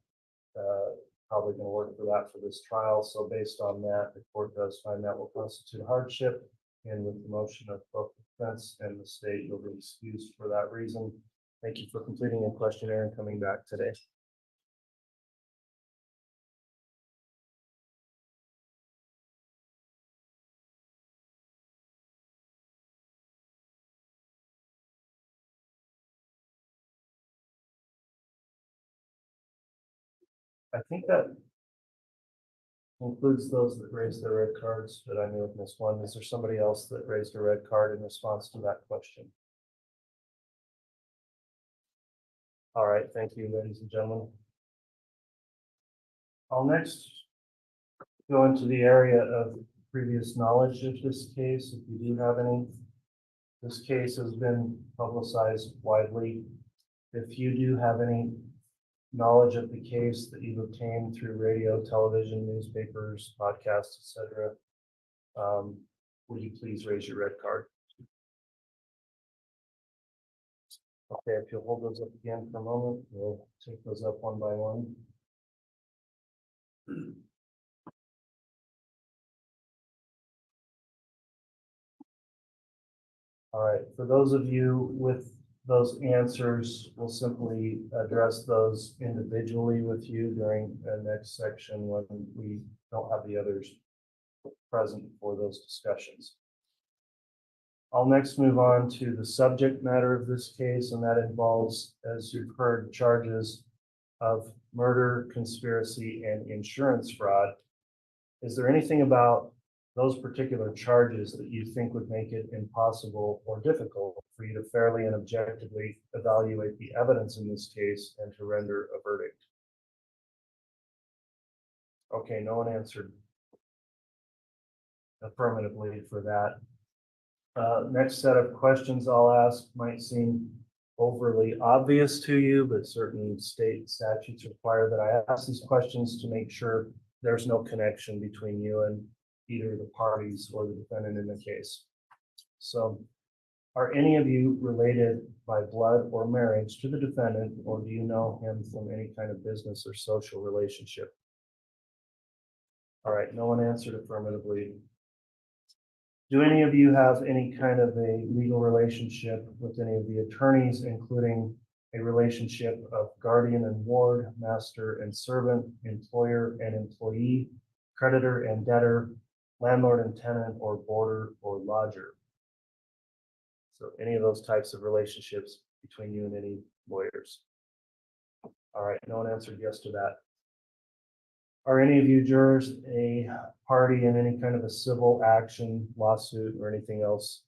probably going to work for that for this trial. So based on that, the court does find that will constitute hardship. And with the motion of both the defense and the state, you'll be excused for that reason. Thank you for completing your questionnaire and coming back today. I think that includes those that raised their red cards, but I may have missed one. Is there somebody else that raised a red card in response to that question? All right, thank you, ladies and gentlemen. I'll next go into the area of previous knowledge of this case, if you do have any. This case has been publicized widely. If you do have any knowledge of the case that you've obtained through radio, television, newspapers, podcasts, etc., will you please raise your red card? Okay, if you'll hold those up again for a moment, we'll take those up one by one. All right, for those of you with those answers, we'll simply address those individually with you during the next section when we don't have the others present for those discussions. I'll next move on to the subject matter of this case, and that involves, as you've heard, charges of murder, conspiracy, and insurance fraud. Is there anything about those particular charges that you think would make it impossible or difficult for you to fairly and objectively evaluate the evidence in this case and to render a verdict? Okay, no one answered affirmatively for that. Next set of questions I'll ask might seem overly obvious to you, but certain state statutes require that I ask these questions to make sure there's no connection between you and either the parties or the defendant in the case. So, are any of you related by blood or marriage to the defendant, or do you know him from any kind of business or social relationship? All right, no one answered affirmatively. Do any of you have any kind of a legal relationship with any of the attorneys, including a relationship of guardian and ward, master and servant, employer and employee, creditor and debtor, landlord and tenant, or boarder or lodger? So any of those types of relationships between you and any lawyers? All right, no one answered yes to that. Are any of you jurors a party in any kind of a civil action, lawsuit, or anything else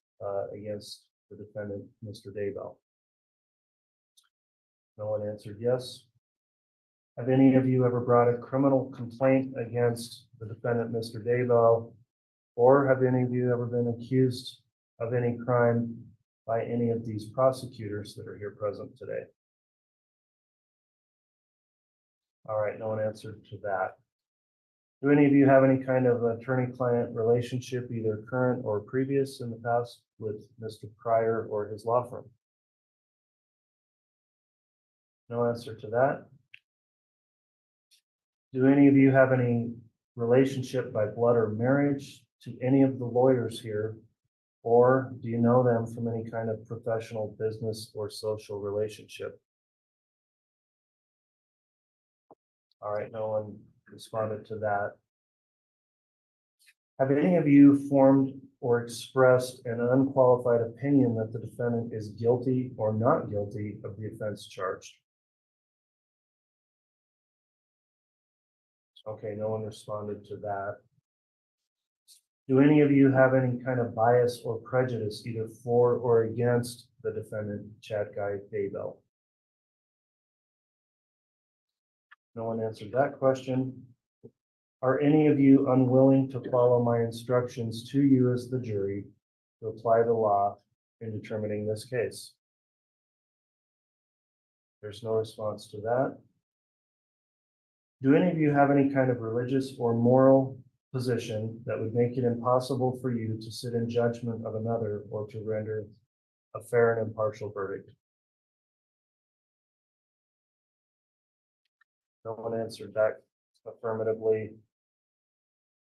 against the defendant, Mr. Daybell? No one answered yes. Have any of you ever brought a criminal complaint against the defendant, Mr. Daybell, or have any of you ever been accused of any crime by any of these prosecutors that are here present today? All right, no one answered to that. Do any of you have any kind of attorney-client relationship, either current or previous in the past, with Mr. Pryor or his law firm? No answer to that. Do any of you have any relationship by blood or marriage to any of the lawyers here, or do you know them from any kind of professional, business, or social relationship? All right, no one responded to that. Have any of you formed or expressed an unqualified opinion that the defendant is guilty or not guilty of the offense charged? Okay, no one responded to that. Do any of you have any kind of bias or prejudice, either for or against the defendant, Guy Daybell? No one answered that question. Are any of you unwilling to follow my instructions to you as the jury to apply the law in determining this case? There's no response to that. Do any of you have any kind of religious or moral position that would make it impossible for you to sit in judgment of another or to render a fair and impartial verdict? No one answered that affirmatively.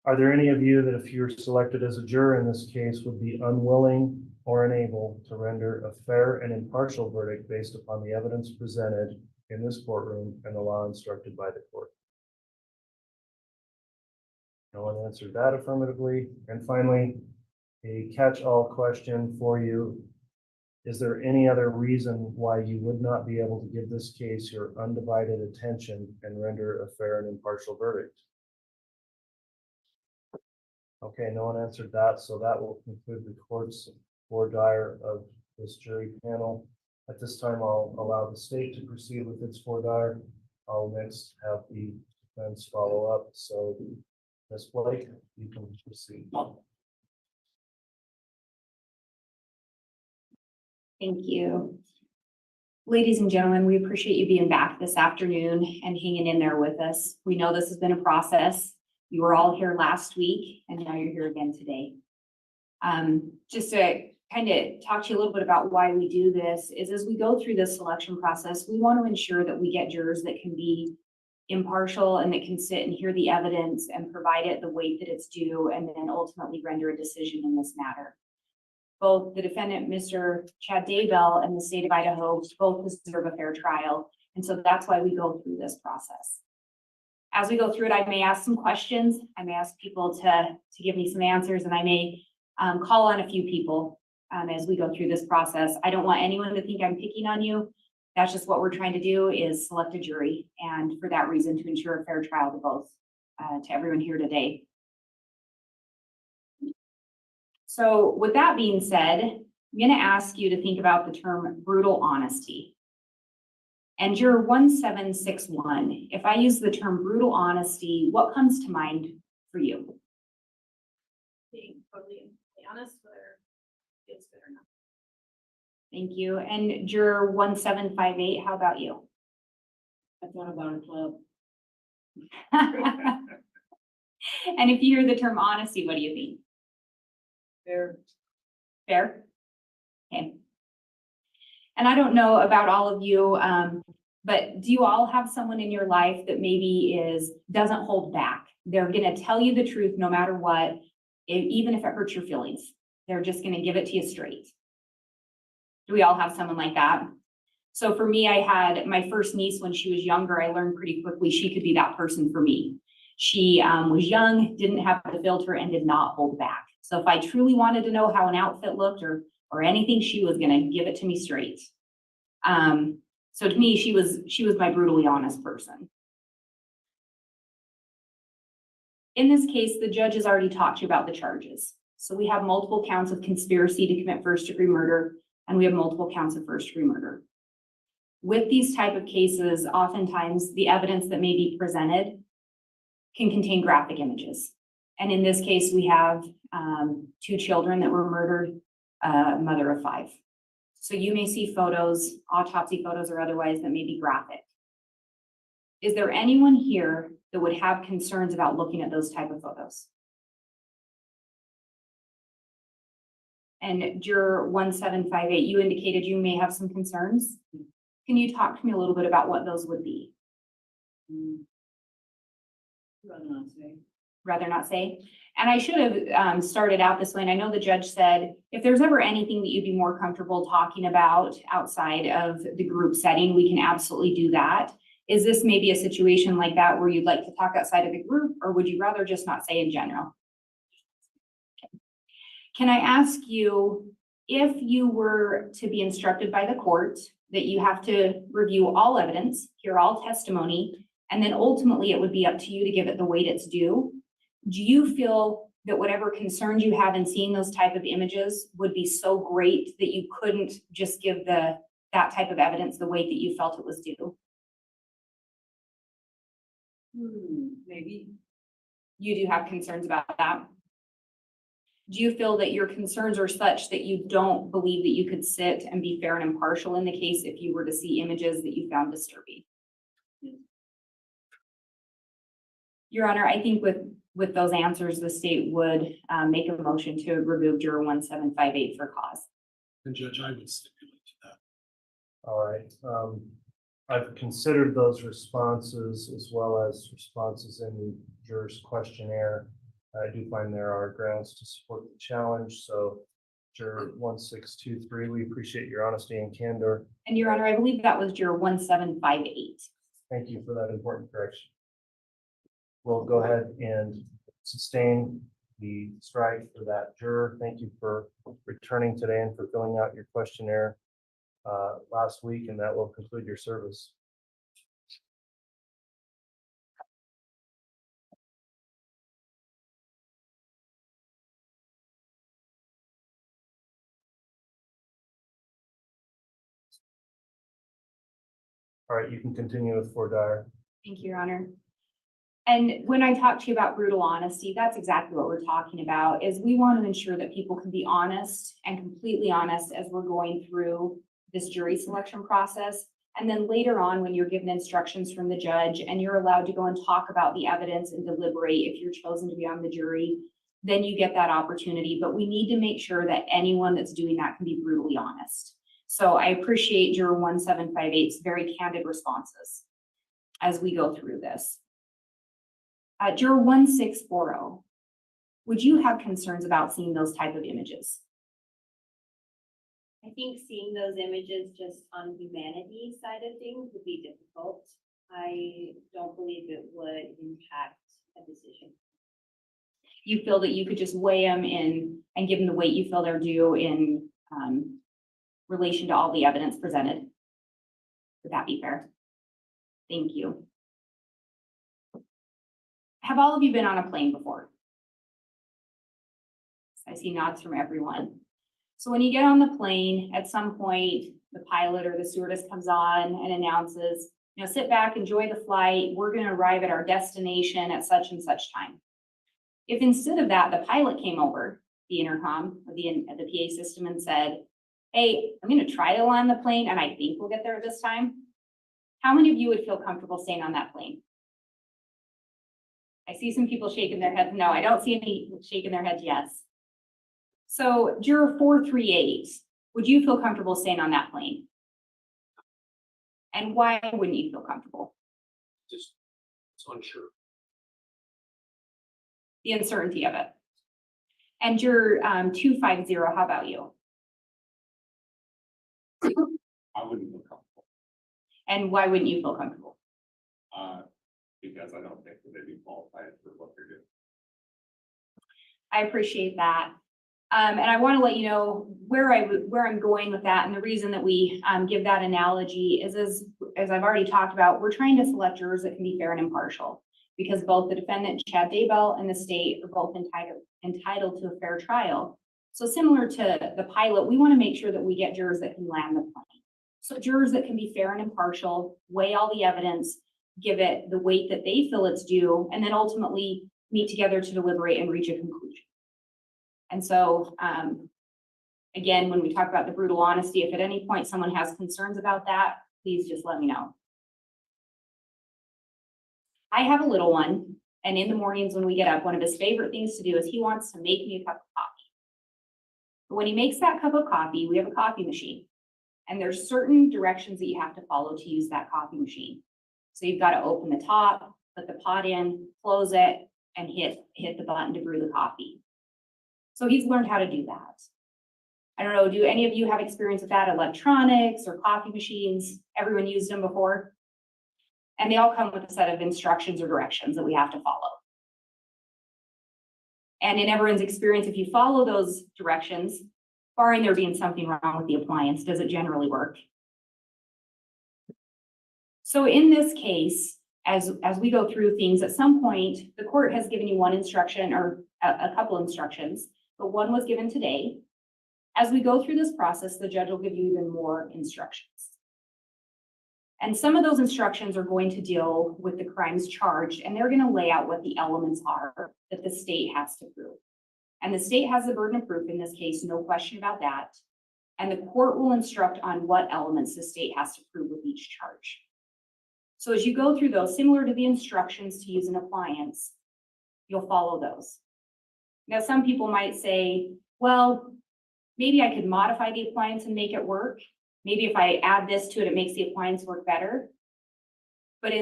Are there any of you that if you're selected as a juror in this case would be unwilling or unable to render a fair and impartial verdict based upon the evidence presented in this courtroom and the law instructed by the court? No one answered that affirmatively. And finally, a catch-all question for you. Is there any other reason why you would not be able to give this case your undivided attention and render a fair and impartial verdict? Okay, no one answered that, so that will conclude the court's voir dire of this jury panel. At this time, I'll allow the state to proceed with its voir dire. I'll next have the defense follow up. So, Ms. Blake, you can proceed. Thank you. Ladies and gentlemen, we appreciate you being back this afternoon and hanging in there with us. We know this has been a process. You were all here last week and now you're here again today. Just to kind of talk to you a little bit about why we do this is as we go through this selection process, we want to ensure that we get jurors that can be impartial and that can sit and hear the evidence and provide it the weight that it's due and then ultimately render a decision in this matter. Both the defendant, Mr. Chad Daybell, and the state of Idaho both deserve a fair trial. And so that's why we go through this process. As we go through it, I may ask some questions. I may ask people to give me some answers, and I may call on a few people as we go through this process. I don't want anyone to think I'm picking on you. That's just what we're trying to do is select a jury. And for that reason, to ensure a fair trial to both, to everyone here today. So with that being said, I'm going to ask you to think about the term brutal honesty. And juror 1761, if I use the term brutal honesty, what comes to mind for you? Being totally honest, whether it's good or not. Thank you. And juror 1758, how about you? I thought about a club. And if you hear the term honesty, what do you think? Fair. Fair? Okay. And I don't know about all of you, but do you all have someone in your life that maybe doesn't hold back? They're going to tell you the truth no matter what, even if it hurts your feelings. They're just going to give it to you straight. Do we all have someone like that? So for me, I had my first niece when she was younger. I learned pretty quickly she could be that person for me. She was young, didn't have the filter, and did not hold back. So if I truly wanted to know how an outfit looked or anything, she was going to give it to me straight. So to me, she was my brutally honest person. In this case, the judge has already talked to you about the charges. So we have multiple counts of conspiracy to commit first-degree murder, and we have multiple counts of first-degree murder. With these type of cases, oftentimes the evidence that may be presented can contain graphic images. And in this case, we have 2 children that were murdered, a mother of 5. So you may see photos, autopsy photos or otherwise, that may be graphic. Is there anyone here that would have concerns about looking at those type of photos? And juror 1758, you indicated you may have some concerns. Can you talk to me a little bit about what those would be? Rather not say. Rather not say? And I should have started out this way, and I know the judge said, if there's ever anything that you'd be more comfortable talking about outside of the group setting, we can absolutely do that. Is this maybe a situation like that where you'd like to talk outside of the group, or would you rather just not say in general? Okay. Can I ask you, if you were to be instructed by the court that you have to review all evidence, hear all testimony, and then ultimately it would be up to you to give it the weight it's due, do you feel that whatever concerns you have in seeing those type of images would be so great that you couldn't just give that type of evidence the weight that you felt it was due? Maybe. You do have concerns about that? Do you feel that your concerns are such that you don't believe that you could sit and be fair and impartial in the case if you were to see images that you found disturbing? Yes. Your Honor, I think with those answers, the state would make a motion to remove juror 1758 for cause. And Judge, I would stipulate to that. All right. I've considered those responses as well as responses in the jurors questionnaire. I do find there are grounds to support the challenge, so Juror 1623, we appreciate your honesty and candor. And Your Honor, I believe that was Juror 1758. Thank you for that important correction. We'll go ahead and sustain the strike for that juror. Thank you for returning today and for filling out your questionnaire last week, and that will conclude your service. All right, you can continue with Fort Dyer. Thank you, Your Honor. And when I talk to you about brutal honesty, that's exactly what we're talking about, is we want to ensure that people can be honest and completely honest as we're going through this jury selection process. And then later on, when you're given instructions from the judge and you're allowed to go and talk about the evidence and deliberate if you're chosen to be on the jury, then you get that opportunity. But we need to make sure that anyone that's doing that can be brutally honest. So I appreciate Juror 1758's very candid responses as we go through this. Juror 1640, would you have concerns about seeing those type of images? I think seeing those images just on humanity side of things would be difficult. I don't believe it would impact a decision. You feel that you could just weigh them in and give them the weight you feel they're due in relation to all the evidence presented? Would that be fair? Thank you. Have all of you been on a plane before? I see nods from everyone. So when you get on the plane, at some point, the pilot or the stewardess comes on and announces, you know, sit back, enjoy the flight. We're going to arrive at our destination at such and such time. If instead of that, the pilot came over the intercom or the PA system and said, hey, I'm going to try to land the plane and I think we'll get there at this time. How many of you would feel comfortable staying on that plane? I see some people shaking their heads. No, I don't see any shaking their heads. Yes. So Juror 438, would you feel comfortable staying on that plane? And why wouldn't you feel comfortable? Just, it's unsure. The uncertainty of it. And Juror 250, how about you? I wouldn't feel comfortable. And why wouldn't you feel comfortable? Because I don't think that they'd be qualified for what they're doing. I appreciate that. And I want to let you know where I'm going with that. And the reason that we give that analogy is, as I've already talked about, we're trying to select jurors that can be fair and impartial, because both the defendant, Chad Daybell, and the state are both entitled to a fair trial. So similar to the pilot, we want to make sure that we get jurors that can land the plane. So jurors that can be fair and impartial, weigh all the evidence, give it the weight that they feel it's due, and then ultimately meet together to deliberate and reach a conclusion. And so, again, when we talk about the brutal honesty, if at any point someone has concerns about that, please just let me know. I have a little one, and in the mornings when we get up, one of his favorite things to do is he wants to make me a cup of coffee. But when he makes that cup of coffee, we have a coffee machine, and there's certain directions that you have to follow to use that coffee machine. So you've got to open the top, put the pot in, close it, and hit the button to brew the coffee. So he's learned how to do that. I don't know, do any of you have experience with that? Electronics or coffee machines? Everyone used them before? And they all come with a set of instructions or directions that we have to follow. And in everyone's experience, if you follow those directions, barring there being something wrong with the appliance, does it generally work? So in this case, as we go through things, at some point, the court has given you one instruction or a couple instructions, but one was given today. As we go through this process, the judge will give you even more instructions. And some of those instructions are going to deal with the crimes charged, and they're going to lay out what the elements are that the state has to prove. And the state has the burden of proof in this case, no question about that. And the court will instruct on what elements the state has to prove with each charge. So as you go through those, similar to the instructions to use an appliance, you'll follow those. Now, some people might say, well, maybe I could modify the appliance and make it work. maybe if I add this to it, it makes the appliance work better. But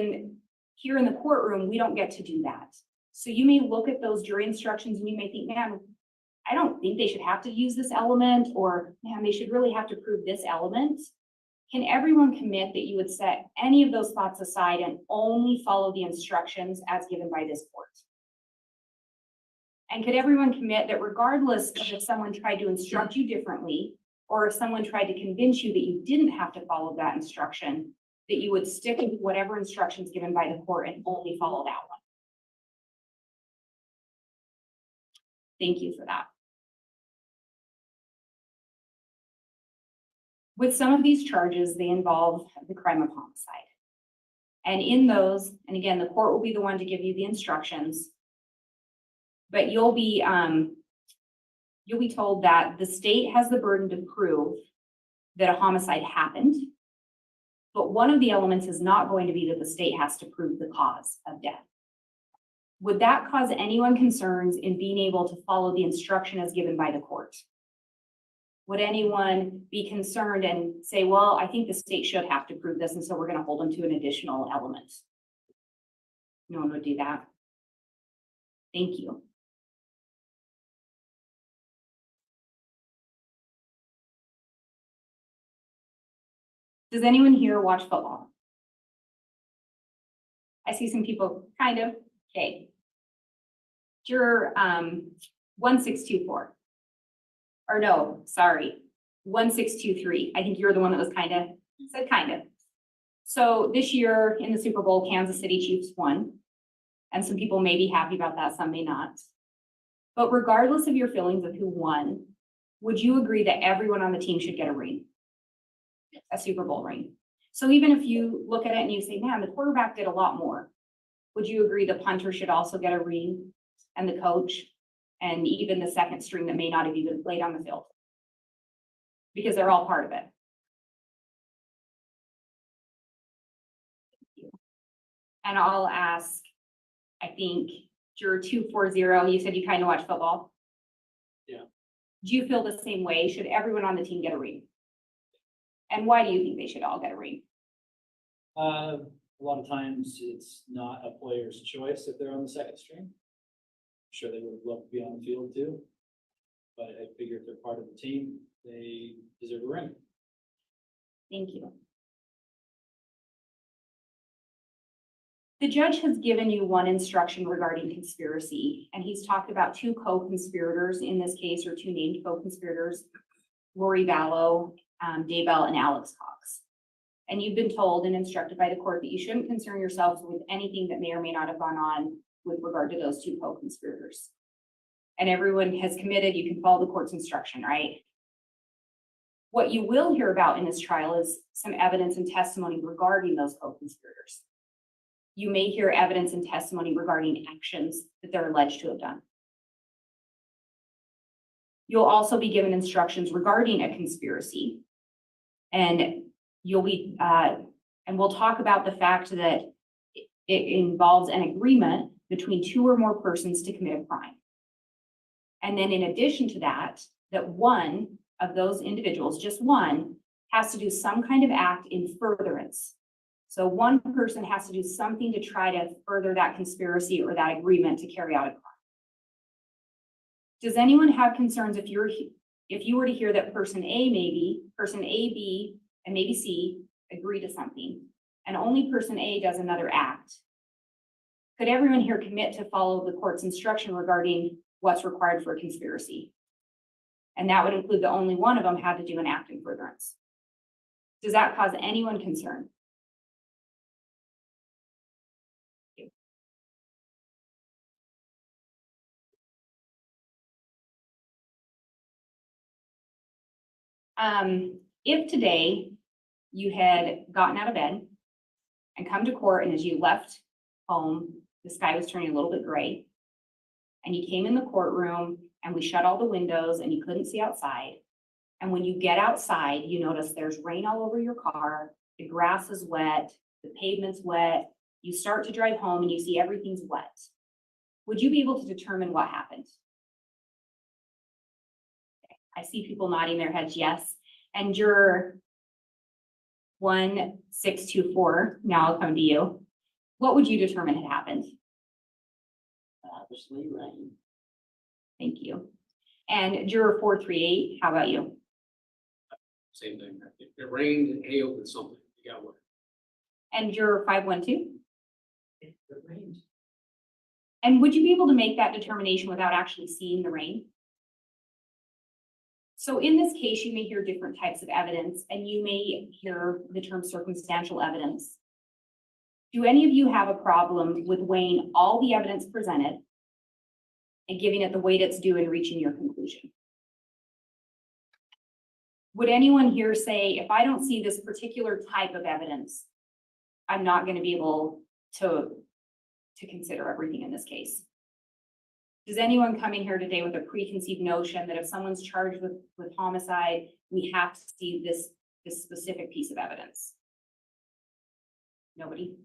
here in the courtroom, we don't get to do that. So you may look at those jury instructions and you may think, man, I don't think they should have to use this element, or man, they should really have to prove this element. Can everyone commit that you would set any of those thoughts aside and only follow the instructions as given by this court? And could everyone commit that regardless of if someone tried to instruct you differently, or if someone tried to convince you that you didn't have to follow that instruction, that you would stick with whatever instructions given by the court and only follow that one? Thank you for that. With some of these charges, they involve the crime of homicide. And in those, and again, the court will be the one to give you the instructions, but you'll be told that the state has the burden to prove that a homicide happened, but one of the elements is not going to be that the state has to prove the cause of death. Would that cause anyone concerns in being able to follow the instruction as given by the court? Would anyone be concerned and say, well, I think the state should have to prove this, and so we're going to hold them to an additional element? No one would do that. Thank you. Does anyone here watch football? I see some people kind of. Okay. Juror 1624. Or no, sorry, 1623. I think you're the one that was said kind of. So this year in the Super Bowl, Kansas City Chiefs won. And some people may be happy about that, some may not. But regardless of your feelings of who won, would you agree that everyone on the team should get a ring? A Super Bowl ring. So even if you look at it and you say, man, the quarterback did a lot more, would you agree the punter should also get a ring, and the coach, and even the second string that may not have even played on the field? Because they're all part of it. And I'll ask, I think, juror 240, you said you kind of watch football? Yeah. Do you feel the same way? Should everyone on the team get a ring? And why do you think they should all get a ring? A lot of times it's not a player's choice if they're on the second string. I'm sure they would love to be on the field too, but I figure if they're part of the team, they deserve a ring. Thank you. The judge has given you one instruction regarding conspiracy, and he's talked about two co-conspirators in this case, or two named co-conspirators, Vallow Daybell and Alex Cox. And you've been told and instructed by the court that you shouldn't concern yourselves with anything that may or may not have gone on with regard to those two co-conspirators. And everyone has committed, you can follow the court's instruction, right? What you will hear about in this trial is some evidence and testimony regarding those co-conspirators. You may hear evidence and testimony regarding actions that they're alleged to have done. You'll also be given instructions regarding a conspiracy, and you'll be, and we'll talk about the fact that it involves an agreement between two or more persons to commit a crime. And then in addition to that, that one of those individuals, just one, has to do some kind of act in furtherance. So one person has to do something to try to further that conspiracy or that agreement to carry out a crime. Does anyone have concerns if you were to hear that person A, B, and maybe C agree to something, and only person A does another act? Could everyone here commit to follow the court's instruction regarding what's required for a conspiracy? And that would include the only one of them had to do an act in furtherance. Does that cause anyone concern? If today you had gotten out of bed and come to court, and as you left home, the sky was turning a little bit gray, and you came in the courtroom and we shut all the windows and you couldn't see outside. And when you get outside, you notice there's rain all over your car, the grass is wet, the pavement's wet, you start to drive home and you see everything's wet. Would you be able to determine what happened? I see people nodding their heads yes. And juror 1624, now I'll come to you. What would you determine had happened? Obviously, rain. Thank you. And juror 438, how about you? Same thing. It rained and hailed and something. You got one. And juror 512? It rained. And would you be able to make that determination without actually seeing the rain? So in this case, you may hear different types of evidence, and you may hear the term circumstantial evidence. Do any of you have a problem with weighing all the evidence presented and giving it the weight it's due and reaching your conclusion? Would anyone here say, if I don't see this particular type of evidence, I'm not going to be able to consider everything in this case? Does anyone come in here today with a preconceived notion that if someone's charged with homicide, we have to see this specific piece of evidence? Nobody?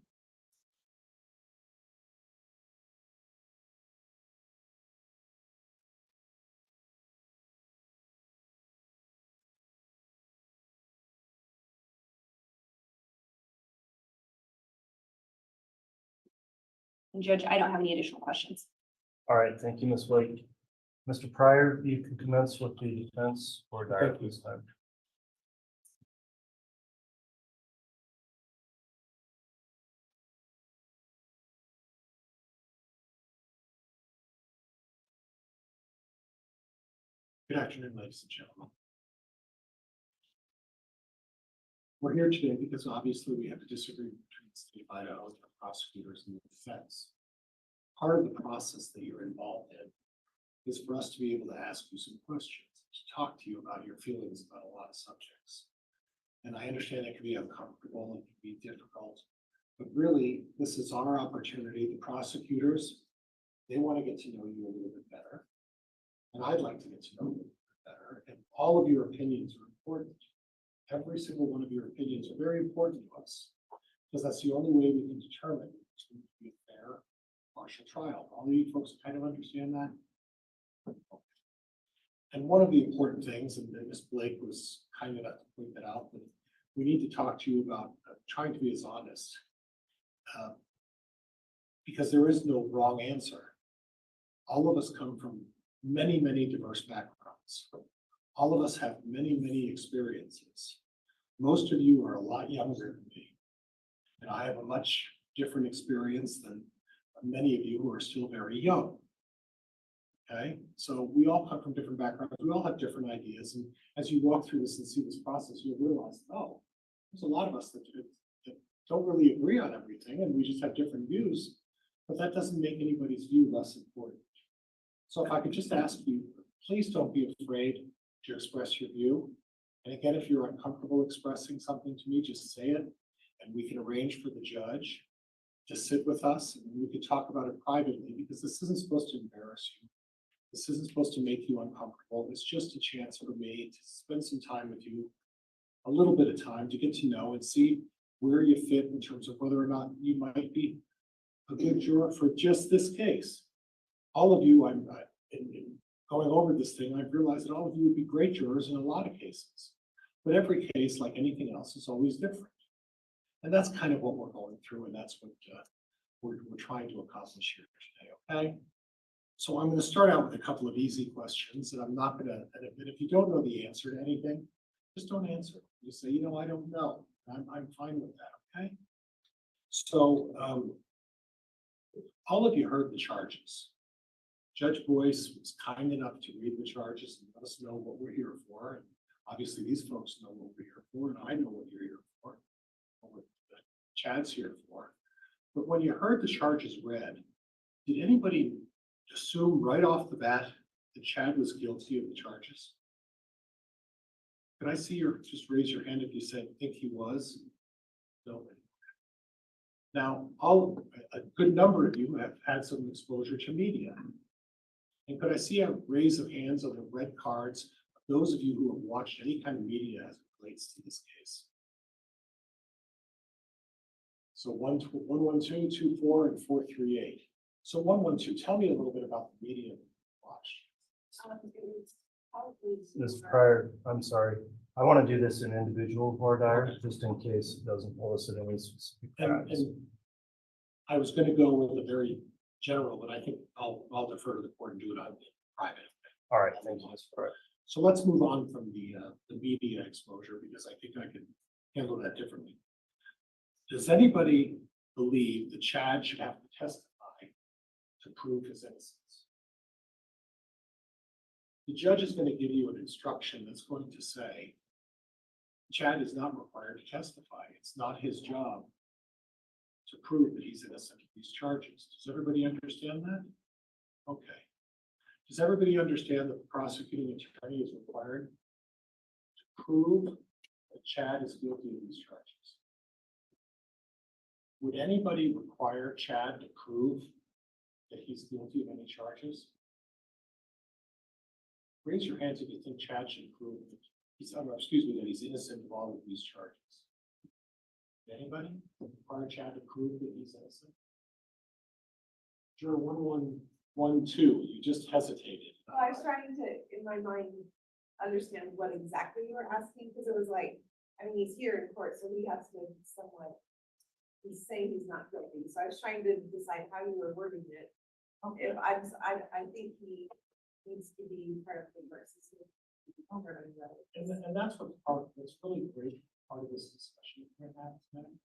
And Judge, I don't have any additional questions. All right, thank you, Ms. Blake. Mr. Pryor, you can commence with the defense or direct this time. Good afternoon, ladies and gentlemen. We're here today because obviously we have a disagreement between the state of Idaho, the prosecutors, and the defense. Part of the process that you're involved in is for us to be able to ask you some questions, to talk to you about your feelings about a lot of subjects. And I understand it can be uncomfortable, it can be difficult, but really this is our opportunity. The prosecutors, they want to get to know you a little bit better. And I'd like to get to know you a little bit better. And all of your opinions are important. Every single one of your opinions are very important to us, because that's the only way we can determine if it's going to be a fair, partial trial. All of you folks kind of understand that? And one of the important things, and Ms. Blake was kind enough to point that out, that we need to talk to you about trying to be as honest, because there is no wrong answer. All of us come from many, many diverse backgrounds. All of us have many, many experiences. Most of you are a lot younger than me, and I have a much different experience than many of you who are still very young. Okay, so we all come from different backgrounds. We all have different ideas, and as you walk through this and see this process, you'll realize, oh, there's a lot of us that don't really agree on everything, and we just have different views, but that doesn't make anybody's view less important. So if I could just ask you, please don't be afraid to express your view. And again, if you're uncomfortable expressing something to me, just say it, and we can arrange for the judge to sit with us, and we could talk about it privately, because this isn't supposed to embarrass you. This isn't supposed to make you uncomfortable. It's just a chance for me to spend some time with you, a little bit of time to get to know and see where you fit in terms of whether or not you might be a good juror for just this case. All of you, in going over this thing, I've realized that all of you would be great jurors in a lot of cases. But every case, like anything else, is always different. And that's kind of what we're going through, and that's what we're trying to accomplish here today, okay? So I'm going to start out with a couple of easy questions, and I'm not going to, and if you don't know the answer to anything, just don't answer. You say, you know, I don't know. I'm fine with that, okay? So all of you heard the charges. Judge Boyce was kind enough to read the charges and let us know what we're here for. And obviously, these folks know what we're here for, and I know what you're here for, what Chad's here for. But when you heard the charges read, did anybody assume right off the bat that Chad was guilty of the charges? Could I see your, just raise your hand if you said, think he was? No. Now, a good number of you have had some exposure to media. And could I see a raise of hands on the red cards of those of you who have watched any kind of media as it relates to this case? So 112, 24, and 438. So 112, tell me a little bit about the media you watched. This prior, I'm sorry, I want to do this in individual voir dire, just in case it doesn't elicit any specific facts. And I was gonna go with a very general, but I think I'll defer to the court and do it on private. All right, thank you. All right. So let's move on from the media exposure, because I think I can handle that differently. Does anybody believe that Chad should have to testify to prove his innocence? The judge is going to give you an instruction that's going to say, Chad is not required to testify. It's not his job to prove that he's innocent of these charges. Does everybody understand that? Okay. Does everybody understand that the prosecuting attorney is required to prove that Chad is guilty of these charges? Would anybody require Chad to prove that he's guilty of any charges? Raise your hands if you think Chad should prove that that he's innocent of all of these charges. Anybody require Chad to prove that he's innocent? Juror 1112, you just hesitated. Well, I was trying to, in my mind, understand what exactly you were asking, because it was like, I mean, he's here in court, so he has to somewhat say he's not guilty. So I was trying to decide how you were wording it. If I think he needs to be part of the versus. And that's what that's really great part of this discussion we're having tonight.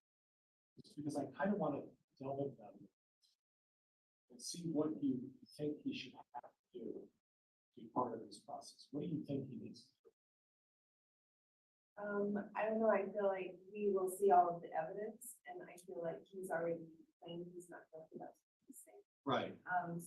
It's because I kind of want to delve into that and see what you think he should have to do to be part of this process. What do you think he needs to do? I don't know. I feel like we will see all of the evidence, and I feel like he's already claimed he's not guilty. That's what he's saying. Right.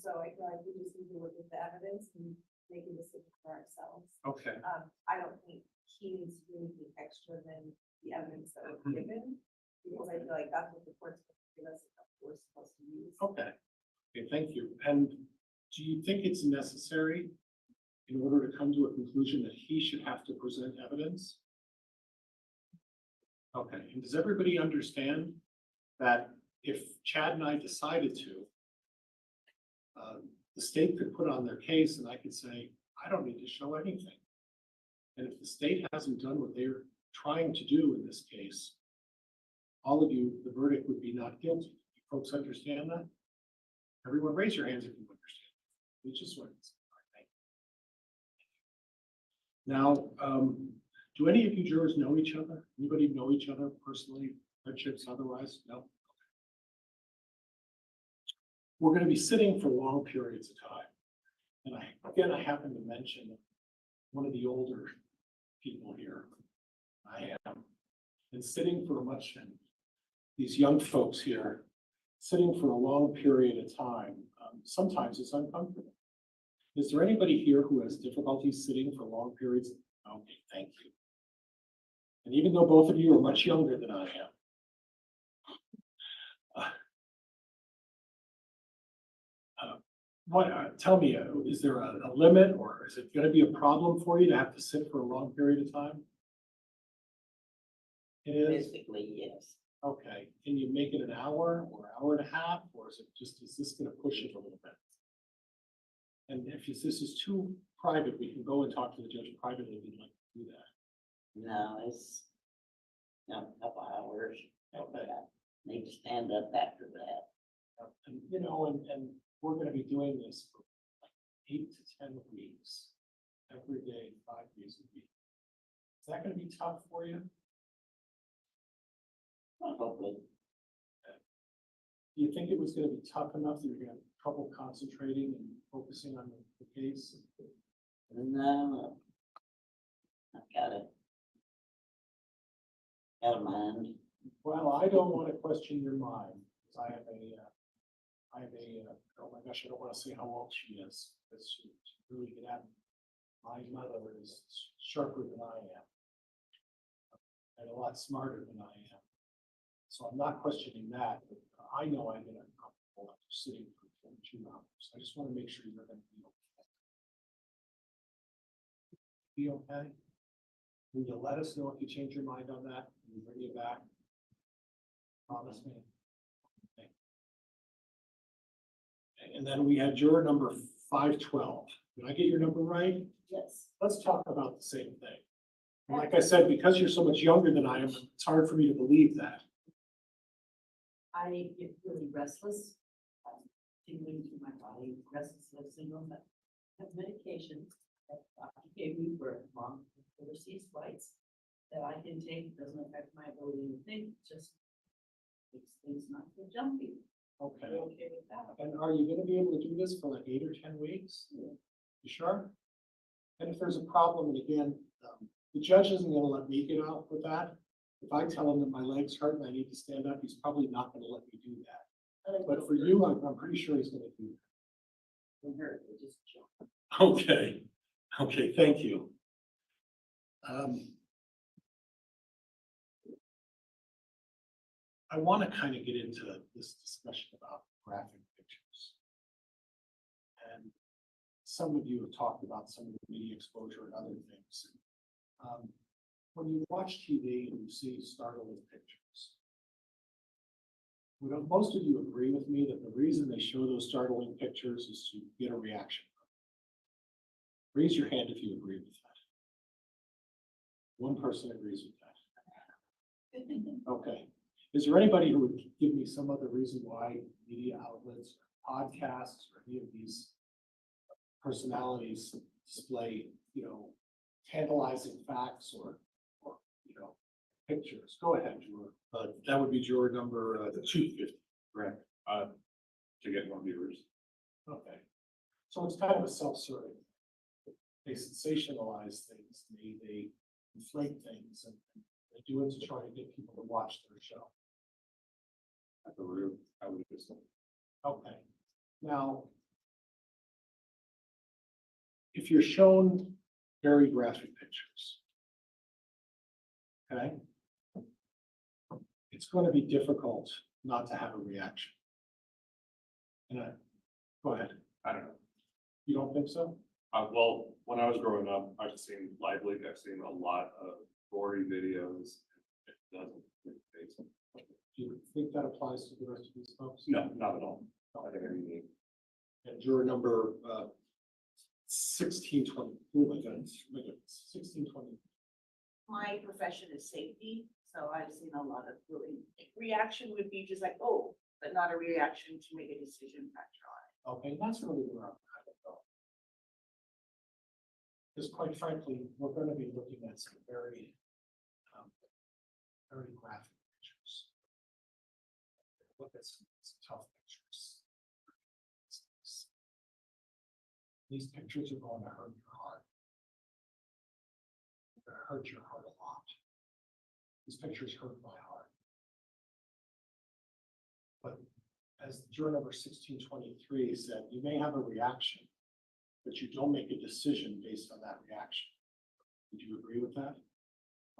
So I feel like we just need to look at the evidence and make a decision for ourselves. Okay. I don't think he needs to do anything extra than the evidence that was given, because I feel like that's what the court's supposed to give us, and that's what we're supposed to use. Okay. Okay, thank you. And do you think it's necessary in order to come to a conclusion that he should have to present evidence? Okay, and does everybody understand that if Chad and I decided to, the state could put on their case and I could say, I don't need to show anything. And if the state hasn't done what they're trying to do in this case, all of you, the verdict would be not guilty. You folks understand that? Everyone raise your hands if you understand. We just want to say, now, do any of you jurors know each other? Anybody know each other personally, friendships, otherwise? No? We're going to be sitting for long periods of time. And I happen to mention one of the older people here. I am. And sitting for these young folks here, sitting for a long period of time, sometimes it's uncomfortable. Is there anybody here who has difficulty sitting for long periods? Okay, thank you. And even though both of you are much younger than I am, tell me, is there a limit, or is it going to be a problem for you to have to sit for a long period of time? It is? Basically, yes. Okay, can you make it an hour or hour and a half, or is this going to push it a little bit? And if this is too private, we can go and talk to the judge privately if you'd like to do that. No, it's a couple hours. Okay. Need to stand up after that. And, and we're going to be doing this for 8 to 10 weeks, every day, 5 days a week. Is that going to be tough for you? Probably. Do you think it was going to be tough enough that you're going to have trouble concentrating and focusing on the case? No, I got it. Got a mind. Well, I don't want to question your mind. I have oh my gosh, I don't want to say how old she is, because she really get at me. My mother is sharper than I am, and a lot smarter than I am. So I'm not questioning that, but I know I get uncomfortable after sitting for 2 hours. I just want to make sure you're going to be okay. Be okay? Will you let us know if you change your mind on that? Will you bring it back? Promise me. Okay. And then we had juror number 512. Did I get your number right? Yes. Let's talk about the same thing. And like I said, because you're so much younger than I am, it's hard for me to believe that. I get really restless, tingling to my body, restless syndrome, but I have medication that doctor gave me for long overseas flights that I can take. It doesn't affect my ability to think, just makes things not so jumpy. Okay. I'm okay with that. And are you gonna be able to do this for like 8 or 10 weeks? You sure? And if there's a problem, and again, the judge isn't gonna let me get out with that. If I tell him that my legs hurt and I need to stand up, he's probably not gonna let me do that. But for you, I'm pretty sure he's gonna do that. Don't hurt, it just jump. Okay, okay, thank you. I want to kind of get into this discussion about graphic pictures. And some of you have talked about some of the media exposure and other things. When you watch TV and you see startling pictures, would most of you agree with me that the reason they show those startling pictures is to get a reaction? Raise your hand if you agree with that. One person agrees with that. Okay. Is there anybody who would give me some other reason why media outlets, podcasts, or any of these personalities display, tantalizing facts or pictures? Go ahead, Drew. That would be juror number 250, correct? To get more viewers. Okay. So it's kind of a self-serving. They sensationalize things, they inflate things, and they do it to try to get people to watch their show. At the root, I would just. Okay. Now, if you're shown very graphic pictures, okay, it's going to be difficult not to have a reaction. Go ahead. I don't know. You don't think so? Well, when I was growing up, I've seen I've seen a lot of gory videos. It doesn't make sense. Do you think that applies to the rest of these folks? No, not at all. I think I'm unique. And juror number 1620. Oh my goodness, 1620. My profession is safety, so I've seen a lot of really, reaction would be just like, oh, but not a reaction to make a decision factor on it. Okay, that's really where I'm kind of going. Because quite frankly, we're going to be looking at some very, very graphic pictures. Look at some tough pictures. These pictures are going to hurt your heart. They're going to hurt your heart a lot. These pictures hurt my heart. But as juror number 1623 said, you may have a reaction, but you don't make a decision based on that reaction. Would you agree with that?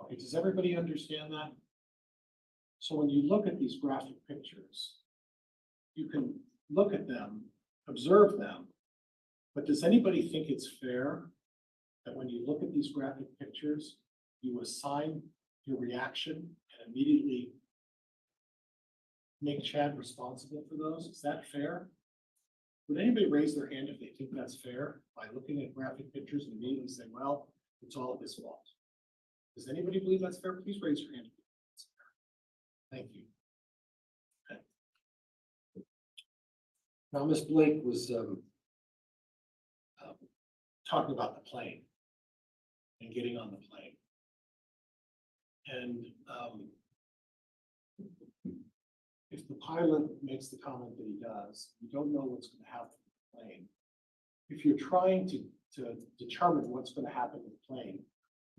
Okay, does everybody understand that? So when you look at these graphic pictures, you can look at them, observe them, but does anybody think it's fair that when you look at these graphic pictures, you assign your reaction and immediately make Chad responsible for those? Is that fair? Would anybody raise their hand if they think that's fair by looking at graphic pictures and immediately say, well, it's all his fault? Does anybody believe that's fair? Please raise your hand. Thank you. Okay. Now, Ms. Blake was talking about the plane and getting on the plane. And if the pilot makes the comment that he does, you don't know what's going to happen to the plane. If you're trying to determine what's going to happen to the plane,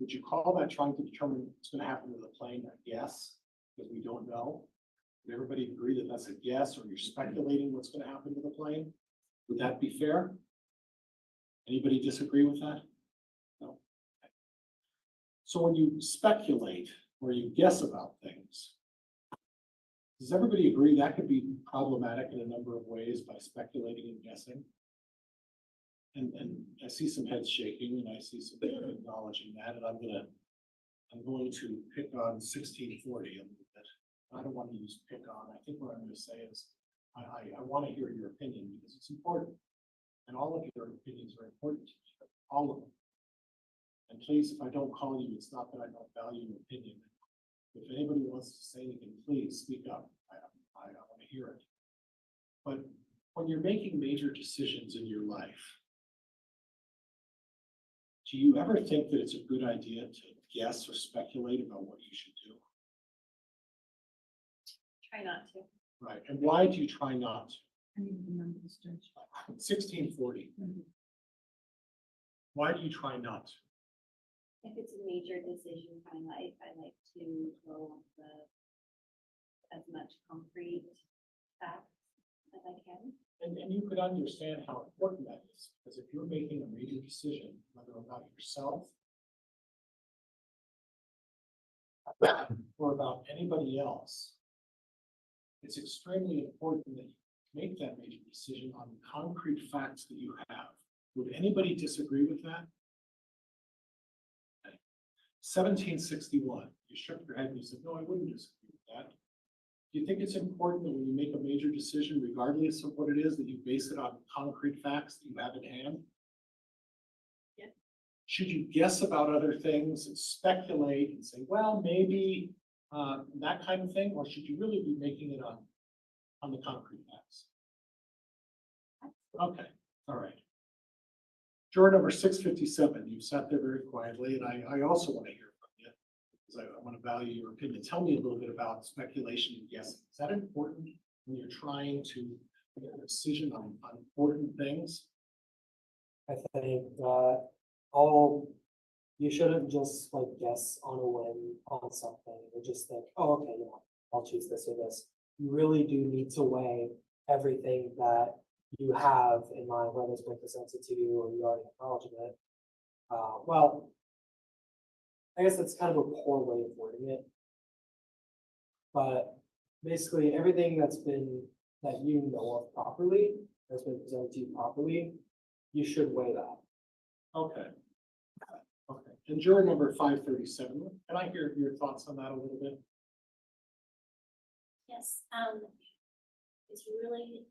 would you call that trying to determine what's going to happen to the plane a guess? Because we don't know. Would everybody agree that that's a guess, or you're speculating what's going to happen to the plane? Would that be fair? Anybody disagree with that? No. Okay. So when you speculate or you guess about things, does everybody agree that could be problematic in a number of ways by speculating and guessing? And I see some heads shaking, and I see some people acknowledging that, and I'm going to pick on 1640 a little bit. I don't want to use pick on. I think what I'm going to say is I want to hear your opinion because it's important. And all of your opinions are important to me, all of them. And please, if I don't call you, it's not that I don't value your opinion. If anybody wants to say anything, please speak up. I want to hear it. But when you're making major decisions in your life, do you ever think that it's a good idea to guess or speculate about what you should do? Try not to. Right, and why do you try not to? I need the numbers, Judge. 1640. Why do you try not to? If it's a major decision in my life, I like to go with as much concrete facts as I can. And you could understand how important that is, because if you're making a major decision, whether about yourself or about anybody else, it's extremely important that you make that major decision on concrete facts that you have. Would anybody disagree with that? 1761, you shook your head and you said, no, I wouldn't disagree with that. Do you think it's important that when you make a major decision, regardless of what it is, that you base it on concrete facts that you have in hand? Yeah. Should you guess about other things and speculate and say, well, maybe that kind of thing, or should you really be making it on the concrete facts? Okay, all right. Juror number 657, you've sat there very quietly, and I also want to hear from you, because I want to value your opinion. Tell me a little bit about speculation and guessing. Is that important when you're trying to make a decision on important things? I think you shouldn't just like guess on a whim on something or just think, oh, okay, you know, I'll choose this or this. You really do need to weigh everything that you have in mind, whether it's been presented to you or you already have knowledge of it. Well, I guess that's kind of a poor way of wording it. But basically everything that you know of properly, that's been presented to you properly, you should weigh that. Okay. Okay. And juror number 537, can I hear your thoughts on that a little bit? Yes, it's really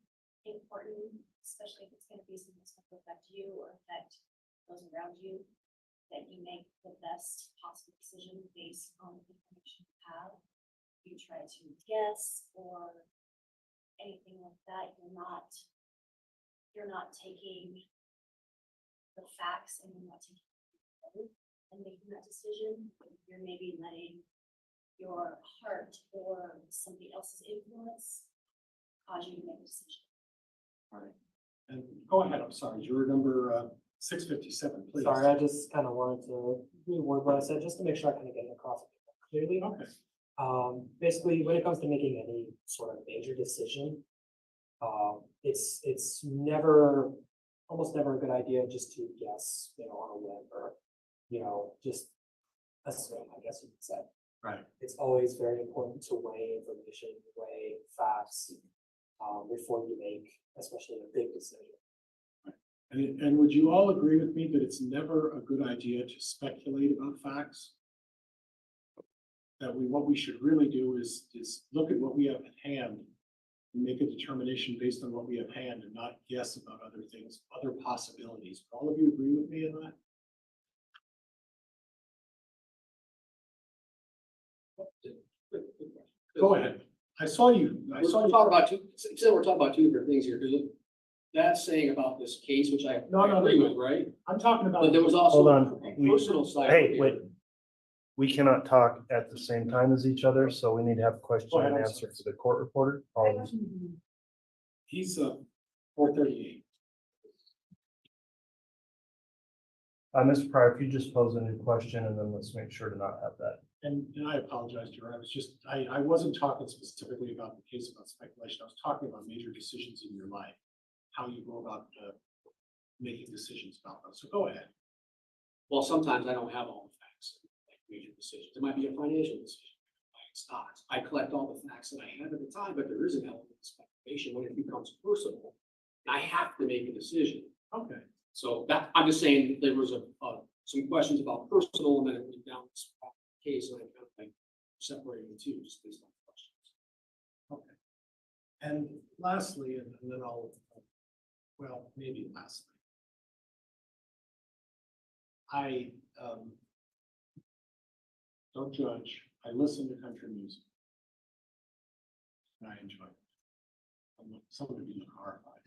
important, especially if it's going to be something that's going to affect you or affect those around you, that you make the best possible decision based on the information you have. You try to guess or anything like that, you're not taking the facts and you're not taking it and making that decision. You're maybe letting your heart or somebody else's influence cause you to make a decision. All right. And go ahead, I'm sorry, juror number 657, please. Sorry, I just kind of wanted to reword what I said, just to make sure I kind of get it across clearly. Okay. Basically, when it comes to making any sort of major decision, it's almost never a good idea just to guess, you know, on a whim or, you know, just assume, I guess you could say. Right. It's always very important to weigh information, weigh facts, before you make, especially a big decision. And would you all agree with me that it's never a good idea to speculate about facts? That what we should really do is look at what we have at hand and make a determination based on what we have at hand and not guess about other things, other possibilities. All of you agree with me on that? Go ahead. I saw you. We're talking about two different things here, because that's saying about this case, which I agree with, right? I'm talking about. But there was also Hold on. a personal side. Hey, wait. We cannot talk at the same time as each other, so we need to have question Go ahead, and I'm answer sorry. for the court reporter. He's 438. Mr. Pryor, if you just pose a new question and then let's make sure to not have that. And I apologize, Juror. I wasn't talking specifically about the case about speculation. I was talking about major decisions in your life, how you go about making decisions about them. So go ahead. Well, sometimes I don't have all the facts, like major decisions. It might be a financial decision, buying stocks. I collect all the facts that I have at the time, but there is an element of speculation when it becomes personal. I have to make a decision. Okay. So that, I'm just saying that there was some questions about personal, and then it went down this case, and I kind of like separated the two just based on questions. Okay. And lastly, and then I'll, well, maybe lastly, don't judge. I listen to country music. And I enjoy it. Some of you look horrified.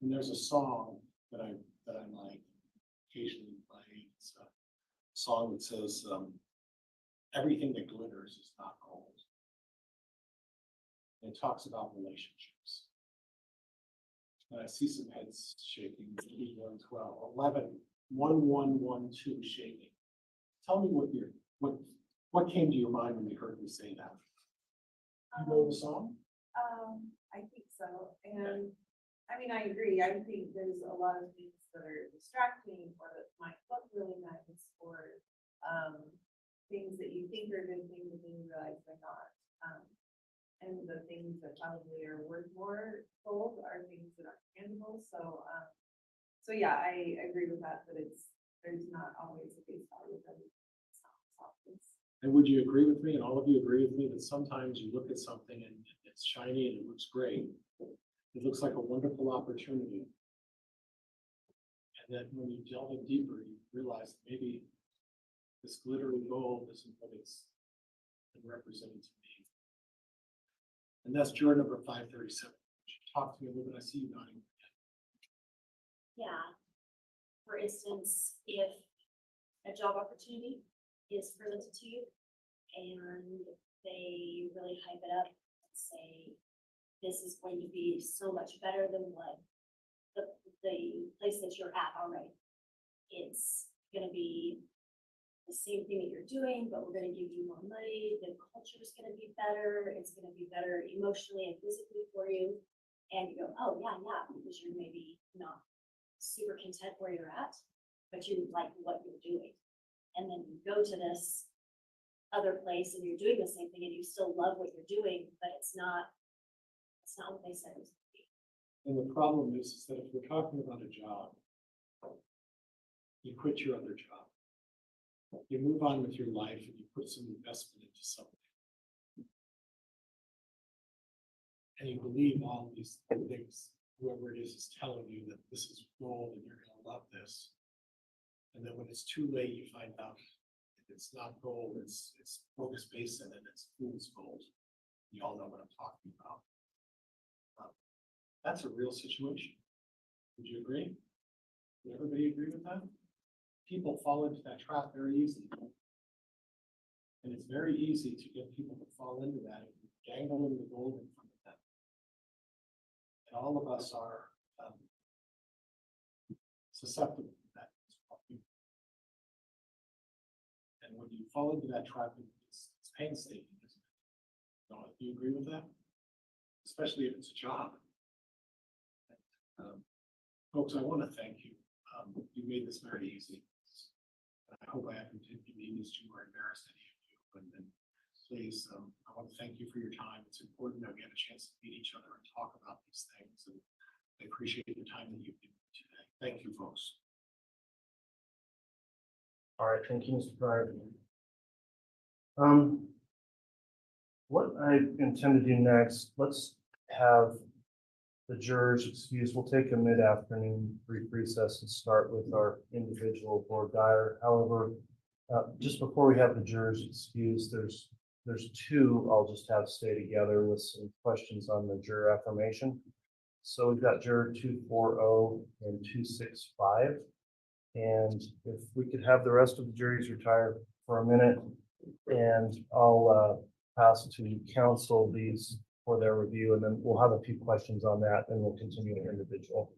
And there's a song that I like occasionally play. It's a song that says, everything that glitters is not gold. And it talks about relationships. And I see some heads shaking, 112, 11, 1112 shaking. Tell me what came to your mind when you heard me say that? You know the song? I think so. And I mean, I agree. I think there's a lot of things that are distracting or that might look really nice or things that you think are good things and then you realize they're not. And the things that probably are worth more gold are things that are tangible. So, so yeah, I agree with that, there's not always a face value of everything. And would you agree with me, and all of you agree with me, that sometimes you look at something and it's shiny and it looks great. It looks like a wonderful opportunity. And then when you delve in deeper, you realize that maybe this glittering gold isn't what it's been represented to me. And that's juror number 537. Talk to me a little bit. I see you nodding. Yeah. For instance, if a job opportunity is presented to you and they really hype it up and say, this is going to be so much better than what the place that you're at already. It's going to be the same thing that you're doing, but we're going to give you more money. The culture is going to be better. It's going to be better emotionally and physically for you. And you go, oh yeah, because you're maybe not super content where you're at, but you like what you're doing. And then you go to this other place and you're doing the same thing and you still love what you're doing, but it's not what they said it was going to be. And the problem is that if we're talking about a job, you quit your other job. You move on with your life and you put some investment into something. And you believe all these things, whoever it is telling you that this is gold and you're going to love this. And then when it's too late, you find out it's not gold, it's focus basin and it's fool's gold. You all know what I'm talking about. That's a real situation. Would you agree? Would everybody agree with that? People fall into that trap very easily. And it's very easy to get people to fall into that if you dangle them the gold in front of them. And all of us are susceptible to that. And when you fall into that trap, it's painstaking, isn't it? Do you agree with that? Especially if it's a job. Folks, I want to thank you. You made this very easy. I hope I haven't inconvenienced you or embarrassed any of you. And please, I want to thank you for your time. It's important that we have a chance to meet each other and talk about these things. And I appreciate the time that you've given me today. Thank you, folks. All right, thank you, Mr. Pryor. What I intend to do next, let's have the jurors excused. We'll take a mid-afternoon brief recess and start with our individual board dire. However, just before we have the jurors excused, there's two I'll just have stay together with some questions on the juror affirmation. So we've got juror 240 and 265. And if we could have the rest of the juries retire for a minute, and I'll pass to counsel these for their review, and then we'll have a few questions on that, and we'll continue with individual.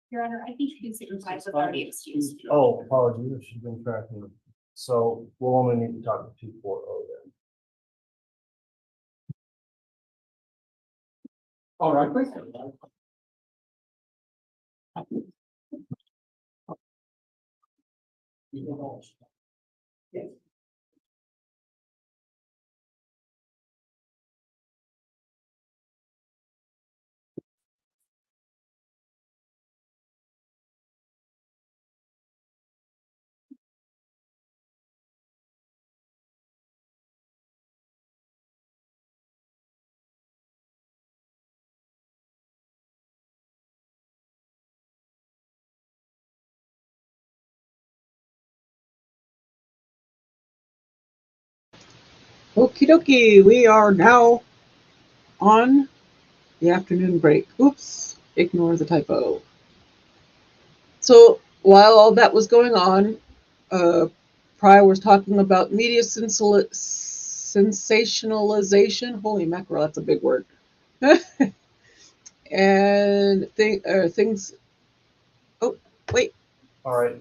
Your Honor, I think 265 was already excused. Oh, apologies, I should have been tracking. So we'll only need to talk to 240 then. All right, great. Yes. Okie dokie, we are now on the afternoon break. Oops, ignore the typo. So while all that was going on, Pryor was talking about media sensationalization. Holy mackerel, that's a big word. And things. Oh, wait. All right,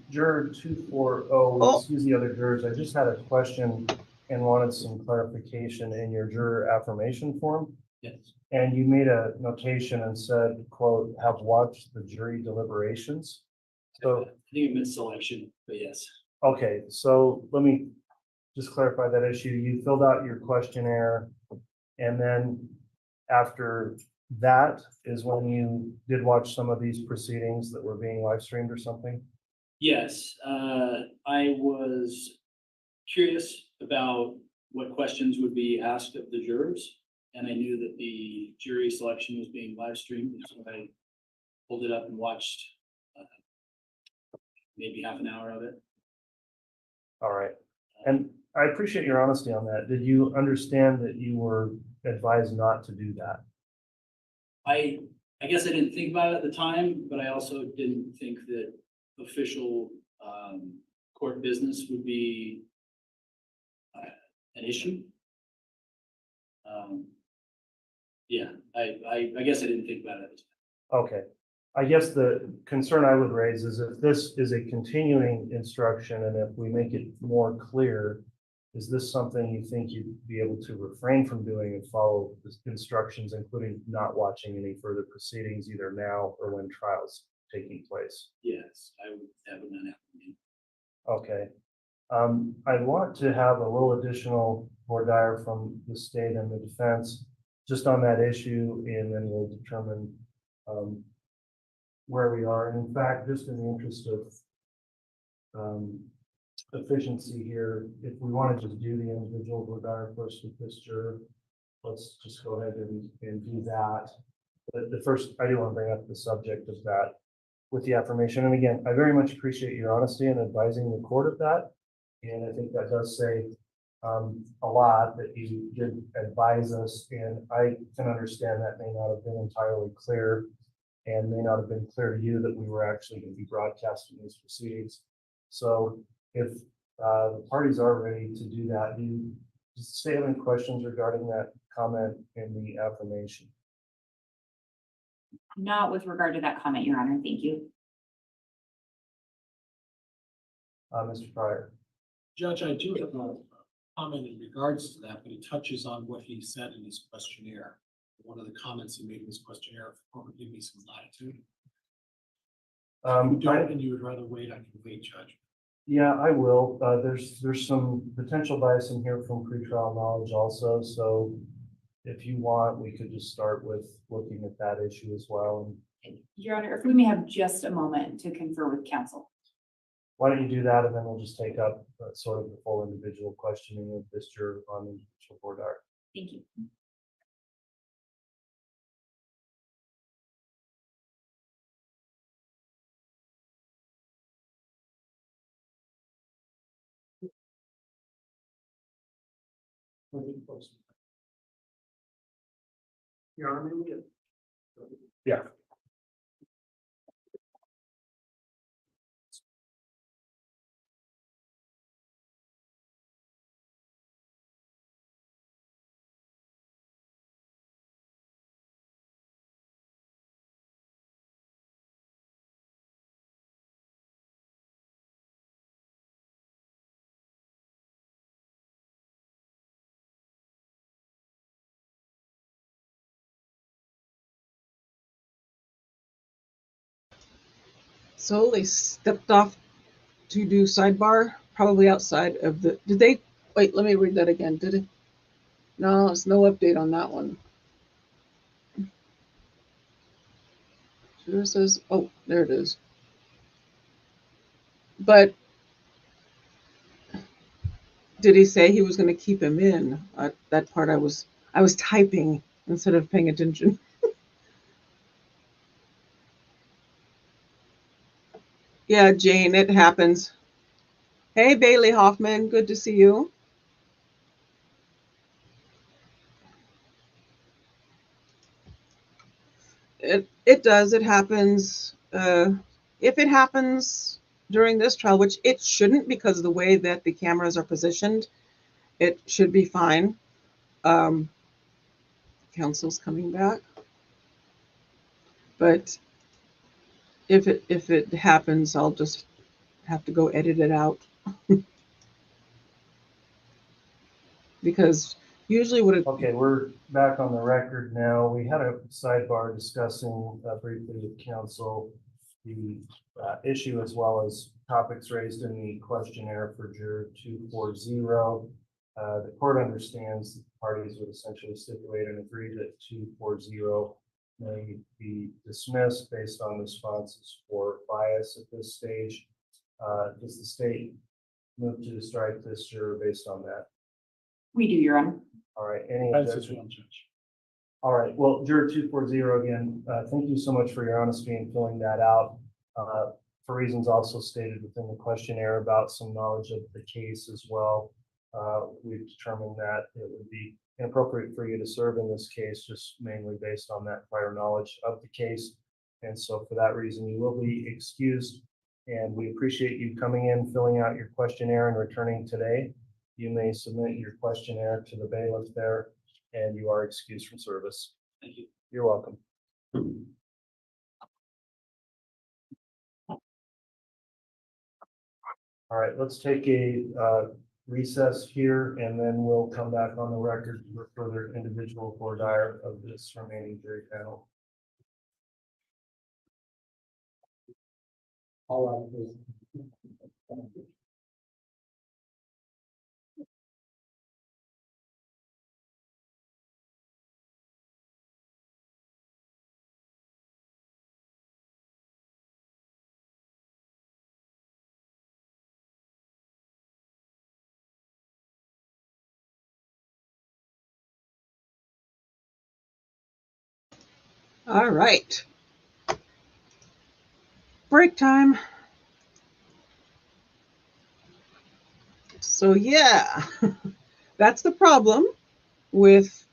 juror 240, excuse the other jurors. I just had a question and wanted some clarification in your juror affirmation form. Yes. And you made a notation and said, quote, have watched the jury deliberations. So, I think it meant selection, but yes. okay, so let me just clarify that issue. You filled out your questionnaire, and then after that is when you did watch some of these proceedings that were being live streamed or something? Yes, I was curious about what questions would be asked of the jurors. And I knew that the jury selection was being live streamed, so I pulled it up and watched maybe half an hour of it. All right. And I appreciate your honesty on that. Did you understand that you were advised not to do that? I guess I didn't think about it at the time, but I also didn't think that official court business would be an issue. Yeah, I guess I didn't think about it. Okay. I guess the concern I would raise is if this is a continuing instruction and if we make it more clear, is this something you think you'd be able to refrain from doing and follow the instructions, including not watching any further proceedings either now or when trials taking place? Yes, that would not happen. Okay. I want to have a little additional voir dire from the state and the defense just on that issue, and then we'll determine where we are. And in fact, just in the interest of efficiency here, if we want to just do the individual voir dire first with this juror, let's just go ahead and do that. But the first, I do want to bring up the subject of that with the affirmation. And again, I very much appreciate your honesty in advising the court of that. And I think that does say a lot that you did advise us. And I can understand that may not have been entirely clear and may not have been clear to you that we were actually going to be broadcasting these proceedings. So if the parties are ready to do that, do you say have any questions regarding that comment in the affirmation? Not with regard to that comment, Your Honor. Thank you. Mr. Pryor. Judge, I do have a comment in regards to that, but it touches on what he said in his questionnaire. One of the comments he made in his questionnaire, give me some latitude. And you would rather wait, I can wait, Judge. Yeah, I will. There's some potential bias in here from pretrial knowledge also. So if you want, we could just start with looking at that issue as well. Your Honor, if we may have just a moment to confer with counsel. Why don't you do that, and then we'll just take up sort of the full individual questioning of this juror on the individual voir dire. Thank you. Your Honor, we get. Yeah. So they stepped off to do sidebar, probably outside of the. Did they? Wait, let me read that again. Did it? No, there's no update on that one. Sure says, oh, there it is. But did he say he was going to keep him in? That part I was typing instead of paying attention. Yeah, Jane, it happens. Hey, Bailey Hoffman, good to see you. It does, it happens. If it happens during this trial, which it shouldn't because of the way that the cameras are positioned, it should be fine. Counsel's coming back. But if it happens, I'll just have to go edit it out. Because usually what it... Okay, we're back on the record now. We had a sidebar discussing briefly with counsel the issue as well as topics raised in the questionnaire for juror 240. The court understands that the parties would essentially stipulate and agree that 240 may be dismissed based on responses for bias at this stage. Does the state move to strike this juror based on that? We do, Your Honor. All right, any objection? All right, well, juror 240 again, thank you so much for your honesty in filling that out. For reasons also stated within the questionnaire about some knowledge of the case as well. We've determined that it would be inappropriate for you to serve in this case, just mainly based on that prior knowledge of the case. And so for that reason, you will be excused. And we appreciate you coming in, filling out your questionnaire and returning today. You may submit your questionnaire to the bailiff there, and you are excused from service. Thank you. You're welcome. All right, let's take a recess here, and then we'll come back on the record for further individual voir dire of this remaining jury panel. All right, please. All right. Break time. So yeah, that's the problem with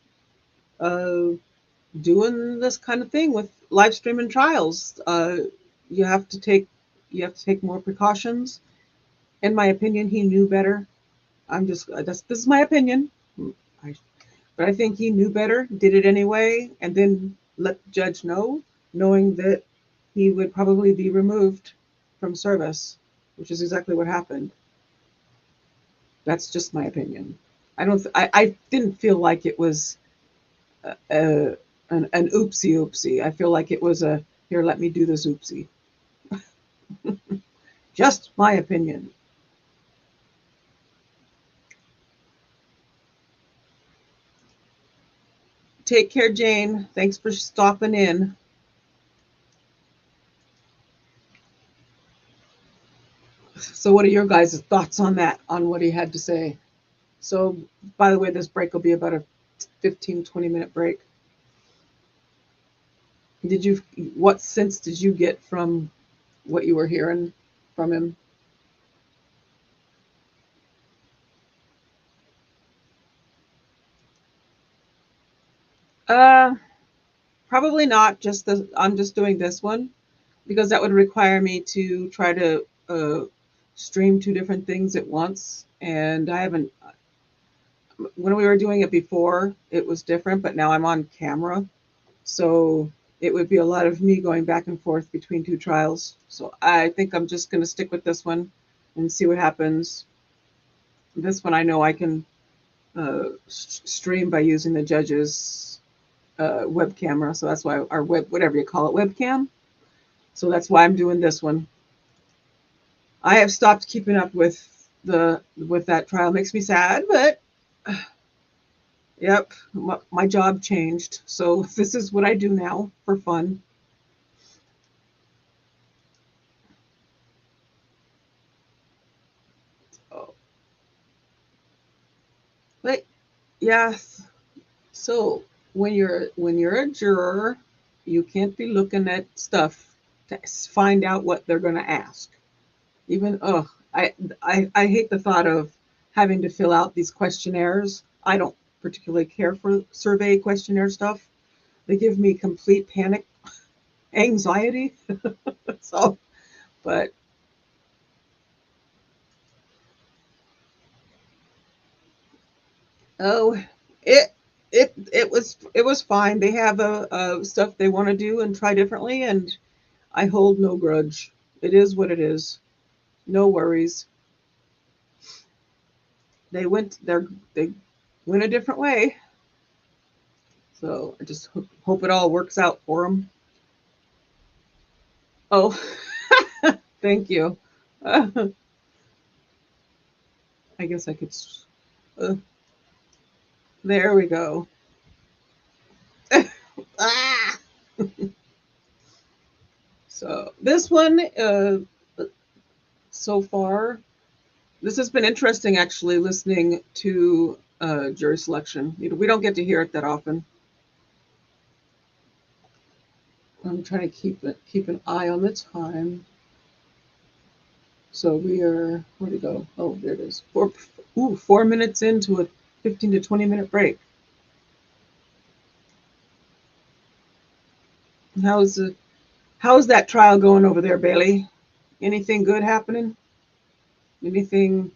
doing this kind of thing with live streaming trials. You have to take more precautions. In my opinion, he knew better. This is my opinion. But I think he knew better, did it anyway, and then let the judge know, knowing that he would probably be removed from service, which is exactly what happened. That's just my opinion. I didn't feel like it was an oopsie. I feel like it was a, here, let me do this oopsie. Just my opinion. Take care, Jane. Thanks for stopping in. So what are your guys' thoughts on that, on what he had to say? So, by the way, this break will be about a 15-20 minute break. What sense did you get from what you were hearing from him? Probably not. I'm just doing this one because that would require me to try to stream two different things at once, and I haven't. When we were doing it before, it was different, but now I'm on camera, so it would be a lot of me going back and forth between two trials. So I think I'm just going to stick with this one and see what happens. This one I know I can stream by using the judge's web camera, so that's why our whatever you call it, webcam. So that's why I'm doing this one. I have stopped keeping up with that trial. It makes me sad, but yep, my job changed. So this is what I do now for fun. Oh. But yes, so when you're a juror, you can't be looking at stuff to find out what they're going to ask. Even I hate the thought of having to fill out these questionnaires. I don't particularly care for survey questionnaire stuff. They give me complete panic. anxiety. So, but oh, it was fine. They have stuff they want to do and try differently, and I hold no grudge. It is what it is. No worries. They went a different way. So I just hope it all works out for them. Oh, thank you. I guess I could. Uh, there we go. Ah! So this one, so far, this has been interesting actually listening to jury selection. We don't get to hear it that often. I'm trying to keep an eye on the time. So we are, where'd it go? Oh, there it is. 4 minutes into a 15 to 20 minute break. How's that trial going over there, Bailey? Anything good happening? Anything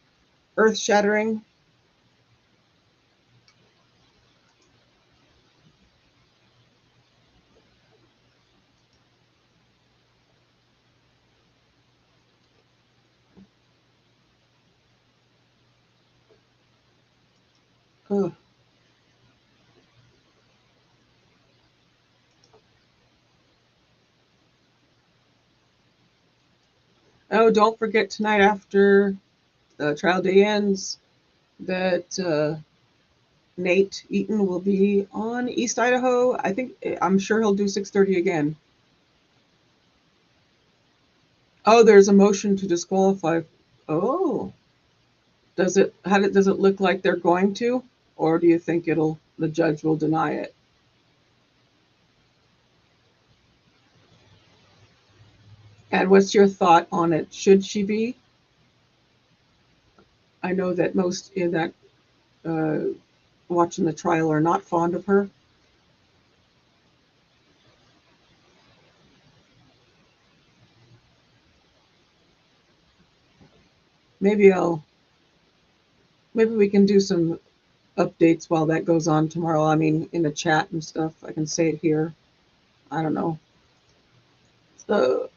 earth shattering? Oh. Oh, don't forget tonight after the trial day ends that Nate Eaton will be on East Idaho. I'm sure he'll do 6:30 again. Oh, there's a motion to disqualify. Oh, does it look like they're going to, or do you think the judge will deny it? And what's your thought on it? Should she be? I know that most in that watching the trial are not fond of her. Maybe we can do some updates while that goes on tomorrow. I mean, in the chat and stuff. I can say it here. I don't know. So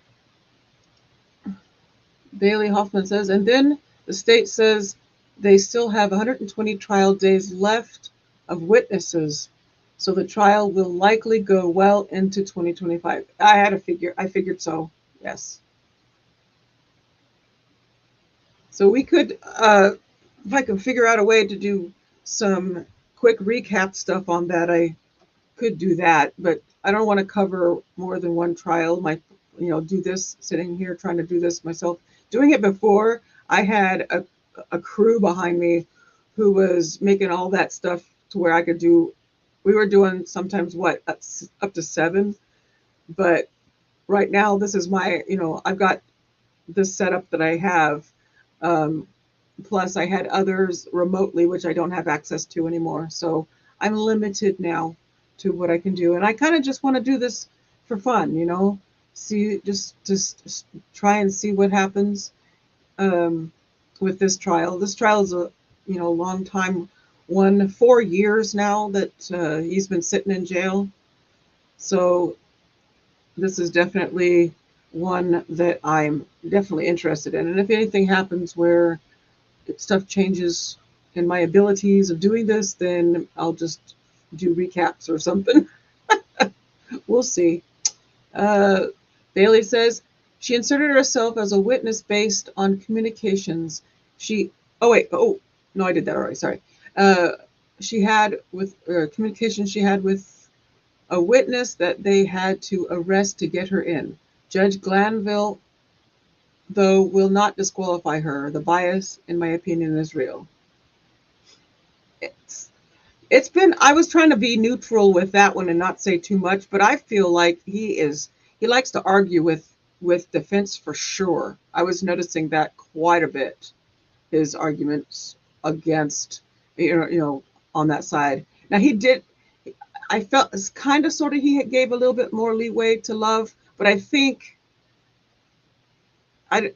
Bailey Hoffman says, and then the state says they still have 120 trial days left of witnesses. So the trial will likely go well into 2025. I figured so. Yes. So we could, if I could figure out a way to do some quick recap stuff on that, I could do that. But I don't want to cover more than one trial. Do this sitting here trying to do this myself. Doing it before, I had a crew behind me who was making all that stuff to where I could do. We were doing sometimes up to 7, but right now this is my. I've got this setup that I have. Plus, I had others remotely, which I don't have access to anymore. So I'm limited now to what I can do, and I kind of just want to do this for fun, See, just try and see what happens with this trial. This trial is a long time, 4 years now that he's been sitting in jail. So this is definitely one that I'm definitely interested in. And if anything happens where stuff changes in my abilities of doing this, then I'll just do recaps or something. We'll see. Bailey says she inserted herself as a witness based on communications. Oh no, I did that already. Sorry. She had with communication she had with a witness that they had to arrest to get her in. Judge Glanville, though, will not disqualify her. The bias, in my opinion, is real. It's been, I was trying to be neutral with that one and not say too much, but I feel like he likes to argue with defense for sure. I was noticing that quite a bit, his arguments against, on that side. Now I felt kind of sort of he gave a little bit more leeway to Love, but but I think I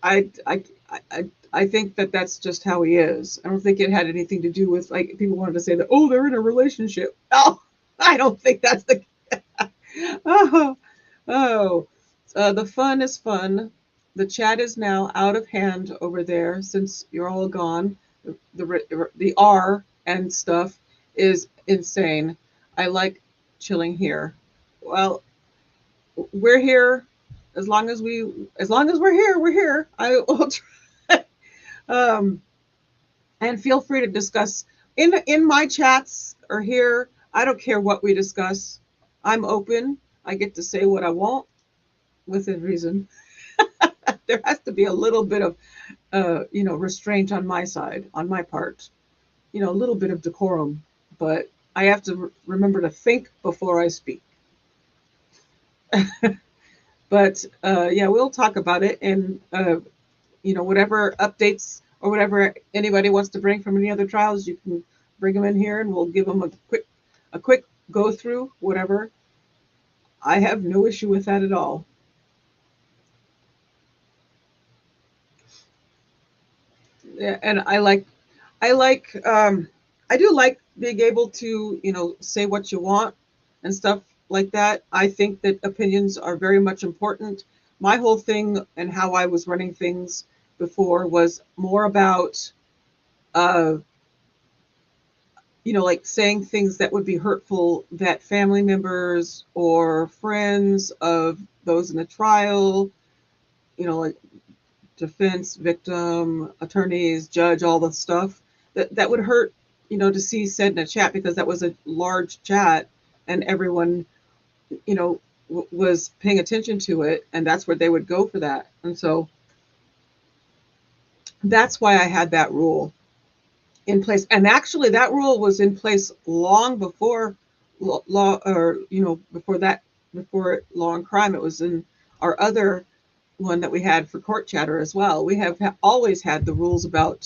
think that that's just how he is. I don't think it had anything to do with, like, people wanted to say that, oh, they're in a relationship. No, I don't think that's the. Oh, oh. The fun is fun. The chat is now out of hand over there since you're all gone. The R and stuff is insane. I like chilling here. Well, we're here as long as we're here, we're here. I will try. Um, and feel free to discuss in my chats or here. I don't care what we discuss. I'm open. I get to say what I want within reason. There has to be a little bit of restraint on my side, on my part. A little bit of decorum, but I have to remember to think before I speak. But yeah, we'll talk about it, and whatever updates or whatever anybody wants to bring from any other trials, you can bring them in here, and we'll give them a quick go through whatever. I have no issue with that at all. Yeah, and I do like being able to say what you want and stuff like that. I think that opinions are very much important. My whole thing and how I was running things before was more about like saying things that would be hurtful, that family members or friends of those in the trial, like defense, victim, attorneys, judge, all the stuff that would hurt, to see said in a chat, because that was a large chat and everyone, was paying attention to it, and that's where they would go for that. And so that's why I had that rule in place. And actually that rule was in place long before law, or before law and crime. It was in our other one that we had for court chatter as well. We have always had the rules about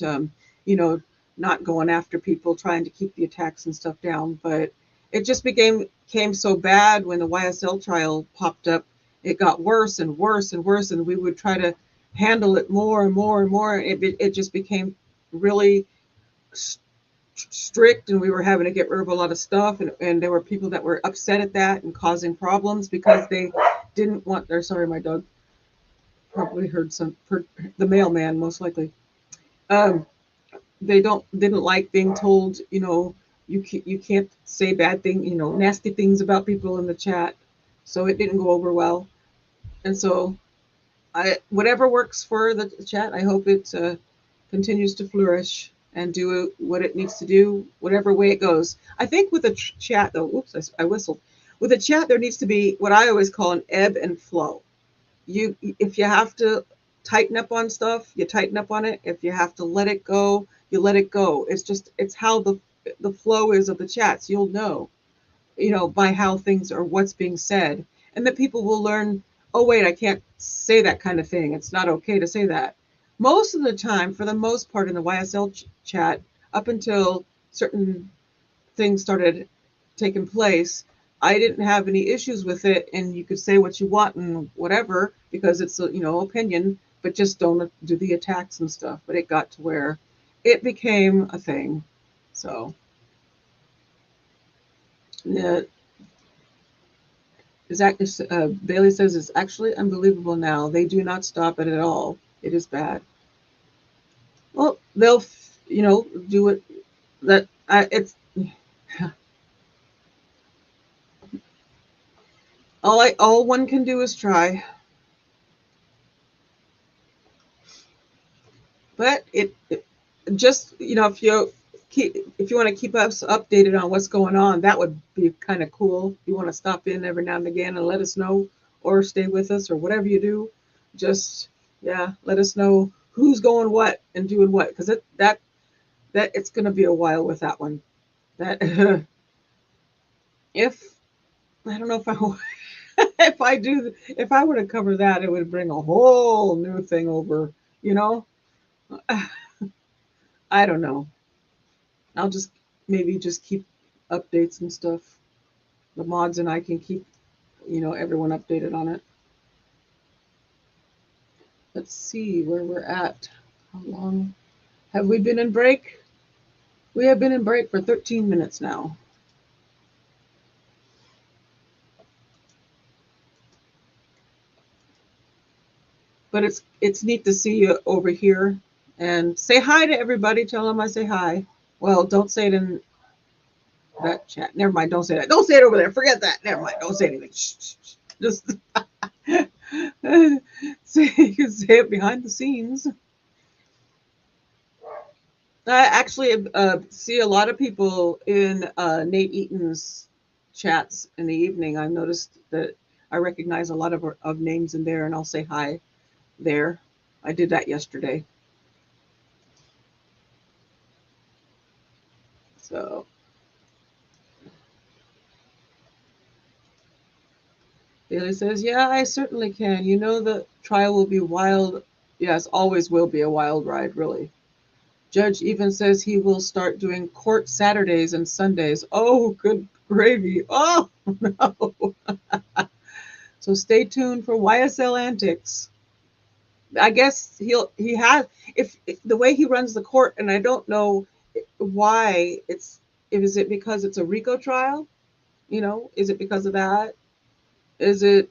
not going after people, trying to keep the attacks and stuff down. But it just became so bad when the YSL trial popped up. It got worse and worse and worse, and we would try to handle it more and more and more. It just became really strict, and we were having to get rid of a lot of stuff, and there were people that were upset at that and causing problems because they didn't want their, sorry, my dog probably heard the mailman, most likely. They didn't like being told, you can't say bad thing, nasty things about people in the chat. So it didn't go over well. And so whatever works for the chat, I hope it continues to flourish and do what it needs to do, whatever way it goes. I think with a chat, though, oops, I whistled. With a chat, there needs to be what I always call an ebb and flow. If you have to tighten up on stuff, you tighten up on it. If you have to let it go, you let it go. It's how the flow is of the chats. You'll know, by how things are, what's being said, and that people will learn, oh wait, I can't say that kind of thing. It's not okay to say that. Most of the time, for the most part in the YSL chat, up until certain things started taking place, I didn't have any issues with it, and you could say what you want and whatever, because it's opinion, but just don't do the attacks and stuff. But it got to where it became a thing. So yeah, Bailey says it's actually unbelievable now. They do not stop it at all. It is bad. Well, they'll do it. It's all one can do is try. But it just, if you want to keep us updated on what's going on, that would be kind of cool. You want to stop in every now and again and let us know, or stay with us, or whatever you do. Just, yeah, let us know who's going what and doing what, because that it's going to be a while with that one. That if I don't know if if I were to cover that, it would bring a whole new thing over. I don't know. I'll just maybe just keep updates and stuff. The mods and I can keep, everyone updated on it. Let's see where we're at. How long have we been in break? We have been in break for 13 minutes now. But it's neat to see you over here and say hi to everybody. Tell them I say hi. Well, don't say it in that chat. Never mind. Don't say that. Don't say it over there. Forget that. Never mind. Don't say anything. Shh, shh, shh. Just you can say it behind the scenes. I actually see a lot of people in Nate Eaton's chats in the evening. I noticed that I recognize a lot of names in there, and I'll say hi there. I did that yesterday. So Bailey says, yeah, I certainly can. You know, the trial will be wild. Yes, always will be a wild ride, really. Judge even says he will start doing court Saturdays and Sundays. Oh, good gravy. Oh, no. So stay tuned for YSL antics. I guess he has, if the way he runs the court, and I don't know why is it because it's a RICO trial? Is it because of that? Is it,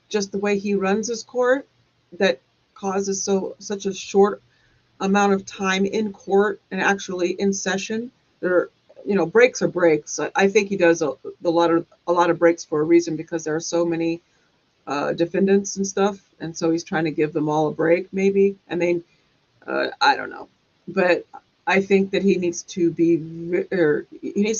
just the way he runs his court that causes such a short amount of time in court and actually in session? Breaks are breaks. I think he does a lot of breaks for a reason, because there are so many defendants and stuff, and so he's trying to give them all a break, maybe. And then I don't know, but I think that he needs to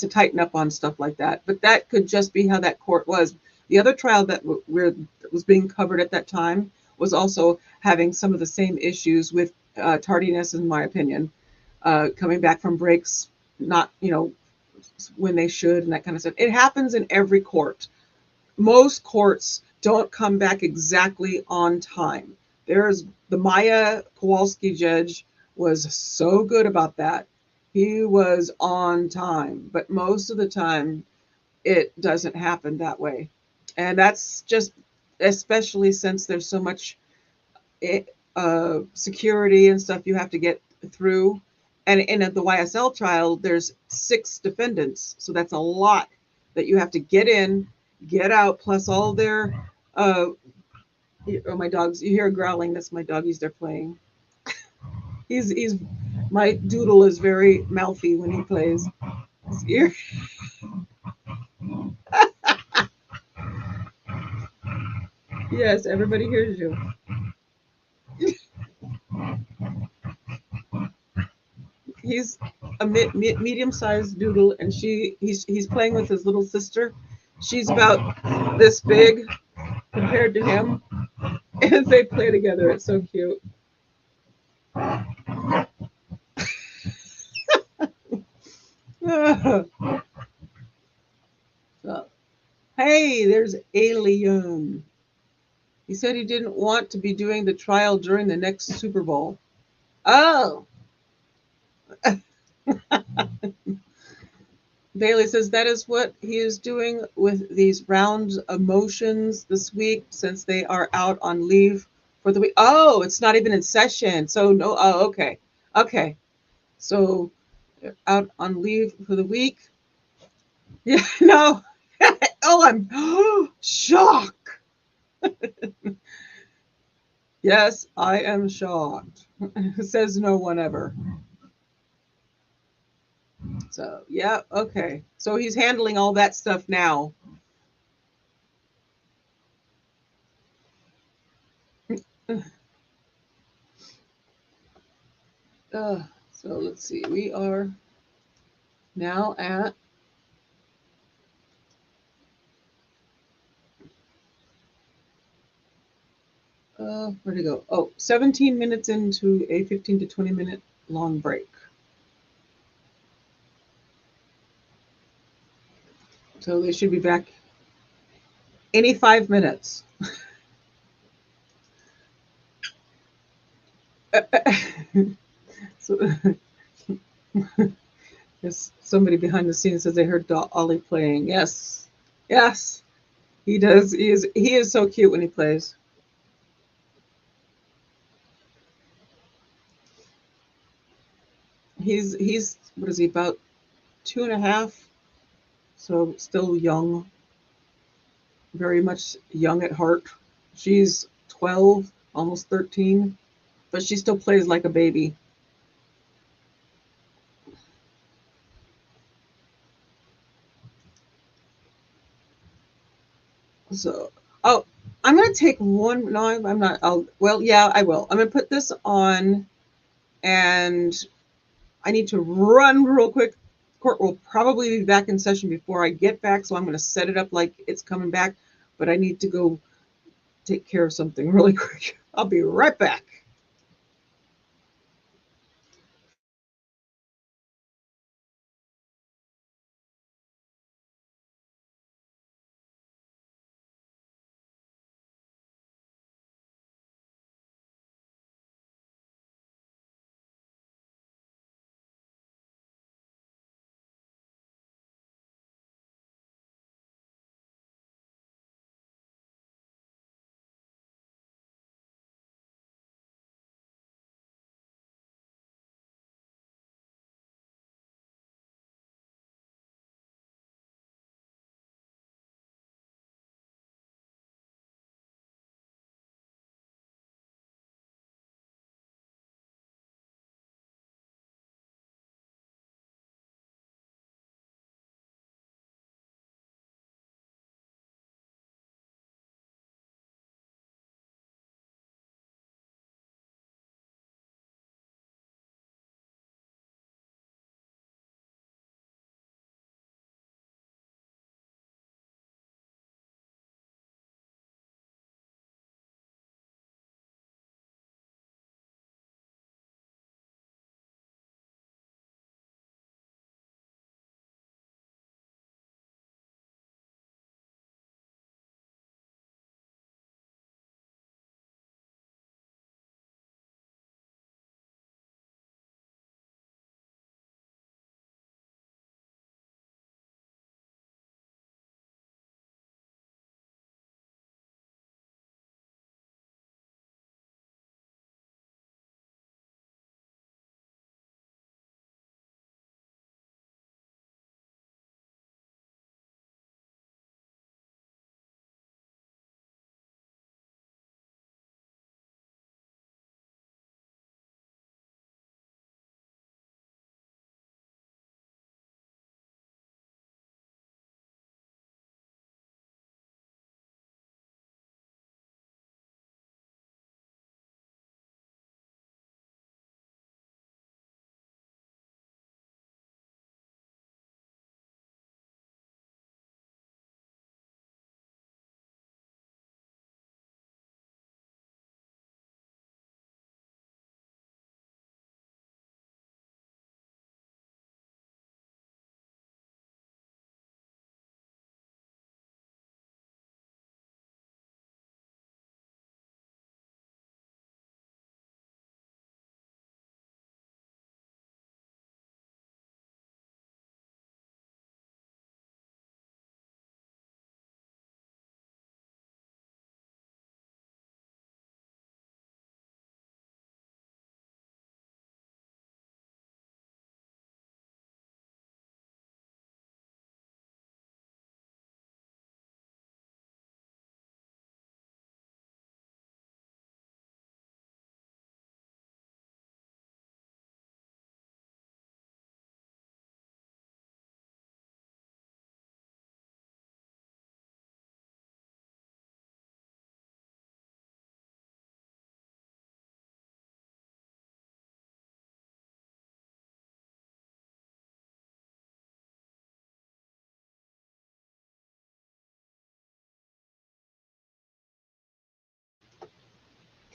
tighten up on stuff like that. But that could just be how that court was. The other trial that was being covered at that time was also having some of the same issues with tardiness, in my opinion, coming back from breaks, not when they should, and that kind of stuff. It happens in every court. Most courts don't come back exactly on time. The Maya Kowalski judge was so good about that. He was on time, but most of the time it doesn't happen that way. And that's just, especially since there's so much security and stuff you have to get through. And in the YSL trial, there's 6 defendants. So that's a lot that you have to get in, get out, plus all their, my dogs, you hear growling, that's my doggies, they're playing. My doodle is very mouthy when he plays. Yes, everybody hears you. He's a medium-sized doodle, and he's playing with his little sister. She's about this big compared to him, and they play together. It's so cute. So, hey, there's Alien. He said he didn't want to be doing the trial during the next Super Bowl. Oh. Bailey says that is what he is doing with these round of motions this week, since they are out on leave for the week. Oh, it's not even in session. So no. Oh, okay. Okay. So out on leave for the week. Yeah, no. Oh, I'm shocked. Yes, I am shocked. Says no one ever. So, yeah, okay. So he's handling all that stuff now. So let's see. We are now at where'd it go? Oh, 17 minutes into a 15 to 20 minute long break. So they should be back any 5 minutes. So, yes, somebody behind the scenes says they heard Ollie playing. Yes, yes, he does. He is so cute when he plays. He's what is he, about 2.5? So still young, very much young at heart. She's 12, almost 13, but she still plays like a baby. So, oh, I'm gonna take one. No, I'm not. Well, yeah, I will. I'm gonna put this on, and I need to run real quick. Court will probably be back in session before I get back, so I'm gonna set it up like it's coming back. But I need to go take care of something really quick. I'll be right back.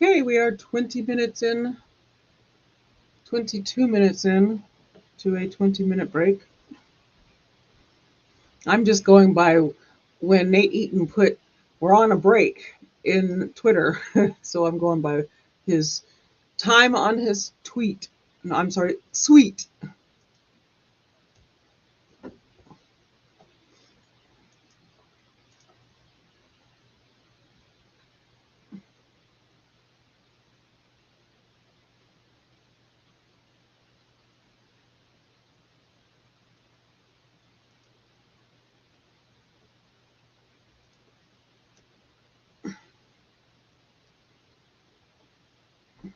Okay, we are 20 minutes in, 22 minutes in to a 20-minute break. I'm just going by when Nate Eaton put, "We're on a break" in Twitter. So I'm going by his time on his tweet. No, I'm sorry, tweet.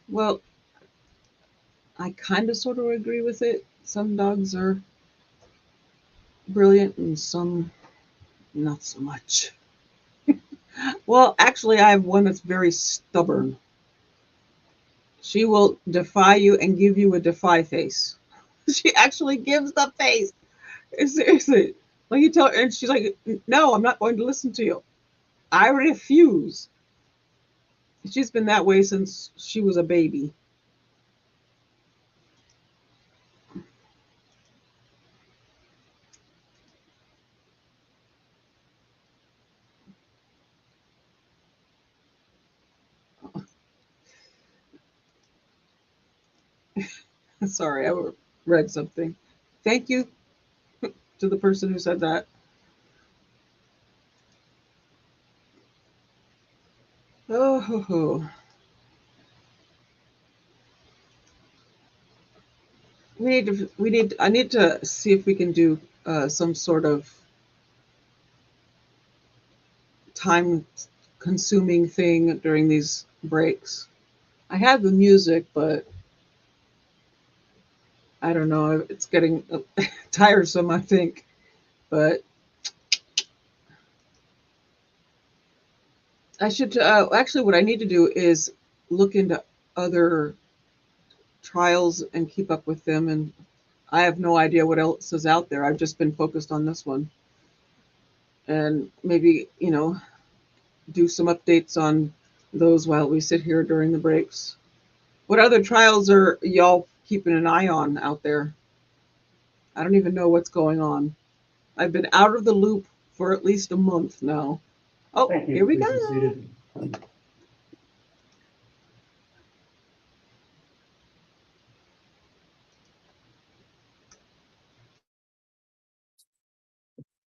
Well, I kind of sort of agree with it. Some dogs are brilliant and some not so much. Well, actually, I have one that's very stubborn. She will defy you and give you a defy face. She actually gives the face. Seriously. Like you tell her, and she's like, no, I'm not going to listen to you. I refuse. She's been that way since she was a baby. Sorry, I read something. Thank you to the person who said that. Oh, ho, ho. I need to see if we can do some sort of time consuming thing during these breaks. I have the music, but I don't know. It's getting tiresome, I think. But I should actually, what I need to do is look into other trials and keep up with them. And I have no idea what else is out there. I've just been focused on this one. And maybe, do some updates on those while we sit here during the breaks. What other trials are y'all keeping an eye on out there? I don't even know what's going on. I've been out of the loop for at least a month now. Oh, Thank you. here we Please go. be seated.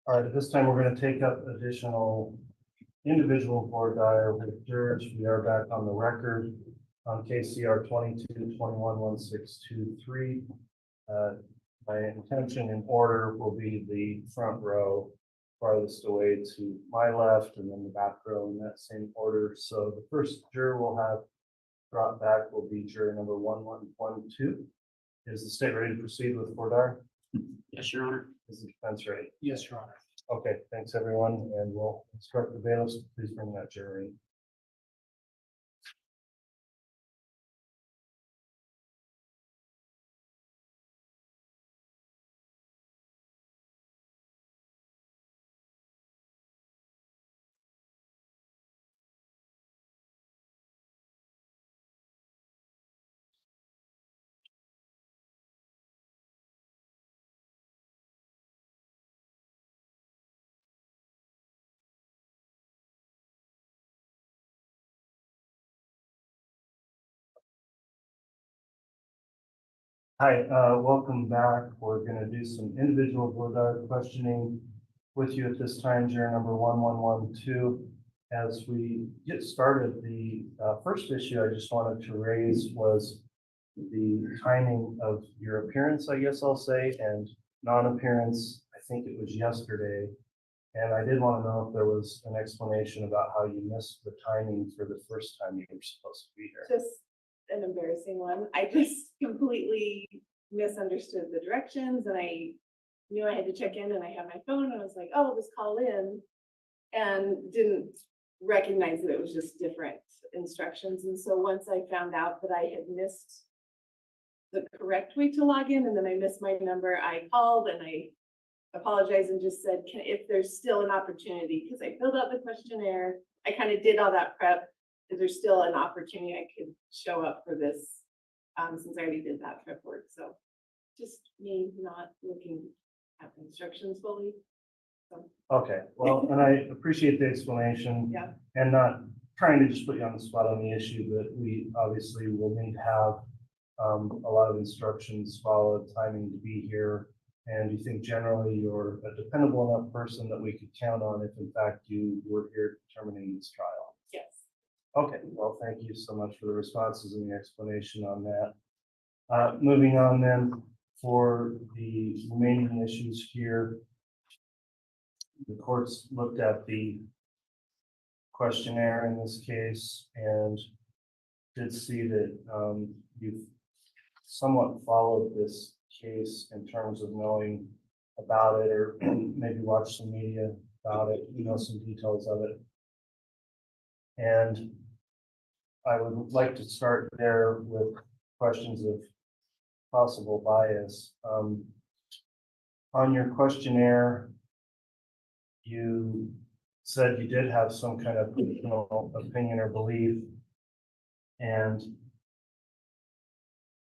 All right, at this time, we're going to take up additional individual board dial with jurors. We are back on the record on KCR 22-21-1623. My intention in order will be the front row farthest away to my left and then the back row in that same order. So the first juror we'll have brought back will be juror number 1112. Is the state ready to proceed with Fordar? Yes, Your Honor. Is the defense ready? Yes, Your Honor. Okay, thanks everyone, and we'll instruct the bailiffs to please bring that juror in. Hi, welcome back. We're going to do some individual board questioning with you at this time, juror number 1112. As we get started, the first issue I just wanted to raise was the timing of your appearance, I guess I'll say, and non-appearance. I think it was yesterday. And I did want to know if there was an explanation about how you missed the timing for the first time you were supposed to be here. Just an embarrassing one. I just completely misunderstood the directions and I knew I had to check in and I had my phone and I was like, oh, I'll just call in and didn't recognize that it was just different instructions. And so once I found out that I had missed the correct way to log in and then I missed my number, I called and I apologized and just said, if there's still an opportunity, because I filled out the questionnaire, I kind of did all that prep. Is there still an opportunity I could show up for this? Since I already did that prep work. So just me not looking at the instructions fully. So. Okay, well, and I appreciate the explanation. Yeah. And not trying to just put you on the spot on the issue, but we obviously will need to have a lot of instructions followed, timing to be here. And you think generally you're a dependable enough person that we could count on if in fact you were here determining this trial? Yes. Okay, well, thank you so much for the responses and the explanation on that. Moving on then, for the remaining issues here, the courts looked at the questionnaire in this case and did see that you've somewhat followed this case in terms of knowing about it, or maybe watched some media about it, you know, some details of it. And I would like to start there with questions of possible bias. On your questionnaire, you said you did have some kind of personal opinion or belief. And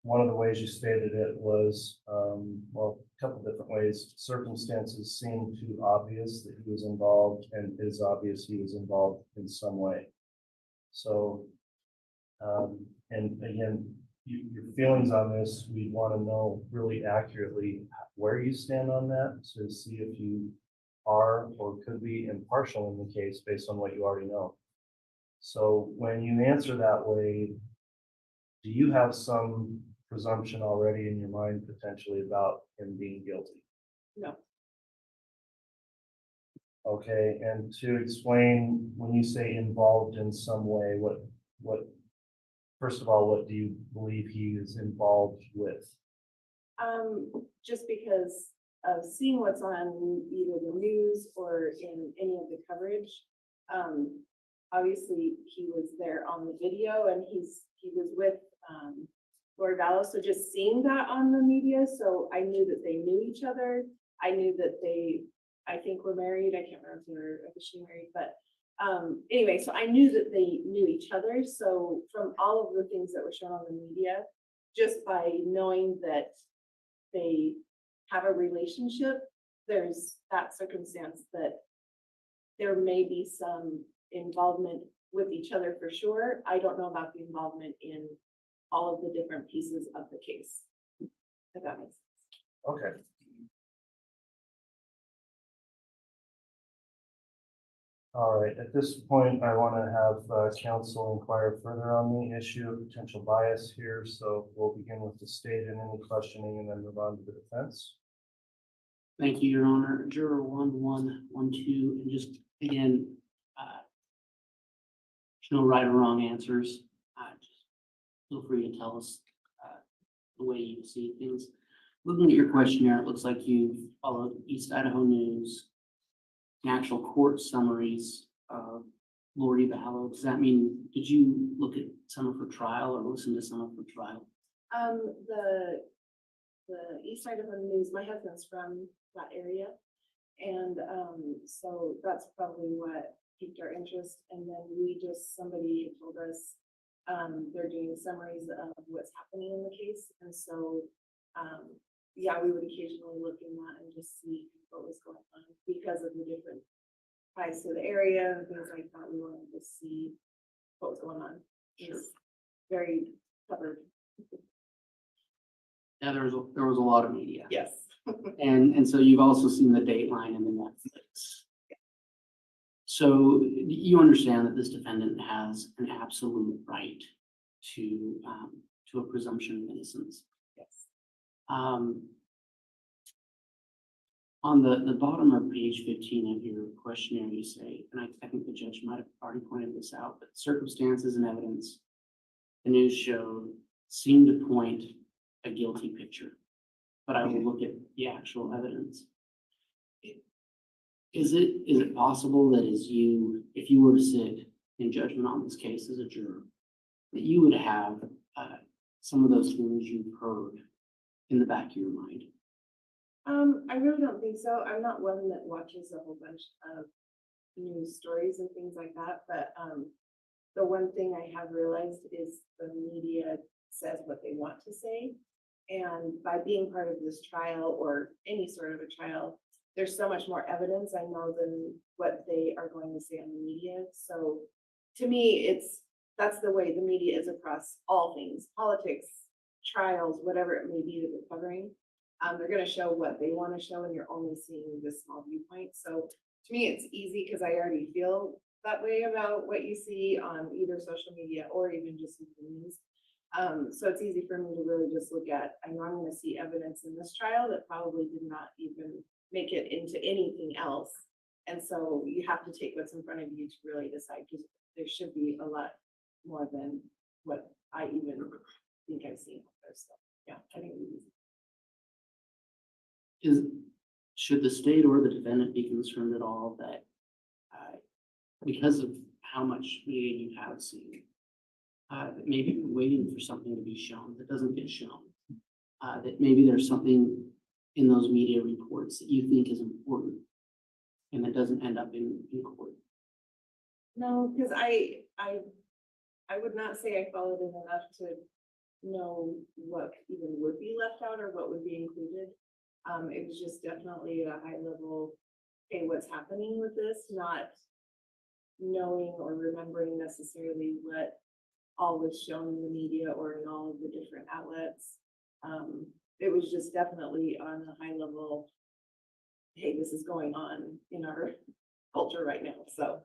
one of the ways you stated it was, well, a couple different ways. Circumstances seemed too obvious that he was involved, and it is obvious he was involved in some way. So, and again, your feelings on this, we want to know really accurately where you stand on that, to see if you are or could be impartial in the case based on what you already know. So when you answer that way, do you have some presumption already in your mind potentially about him being guilty? No. Okay, and to explain, when you say involved in some way, first of all, what do you believe he is involved with? Just because of seeing what's on either the news or in any of the coverage. Obviously he was there on the video, and he was with Lord Vallow, so just seeing that on the media, so I knew that they knew each other. I knew that they, I think, were married. I can't remember if they were officially married, but anyway, so I knew that they knew each other. So from all of the things that were shown on the media, just by knowing that they have a relationship, there's that circumstance that there may be some involvement with each other for sure. I don't know about the involvement in all of the different pieces of the case, if that makes sense. Okay. All right, at this point, I want to have counsel inquire further on the issue of potential bias here. So we'll begin with the state and any questioning, and then move on to the defense. Thank you, Your Honor. Juror 1112, and just again, there's no right or wrong answers. Just feel free to tell us the way you see things. Looking at your questionnaire, it looks like you've followed East Idaho News, actual court summaries of Lori Vallow. Does that mean, did you look at some of her trial or listen to some of her trial? The East Idaho News, my husband's from that area. And so that's probably what piqued our interest. And then somebody told us they're doing summaries of what's happening in the case. And so, yeah, we would occasionally look in that and just see what was going on because of the different ties to the area and things like that. We wanted to see what was going on. Sure. It's very covered. Yeah, there was a lot of media. Yes. And so you've also seen the Dateline and the Netflix. So you understand that this defendant has an absolute right to a presumption of innocence. Yes. On the bottom of page 15 of your questionnaire, you say, and I think the judge might have already pointed this out, but circumstances and evidence the news showed seem to point a guilty picture, but I will look at the actual evidence. Is it possible that if you were to sit in judgment on this case as a juror, that you would have some of those things you've heard in the back of your mind? I really don't think so. I'm not one that watches a whole bunch of news stories and things like that, but the one thing I have realized is the media says what they want to say. And by being part of this trial or any sort of a trial, there's so much more evidence I know than what they are going to say on the media. So to me, that's the way the media is across all things, politics, trials, whatever it may be that they're covering. They're going to show what they want to show, and you're only seeing this small viewpoint. So to me, it's easy because I already feel that way about what you see on either social media or even just in the news. So it's easy for me to really just look at, I know I'm going to see evidence in this trial that probably did not even make it into anything else. And so you have to take what's in front of you to really decide, because there should be a lot more than what I even think I've seen other stuff. Yeah, I think Should the state or the defendant be concerned at all that, because of how much media you have seen, that maybe you're waiting for something to be shown that doesn't get shown? That maybe there's something in those media reports that you think is important and that doesn't end up in court? no, because I would not say I followed it enough to know what even would be left out or what would be included. It was just definitely a high level, hey, what's happening with this, not knowing or remembering necessarily what all was shown in the media or in all of the different outlets. It was just definitely on a high level, hey, this is going on in our culture right now. So,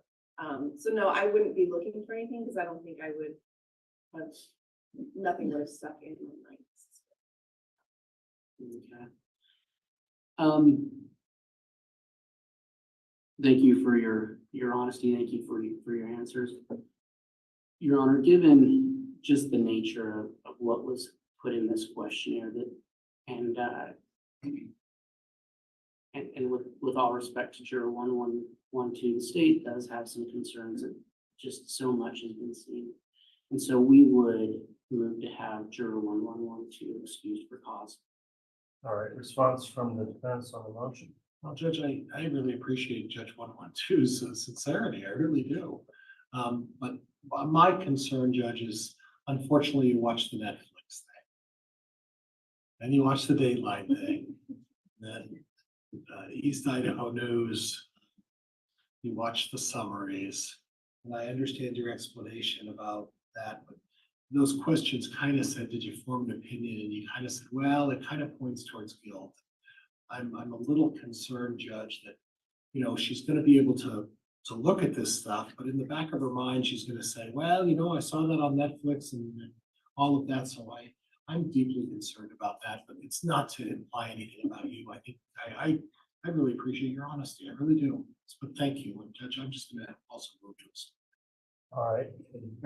so no, I wouldn't be looking for anything because I don't think I would have, nothing would have stuck in my mind. Okay. Thank you for your honesty. Thank you for your answers. Your Honor, given just the nature of what was put in this questionnaire, that and with all respect to juror 1112, the state does have some concerns that just so much has been seen, and so we would move to have juror 1112 excused for cause. All right, response from the defense on the motion. Well, Judge, I really appreciate Judge 112's sincerity. I really do. But my concern, Judge, is unfortunately you watch the Netflix thing. Then you watch the Dateline thing. Then East Idaho News. You watch the summaries. And I understand your explanation about that, but those questions kind of said, did you form an opinion? And you kind of said, well, it kind of points towards guilt. I'm a little concerned, Judge, that, you know, she's going to be able to look at this stuff, but in the back of her mind, she's going to say, well, you know, I saw that on Netflix and all of that. So I'm deeply concerned about that, but it's not to imply anything about you. I think I really appreciate your honesty. I really do. But thank you. And Judge, I'm just going to also move to this. All right,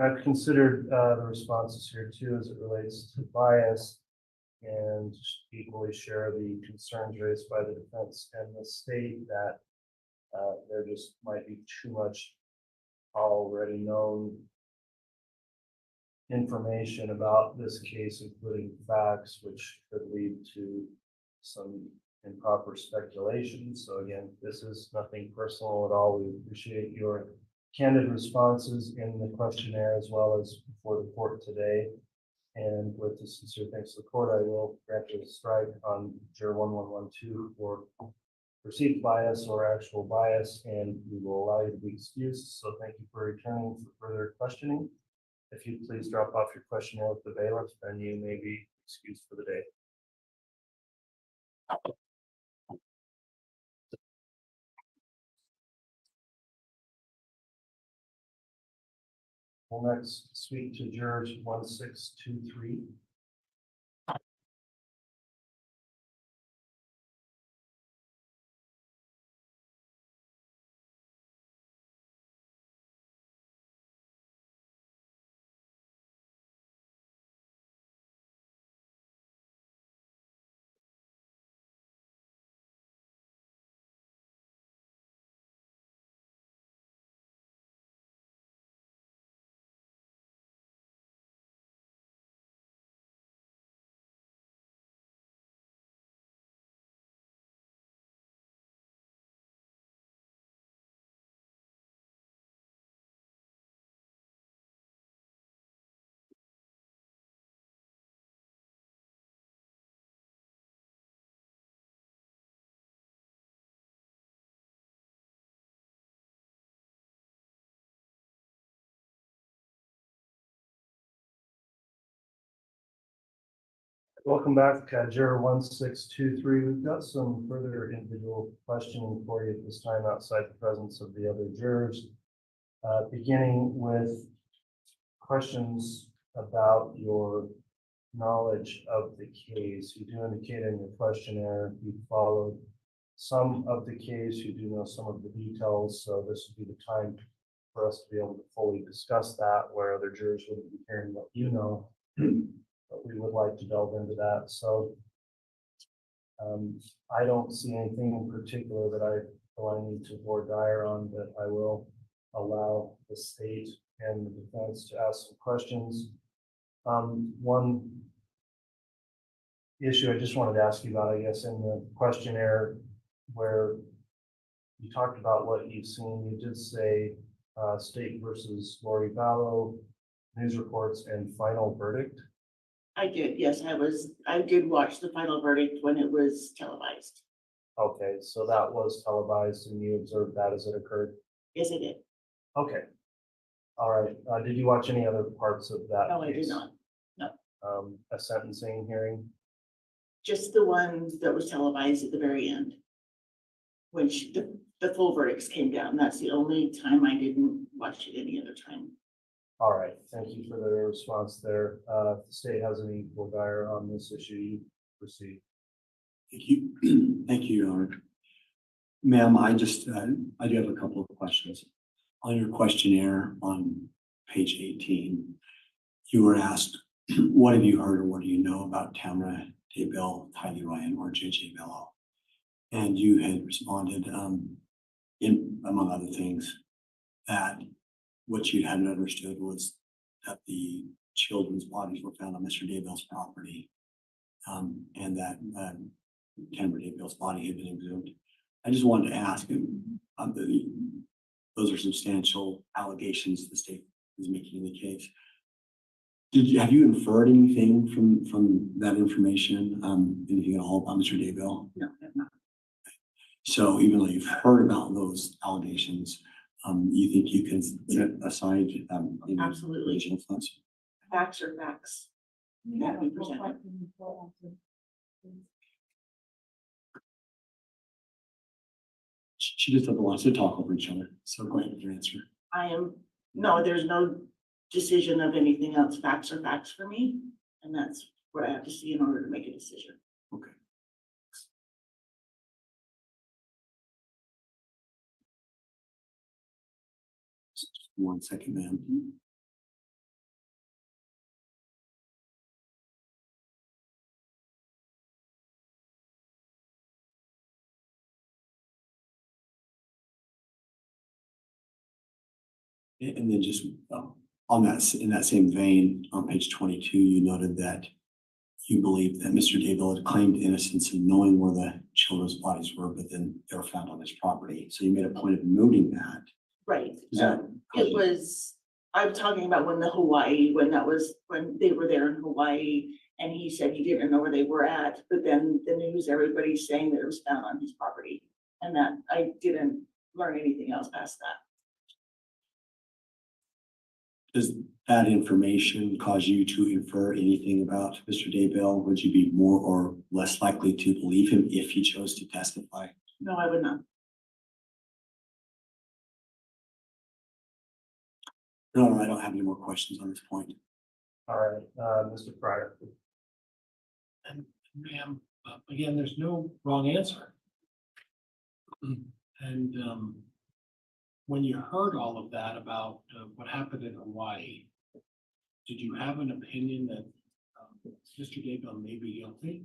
I've considered the responses here too as it relates to bias and equally share the concerns raised by the defense and the state that there just might be too much already known information about this case, including facts, which could lead to some improper speculation. So again, this is nothing personal at all. We appreciate your candid responses in the questionnaire as well as before the court today. And with the sincere thanks to the court, I will grant a strike on juror 1112 for perceived bias or actual bias, and we will allow you to be excused. So thank you for returning for further questioning. If you please drop off your questionnaire with the bailiff, then you may be excused for the day. We'll next speak to jurors 1623. Welcome back, juror 1623. We've got some further individual questioning for you at this time outside the presence of the other jurors. Beginning with questions about your knowledge of the case. You do indicate in your questionnaire you followed some of the case, you do know some of the details, so this would be the time for us to be able to fully discuss that, where other jurors wouldn't be hearing what you know. But we would like to delve into that, so. I don't see anything in particular that I feel I need to board dire on, but I will allow the state and the defense to ask some questions. One issue I just wanted to ask you about, I guess, in the questionnaire where you talked about what you've seen, you did say state versus Lori Vallow, news reports, and final verdict. I did, yes, I did watch the final verdict when it was televised. Okay, so that was televised and you observed that as it occurred? Yes, I did. Okay. All right. Did you watch any other parts of that? No, I did case? not. No, A sentencing hearing? just the one that was televised at the very end. When the full verdicts came down, that's the only time I didn't watch it any other time. All right, thank you for the response there. If the state has any equal dire on this issue, you proceed. Thank you. Thank you, Your Honor. Ma'am, I do have a couple of questions. On your questionnaire on page 18, you were asked, what have you heard or what do you know about Tamara Daybell, Tylee Ryan, or J.J. Vallow? And you had responded, among other things, that what you hadn't understood was that the children's bodies were found on Mr. Daybell's property, and that Tamara Daybell's body had been exhumed. I just wanted to ask, those are substantial allegations the state is making in the case. Have you inferred anything from that information, anything at all about Mr. Daybell? No, I have not. So even though you've heard about those allegations, you think you can set aside, Absolutely. Influence? Facts are facts. That we presented. She just doesn't want to talk over each other. So go ahead with your answer. No, there's no decision of anything else. Facts are facts for me. And that's what I have to see in order to make a decision. Okay. Just 1 second, ma'am. And then just on that, in that same vein, on page 22, you noted that you believe that Mr. Daybell had claimed innocence in knowing where the children's bodies were, but then they were found on his property. So you made a point of noting that. Right. I'm talking about when they were there in Hawaii, and he said he didn't know where they were at, but then the news, everybody's saying that it was found on his property, and that I didn't learn anything else past that. Does that information cause you to infer anything about Mr. Daybell? Would you be more or less likely to believe him if he chose to testify? No, I would not. No, I don't have any more questions on this point. All right, Mr. Pryor. And ma'am, again, there's no wrong answer. And when you heard all of that about what happened in Hawaii, did you have an opinion that Mr. Daybell may be guilty?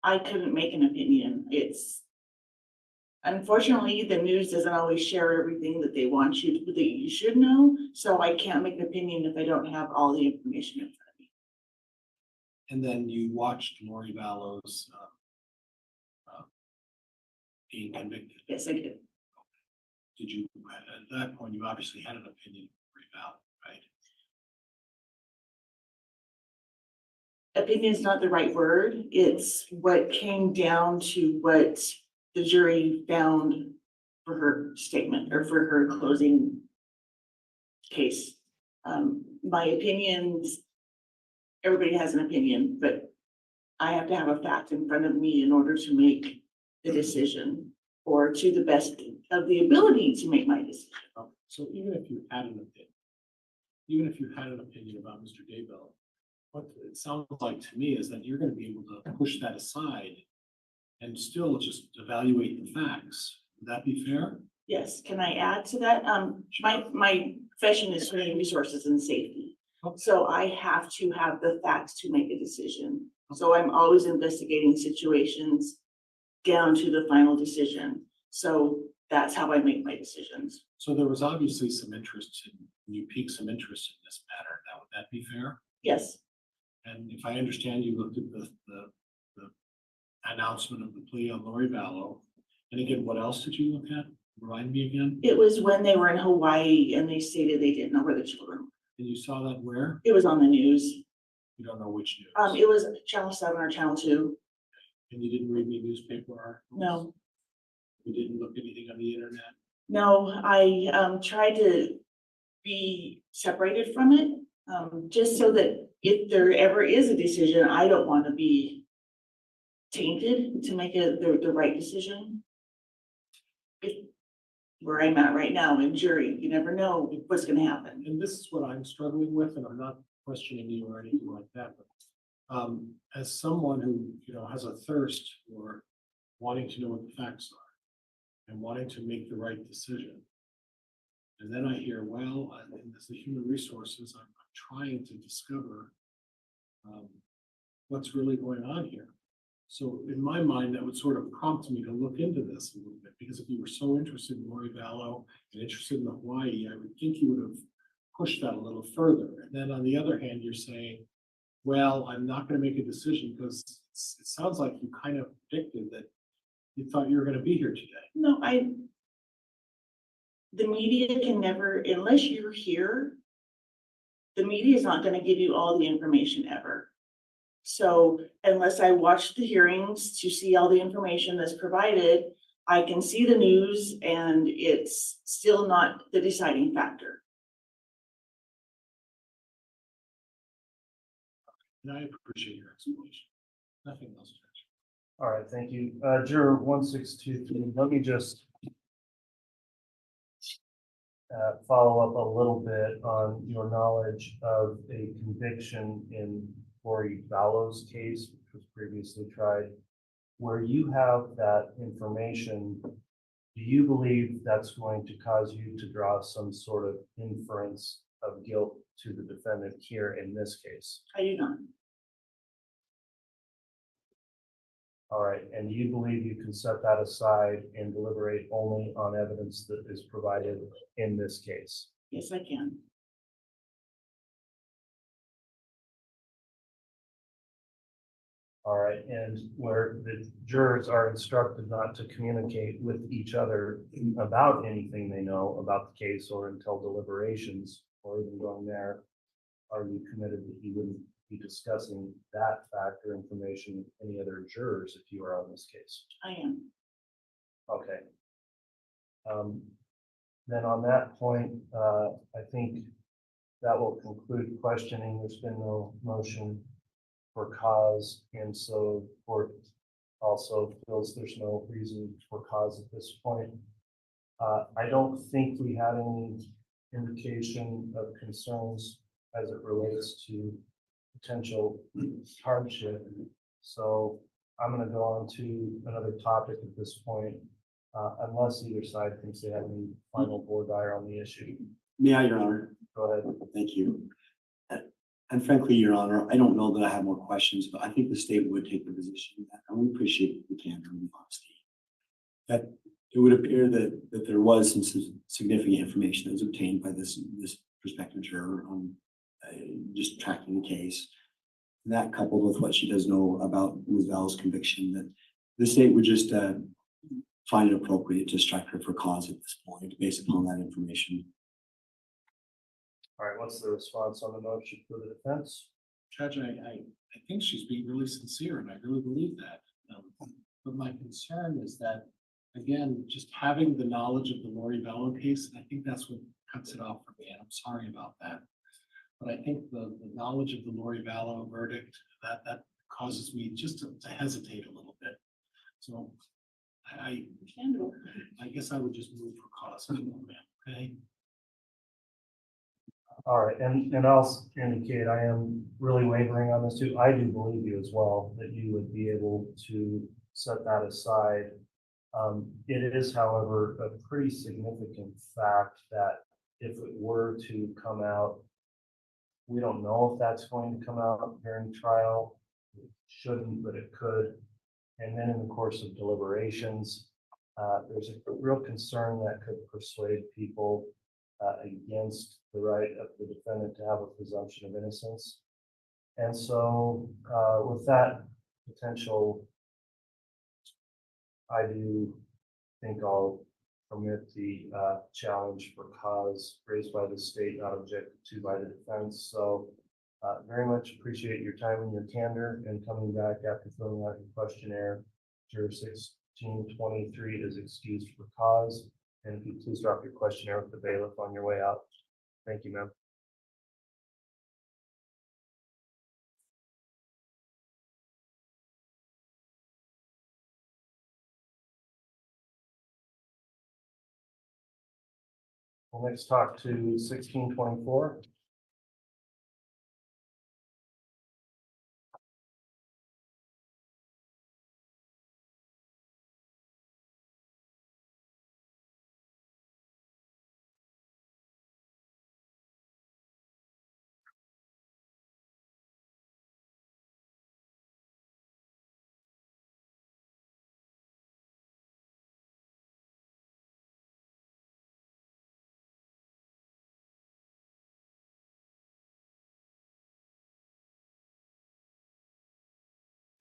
I couldn't make an opinion. Unfortunately, the news doesn't always share everything that they want that you should know. So I can't make an opinion if I don't have all the information in front of me. And then you watched Lori Vallow's being convicted. Yes, I did. Did you, at that point, you obviously had an opinion about, right? Opinion is not the right word. It's what came down to what the jury found for her statement or for her closing case. My opinions, everybody has an opinion, but I have to have a fact in front of me in order to make the decision, or to the best of the ability to make my decision. So even if you had an opinion about Mr. Daybell, what it sounds like to me is that you're going to be able to push that aside and still just evaluate the facts. Would that be fair? Yes, can I add to that? My profession is human resources and safety. So I have to have the facts to make a decision. So I'm always investigating situations down to the final decision. So that's how I make my decisions. So there was obviously some interest you piqued some interest in this matter. Now, would that be fair? Yes, And if I understand, you looked at the announcement of the plea on Lori Vallow. And again, what else did you look at? Remind me again? it was when they were in Hawaii and they stated they didn't know where the children were. And you saw that where? It was on the news. You don't know which news? It was Channel 7 or Channel 2. And you didn't read any newspaper articles? No, You didn't look anything on the internet? no, I tried to be separated from it, just so that if there ever is a decision, I don't want to be tainted to make the right decision. If where I'm at right now in jury, you never know what's gonna happen. And this is what I'm struggling with, and I'm not questioning you or anything like that, but as someone who, you know, has a thirst for wanting to know what the facts are and wanting to make the right decision. And then I hear, well, and as the human resources, I'm trying to discover what's really going on here. So in my mind, that would sort of prompt me to look into this a little bit, because if you were so interested in Lori Vallow and interested in the Hawaii, I would think you would have pushed that a little further. And then on the other hand, you're saying, well, I'm not going to make a decision because it sounds like you kind of predicted that you thought you were going to be here today. No, the media can never, unless you're here, the media is not gonna give you all the information ever. So unless I watch the hearings to see all the information that's provided, I can see the news and it's still not the deciding factor. And I appreciate your explanation. Nothing else, Judge. All right, thank you. Juror 1623, let me just follow up a little bit on your knowledge of a conviction in Lori Vallow's case, which was previously tried. Where you have that information, do you believe that's going to cause you to draw some sort of inference of guilt to the defendant here in this case? I do not. All right, and do you believe you can set that aside and deliberate only on evidence that is provided in this case? Yes, I can. All right, and where the jurors are instructed not to communicate with each other about anything they know about the case or until deliberations or even going there, are you committed that you wouldn't be discussing that fact or information with any other jurors if you are on this case? I am. Okay. Then on that point, I think that will conclude questioning. There's been no motion for cause, and so court also feels there's no reason for cause at this point. I don't think we had any indication of concerns as it relates to potential hardship. So I'm going to go on to another topic at this point, unless either side thinks they have any final board ire on the issue. May I, Your Honor? Go ahead. Thank you. And frankly, Your Honor, I don't know that I have more questions, but I think the state would take the position that I would appreciate the candor and the honesty. That it would appear that there was some significant information that was obtained by this prospective juror on just tracking the case. And that coupled with what she does know about Ms. Vallow's conviction, that the state would just find it appropriate to strike her for cause at this point based upon that information. All right, what's the response on the motion for the defense? Judge, I think she's being really sincere, and I really believe that. But my concern is that, again, just having the knowledge of the Lori Vallow case, and I think that's what cuts it off for me, and I'm sorry about that. But I think the knowledge of the Lori Vallow verdict, that causes me just to hesitate a little bit. So I guess I would just move for cause, okay? All right, and I'll indicate I am really wavering on this too. I do believe you as well, that you would be able to set that aside It is, however, a pretty significant fact that if it were to come out, we don't know if that's going to come out during trial. It shouldn't, but it could. And then in the course of deliberations, there's a real concern that could persuade people against the right of the defendant to have a presumption of innocence. And so with that potential, I do think I'll permit the challenge for cause raised by the state, not objected to by the defense. So very much appreciate your time and your candor and coming back after filling out your questionnaire. Juror 1623 is excused for cause. And if you please drop your questionnaire with the bailiff on your way out. Thank you, ma'am. We'll next talk to 1624.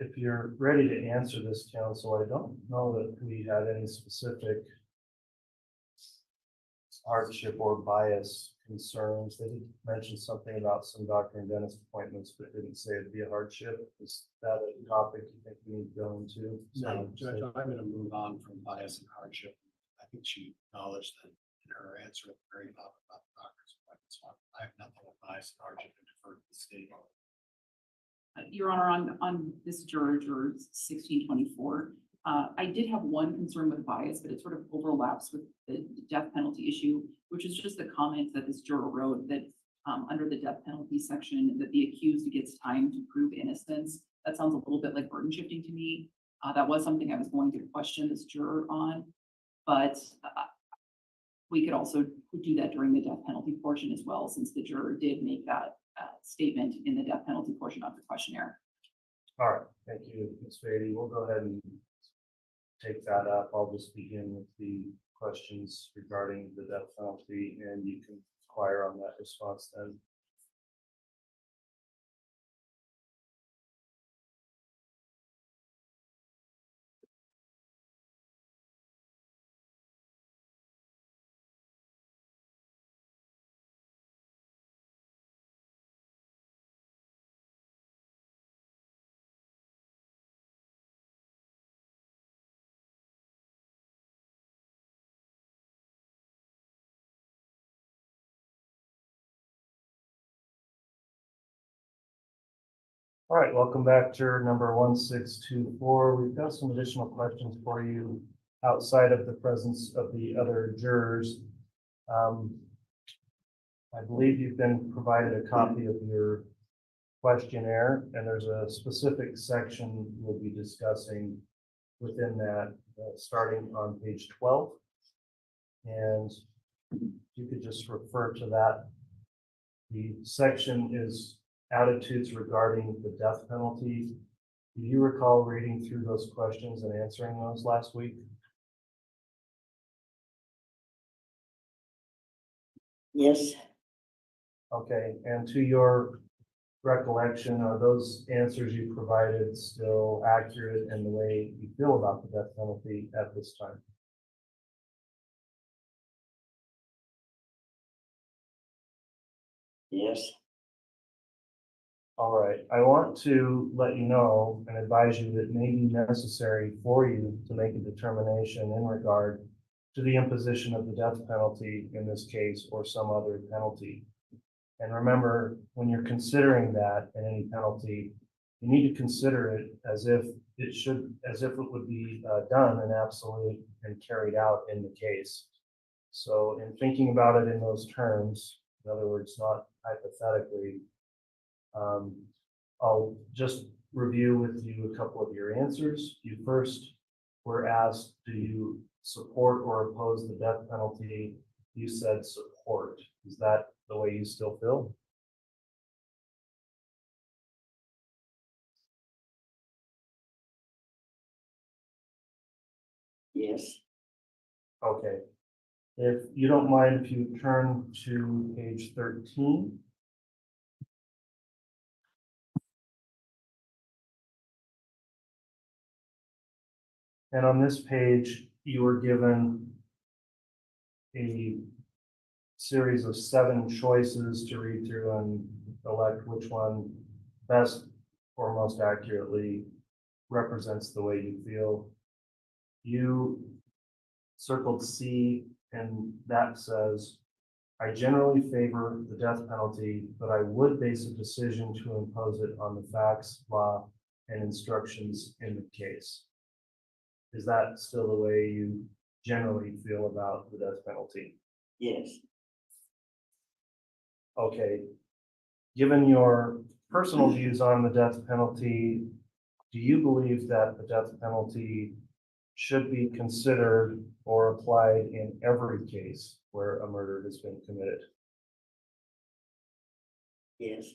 If you're ready to answer this, counsel, I don't know that we had any specific hardship or bias concerns. They did mention something about some doctor and dentist appointments, but didn't say it'd be a hardship. Is that a topic you think we need to go into? No, Judge, I'm going to move on from bias and hardship. I think she acknowledged that in her answer at the very top about the doctor's appointments. So I have nothing with bias and hardship and defer to the state. Your Honor, on this juror 1624, I did have one concern with bias, but it sort of overlaps with the death penalty issue, which is just the comment that this juror wrote that under the death penalty section, that the accused gets time to prove innocence. That sounds a little bit like burden shifting to me. That was something I was going to question this juror on, but we could also do that during the death penalty portion as well, since the juror did make that statement in the death penalty portion of the questionnaire. All right, thank you, Ms. Beatty. We'll go ahead and take that up. I'll just begin with the questions regarding the death penalty, and you can inquire on that response then. All right, welcome back, juror number 1624. We've got some additional questions for you outside of the presence of the other jurors. I believe you've been provided a copy of your questionnaire, and there's a specific section we'll be discussing within that, starting on page 12. And you could just refer to that. The section is attitudes regarding the death penalty. Do you recall reading through those questions and answering those last week? Yes. Okay, and to your recollection, are those answers you provided still accurate in the way you feel about the death penalty at this time? Yes. All right, I want to let you know and advise you that it may be necessary for you to make a determination in regard to the imposition of the death penalty in this case or some other penalty. And remember, when you're considering that and any penalty, you need to consider it as if it would be done and absolute and carried out in the case. So in thinking about it in those terms, in other words, not hypothetically, I'll just review with you a couple of your answers. You first were asked, do you support or oppose the death penalty? You said support. Is that the way you still feel? Yes. Okay. If you don't mind, if you turn to page 13. And on this page, you were given a series of 7 choices to read through and elect which one best or most accurately represents the way you feel. You circled C, and that says, I generally favor the death penalty, but I would base a decision to impose it on the facts, law, and instructions in the case. Is that still the way you generally feel about the death penalty? Yes. Okay. Given your personal views on the death penalty, do you believe that the death penalty should be considered or applied in every case where a murder has been committed? Yes.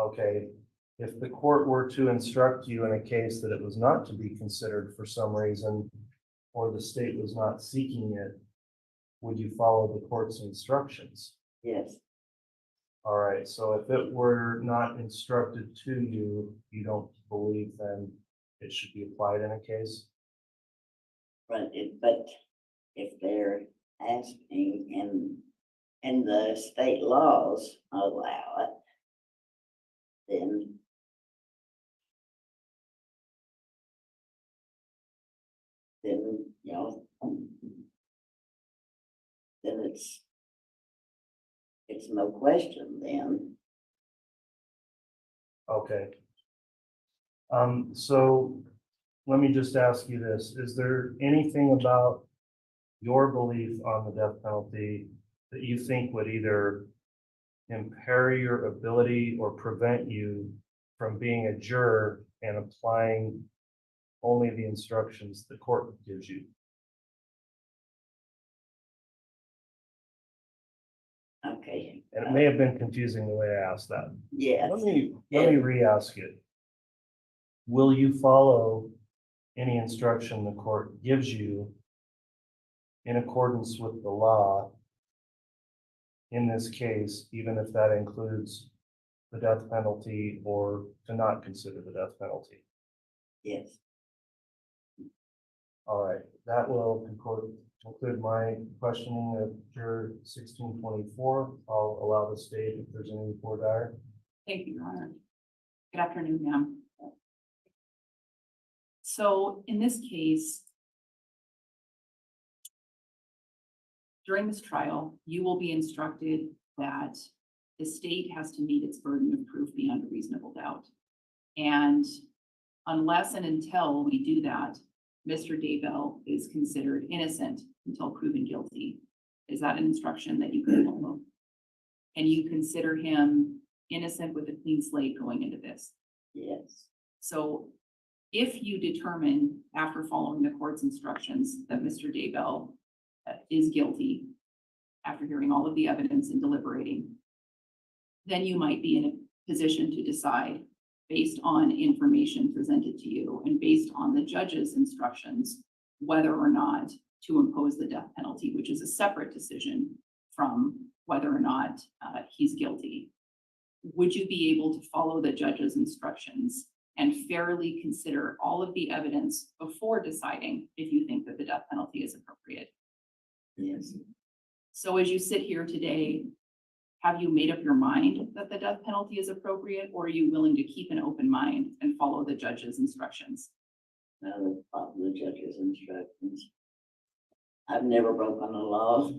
Okay. If the court were to instruct you in a case that it was not to be considered for some reason, or the state was not seeking it, would you follow the court's instructions? Yes. All right, so if it were not instructed to you, you don't believe then it should be applied in a case? But if they're asking and the state laws allow it, then you know, then it's no question then. Okay. So let me just ask you this. Is there anything about your belief on the death penalty that you think would either impair your ability or prevent you from being a juror and applying only the instructions the court gives you? Okay. And it may have been confusing the way I asked that. Yes. Let me re-ask it. Will you follow any instruction the court gives you in accordance with the law in this case, even if that includes the death penalty or to not consider the death penalty? Yes. All right, that will conclude my questioning of juror 1624. I'll allow the state if there's any for dire. Thank you, Your Honor. Good afternoon, ma'am. So in this case, during this trial, you will be instructed that the state has to meet its burden of proof beyond a reasonable doubt. And unless and until we do that, Mr. Daybell is considered innocent until proven guilty. Is that an instruction that you can follow? And you consider him innocent with a clean slate going into this? Yes. So if you determine after following the court's instructions that Mr. Daybell is guilty after hearing all of the evidence and deliberating, then you might be in a position to decide based on information presented to you and based on the judge's instructions, whether or not to impose the death penalty, which is a separate decision from whether or not he's guilty. Would you be able to follow the judge's instructions and fairly consider all of the evidence before deciding if you think that the death penalty is appropriate? Yes. So as you sit here today, have you made up your mind that the death penalty is appropriate, or are you willing to keep an open mind and follow the judge's instructions? No, follow the judge's instructions. I've never broken the law.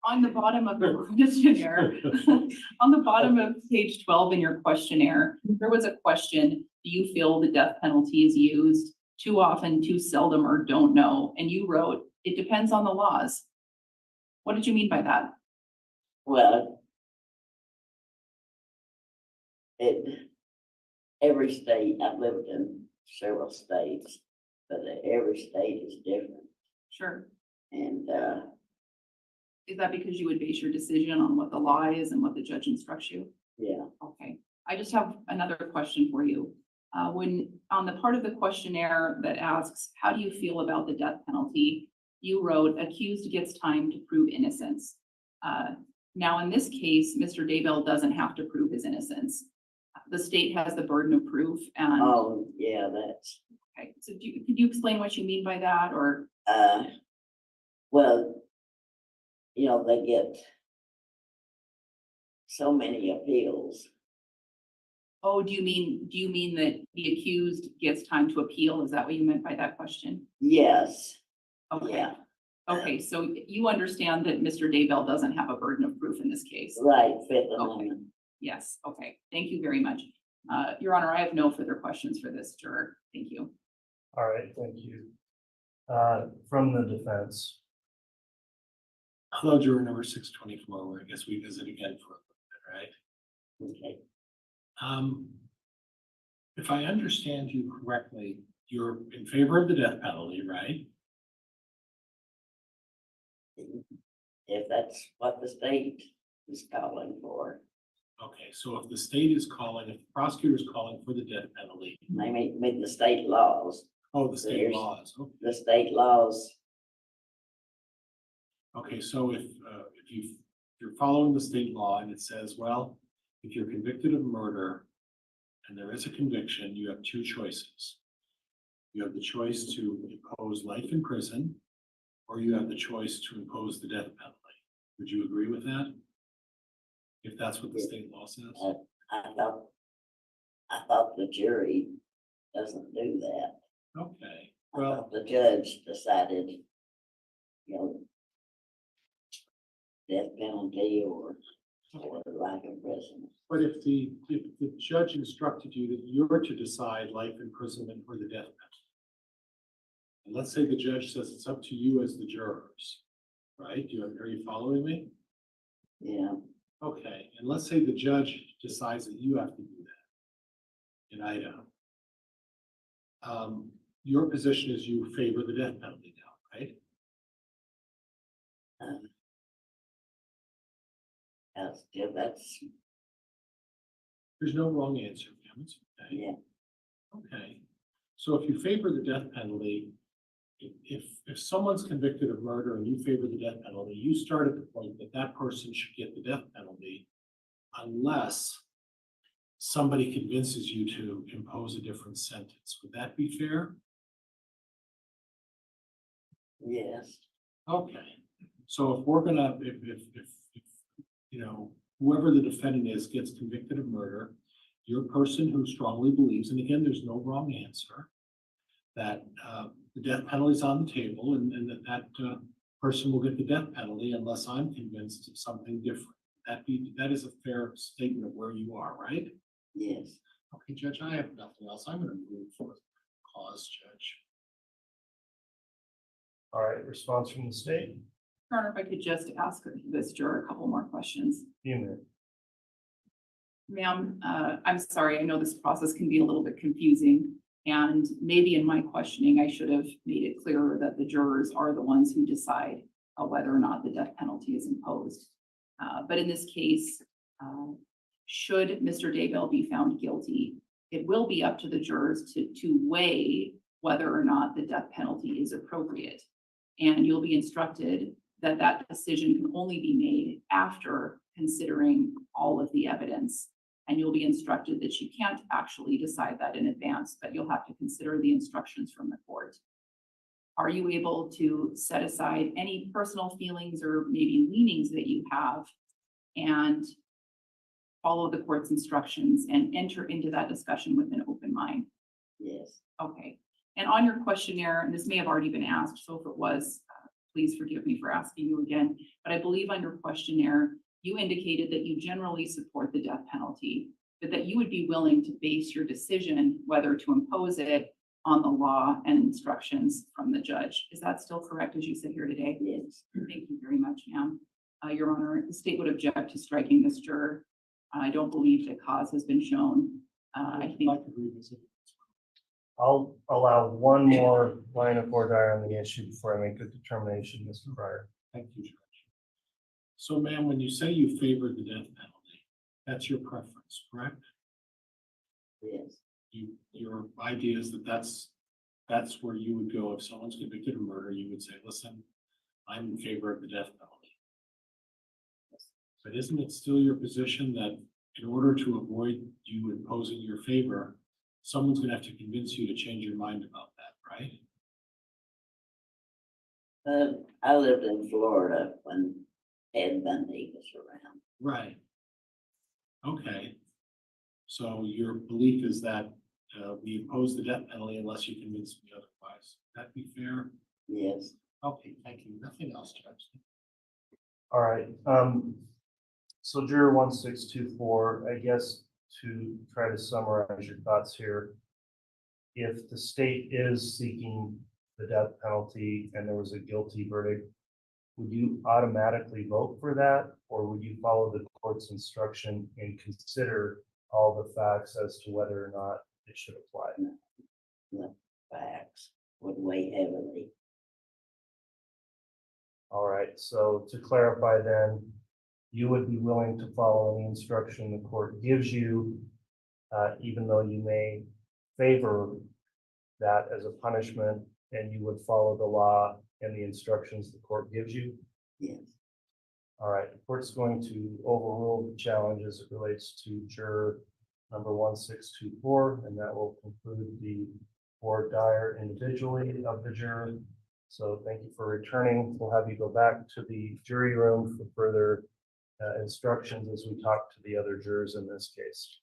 On the bottom of the questionnaire, on the bottom of page 12 in your questionnaire, there was a question, do you feel the death penalty is used too often, too seldom, or don't know? And you wrote, it depends on the laws. What did you mean by that? Well, every state I've lived in several states, but every state is different. Sure. And, Is that because you would base your decision on what the law is and what the judge instructs you? yeah, Okay, I just have another question for you. When, on the part of the questionnaire that asks, how do you feel about the death penalty? You wrote, accused gets time to prove innocence. Now, in this case, Mr. Daybell doesn't have to prove his innocence. The state has the burden of proof and. oh, yeah, that's, Okay, so could you explain what you mean by that, or? well, you know, they get so many appeals. Oh, do you mean that the accused gets time to appeal? Is that what you meant by that question? Yes. Okay. Yeah. Okay, so you understand that Mr. Daybell doesn't have a burden of proof in this case? Right, Fifth Okay. Amendment. Yes, okay, thank you very much. Your Honor, I have no further questions for this juror. Thank you. All right, thank you. From the defense. Hello, juror number 624, where I guess we visit again for a little bit, right? Okay. If I understand you correctly, you're in favor of the death penalty, right? If that's what the state is calling for. Okay, so if the state is calling, if the prosecutor is calling for the death penalty. I mean the state laws. Oh, the state There's laws. Okay. The state laws. Okay, so if you're following the state law and it says, well, if you're convicted of murder and there is a conviction, you have two choices. You have the choice to impose life in prison, or you have the choice to impose the death penalty. Would you agree with that? If that's what the state law says? I thought the jury doesn't do that. Okay, I well, thought the judge decided, you know, death penalty or life in prison. but if the judge instructed you that you're to decide life imprisonment or the death penalty, and let's say the judge says it's up to you as the jurors, right? Are you following me? Yeah. Okay, and let's say the judge decides that you have to do that in Idaho. Your position is you favor the death penalty now, right? That's. There's no wrong answer, ma'am. It's okay. Yeah. Okay, so if you favor the death penalty, if someone's convicted of murder and you favor the death penalty, you start at the point that that person should get the death penalty unless somebody convinces you to impose a different sentence. Would that be fair? Yes. Okay, so if we're gonna, if you know, whoever the defendant is gets convicted of murder, you're a person who strongly believes, and again, there's no wrong answer, that the death penalty is on the table and that person will get the death penalty unless I'm convinced of something different. That is a fair statement of where you are, right? Yes. Okay, Judge, I have nothing else. I'm gonna move for cause, Judge. All right, response from the state. Your Honor, if I could just ask this juror a couple more questions. Ma'am, I'm sorry, I know this process can be a little bit confusing, and maybe in my questioning, I should have made it clearer that the jurors are the ones who decide whether or not the death penalty is imposed. But in this case, should Mr. Daybell be found guilty, it will be up to the jurors to weigh whether or not the death penalty is appropriate. And you'll be instructed that that decision can only be made after considering all of the evidence. And you'll be instructed that you can't actually decide that in advance, but you'll have to consider the instructions from the court. Are you able to set aside any personal feelings or maybe leanings that you have and follow the court's instructions and enter into that discussion with an open mind? Yes. Okay. And on your questionnaire, and this may have already been asked, so if it was, please forgive me for asking you again, but I believe on your questionnaire, you indicated that you generally support the death penalty, but that you would be willing to base your decision whether to impose it on the law and instructions from the judge. Is that still correct as you sit here today? Yes. Thank you very much, ma'am. Your Honor, the state would object to striking this juror. I don't believe that cause has been shown. I think. I'll allow one more line of voir dire on the issue before I make a determination, Mr. Pryor. Thank you, Judge. So ma'am, when you say you favor the death penalty, that's your preference, correct? Yes. Your idea is that that's where you would go if someone's convicted of murder, you would say, listen, I'm in favor of the death penalty. But isn't it still your position that in order to avoid you imposing your favor, someone's gonna have to convince you to change your mind about that, right? I lived in Florida when Ed Bundy was around. Right. Okay. So your belief is that we impose the death penalty unless you convince me otherwise. Would that be fair? Yes. Okay, thank you. Nothing else, Judge. All right, so juror 1624, I guess to try to summarize your thoughts here. If the state is seeking the death penalty and there was a guilty verdict, would you automatically vote for that? Or would you follow the court's instruction and consider all the facts as to whether or not it should apply? The facts would weigh heavily. All right, so to clarify then, you would be willing to follow any instruction the court gives you, even though you may favor that as a punishment, and you would follow the law and the instructions the court gives you? Yes. All right, the court's going to overrule the challenge as it relates to juror number 1624, and that will conclude the voir dire individually of the juror. So thank you for returning. We'll have you go back to the jury room for further instructions as we talk to the other jurors in this case.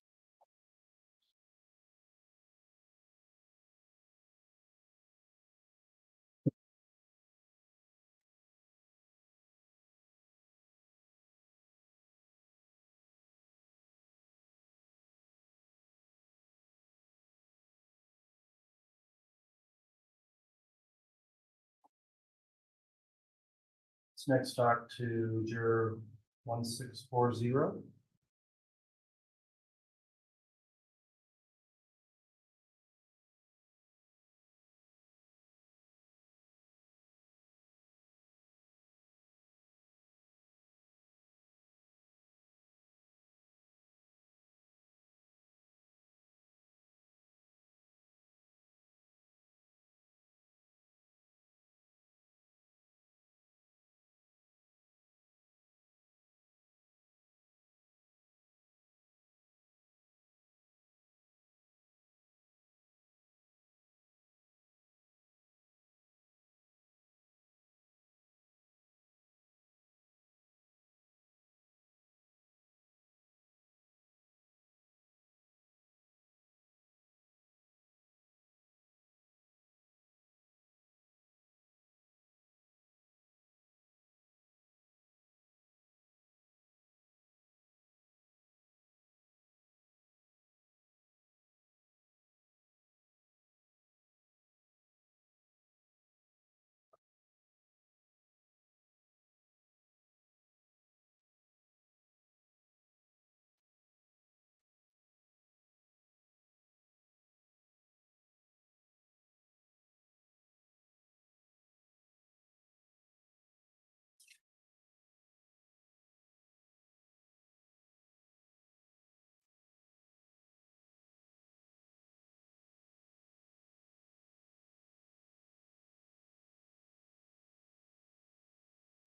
Let's next talk to juror 1640.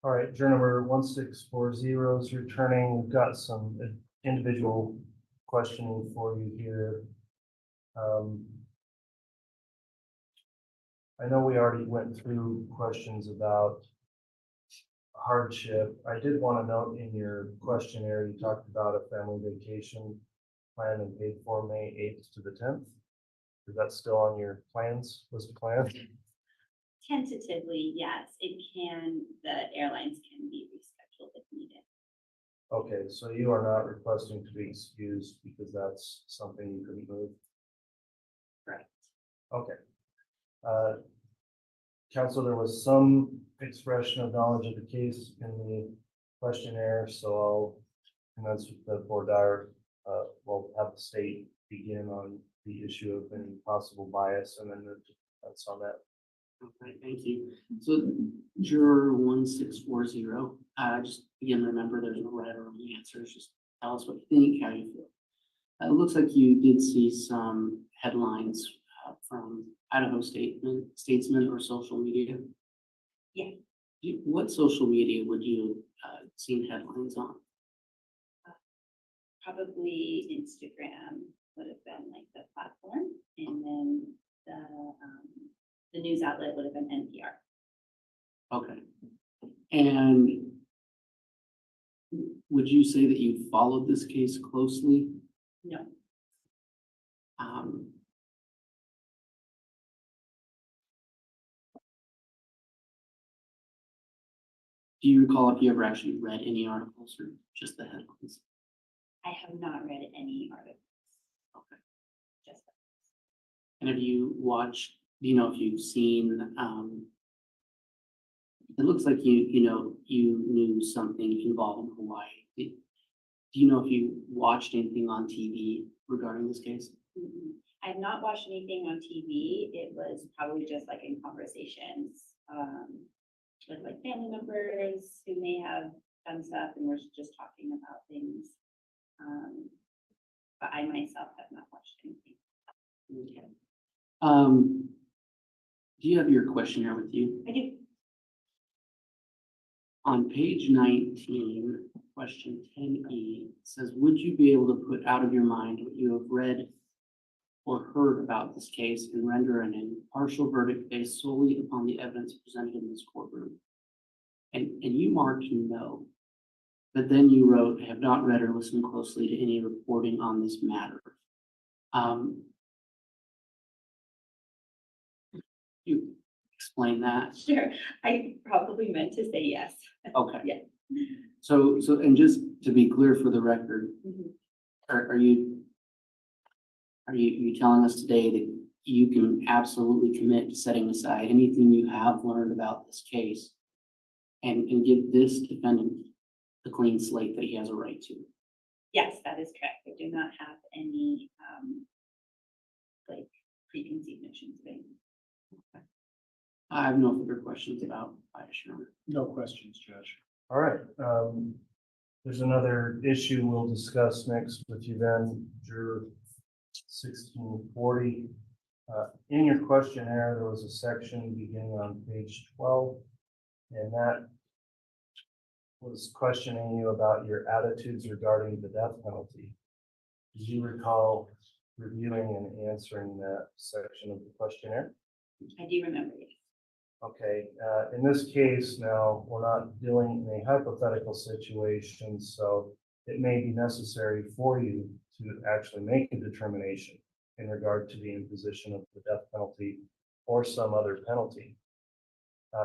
All right, juror number 1640 is returning. We've got some individual questioning for you here. I know we already went through questions about hardship. I did want to note in your questionnaire, you talked about a family vacation planned and paid for May 8th to the 10th. Is that still on your plans, list of plans? Tentatively, yes, it can, the airlines can be rescheduled if needed. Okay, so you are not requesting to be excused because that's something you couldn't move? Correct. Okay. Council, there was some expression of knowledge of the case in the questionnaire, so I'll commence with the voir dire. We'll have the state begin on the issue of any possible bias and then the defense on that. Okay, thank you. So juror 1640, just again, remember there's no right or wrong answers. Just tell us what you think, how you feel. It looks like you did see some headlines from Idaho Statesman or social media. Yeah. What social media would you seen headlines on? Probably Instagram would have been like the platform, and then the news outlet would have been NPR. Okay. And would you say that you followed this case closely? No. Do you recall if you ever actually read any articles or just the headlines? I have not read any articles. Okay. Just And have you watched, do you know if you've seen, it looks like you knew something involving Hawaii. Do you know if you watched anything on TV regarding this case? I have not watched anything on TV. It was probably just like in conversations with like family members who may have done stuff, and we're just talking about things. But I myself have not watched anything. Okay. Do you have your questionnaire with you? I do. On page 19, question 10E says, would you be able to put out of your mind what you have read or heard about this case and render an impartial verdict based solely upon the evidence presented in this courtroom? And you marked no, but then you wrote, I have not read or listened closely to any reporting on this matter. You explain that? Sure. I probably meant to say yes. Okay. Yeah. So, and just to be clear for the record, Mhm. are you telling us today that you can absolutely commit to setting aside anything you have learned about this case and give this defendant the clean slate that he has a right to? Yes, that is correct. I do not have any like preconceived notions of anything. I have no further questions about Vice Chairman. No questions, Judge. All right, there's another issue we'll discuss next with you then, Juror 1640. In your questionnaire, there was a section beginning on page 12, and that was questioning you about your attitudes regarding the death penalty. Do you recall reviewing and answering that section of the questionnaire? I do remember it. Okay, in this case now, we're not dealing in a hypothetical situation, so it may be necessary for you to actually make a determination in regard to the imposition of the death penalty or some other penalty.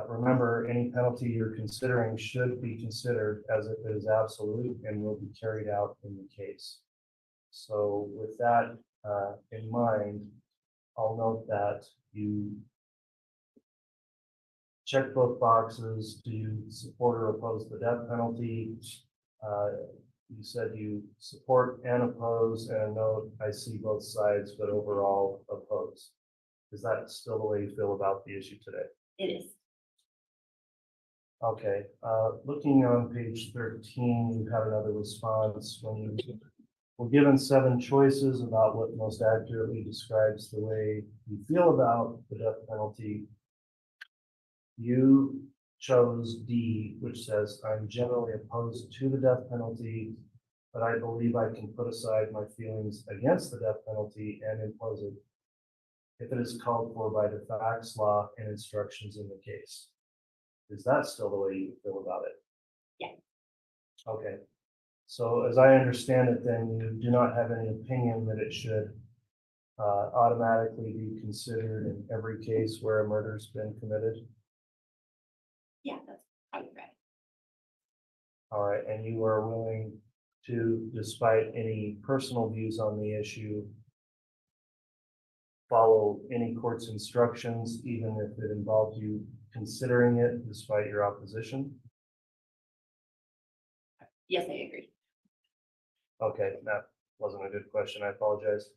Remember, any penalty you're considering should be considered as if it is absolute and will be carried out in the case. So with that in mind, I'll note that you check both boxes. Do you support or oppose the death penalty? You said you support and oppose, and note I see both sides, but overall oppose. Is that still the way you feel about the issue today? It is. Okay, looking on page 13, you had another response when you were given 7 choices about what most accurately describes the way you feel about the death penalty. You chose D, which says, I'm generally opposed to the death penalty, but I believe I can put aside my feelings against the death penalty and impose it if it is called for by the facts, law, and instructions in the case. Is that still the way you feel about it? Yeah. Okay. So as I understand it, then you do not have any opinion that it should automatically be considered in every case where a murder's been committed? Yeah, that's probably right. All right, and you are willing to, despite any personal views on the issue, follow any court's instructions, even if it involved you considering it despite your opposition? Yes, I agree. Okay, that wasn't a good question. I apologize.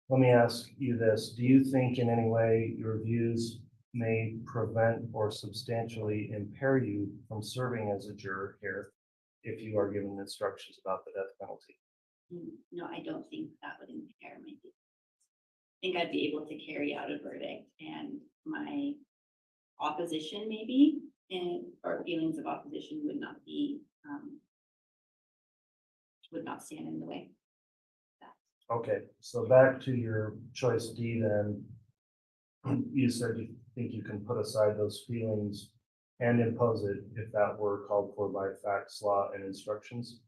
let me ask you this. Do you think in any way your views may prevent or substantially impair you from serving as a juror here if you are given instructions about the death penalty? No, I don't think that would impair my duty. I think I'd be able to carry out a verdict, and my opposition maybe, or feelings of opposition would not be, would not stand in the way. Okay, so back to your choice D then. You said you think you can put aside those feelings and impose it if that were called for by facts, law, and instructions.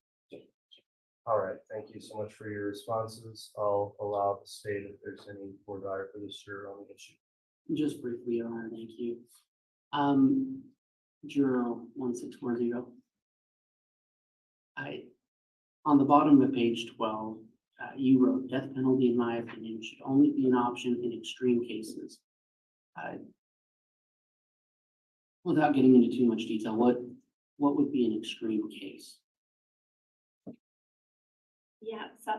All right, thank you so much for your responses. I'll allow the state if there's any more dire for this juror on the issue. Just briefly, Your Honor, thank you. Juror 1640. On the bottom of page 12, you wrote, death penalty, in my opinion, should only be an option in extreme cases. Without getting into too much detail, what would be an extreme case? Yeah, so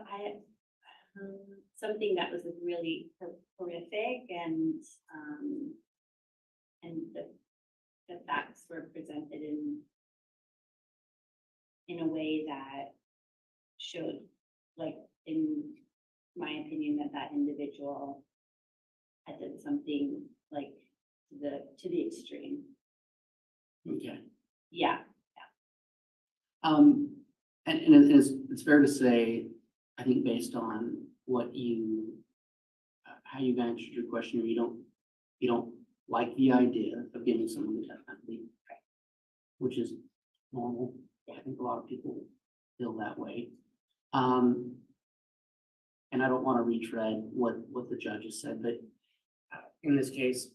something that was really horrific, and the facts were presented in a way that showed, like, in my opinion, that individual had done something like to the extreme. Okay. Yeah. And it's fair to say, I think based on what you, how you've answered your question, you don't like the idea of giving someone the death penalty, which is normal. I think a lot of people feel that way. And I don't want to retread what the judge has said, but in this case,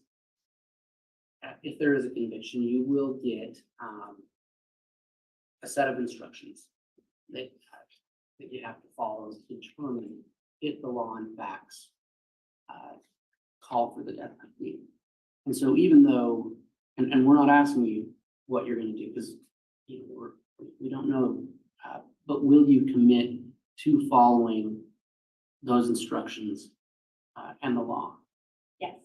if there is a conviction, you will get a set of instructions that you have to follow to determine if the law and facts call for the death penalty. And so even though, and we're not asking you what you're going to do, because we don't know, but will you commit to following those instructions and the law? Yes.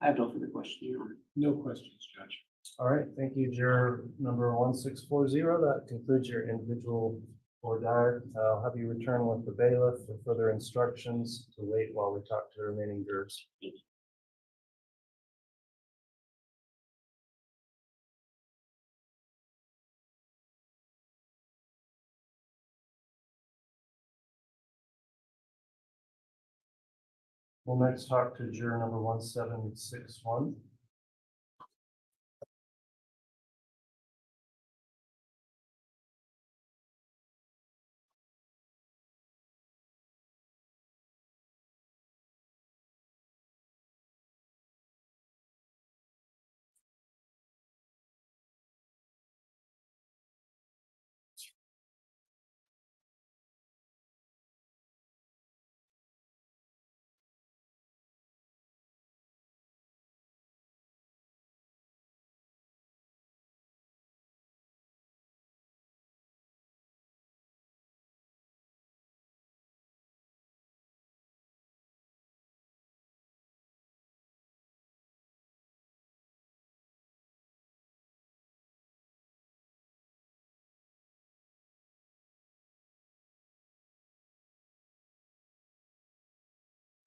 I have no further question, Your Honor. No questions, Judge. All right, thank you, juror number 1640. That concludes your individual or dire. I'll have you return with the bailiff for further instructions to wait while we talk to the remaining jurors. Thank you. We'll next talk to juror number 1761.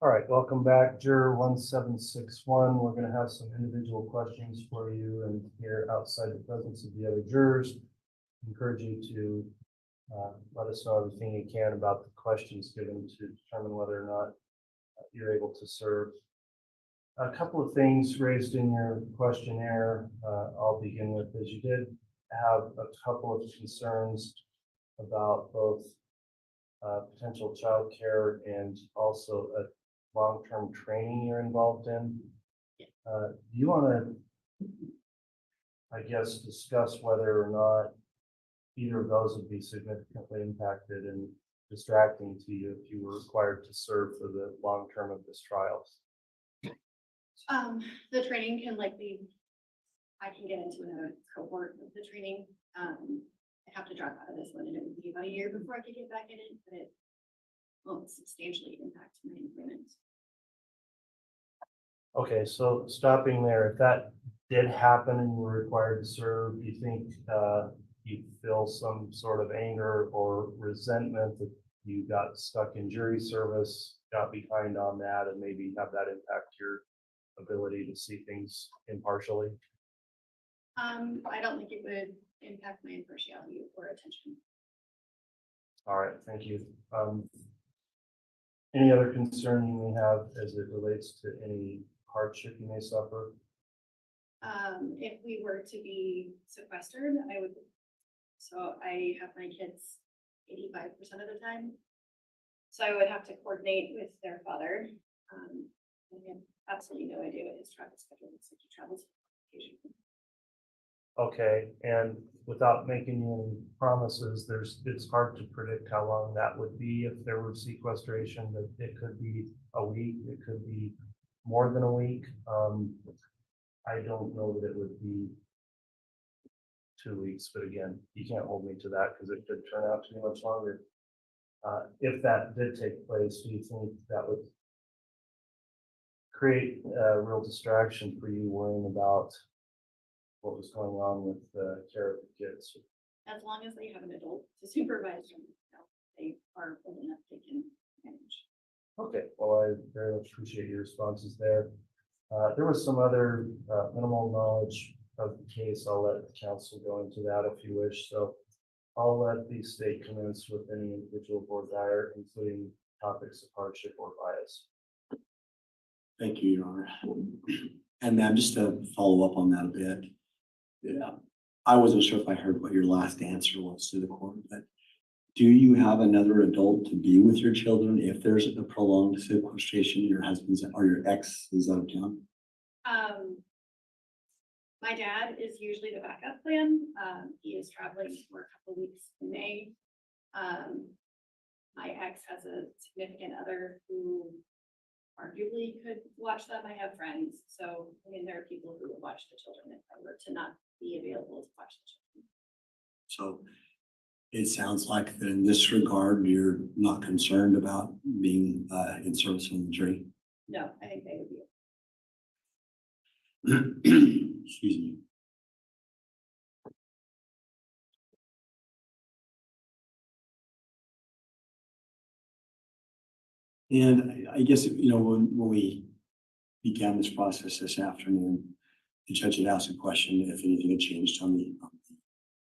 All right, welcome back, juror 1761. We're going to have some individual questions for you, and here outside the presence of the other jurors, I encourage you to let us know everything you can about the questions given to determine whether or not you're able to serve. A couple of things raised in your questionnaire I'll begin with, is you did have a couple of concerns about both potential child care and also a long-term training you're involved in. Do you want to, I guess, discuss whether or not either of those would be significantly impacted and distracting to you if you were required to serve for the long term of this trial? The training can likely, I can get into another cohort of the training. I have to drop out of this one, and it would be about a year before I could get back in it, but will substantially impact my employment. Okay, so stopping there, if that did happen and you were required to serve, do you think you'd feel some sort of anger or resentment that you got stuck in jury service, got behind on that, and maybe have that impact your ability to see things impartially? I don't think it would impact my impartiality or attention. All right, thank you. Any other concern you may have as it relates to any hardship you may suffer? If we were to be sequestered, I would, so I have my kids 85% of the time. So I would have to coordinate with their father. I have absolutely no idea what his travel schedule is, like he travels for vacation. Okay, and without making any promises, it's hard to predict how long that would be if there were sequestration, that it could be a week, it could be more than a week. I don't know that it would be 2 weeks, but again, you can't hold me to that because it could turn out to be much longer. If that did take place, do you think that would create a real distraction for you worrying about what was going on with the care of the kids? As long as they have an adult to supervise them, they are old enough they can manage. Okay, well, I very much appreciate your responses there. There was some other minimal knowledge of the case. I'll let the council go into that if you wish. So I'll let the state commence with any individual board hire, including topics of hardship or bias. Thank you, Your Honor. And ma'am, just to follow up on that a bit. Yeah, I wasn't sure if I heard what your last answer was to the court, but do you have another adult to be with your children if there's a prolonged sequestration, your husband's or your ex is out of town? My dad is usually the backup plan. He is traveling for a couple weeks in May. My ex has a significant other who arguably could watch them. I have friends. So, I mean, there are people who would watch the children if I were to not be available to watch the children. So it sounds like that in this regard, you're not concerned about being in service on the jury. No, I think they would be. Excuse me. And I guess, you know, when we began this process this afternoon, the judge had asked a question if anything had changed on the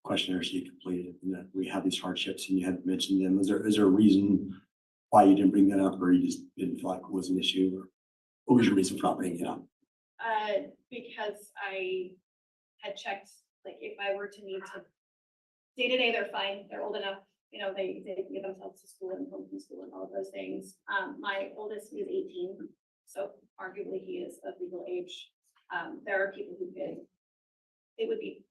questionnaire she completed, and that we had these hardships and you had mentioned them. Is there a reason why you didn't bring that up, or you just didn't feel like it was an issue, or what was your reason for not bringing it up? Because I had checked, like if I were to need to, day to day, they're fine. They're old enough, you know, they can get themselves to school and home from school and all of those things. My oldest is 18, so arguably he is of legal age. There are people who could, it would be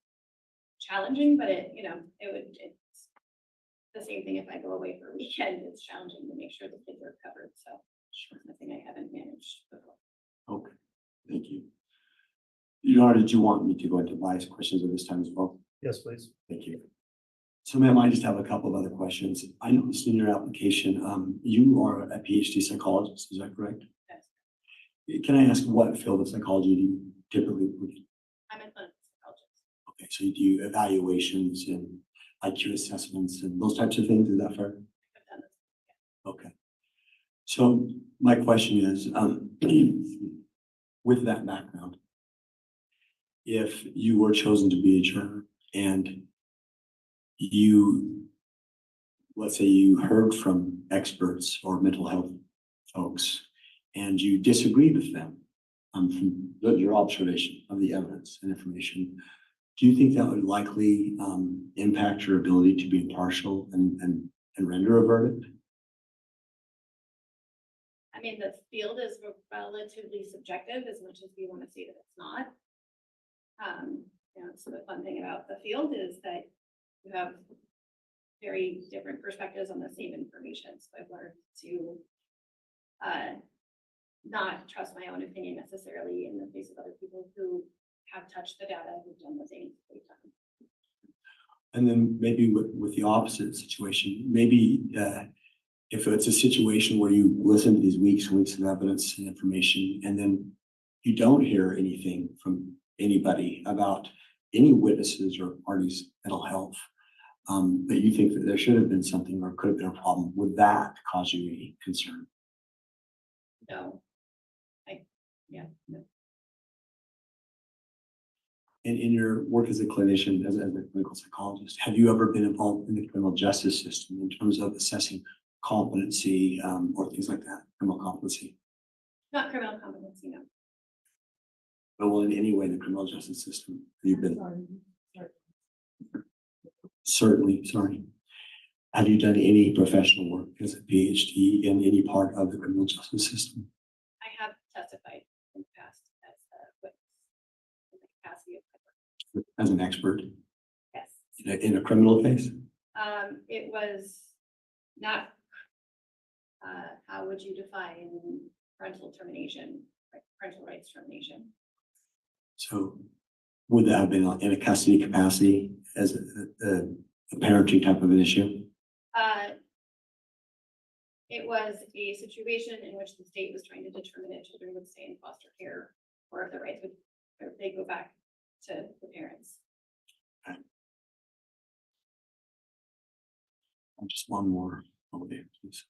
challenging, but it's the same thing if I go away for a weekend. It's challenging to make sure the kids are covered. So it's nothing I haven't managed before. Okay, thank you. Your Honor, did you want me to go into bias questions at this time as well? Yes, please. Thank you. So ma'am, I just have a couple of other questions. I noticed in your application, you are a PhD psychologist, is that correct? Yes. Can I ask what field of psychology do you typically work in? I'm a clinical psychologist. Okay, so you do evaluations and IQ assessments and those types of things, is that fair? Okay. So my question is, with that background, if you were chosen to be a juror and you, let's say you heard from experts or mental health folks and you disagreed with them from your observation of the evidence and information, do you think that would likely impact your ability to be impartial and render a verdict? I mean, the field is relatively subjective as much as we want to say that it's not. So the fun thing about the field is that you have very different perspectives on the same information. So I've learned to not trust my own opinion necessarily in the face of other people who have touched the data, who've done the things they've done. And then maybe with the opposite situation, maybe if it's a situation where you listen to these weeks and weeks of evidence and information, and then you don't hear anything from anybody about any witnesses or parties' mental health, that you think that there should have been something or could have been a problem, would that cause you any concern? No. No. In your work as a clinician, as a clinical psychologist, have you ever been involved in the criminal justice system in terms of assessing competency, or things like that, criminal competency? Not criminal competency, no. But well, in any way, the criminal justice system, have you been? Certainly, sorry. Have you done any professional work as a PhD in any part of the criminal justice system? I have testified in the past as a witness in the capacity of my work. As an expert? Yes. In a criminal case? It was not, how would you define parental termination, parental rights termination? So would that have been in a custody capacity as a parenting type of an issue? It was a situation in which the state was trying to determine if children would stay in foster care or if their rights would, or if they go back to the parents. Just one more over there, please.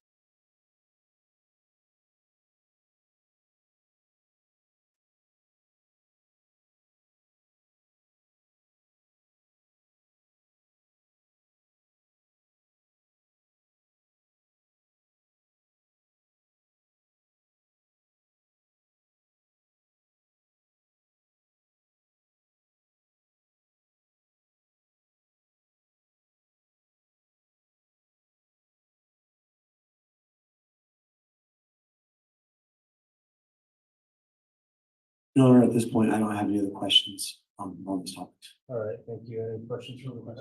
No, at this point, I don't have any other questions on this topic. All right, thank you. Any questions from the board?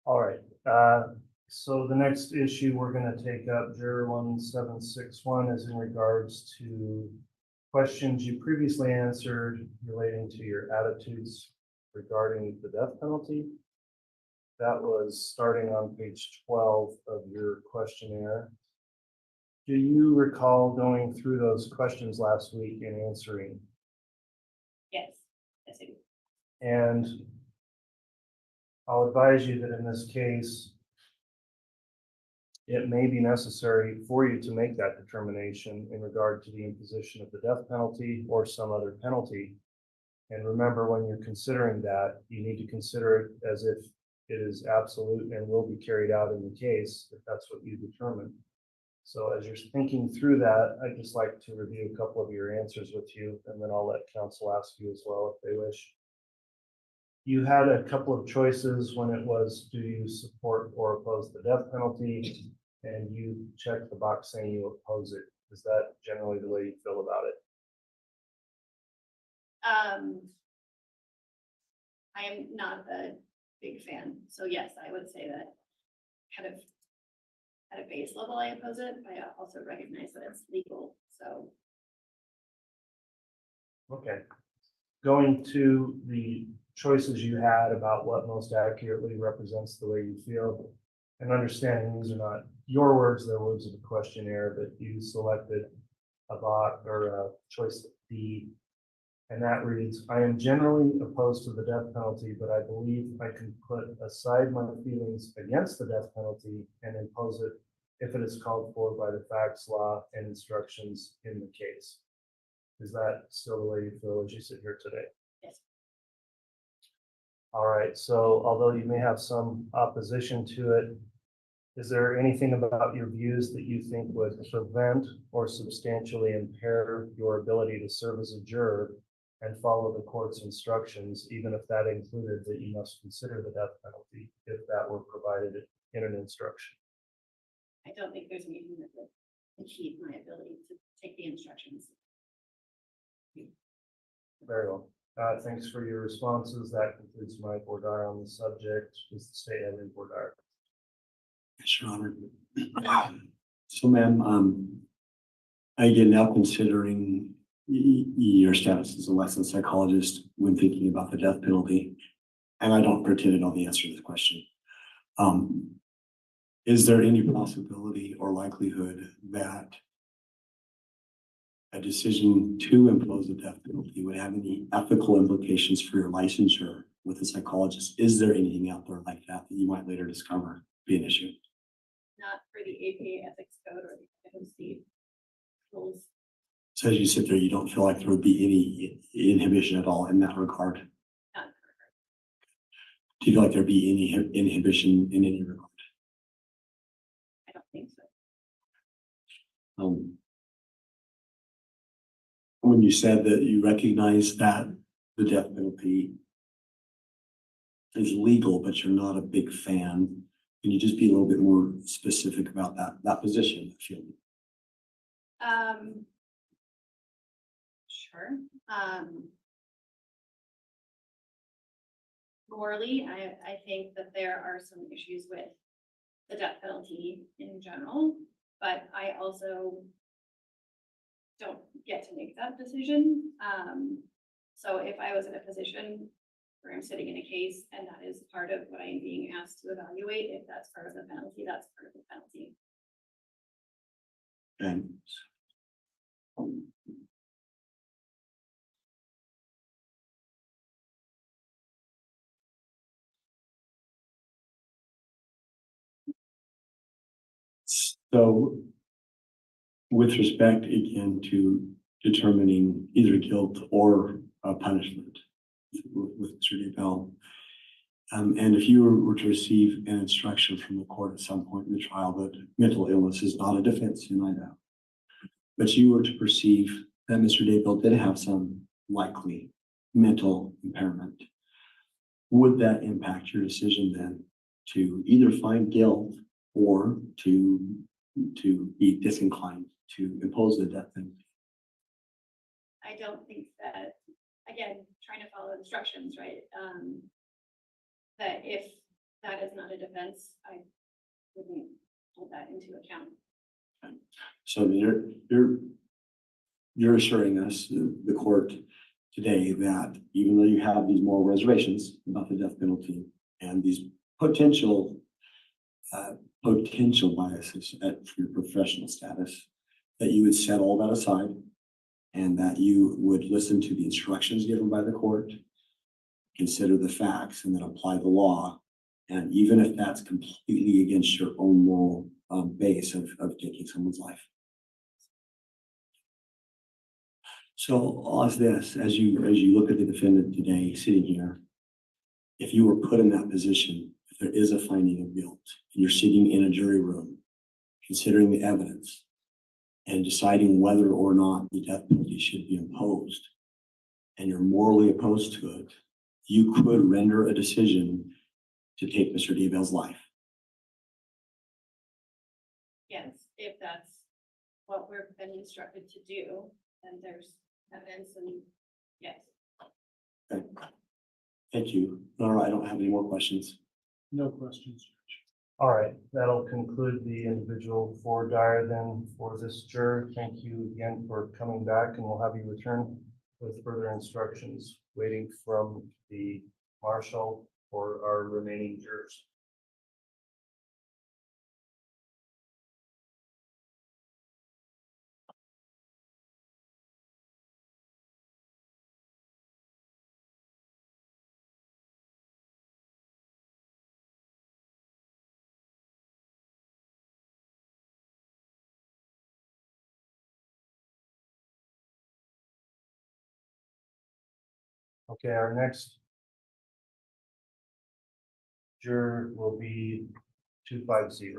All right, so the next issue we're gonna take up, juror 1761, is in regards to questions you previously answered relating to your attitudes regarding the death penalty. That was starting on page 12 of your questionnaire. Do you recall going through those questions last week and answering? Yes, yes, I do. And I'll advise you that in this case, it may be necessary for you to make that determination in regard to the imposition of the death penalty or some other penalty. And remember, when you're considering that, you need to consider it as if it is absolute and will be carried out in the case, if that's what you determine. So as you're thinking through that, I'd just like to review a couple of your answers with you, and then I'll let counsel ask you as well if they wish. You had a couple of choices when it was, do you support or oppose the death penalty? And you checked the box saying you oppose it. Is that generally the way you feel about it? I am not a big fan, so yes, I would say that kind of at a base level, I oppose it. I also recognize that it's legal, so. Okay. Going to the choices you had about what most accurately represents the way you feel, and understanding these are not your words, they're words of the questionnaire, but you selected a box or a choice D, and that reads, I am generally opposed to the death penalty, but I believe I can put aside my feelings against the death penalty and impose it if it is called for by the facts, law, and instructions in the case. Is that still the way you feel as you sit here today? Yes. All right, so although you may have some opposition to it, is there anything about your views that you think would prevent or substantially impair your ability to serve as a juror and follow the court's instructions, even if that included that you must consider the death penalty if that were provided in an instruction? I don't think there's anything that would impede my ability to take the instructions. Very well. Thanks for your responses. That concludes my voir dire on the subject. Does the state have any voir dire? Yes, Your Honor. So, ma'am, again, now considering your status as a licensed psychologist when thinking about the death penalty, and I don't pretend to know the answer to this question. Is there any possibility or likelihood that a decision to impose a death penalty would have any ethical implications for your licensure with a psychologist? Is there anything out there like that that you might later discover be an issue? Not for the APA ethics code or the FOC rules. So as you sit there, you don't feel like there would be any inhibition at all in that regard? None. Do you feel like there'd be any inhibition in any regard? I don't think so. When you said that you recognize that the death penalty is legal, but you're not a big fan, can you just be a little bit more specific about that position? Sure. Morally, I think that there are some issues with the death penalty in general, but I also don't get to make that decision. So if I was in a position where I'm sitting in a case and that is part of what I am being asked to evaluate, if that's part of the penalty, that's part of the penalty. And so with respect again to determining either guilt or punishment with Mr. Daybell, and if you were to receive an instruction from the court at some point in the trial that mental illness is not a defense in my doubt, but you were to perceive that Mr. Daybell did have some likely mental impairment, would that impact your decision then to either find guilt or to be disinclined to impose the death penalty? I don't think that, again, trying to follow instructions, right? That if that is not a defense, I wouldn't hold that into account. So you're assuring us, the court today, that even though you have these moral reservations about the death penalty and these potential biases for your professional status, that you would set all that aside and that you would listen to the instructions given by the court, consider the facts, and then apply the law. And even if that's completely against your own moral base of taking someone's life. So I'll ask this, as you look at the defendant today sitting here, if you were put in that position, if there is a finding of guilt, and you're sitting in a jury room, considering the evidence and deciding whether or not the death penalty should be imposed, and you're morally opposed to it, you could render a decision to take Mr. Daybell's life. Yes, if that's what we're been instructed to do, then there's evidence and yes. Okay. Thank you. Nora, I don't have any more questions. No questions, Judge. All right, that'll conclude the individual for Dyer then for this juror. Thank you again for coming back, and we'll have you return with further instructions waiting from the marshal for our remaining jurors. Okay, our next juror will be 250.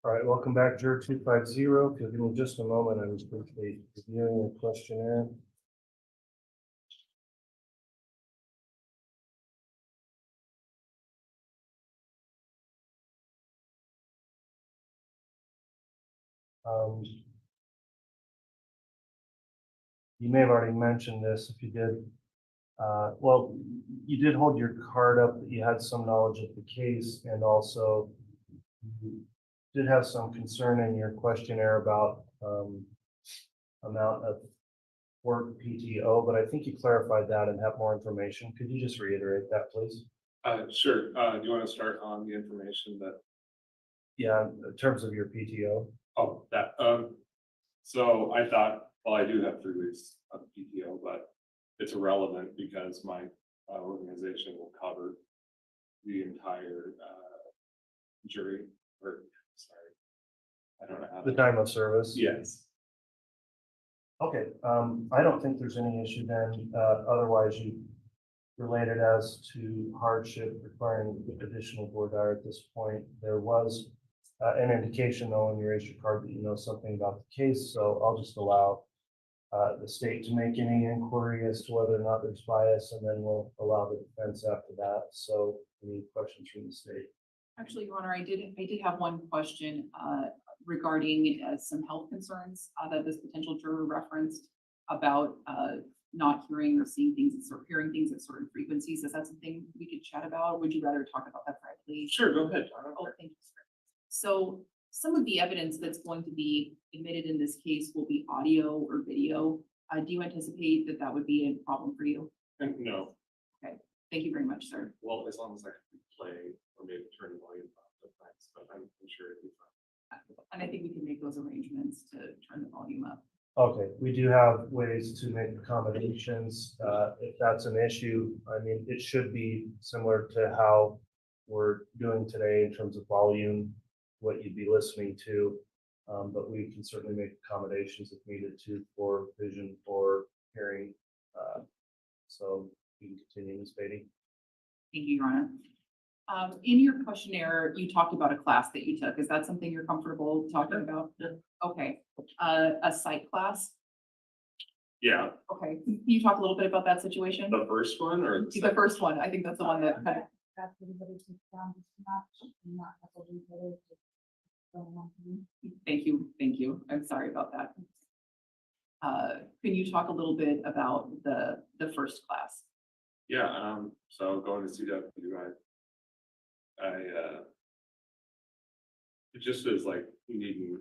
All right, welcome back, Juror 250. If you'll give me just a moment, I was briefly reviewing the questionnaire. You may have already mentioned this. If you did, well, you did hold your card up that you had some knowledge of the case, and also you did have some concern in your questionnaire about amount of work PTO, but I think you clarified that and have more information. Could you just reiterate that, please? Sure. Do you want to start on the information that? Yeah, in terms of your PTO. Oh, that. So I thought, well, I do have 3 weeks of PTO, but it's irrelevant because my organization will cover the entire jury, or sorry, I don't know how. The time of service? Yes. Okay, I don't think there's any issue then. Otherwise, you related as to hardship requiring additional board hire at this point. There was an indication though in your issue card that you know something about the case, so I'll just allow the state to make any inquiry as to whether or not there's bias, and then we'll allow the defense after that. So any questions from the state? Actually, Your Honor, I did have one question regarding some health concerns that this potential juror referenced about not hearing or seeing things, or hearing things at certain frequencies. Is that something we could chat about? Or would you rather talk about that privately? Sure, go ahead. Oh, thank you, sir. So some of the evidence that's going to be admitted in this case will be audio or video. Do you anticipate that that would be a problem for you? No. Okay, thank you very much, sir. Well, as long as I can play or maybe turn the volume up, but I'm sure it'll be fine. And I think we can make those arrangements to turn the volume up. Okay, we do have ways to make accommodations. If that's an issue, I mean, it should be similar to how we're doing today in terms of volume, what you'd be listening to. But we can certainly make accommodations if needed to for vision, for hearing. So you can continue, Ms. Beatty. Thank you, Your Honor. In your questionnaire, you talked about a class that you took. Is that something you're comfortable talking about? Okay, a psych class? Yeah. Okay, can you talk a little bit about that situation? The first one or The first one, I think that's the one that kind of. Thank you. I'm sorry about that. Can you talk a little bit about the first class? Yeah, so going to CW, it just is like needing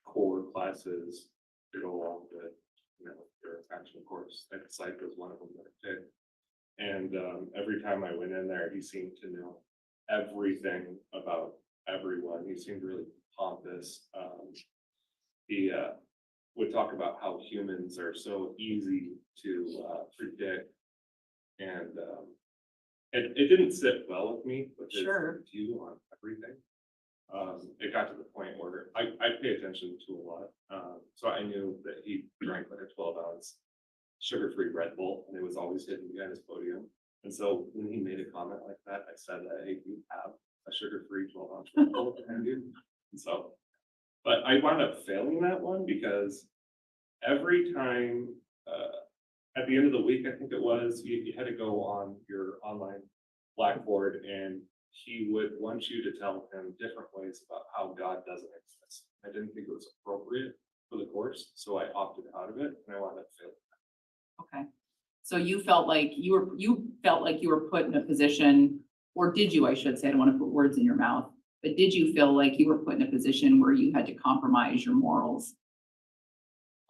core classes to go along with, you know, your actual course. Like psych was one of them that I did. And every time I went in there, he seemed to know everything about everyone. He seemed really pompous. He would talk about how humans are so easy to predict. And it didn't sit well with me with his view on everything. It got to the point where I pay attention to a lot. So I knew that he drank like a 12-ounce sugar-free Red Bull, and it was always hidden behind his podium. And so when he made a comment like that, I said that, hey, you have a sugar-free 12-ounce Red Bull behind you. And so, but I wound up failing that one because every time, at the end of the week, I think it was, you had to go on your online Blackboard, and he would want you to tell him different ways about how God doesn't exist. I didn't think it was appropriate for the course, so I opted out of it, and I wound up failing. Okay, so you felt like you were put in a position, or did you, I should say, I don't want to put words in your mouth, but did you feel like you were put in a position where you had to compromise your morals?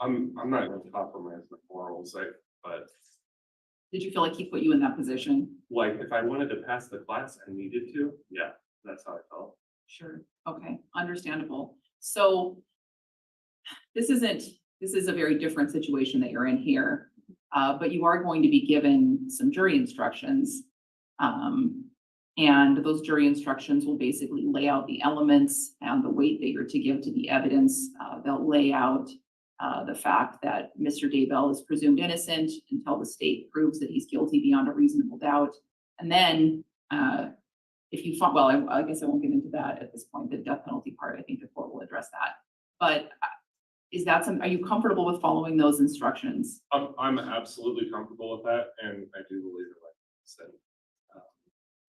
I'm not going to compromise my morals, but. Did you feel like he put you in that position? Like, if I wanted to pass the class and needed to, yeah, that's how I felt. Sure, okay, understandable. So this is a very different situation that you're in here, but you are going to be given some jury instructions. And those jury instructions will basically lay out the elements and the weight that you're to give to the evidence. They'll lay out the fact that Mr. Daybell is presumed innocent until the state proves that he's guilty beyond a reasonable doubt. And then if you find, well, I guess I won't get into that at this point, the death penalty part, I think the court will address that. But is that are you comfortable with following those instructions? I'm absolutely comfortable with that, and I do believe that, like I said,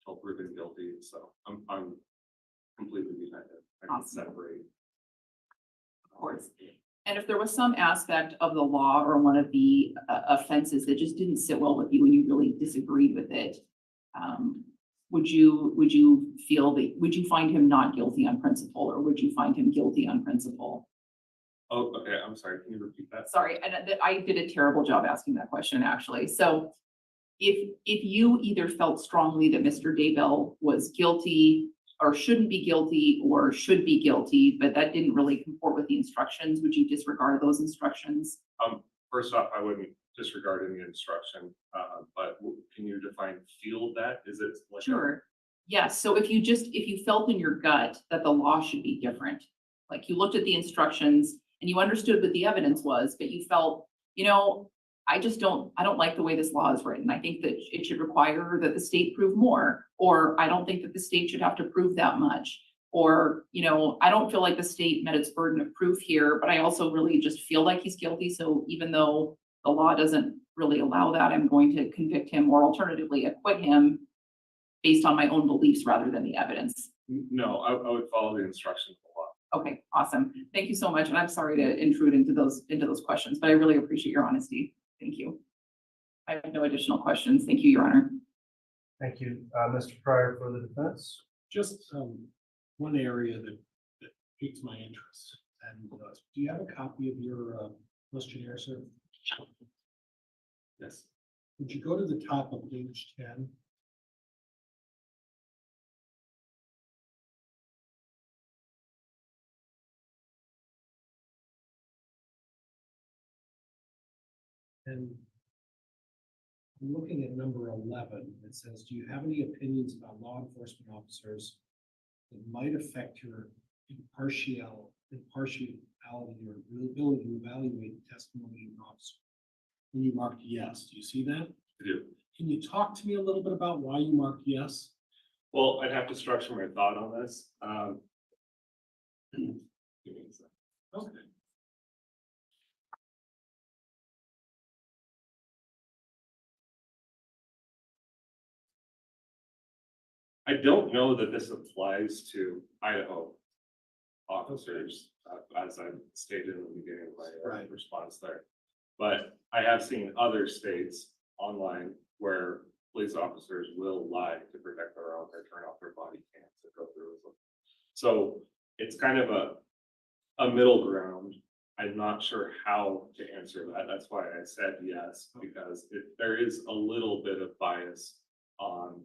until proven guilty, so I'm completely behind it. I can separate. Of course. And if there was some aspect of the law or one of the offenses that just didn't sit well with you and you really disagreed with it, would you feel that, would you find him not guilty on principle, or would you find him guilty on principle? Oh, okay, I'm sorry, can you repeat that? Sorry, and I did a terrible job asking that question, actually. So if you either felt strongly that Mr. Daybell was guilty or shouldn't be guilty or should be guilty, but that didn't really comport with the instructions, would you disregard those instructions? First off, I wouldn't disregard any instruction, but can you define feel that? Is it like? Sure. Yes. So if you felt in your gut that the law should be different, like you looked at the instructions and you understood what the evidence was, but you felt, I don't like the way this law is written. I think that it should require that the state prove more, or I don't think that the state should have to prove that much. Or, I don't feel like the state met its burden of proof here, but I also really just feel like he's guilty. So even though the law doesn't really allow that, I'm going to convict him or alternatively acquit him based on my own beliefs rather than the evidence. No, I would follow the instructions of the law. Okay, awesome. Thank you so much. And I'm sorry to intrude into those questions, but I really appreciate your honesty. Thank you. I have no additional questions. Thank you, Your Honor. Thank you. Mr. Pryor for the defense. Just one area that piques my interest. And do you have a copy of your questionnaire, sir? Yes. Would you go to the top of page 10? And I'm looking at number 11. It says, do you have any opinions about law enforcement officers that might affect your impartiality or ability to evaluate the testimony of an officer? And you marked yes. Do you see that? I do. Can you talk to me a little bit about why you marked yes? Well, I'd have to structure my thought on this. Give me a second. Okay. I don't know that this applies to Idaho officers, as I stated in the beginning of my response there. But I have seen other states online where police officers will lie to protect their own or turn off their body cams to go through with them. So it's kind of a middle ground. I'm not sure how to answer that. That's why I said yes, because there is a little bit of bias on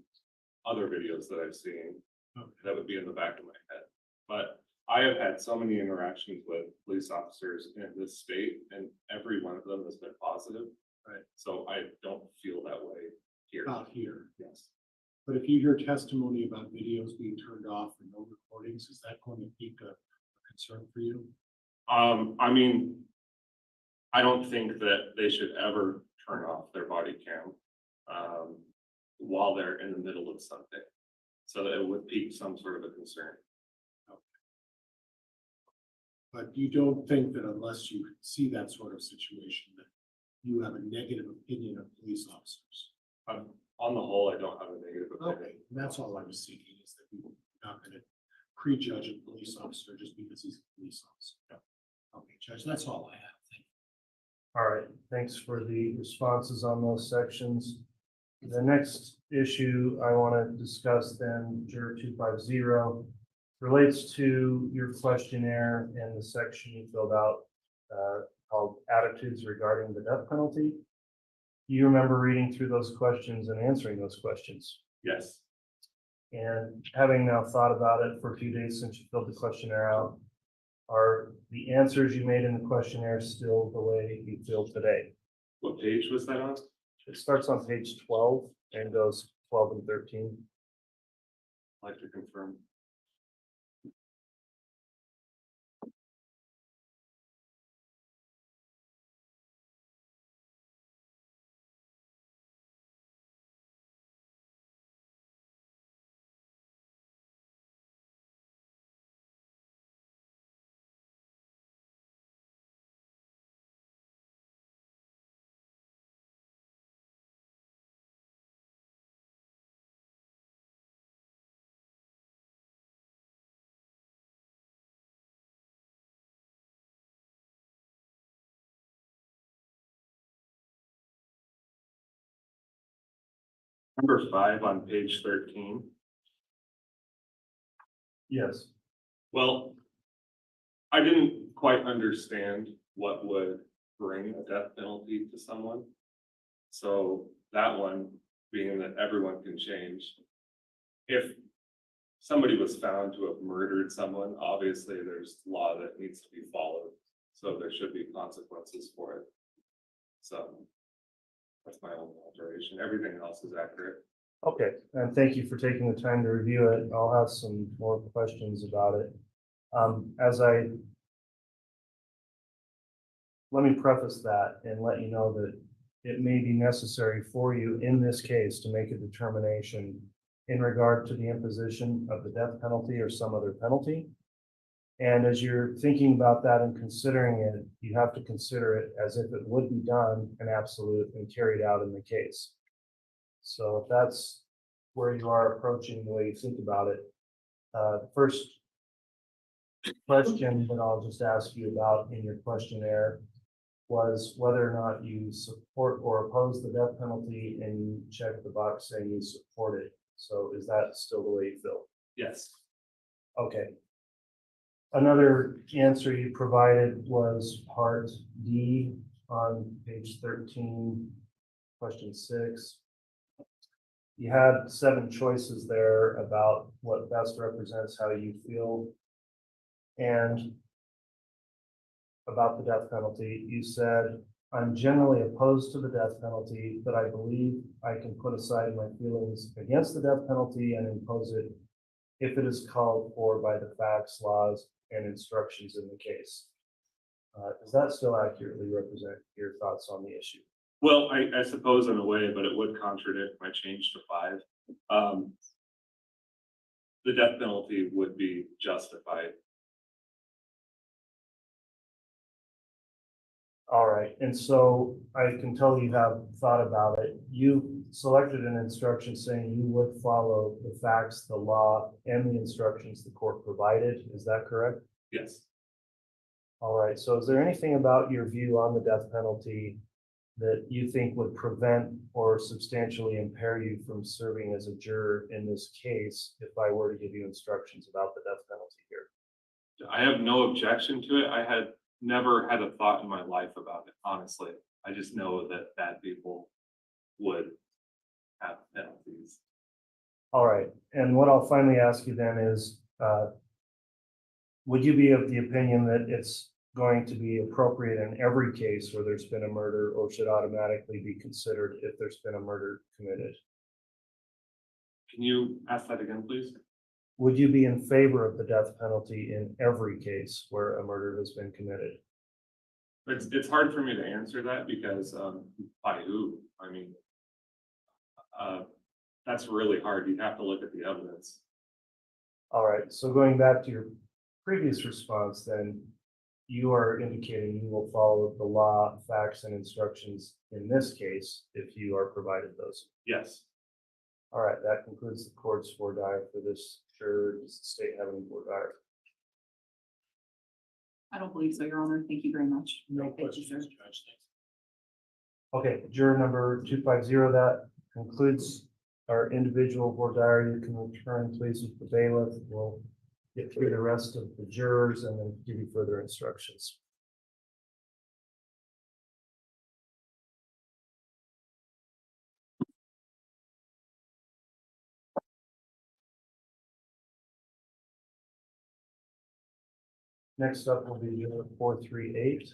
other videos that I've seen that would be in the back of my head. But I have had so many interactions with police officers in this state, and every one of them has been positive. Right. So I don't feel that way here. Not here. Yes. But if you hear testimony about videos being turned off and no recordings, is that going to pique a concern for you? I mean, I don't think that they should ever turn off their body cam while they're in the middle of something, so that it would pique some sort of a concern. But you don't think that unless you see that sort of situation, that you have a negative opinion of police officers? On the whole, I don't have a negative opinion. Okay, and that's all I was seeking, is that you're not going to prejudge a police officer just because he's a police officer. Yeah. Okay, Judge, that's all I have. Thank you. All right, thanks for the responses on those sections. The next issue I want to discuss then, Juror 250, relates to your questionnaire and the section you filled out called Attitudes Regarding the Death Penalty. Do you remember reading through those questions and answering those questions? Yes. And having now thought about it for a few days since you filled the questionnaire out, are the answers you made in the questionnaire still the way you feel today? What page was that on? It starts on page 12 and goes 12 and 13. I'd like to confirm. Number 5 on page 13. Yes. Well, I didn't quite understand what would bring a death penalty to someone. So that one, being that everyone can change. If somebody was found to have murdered someone, obviously there's law that needs to be followed. So there should be consequences for it. So that's my only alteration. Everything else is accurate. Okay, and thank you for taking the time to review it. I'll have some more questions about it. Let me preface that and let you know that it may be necessary for you in this case to make a determination in regard to the imposition of the death penalty or some other penalty. And as you're thinking about that and considering it, you have to consider it as if it would be done an absolute and carried out in the case. So if that's where you are approaching the way you think about it, first question that I'll just ask you about in your questionnaire was whether or not you support or oppose the death penalty, and you check the box saying you support it. So is that still the way you feel? Yes. Okay. Another answer you provided was part D on page 13, question 6. You had 7 choices there about what best represents how you feel. And about the death penalty, you said, I'm generally opposed to the death penalty, but I believe I can put aside my feelings against the death penalty and impose it if it is called for by the facts, laws, and instructions in the case. Does that still accurately represent your thoughts on the issue? Well, I suppose in a way, but it would contradict my change to 5. The death penalty would be justified. All right, and so I can tell you have thought about it. You selected an instruction saying you would follow the facts, the law, and the instructions the court provided. Is that correct? Yes. All right, so is there anything about your view on the death penalty that you think would prevent or substantially impair you from serving as a juror in this case if I were to give you instructions about the death penalty here? I have no objection to it. I had never had a thought in my life about it, honestly. I just know that bad people would have penalties. All right, and what I'll finally ask you then is, would you be of the opinion that it's going to be appropriate in every case where there's been a murder, or should automatically be considered if there's been a murder committed? Can you ask that again, please? Would you be in favor of the death penalty in every case where a murder has been committed? It's hard for me to answer that because by who? I mean, that's really hard. You'd have to look at the evidence. All right, so going back to your previous response, then you are indicating you will follow the law, facts, and instructions in this case if you are provided those. Yes. All right, that concludes the court's voir dire for this juror. Does the state have any voir dire? I don't believe so, Your Honor. Thank you very much. No Thank you, questions, sir. Judge, thanks. Okay, juror number 250, that concludes our individual voir dire. You can return please with the bailiff. We'll get through the rest of the jurors and then give you further instructions. Next up will be juror 438.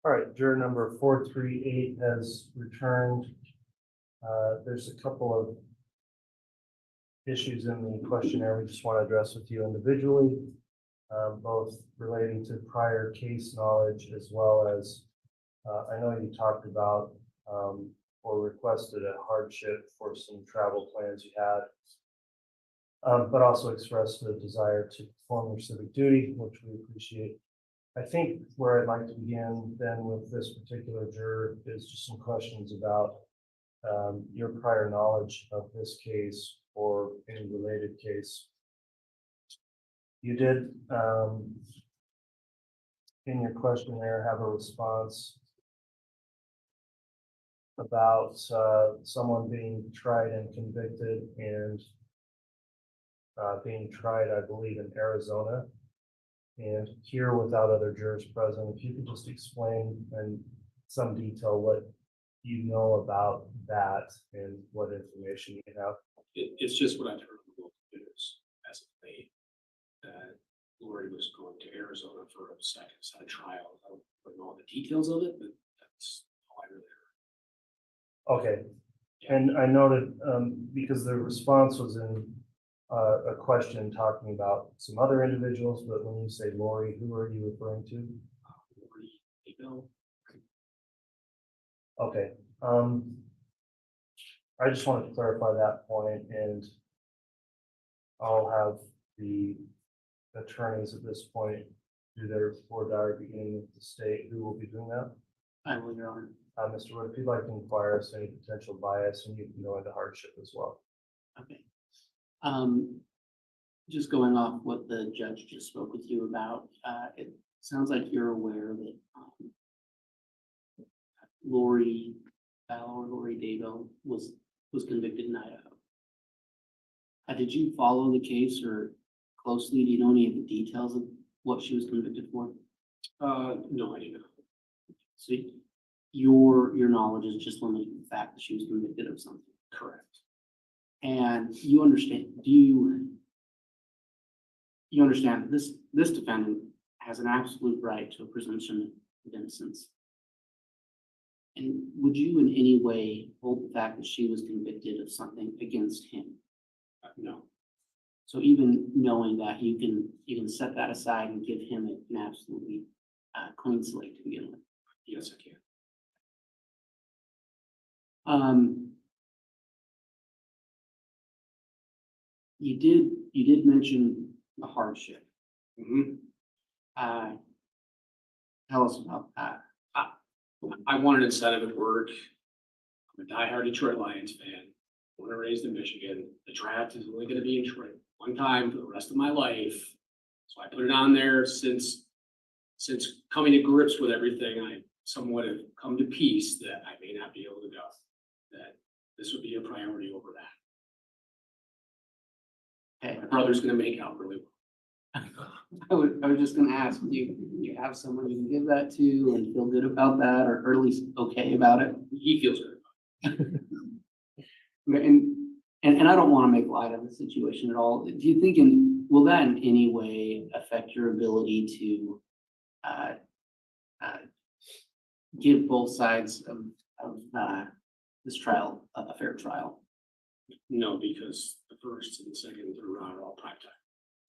All right, juror number 438 has returned. There's a couple of issues in the questionnaire we just want to address with you individually, both relating to prior case knowledge as well as, I know you talked about or requested a hardship for some travel plans you had, but also expressed a desire to perform your civic duty, which we appreciate. I think where I'd like to begin then with this particular juror is just some questions about your prior knowledge of this case or any related case. You did, in your questionnaire, have a response about someone being tried and convicted and being tried, I believe, in Arizona. And here without other jurors present, if you could just explain in some detail what you know about that and what information you have. It's just what I've heard from local news as of late, that Lori was going to Arizona for a second set of trial. I don't know all the details of it, but that's all I really heard. Okay, and I noted, because the response was in a question talking about some other individuals, but when you say Lori, who are you referring to? Lori Daybell. Okay, I just wanted to clarify that point, and I'll have the attorneys at this point do their report diary beginning with the state. Who will be doing that? I will, Your Honor. Mr. Wood, if you'd like to inquire as to any potential bias, and you can go into hardship as well. Okay. Just going off what the judge just spoke with you about, it sounds like you're aware that Lori Vallow or Lori Daybell was convicted in Idaho. Did you follow the case or closely? Do you know any of the details of what she was convicted for? No, I didn't. So your knowledge is just limited to the fact that she was convicted of something. Correct. And you understand, you understand that this defendant has an absolute right to a presumption of innocence. And would you in any way hold the fact that she was convicted of something against him? No. So even knowing that, you can set that aside and give him an absolutely clean slate to begin with. Yes, I can. You did mention the hardship. Mm-hmm. Tell us about that. I want an incentive at work. I'm a diehard Detroit Lions fan. Born and raised in Michigan. The draft is only going to be in Detroit one time for the rest of my life. So I put it on there since coming to grips with everything, I somewhat have come to peace that I may not be able to go. That this would be a priority over that. Okay. My brother's going to make out really well. I was just gonna ask, do you have someone you can give that to and feel good about that, or at least okay about it? He feels good. And I don't want to make light of the situation at all. Do you think will that in any way affect your ability to give both sides of this trial a fair trial? No, because the first and the second and third round are all prime time.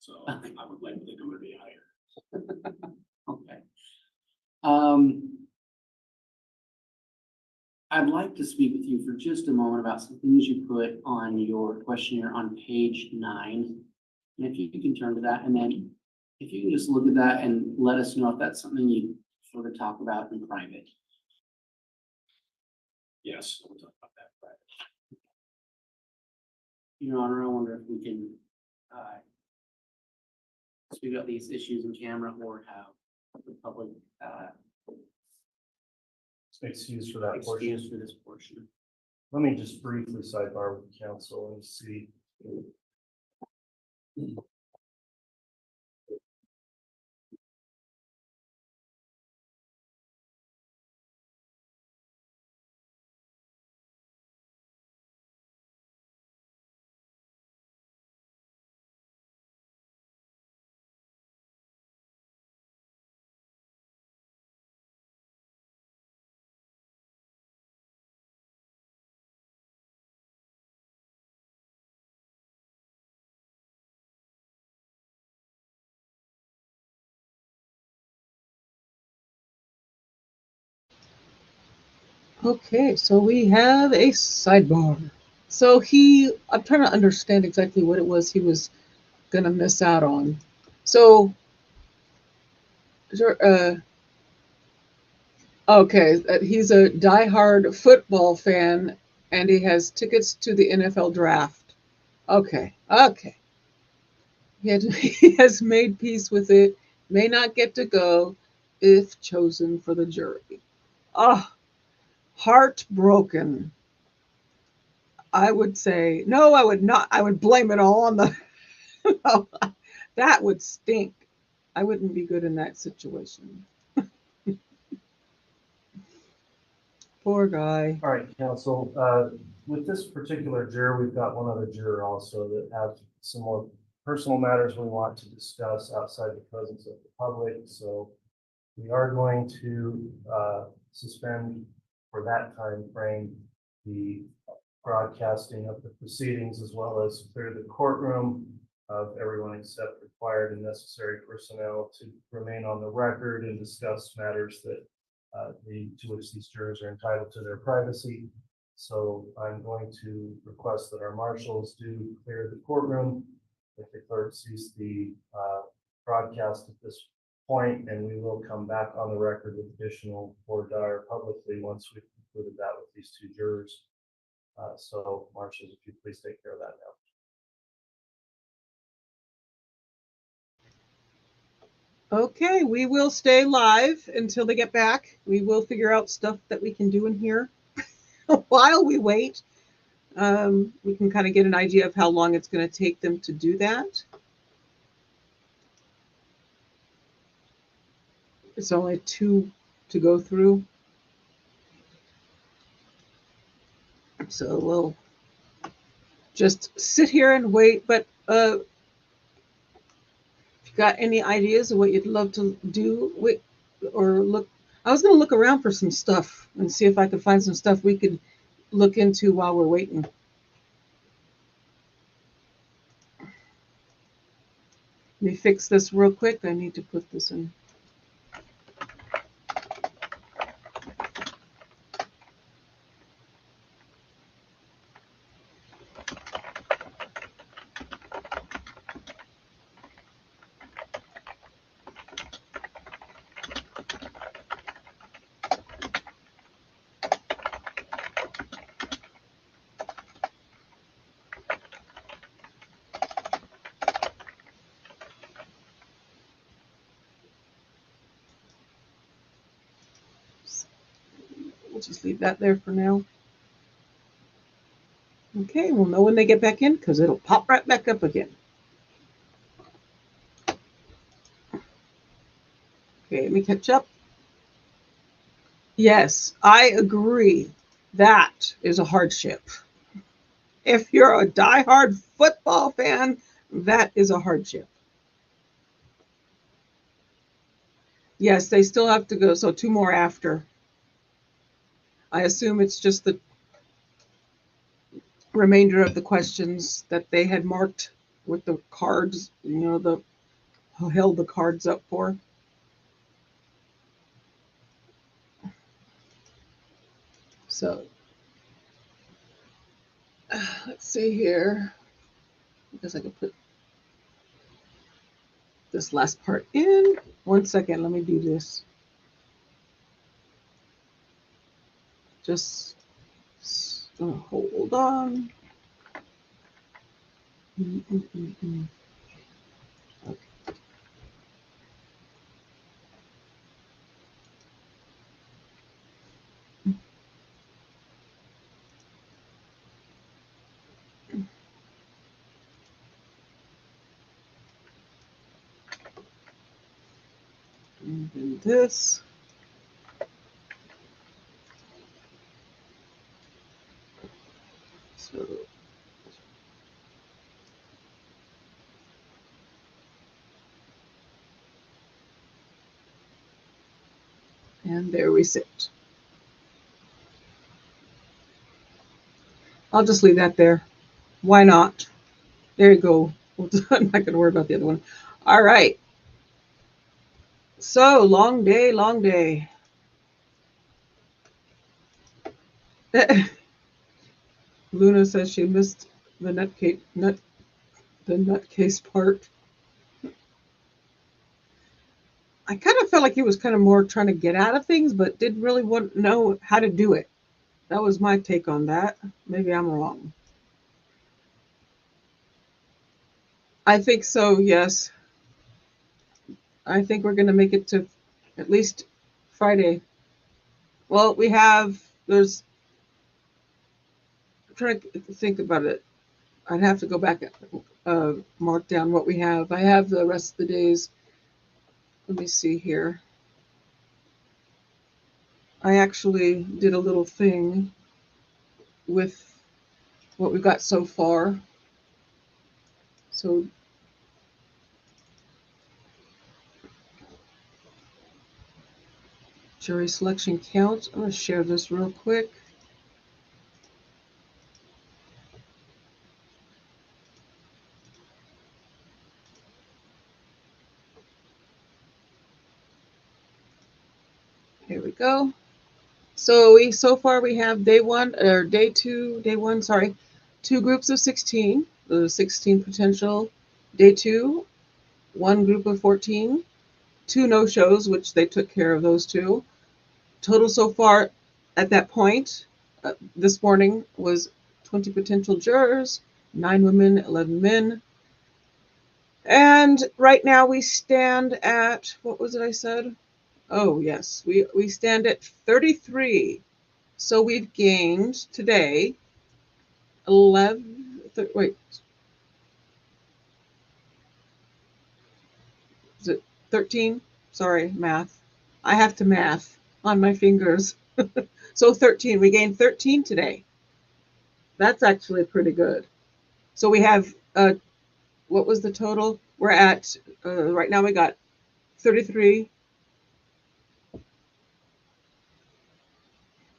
So I would like to think I'm going to be higher. Okay. I'd like to speak with you for just a moment about some things you put on your questionnaire on page 9. And if you can turn to that, and then if you can just look at that and let us know if that's something you sort of talk about in private. Yes, we'll talk about that in private. Your Honor, I wonder if we can speak about these issues in camera or have the public Excuse for that portion. excuse for this portion. Let me just briefly sidebar with counsel and see. Okay, so we have a sidebar. So I'm trying to understand exactly what it was he was going to miss out on. So, okay, he's a diehard football fan and he has tickets to the NFL draft. Okay, okay. He has made peace with it, may not get to go if chosen for the jury. Oh, heartbroken. I would say, no, I would not. I would blame it all on the. No, that would stink. I wouldn't be good in that situation. Poor guy. All right, counsel, with this particular juror, we've got one other juror also that have some more personal matters we want to discuss outside the presence of the public. So we are going to suspend for that time frame the broadcasting of the proceedings as well as clear the courtroom of everyone except required and necessary personnel to remain on the record and discuss matters that to which these jurors are entitled to their privacy. So I'm going to request that our marshals do clear the courtroom. If the clerk sees the broadcast at this point, and we will come back on the record with additional or dire publicly once we've concluded that with these two jurors. So marshals, if you please take care of that now. Okay, we will stay live until they get back. We will figure out stuff that we can do in here while we wait. We can kind of get an idea of how long it's going to take them to do that. It's only 2 to go through. So we'll just sit here and wait. But if you got any ideas of what you'd love to do or look, I was going to look around for some stuff and see if I could find some stuff we could look into while we're waiting. Let me fix this real quick. I need to put this in. We'll just leave that there for now. Okay, we'll know when they get back in because it'll pop right back up again. Okay, let me catch up. Yes, I agree. That is a hardship. If you're a diehard football fan, that is a hardship. Yes, they still have to go, so 2 more after. I assume it's just the remainder of the questions that they had marked with the cards, the held the cards up for. So let's see here. I guess I could put this last part in. 1 second, let me do this. Just hold on. Okay. And then this. So and there we sit. I'll just leave that there. Why not? There you go. I'm not going to worry about the other one. All right. So long day, long day. Luna says she missed the nutcase part. I kind of felt like he was kind of more trying to get out of things, but didn't really want to know how to do it. That was my take on that. Maybe I'm wrong. I think so, yes. I think we're going to make it to at least Friday. Well, there's, I'm trying to think about it. I'd have to go back and mark down what we have. I have the rest of the days. Let me see here. I actually did a little thing with what we've got so far. So jury selection count. I'm going to share this real quick. Here we go. So far we have day one, sorry, 2 groups of 16, the 16 potential. Day 2, 1 group of 14, 2 no-shows, which they took care of those 2. Total so far at that point, this morning, was 20 potential jurors, 9 women, 11 men. And right now we stand at, what was it I said? Oh, yes, we stand at 33. So we've gained today 11, wait, is it 13? Sorry, math. I have to math on my fingers. So 13, we gained 13 today. That's actually pretty good. So we have, what was the total? We're at, right now we got 33.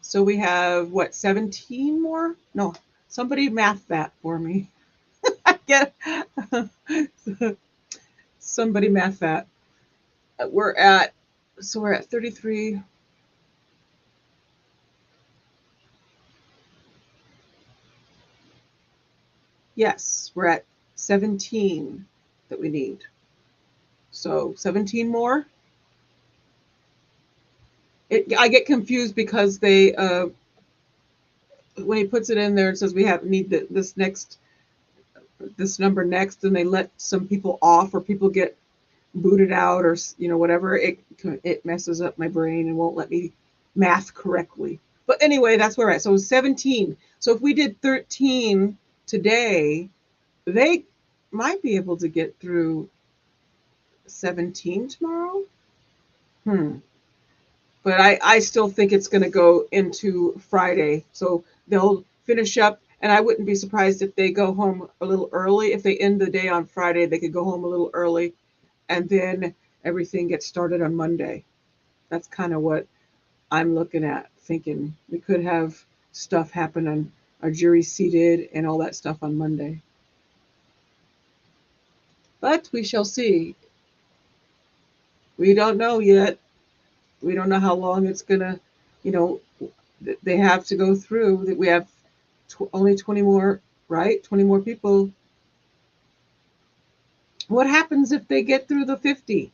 So we have, what, 17 more? No, somebody math that for me. Get somebody math that. We're at 33. Yes, we're at 17 that we need. So 17 more. I get confused because they, when he puts it in there, it says we need this number next, and they let some people off, or people get booted out, or whatever. It messes up my brain and won't let me math correctly. But anyway, that's where we're at. So 17. So if we did 13 today, they might be able to get through 17 tomorrow. But I still think it's going to go into Friday. So they'll finish up, and I wouldn't be surprised if they go home a little early. If they end the day on Friday, they could go home a little early, and then everything gets started on Monday. That's kind of what I'm looking at, thinking we could have stuff happen on our jury seated and all that stuff on Monday. But we shall see. We don't know yet. We don't know how long it's gonna, they have to go through. That we have only 20 more, right? 20 more people. What happens if they get through the 50,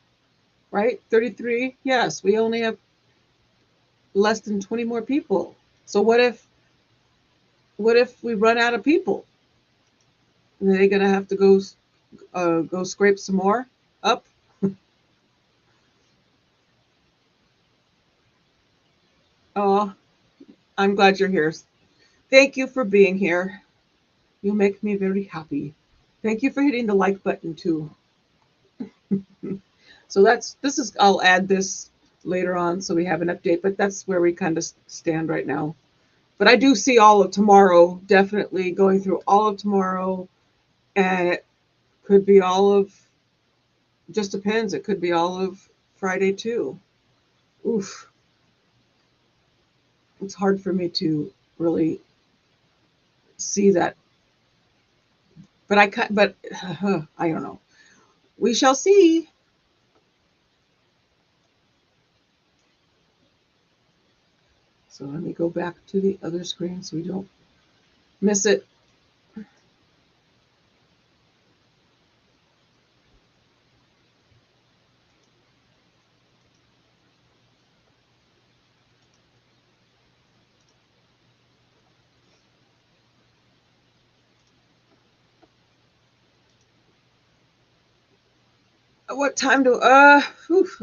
right? 33. Yes, we only have less than 20 more people. So what if we run out of people? Are they gonna have to go scrape some more up? Oh, I'm glad you're here. Thank you for being here. You make me very happy. Thank you for hitting the like button too. So I'll add this later on so we have an update, but that's where we kind of stand right now. But I do see all of tomorrow, definitely going through all of tomorrow, and it could be just depends. It could be all of Friday too. Oof. It's hard for me to really see that. But I don't know. We shall see. So let me go back to the other screen so we don't miss it. What time do,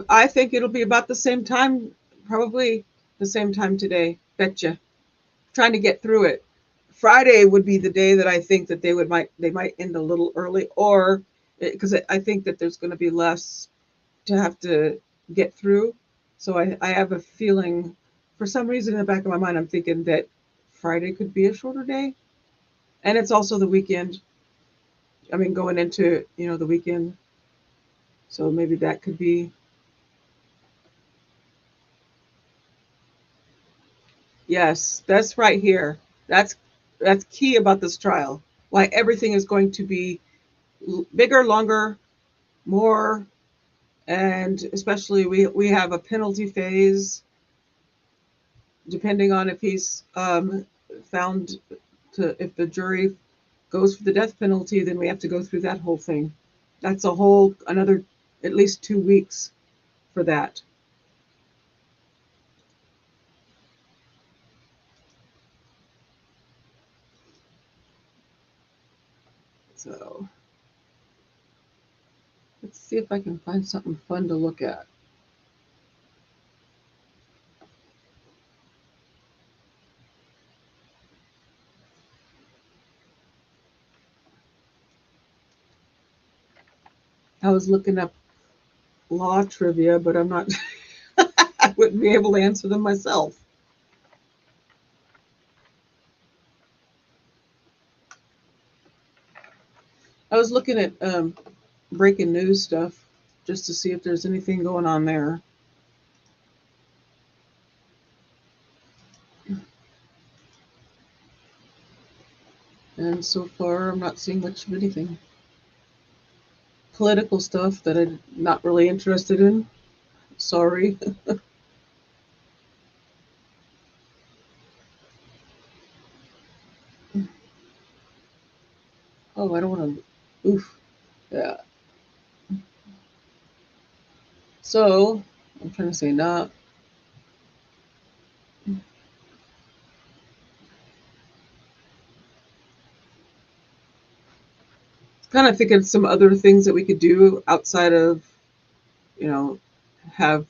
I think it'll be about the same time, probably the same time today. Betcha. Trying to get through it. Friday would be the day that I think that they might end a little early, or because I think that there's going to be less to have to get through. So I have a feeling, for some reason in the back of my mind, I'm thinking that Friday could be a shorter day. And it's also the weekend. I mean, going into, the weekend. So maybe that could be. Yes, that's right here. That's key about this trial. Why everything is going to be bigger, longer, more, and especially we have a penalty phase, depending on if he's found to, if the jury goes for the death penalty, then we have to go through that whole thing. That's a whole another at least 2 weeks for that. So let's see if I can find something fun to look at. I was looking up law trivia, but I'm not, I wouldn't be able to answer them myself. I was looking at breaking news stuff just to see if there's anything going on there. And so far, I'm not seeing much of anything. Political stuff that I'm not really interested in. Sorry. Oh, I don't want to. Oof. Yeah. So, I'm trying to say not. Kind of thinking some other things that we could do outside of, have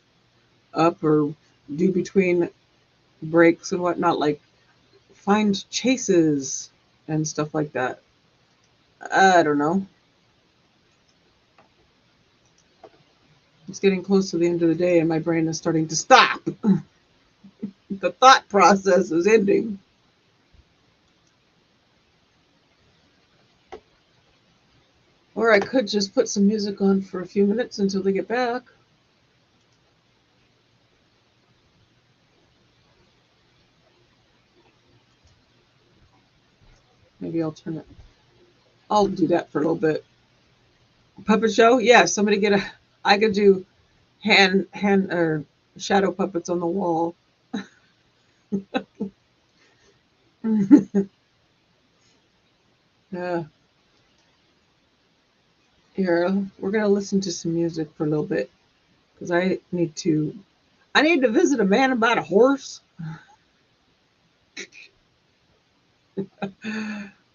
up or do between breaks and whatnot, like find chases and stuff like that. I don't know. It's getting close to the end of the day and my brain is starting to stop. The thought process is ending. Or I could just put some music on for a few minutes until they get back. Maybe I'll do that for a little bit. Puppet show? Yeah, somebody I could do hand or shadow puppets on the wall. Yeah. Here, we're gonna listen to some music for a little bit because I need to visit a man about a horse.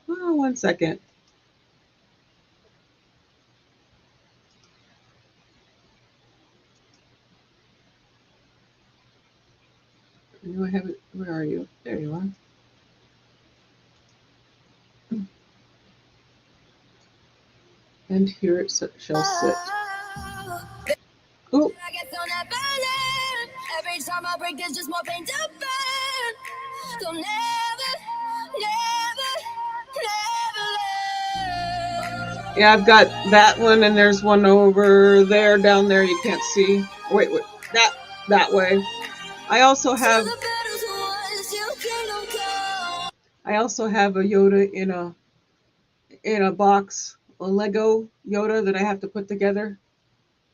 Oh, 1 second. Do I have it? Where are you? There you are. And here it shall sit. Oh. Every time I break, there's just more pain to burn. So never let. Yeah, I've got that one, and there's one over there, down there. You can't see. Wait, that way. I also have a Yoda in a box, a Lego Yoda that I have to put together.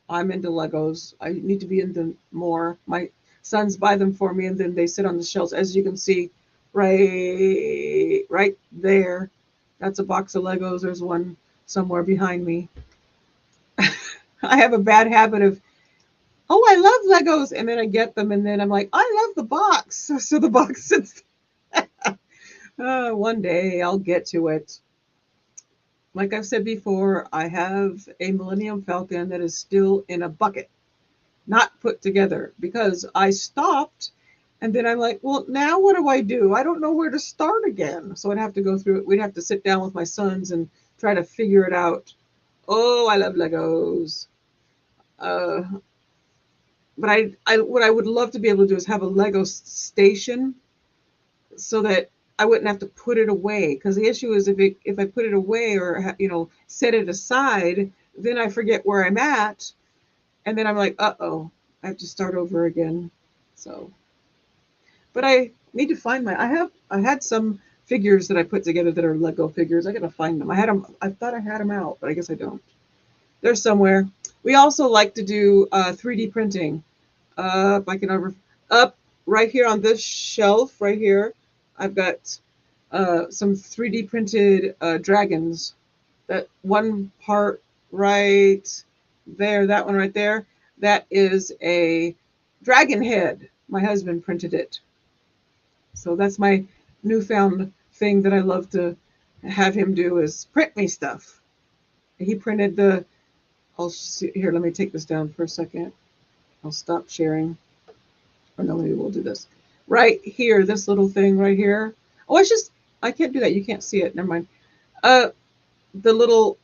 I'm into Legos. I need to be into more. sons buy them for me, and then they sit on the shelves. As you can see, right there, that's a box of Legos. There's one somewhere behind me. I have a bad habit of, oh, I love Legos, and then I get them, and then I'm like, I love the box. So the box sits. One day I'll get to it. Like I've said before, I have a Millennium Falcon that is still in a bucket, not put together, because I stopped, and then I'm like, well, now what do? I don't know where to start again. So I'd have to go through it. We'd have to sit down with my sons and try to figure it out. Oh, I love Legos. But what I would love to be able to do is have a Lego station so that I wouldn't have to put it away. Because the issue is if I put it away or set it aside, then I forget where I'm at, and then I'm like, uh-oh, I have to start over again. So, but I need to find I had some figures that I put together that are Lego figures. I gotta find them. I thought I had them out, but I guess I don't. They're somewhere. We also like to do 3D printing. Up right here on this shelf right here, I've got some 3D printed dragons. That one part right there, that one right there, that is a dragon head. My husband printed it. So that's my newfound thing that I love to have him do, is print me stuff. He printed here, let me take this down for a second. I'll stop sharing. Or no, maybe we'll do this. Right here, this little thing right here. Oh, I can't do that. You can't see it. Never mind. The little,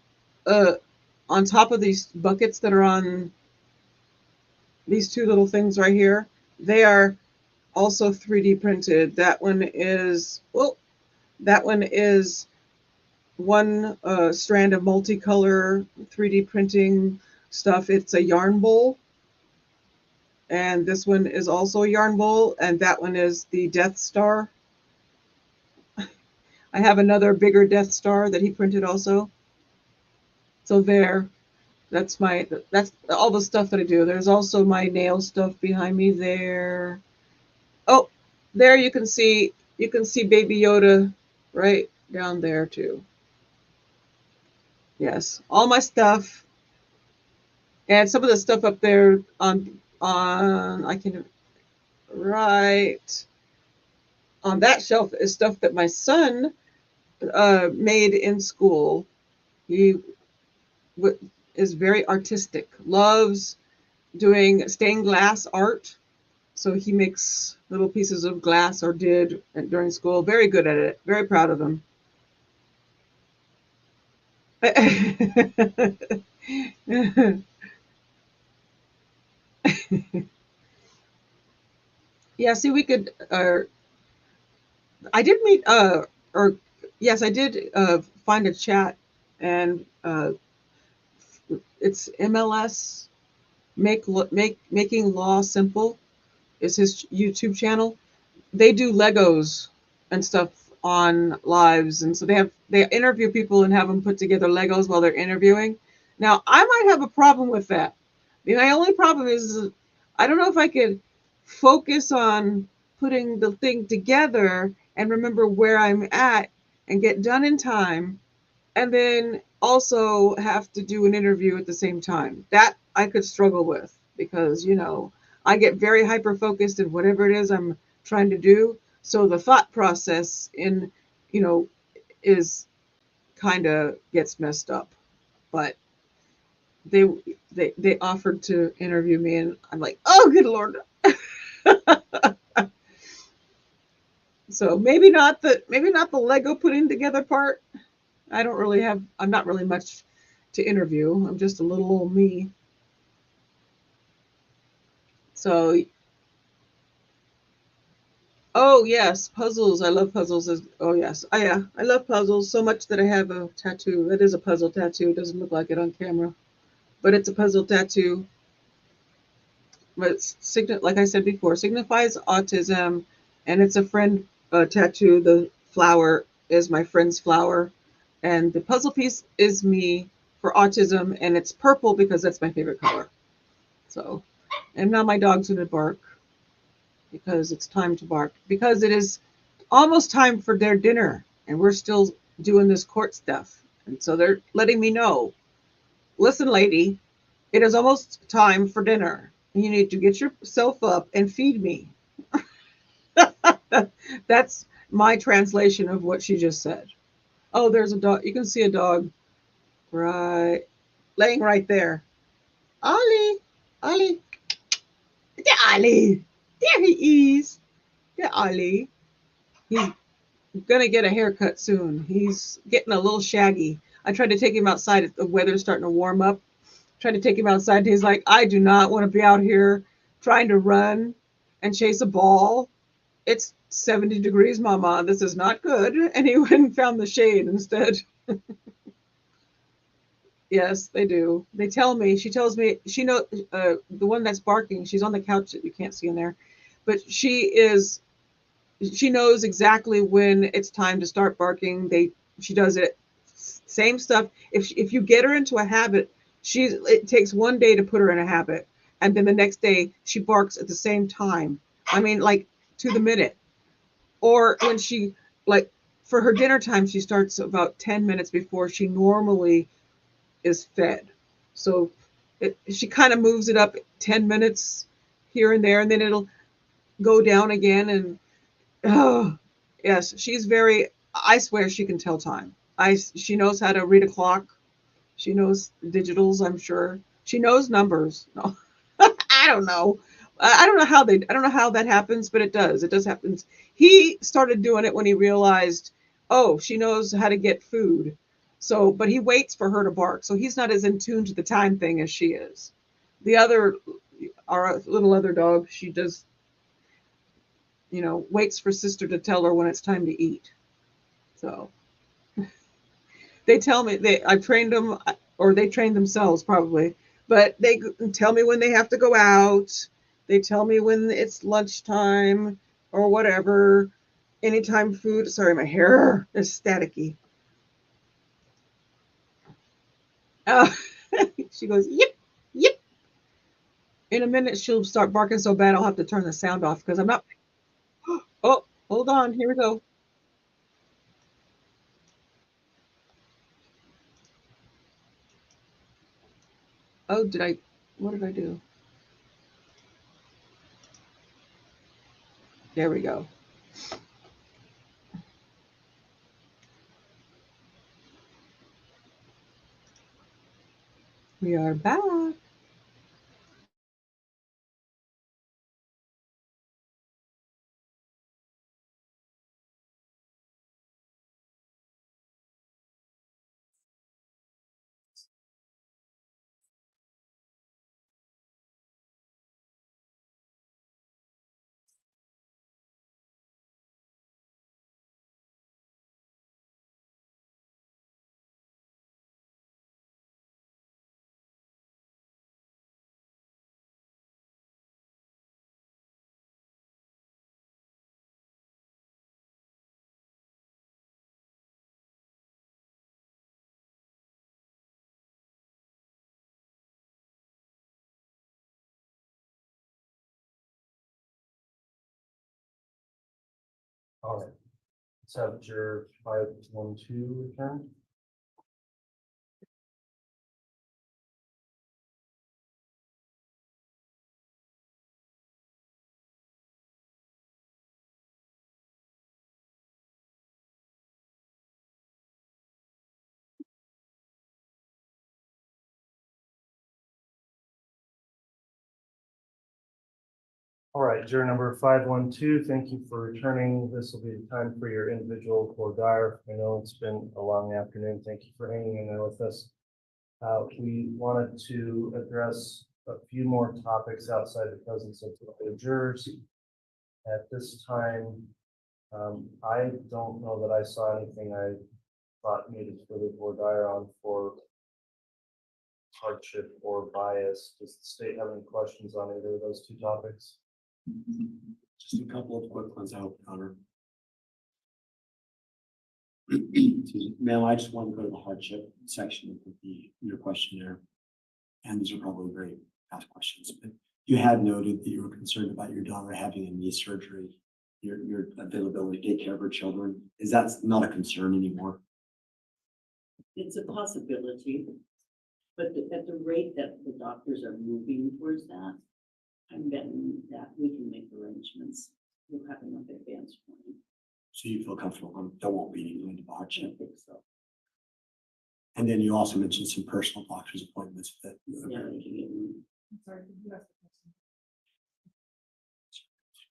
on top of these buckets that are on these two little things right here, they are also 3D printed. That one is one strand of multicolor 3D printing stuff. It's a yarn bowl. And this one is also a yarn bowl, and that one is the Death Star. I have another bigger Death Star that he printed also. So that's all the stuff that I do. There's also my nail stuff behind me there. Oh, there you can see Baby Yoda right down there too. Yes, all my stuff. And some of the stuff up there right on that shelf is stuff that my son made in school. He is very artistic, loves doing stained glass art. So he makes little pieces of glass, or did during school. Very good at it. Very proud of him. Yeah, see, we could, I did meet, or yes, I did find a chat, and it's MLS, Making Law Simple is his YouTube channel. They do Legos and stuff on lives, and so they interview people and have them put together Legos while they're interviewing. Now, I might have a problem with that. My only problem is I don't know if I could focus on putting the thing together and remember where I'm at and get done in time, and then also have to do an interview at the same time. That I could struggle with, because I get very hyper focused in whatever it is I'm trying to do. So the thought process is kind of gets messed up. But they offered to interview me, and I'm like, oh, good Lord. So maybe not the Lego putting together part. I'm not really much to interview. I'm just a little old me. So, oh yes, puzzles. I love puzzles. Oh yes, I love puzzles so much that I have a tattoo. That is a puzzle tattoo. It doesn't look like it on camera, but it's a puzzle tattoo. But like I said before, signifies autism, and it's a friend tattoo. The flower is my friend's flower, and the puzzle piece is me for autism, and it's purple because that's my favorite color. So, and now my dog's gonna bark. because it's time to bark, because it is almost time for their dinner and we're still doing this court stuff. And so they're letting me know, listen, lady, it is almost time for dinner. You need to get yourself up and feed me. That's my translation of what she just said. Oh, there's a dog. You can see a dog right laying right there. Ollie, Ollie, there, Ollie. There he is. There, Ollie. He's gonna get a haircut soon. He's getting a little shaggy. I tried to take him outside. The weather's starting to warm up. Tried to take him outside. He's like, I do not want to be out here trying to run and chase a ball. It's 70 degrees, Mama. This is not good. And he went and found the shade instead. Yes, they do. They tell me. She tells me she knows the one that's barking. She's on the couch that you can't see in there, but she knows exactly when it's time to start barking. She does it same stuff. If you get her into a habit, it takes one day to put her in a habit, and then the next day she barks at the same time. I mean, like to the minute. Or when she like for her dinner time, she starts about 10 minutes before she normally is fed. So she kind of moves it up 10 minutes here and there, and then it'll go down again. And oh, yes, she's very, I swear she can tell time. She knows how to read a clock. She knows digitals, I'm sure. She knows numbers. No, I don't know. I don't know I don't know how that happens, but it does. It does happen. He started doing it when he realized, oh, she knows how to get food. So, but he waits for her to bark. So he's not as in tune to the time thing as she is. The other, our little other dog, she does, waits for sister to tell her when it's time to eat. So they tell me I've trained them, or they train themselves probably, but they tell me when they have to go out. They tell me when it's lunchtime or whatever. Anytime food. Sorry, my hair is staticky. She goes, yip, yip. In a minute, she'll start barking so bad I'll have to turn the sound off because I'm not. Oh, hold on. Here we go. Oh, what did I do? There we go. We are back. All right. Let's have juror 512 return. All right, juror number 512, thank you for returning. This will be the time for your individual for dire. I know it's been a long afternoon. Thank you for hanging in there with us. We wanted to address a few more topics outside the presence of the jurors. At this time, I don't know that I saw anything I thought needed further voir dire on for hardship or bias. Does the state have any questions on either of those two topics? Just a couple of quick ones, I hope, Connor. Ma'am, I just want to go to the hardship section of your questionnaire. And these are probably very fast questions, but You had noted that you were concerned about your daughter having a knee surgery, your availability to take care of her children. Is that not a concern anymore? It's a possibility, but at the rate that the doctors are moving towards that, I'm betting that we can make arrangements. We'll have enough advance warning. So you feel comfortable, there won't be any kind of hardship. I think so. And then you also mentioned some personal doctor's appointments that. Yeah, they can get in. Sorry, could you ask the question?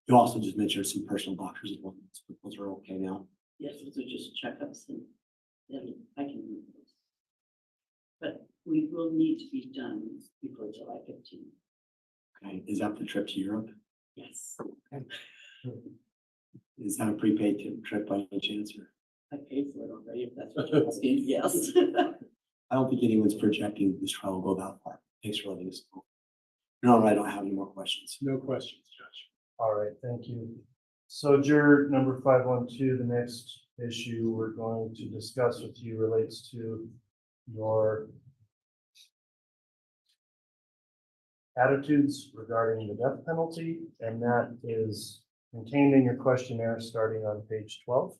You also just mentioned some personal doctor's appointments, but those are okay now. Yes, those are just checkups and then I can move those. But we will need to be done before July 15th. Okay, is that the trip to Europe? Yes. Is that a prepaid trip by any chance? Or? I paid for it already, if that's what you're asking, yes. I don't think anyone's projecting this trial will go that far. Thanks for letting us know. No, I don't have any more questions. No questions, Judge. All right, thank you. So juror number 512, the next issue we're going to discuss with you relates to your attitudes regarding the death penalty, and that is contained in your questionnaire starting on page 12.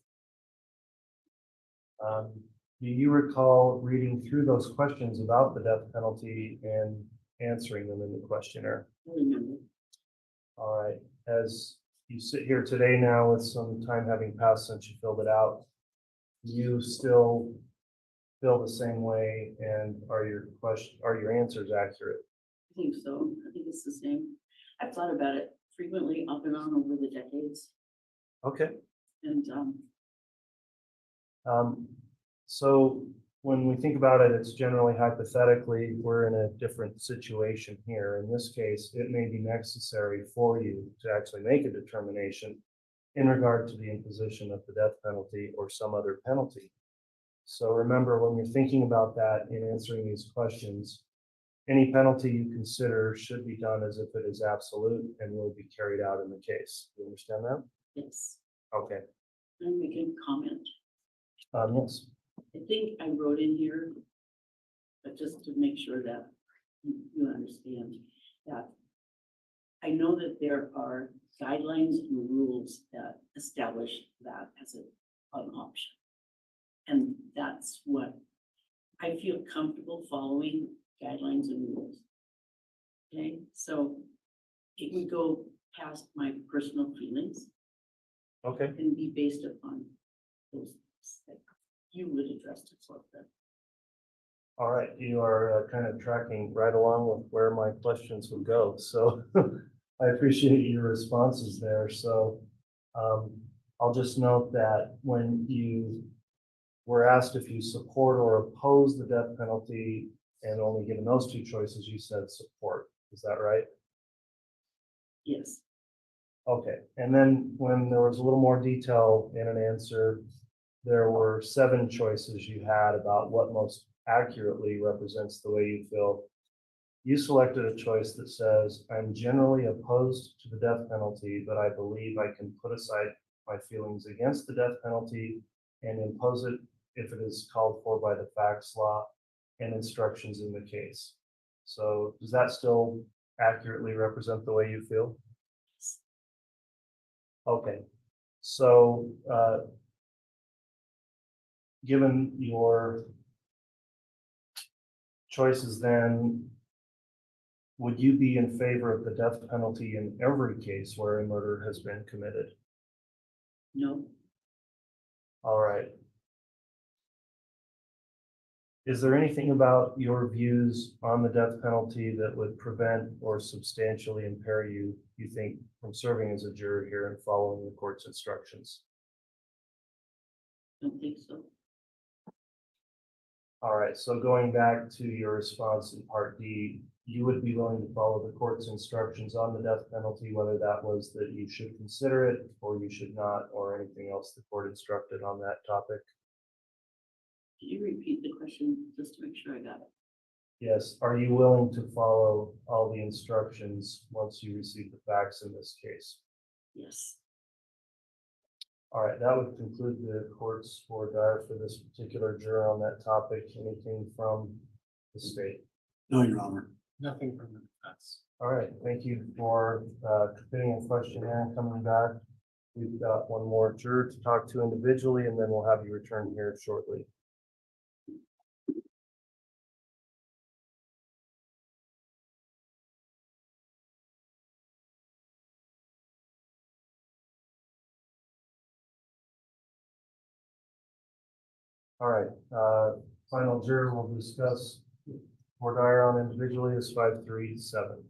Do you recall reading through those questions about the death penalty and answering them in the questionnaire? I remember. All right, as you sit here today now with some time having passed since you filled it out, you still feel the same way, and are your answers accurate? I think so. I think it's the same. I've thought about it frequently off and on over the decades. Okay. And so when we think about it, it's generally hypothetically, we're in a different situation here. In this case, it may be necessary for you to actually make a determination in regard to the imposition of the death penalty or some other penalty. So remember, when you're thinking about that in answering these questions, any penalty you consider should be done as if it is absolute and will be carried out in the case. You understand that? yes, Okay. I'm making a comment. Yes. I think I wrote in here, but just to make sure that you understand that I know that there are guidelines and rules that establish that as an option. And that's what I feel comfortable following, guidelines and rules. Okay, so it would go past my personal feelings. Okay. And be based upon those that you would address to sort them. All right, you are kind of tracking right along with where my questions would go. So I appreciate your responses there. So I'll just note that when you were asked if you support or oppose the death penalty and only given those two choices, you said support. Is that right? Yes. Okay, and then when there was a little more detail in an answer, there were 7 choices you had about what most accurately represents the way you feel. You selected a choice that says, I'm generally opposed to the death penalty, but I believe I can put aside my feelings against the death penalty and impose it if it is called for by the facts, law, and instructions in the case. So does that still accurately represent the way you feel? Okay, so given your choices then, would you be in favor of the death penalty in every case where a murder has been committed? No. All right. Is there anything about your views on the death penalty that would prevent or substantially impair you think, from serving as a juror here and following the court's instructions? Don't think so. All right, so going back to your response in Part D, you would be willing to follow the court's instructions on the death penalty, whether that was that you should consider it or you should not, or anything else the court instructed on that topic? Can you repeat the question just to make sure I got it? Yes, are you willing to follow all the instructions once you receive the facts in this case? Yes. All right, that would conclude the court's voir dire for this particular juror on that topic. Anything from the state? No, Your Honor. Nothing from the defense. All right, thank you for completing a questionnaire and coming back. We've got one more juror to talk to individually, and then we'll have you return here shortly. All right, final juror we'll discuss more dire on individually is 537.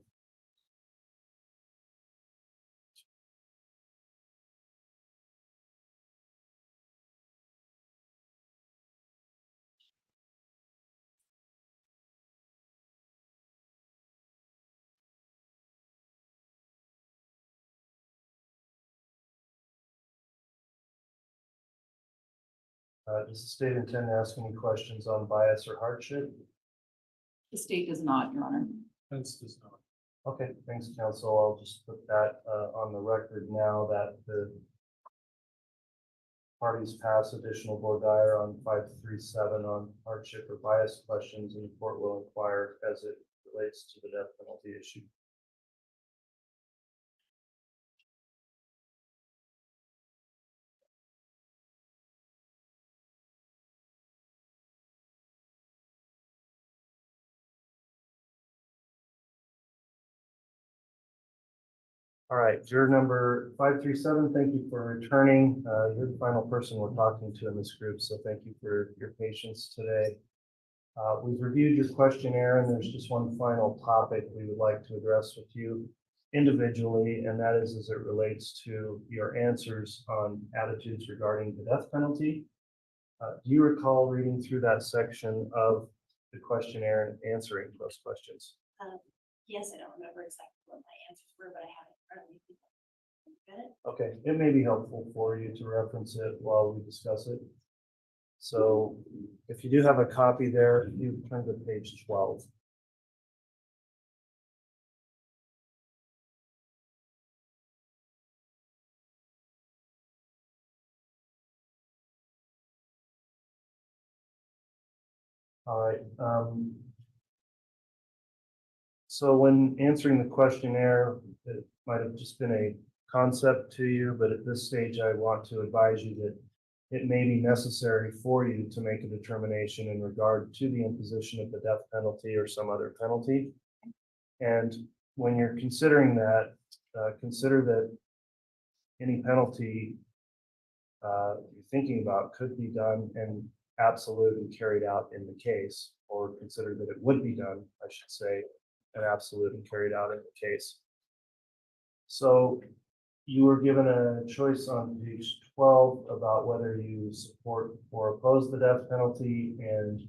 Does the state intend to ask any questions on bias or hardship? The state does not, Your Honor. Fence does not. Okay, thanks, counsel. I'll just put that on the record now that the parties pass additional voir dire on 537 on hardship or bias questions, and the court will inquire as it relates to the death penalty issue. All right, juror number 537, thank you for returning. You're the final person we're talking to in this group, so thank you for your patience today. We've reviewed your questionnaire, and there's just one final topic we would like to address with you individually, and that is as it relates to your answers on attitudes regarding the death penalty. Do you recall reading through that section of the questionnaire and answering those questions? Yes, I don't remember exactly what my answers were, but I have it in front of me. Got it? Okay, it may be helpful for you to reference it while we discuss it. So if you do have a copy there, you turn to page 12. All right. So when answering the questionnaire, it might have just been a concept to you, but at this stage, I want to advise you that it may be necessary for you to make a determination in regard to the imposition of the death penalty or some other penalty. And when you're considering that, consider that any penalty you're thinking about could be done and absolute and carried out in the case, or consider that it would be done, I should say, and absolute and carried out in the case. So you were given a choice on page 12 about whether you support or oppose the death penalty, and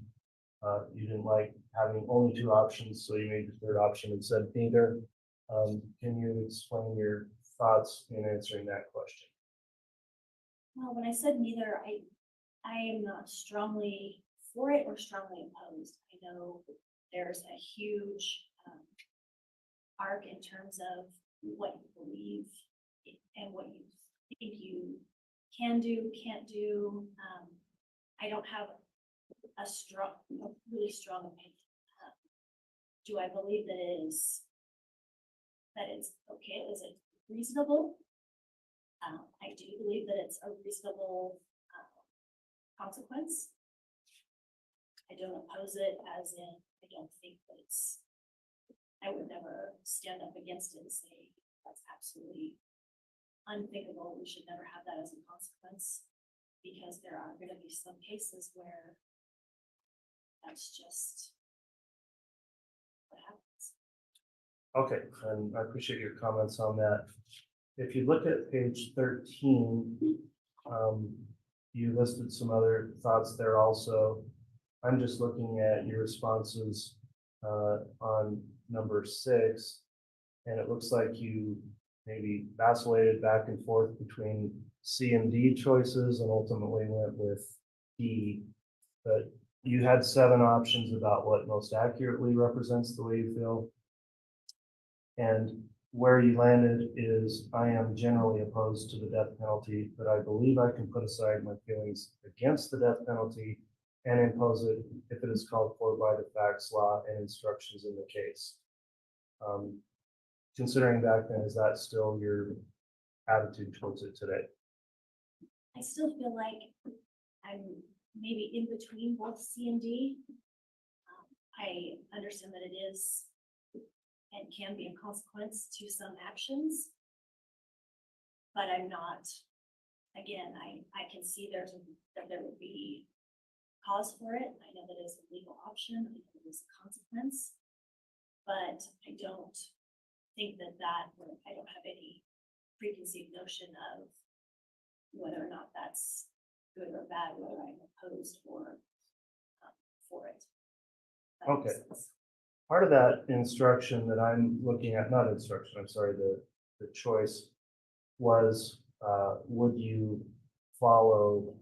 you didn't like having only two options, so you made the third option and said neither. Can you explain your thoughts in answering that question? Well, when I said neither, I am not strongly for it or strongly opposed. I know there's a huge arc in terms of what you believe and what you think you can do, can't do. I don't have a really strong opinion. Do I believe that it's okay? Is it reasonable? I do believe that it's a reasonable consequence. I don't oppose it, as in I don't think that I would never stand up against it and say that's absolutely unthinkable. We should never have that as a consequence, because there are going to be some cases where that's just what happens. Okay, and I appreciate your comments on that. If you look at page 13, you listed some other thoughts there also. I'm just looking at your responses on number 6, and it looks like you maybe vacillated back and forth between C and D choices and ultimately went with D. But you had 7 options about what most accurately represents the way you feel. And where you landed is, I am generally opposed to the death penalty, but I believe I can put aside my feelings against the death penalty and impose it if it is called for by the facts, law, and instructions in the case. considering back then, is that still your attitude towards it today? I still feel like I'm maybe in between both C and D. I understand that it is and can be a consequence to some actions. But I'm not, again, I can see that there would be cause for it. I know that it's a legal option, I know it is a consequence. But I don't think that I don't have any preconceived notion of whether or not that's good or bad, whether I'm opposed or for it. That makes Okay. sense. Part of that instruction that I'm looking at, not instruction, I'm sorry, the choice was, would you follow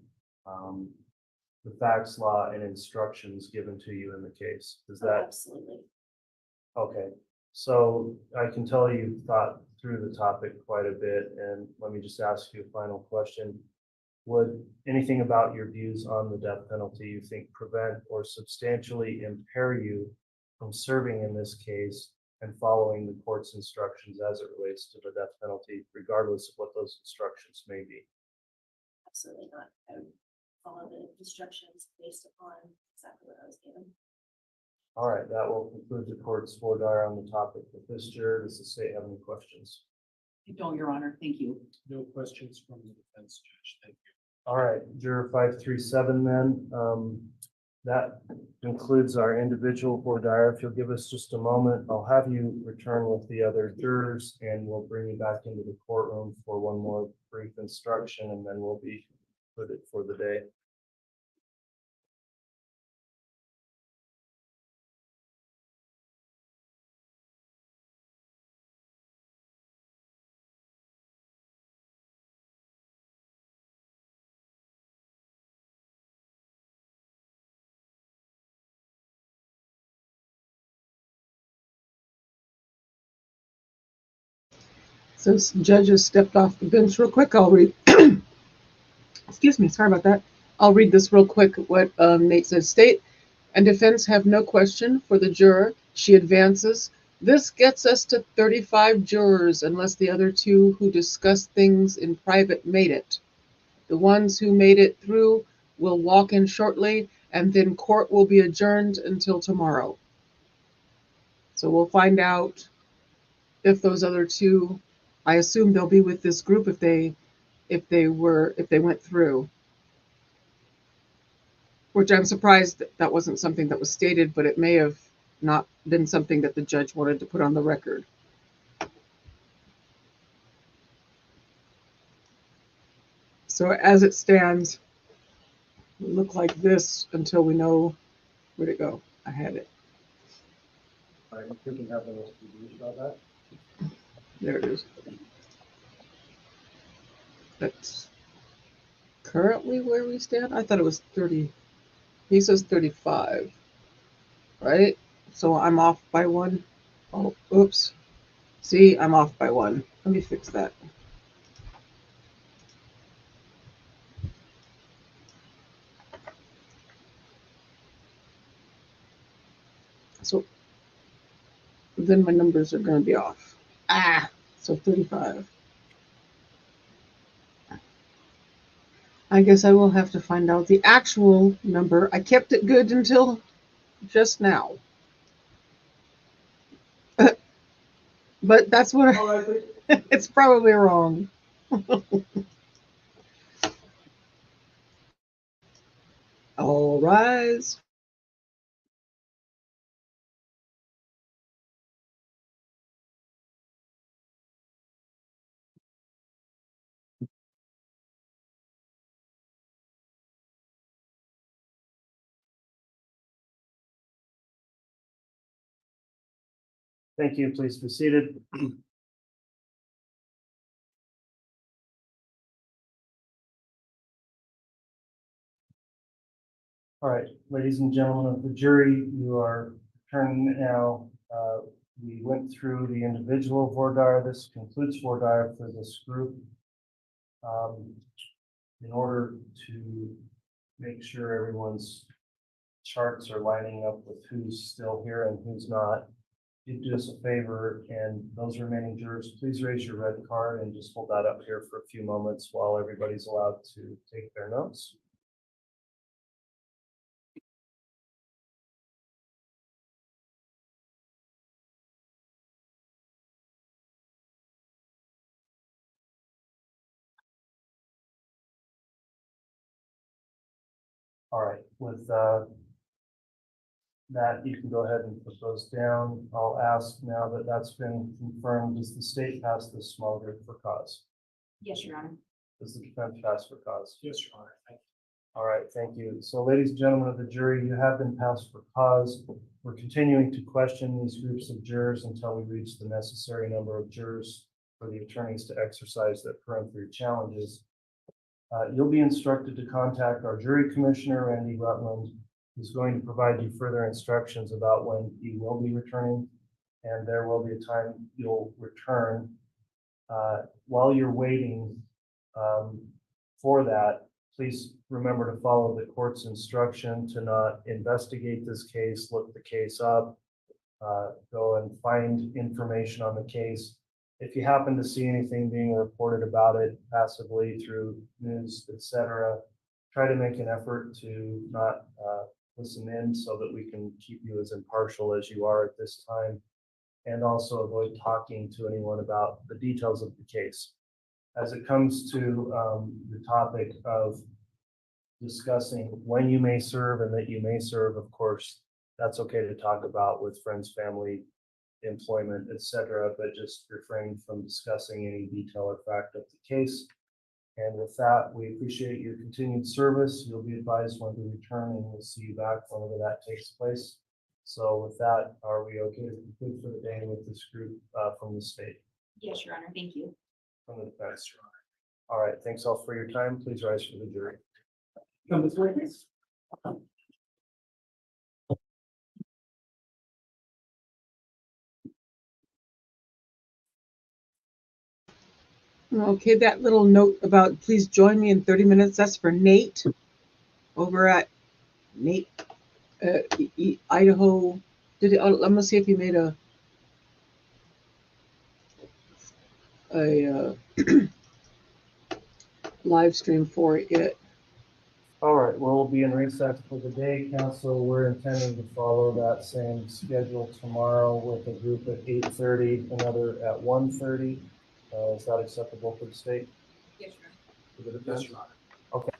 the facts, law, and instructions given to you in the case? Is that Absolutely. okay? So I can tell you thought through the topic quite a bit, and let me just ask you a final question. Would anything about your views on the death penalty you think prevent or substantially impair you from serving in this case and following the court's instructions as it relates to the death penalty, regardless of what those instructions may be? Absolutely not. I would follow the instructions based upon exactly what I was given. All right, that will conclude the court's voir dire on the topic with this juror. Does the state have any questions? I don't, Your Honor. Thank you. No questions from the defense judge. Thank you. All right, juror 537 then. That concludes our individual voir dire. If you'll give us just a moment, I'll have you return with the other jurors and we'll bring you back into the courtroom for one more brief instruction and then we'll be concluded for the day. Since judges stepped off the bench real quick, I'll read. Excuse me, sorry about that. I'll read this real quick. What Nate said: State and defense have no question for the juror. She advances. This gets us to 35 jurors, unless the other two who discussed things in private made it. The ones who made it through will walk in shortly, and then court will be adjourned until tomorrow. So we'll find out if those other two, I assume they'll be with this group if they went through. Which I'm surprised that wasn't something that was stated, but it may have not been something that the judge wanted to put on the record. So as it stands, it will look like this until we know where to go. I had it. All right, you can have the rest of you about that. There it is. That's currently where we stand. I thought it was 30. He says 35, right? So I'm off by one. Oh, oops. See, I'm off by one. Let me fix that. So then my numbers are going to be off. So 35. I guess I will have to find out the actual number. I kept it good until just now. But that's what it's probably wrong. All rise. Thank you. Please be seated. All right, ladies and gentlemen of the jury, you are turning now. We went through the individual voir dire. This concludes voir dire for this group. In order to make sure everyone's charts are lining up with who's still here and who's not, you'd do us a favor, and those remaining jurors, please raise your red card and just hold that up here for a few moments while everybody's allowed to take their notes. All right, with that, you can go ahead and put those down. I'll ask now that that's been confirmed, does the state pass this small group for cause? Yes, Your Honor. Does the defense pass for cause? Yes, Your Honor. Thank you. All right, thank you. So ladies and gentlemen of the jury, you have been passed for cause. We're continuing to question these groups of jurors until we reach the necessary number of jurors for the attorneys to exercise their peremptory challenges. You'll be instructed to contact our jury commissioner, Randy Rutland, who's going to provide you further instructions about when he will be returning, and there will be a time you'll return. While you're waiting for that, please remember to follow the court's instruction to not investigate this case, look the case up, go and find information on the case. If you happen to see anything being reported about it passively through news, etc., try to make an effort to not listen in so that we can keep you as impartial as you are at this time, and also avoid talking to anyone about the details of the case. As it comes to the topic of discussing when you may serve and that you may serve, of course, that's okay to talk about with friends, family, employment, etc., but just refrain from discussing any detail or fact of the case. And with that, we appreciate your continued service. You'll be advised when to return, and we'll see you back whenever that takes place. So with that, are we okay to conclude for the day with this group from the state? Yes, Your Honor. Thank you. From the defense, Your Honor. All right, thanks all for your time. Please rise for the jury. Come this way, please. Okay, that little note about please join me in 30 minutes, that's for Nate over at Nate, Idaho. I'm gonna see if he made a live stream for it yet. All right, we'll be in recess for the day, council. We're intending to follow that same schedule tomorrow with a group at 8:30, another at 1:30. Is that acceptable for the state? Yes, Your Honor. Yes, Your Honor. Okay.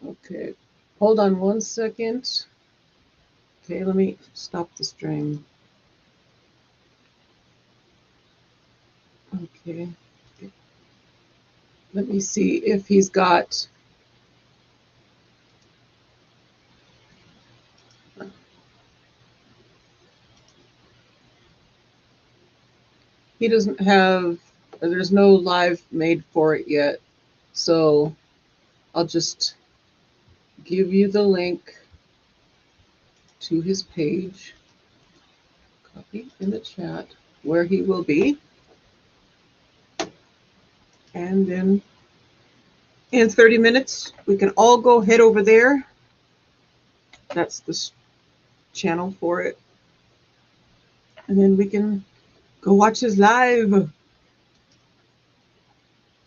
Okay, hold on one second. Okay, let me stop the stream. Okay. Let me see if he's got. He doesn't have, there's no live made for it yet. So I'll just give you the link to his page. Copy in the chat where he will be. And then in 30 minutes, we can all go head over there. That's the channel for it. And then we can go watch his live.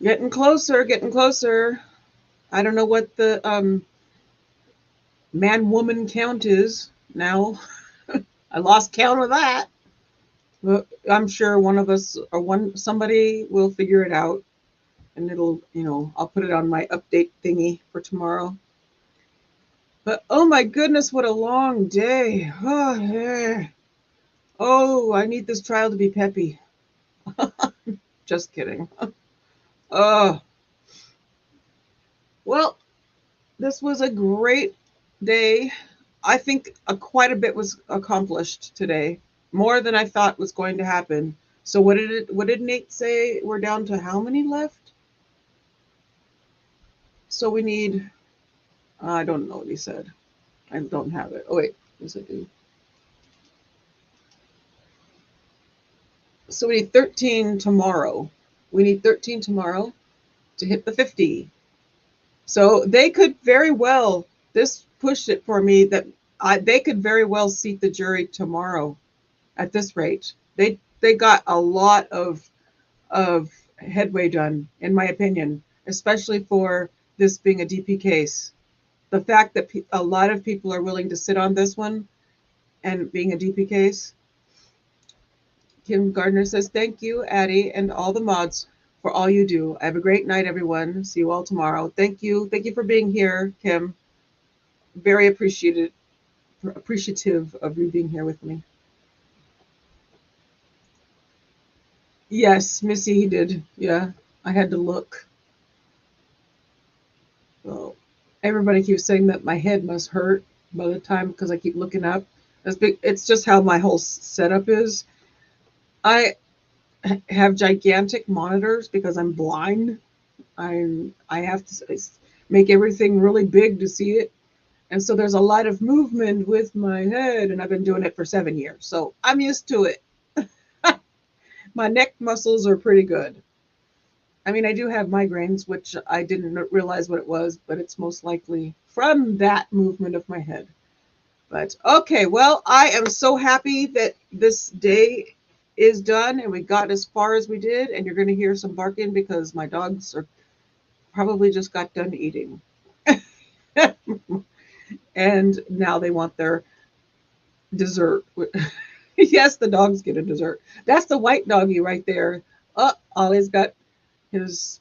Getting closer, getting closer. I don't know what the man-woman count is now. I lost count of that. But I'm sure one of us or somebody will figure it out. And it'll, I'll put it on my update thingy for tomorrow. But oh my goodness, what a long day. Oh, yeah. Oh, I need this trial to be peppy. Just kidding. Well, this was a great day. I think quite a bit was accomplished today, more than I thought was going to happen. So what did Nate say? We're down to how many left? So we need, I don't know what he said. I don't have it. Oh wait, yes I do. So we need 13 tomorrow. We need 13 tomorrow to hit the 50. So they could very well, this pushed it for me that they could very well seat the jury tomorrow at this rate. They got a lot of headway done, in my opinion, especially for this being a DP case. The fact that a lot of people are willing to sit on this one and being a DP case. Kim Gardner says, thank you, Addie, and all the mods for all you do. Have a great night, everyone. See you all tomorrow. Thank you. Thank you for being here, Kim. Very appreciative of you being here with me. Yes, Missy, he did. Yeah, I had to look. So everybody keeps saying that my head must hurt by the time because I keep looking up. It's just how my whole setup is. I have gigantic monitors because I'm blind. I have to make everything really big to see it. And so there's a lot of movement with my head, and I've been doing it for 7 years. So I'm used to it. My neck muscles are pretty good. I mean, I do have migraines, which I didn't realize what it was, but it's most likely from that movement of my head. But okay, well, I am so happy that this day is done and we got as far as we did. And you're going to hear some barking because my dogs are probably just got done eating. And now they want their dessert. Yes, the dogs get a dessert. That's the white doggy right there. Oh, Ollie's got his,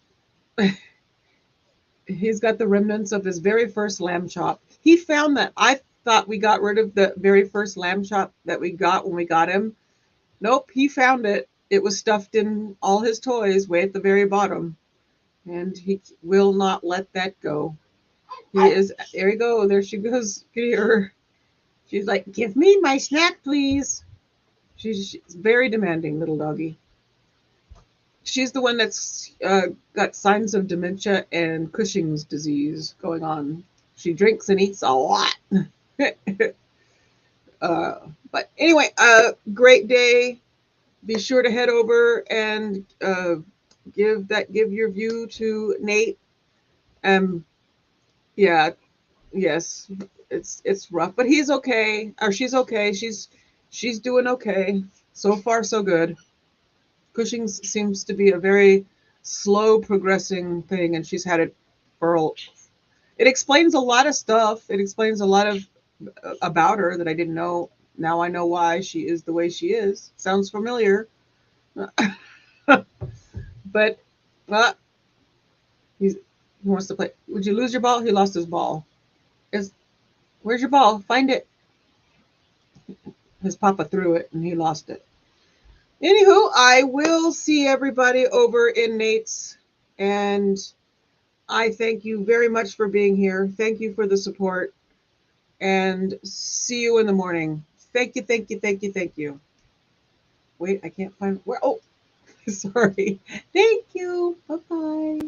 he's got the remnants of his very first lamb chop. He found that. I thought we got rid of the very first lamb chop that we got when we got him. Nope, he found it. It was stuffed in all his toys way at the very bottom. And he will not let that go. He is, there you go. There she goes. Here. She's like, give me my snack, please. She's very demanding, little doggy. She's the one that's got signs of dementia and Cushing's disease going on. She drinks and eats a lot. But anyway, great day. Be sure to head over and give your view to Nate. Yeah, yes, it's rough, but he's okay, or she's okay. She's doing okay. So far, so good. Cushing's seems to be a very slow progressing thing, and she's had it for. It explains a lot of stuff. It explains a lot of about her that I didn't know. Now I know why she is the way she is. Sounds familiar. But he wants to play. Would you lose your ball? He lost his ball. Where's your ball? Find it. His papa threw it and he lost it. Anywho, I will see everybody over in Nate's, and I thank you very much for being here. Thank you for the support, and see you in the morning. Thank you, thank you, thank you, thank you. Wait, I can't find where. Oh, sorry. Thank you. Bye-bye.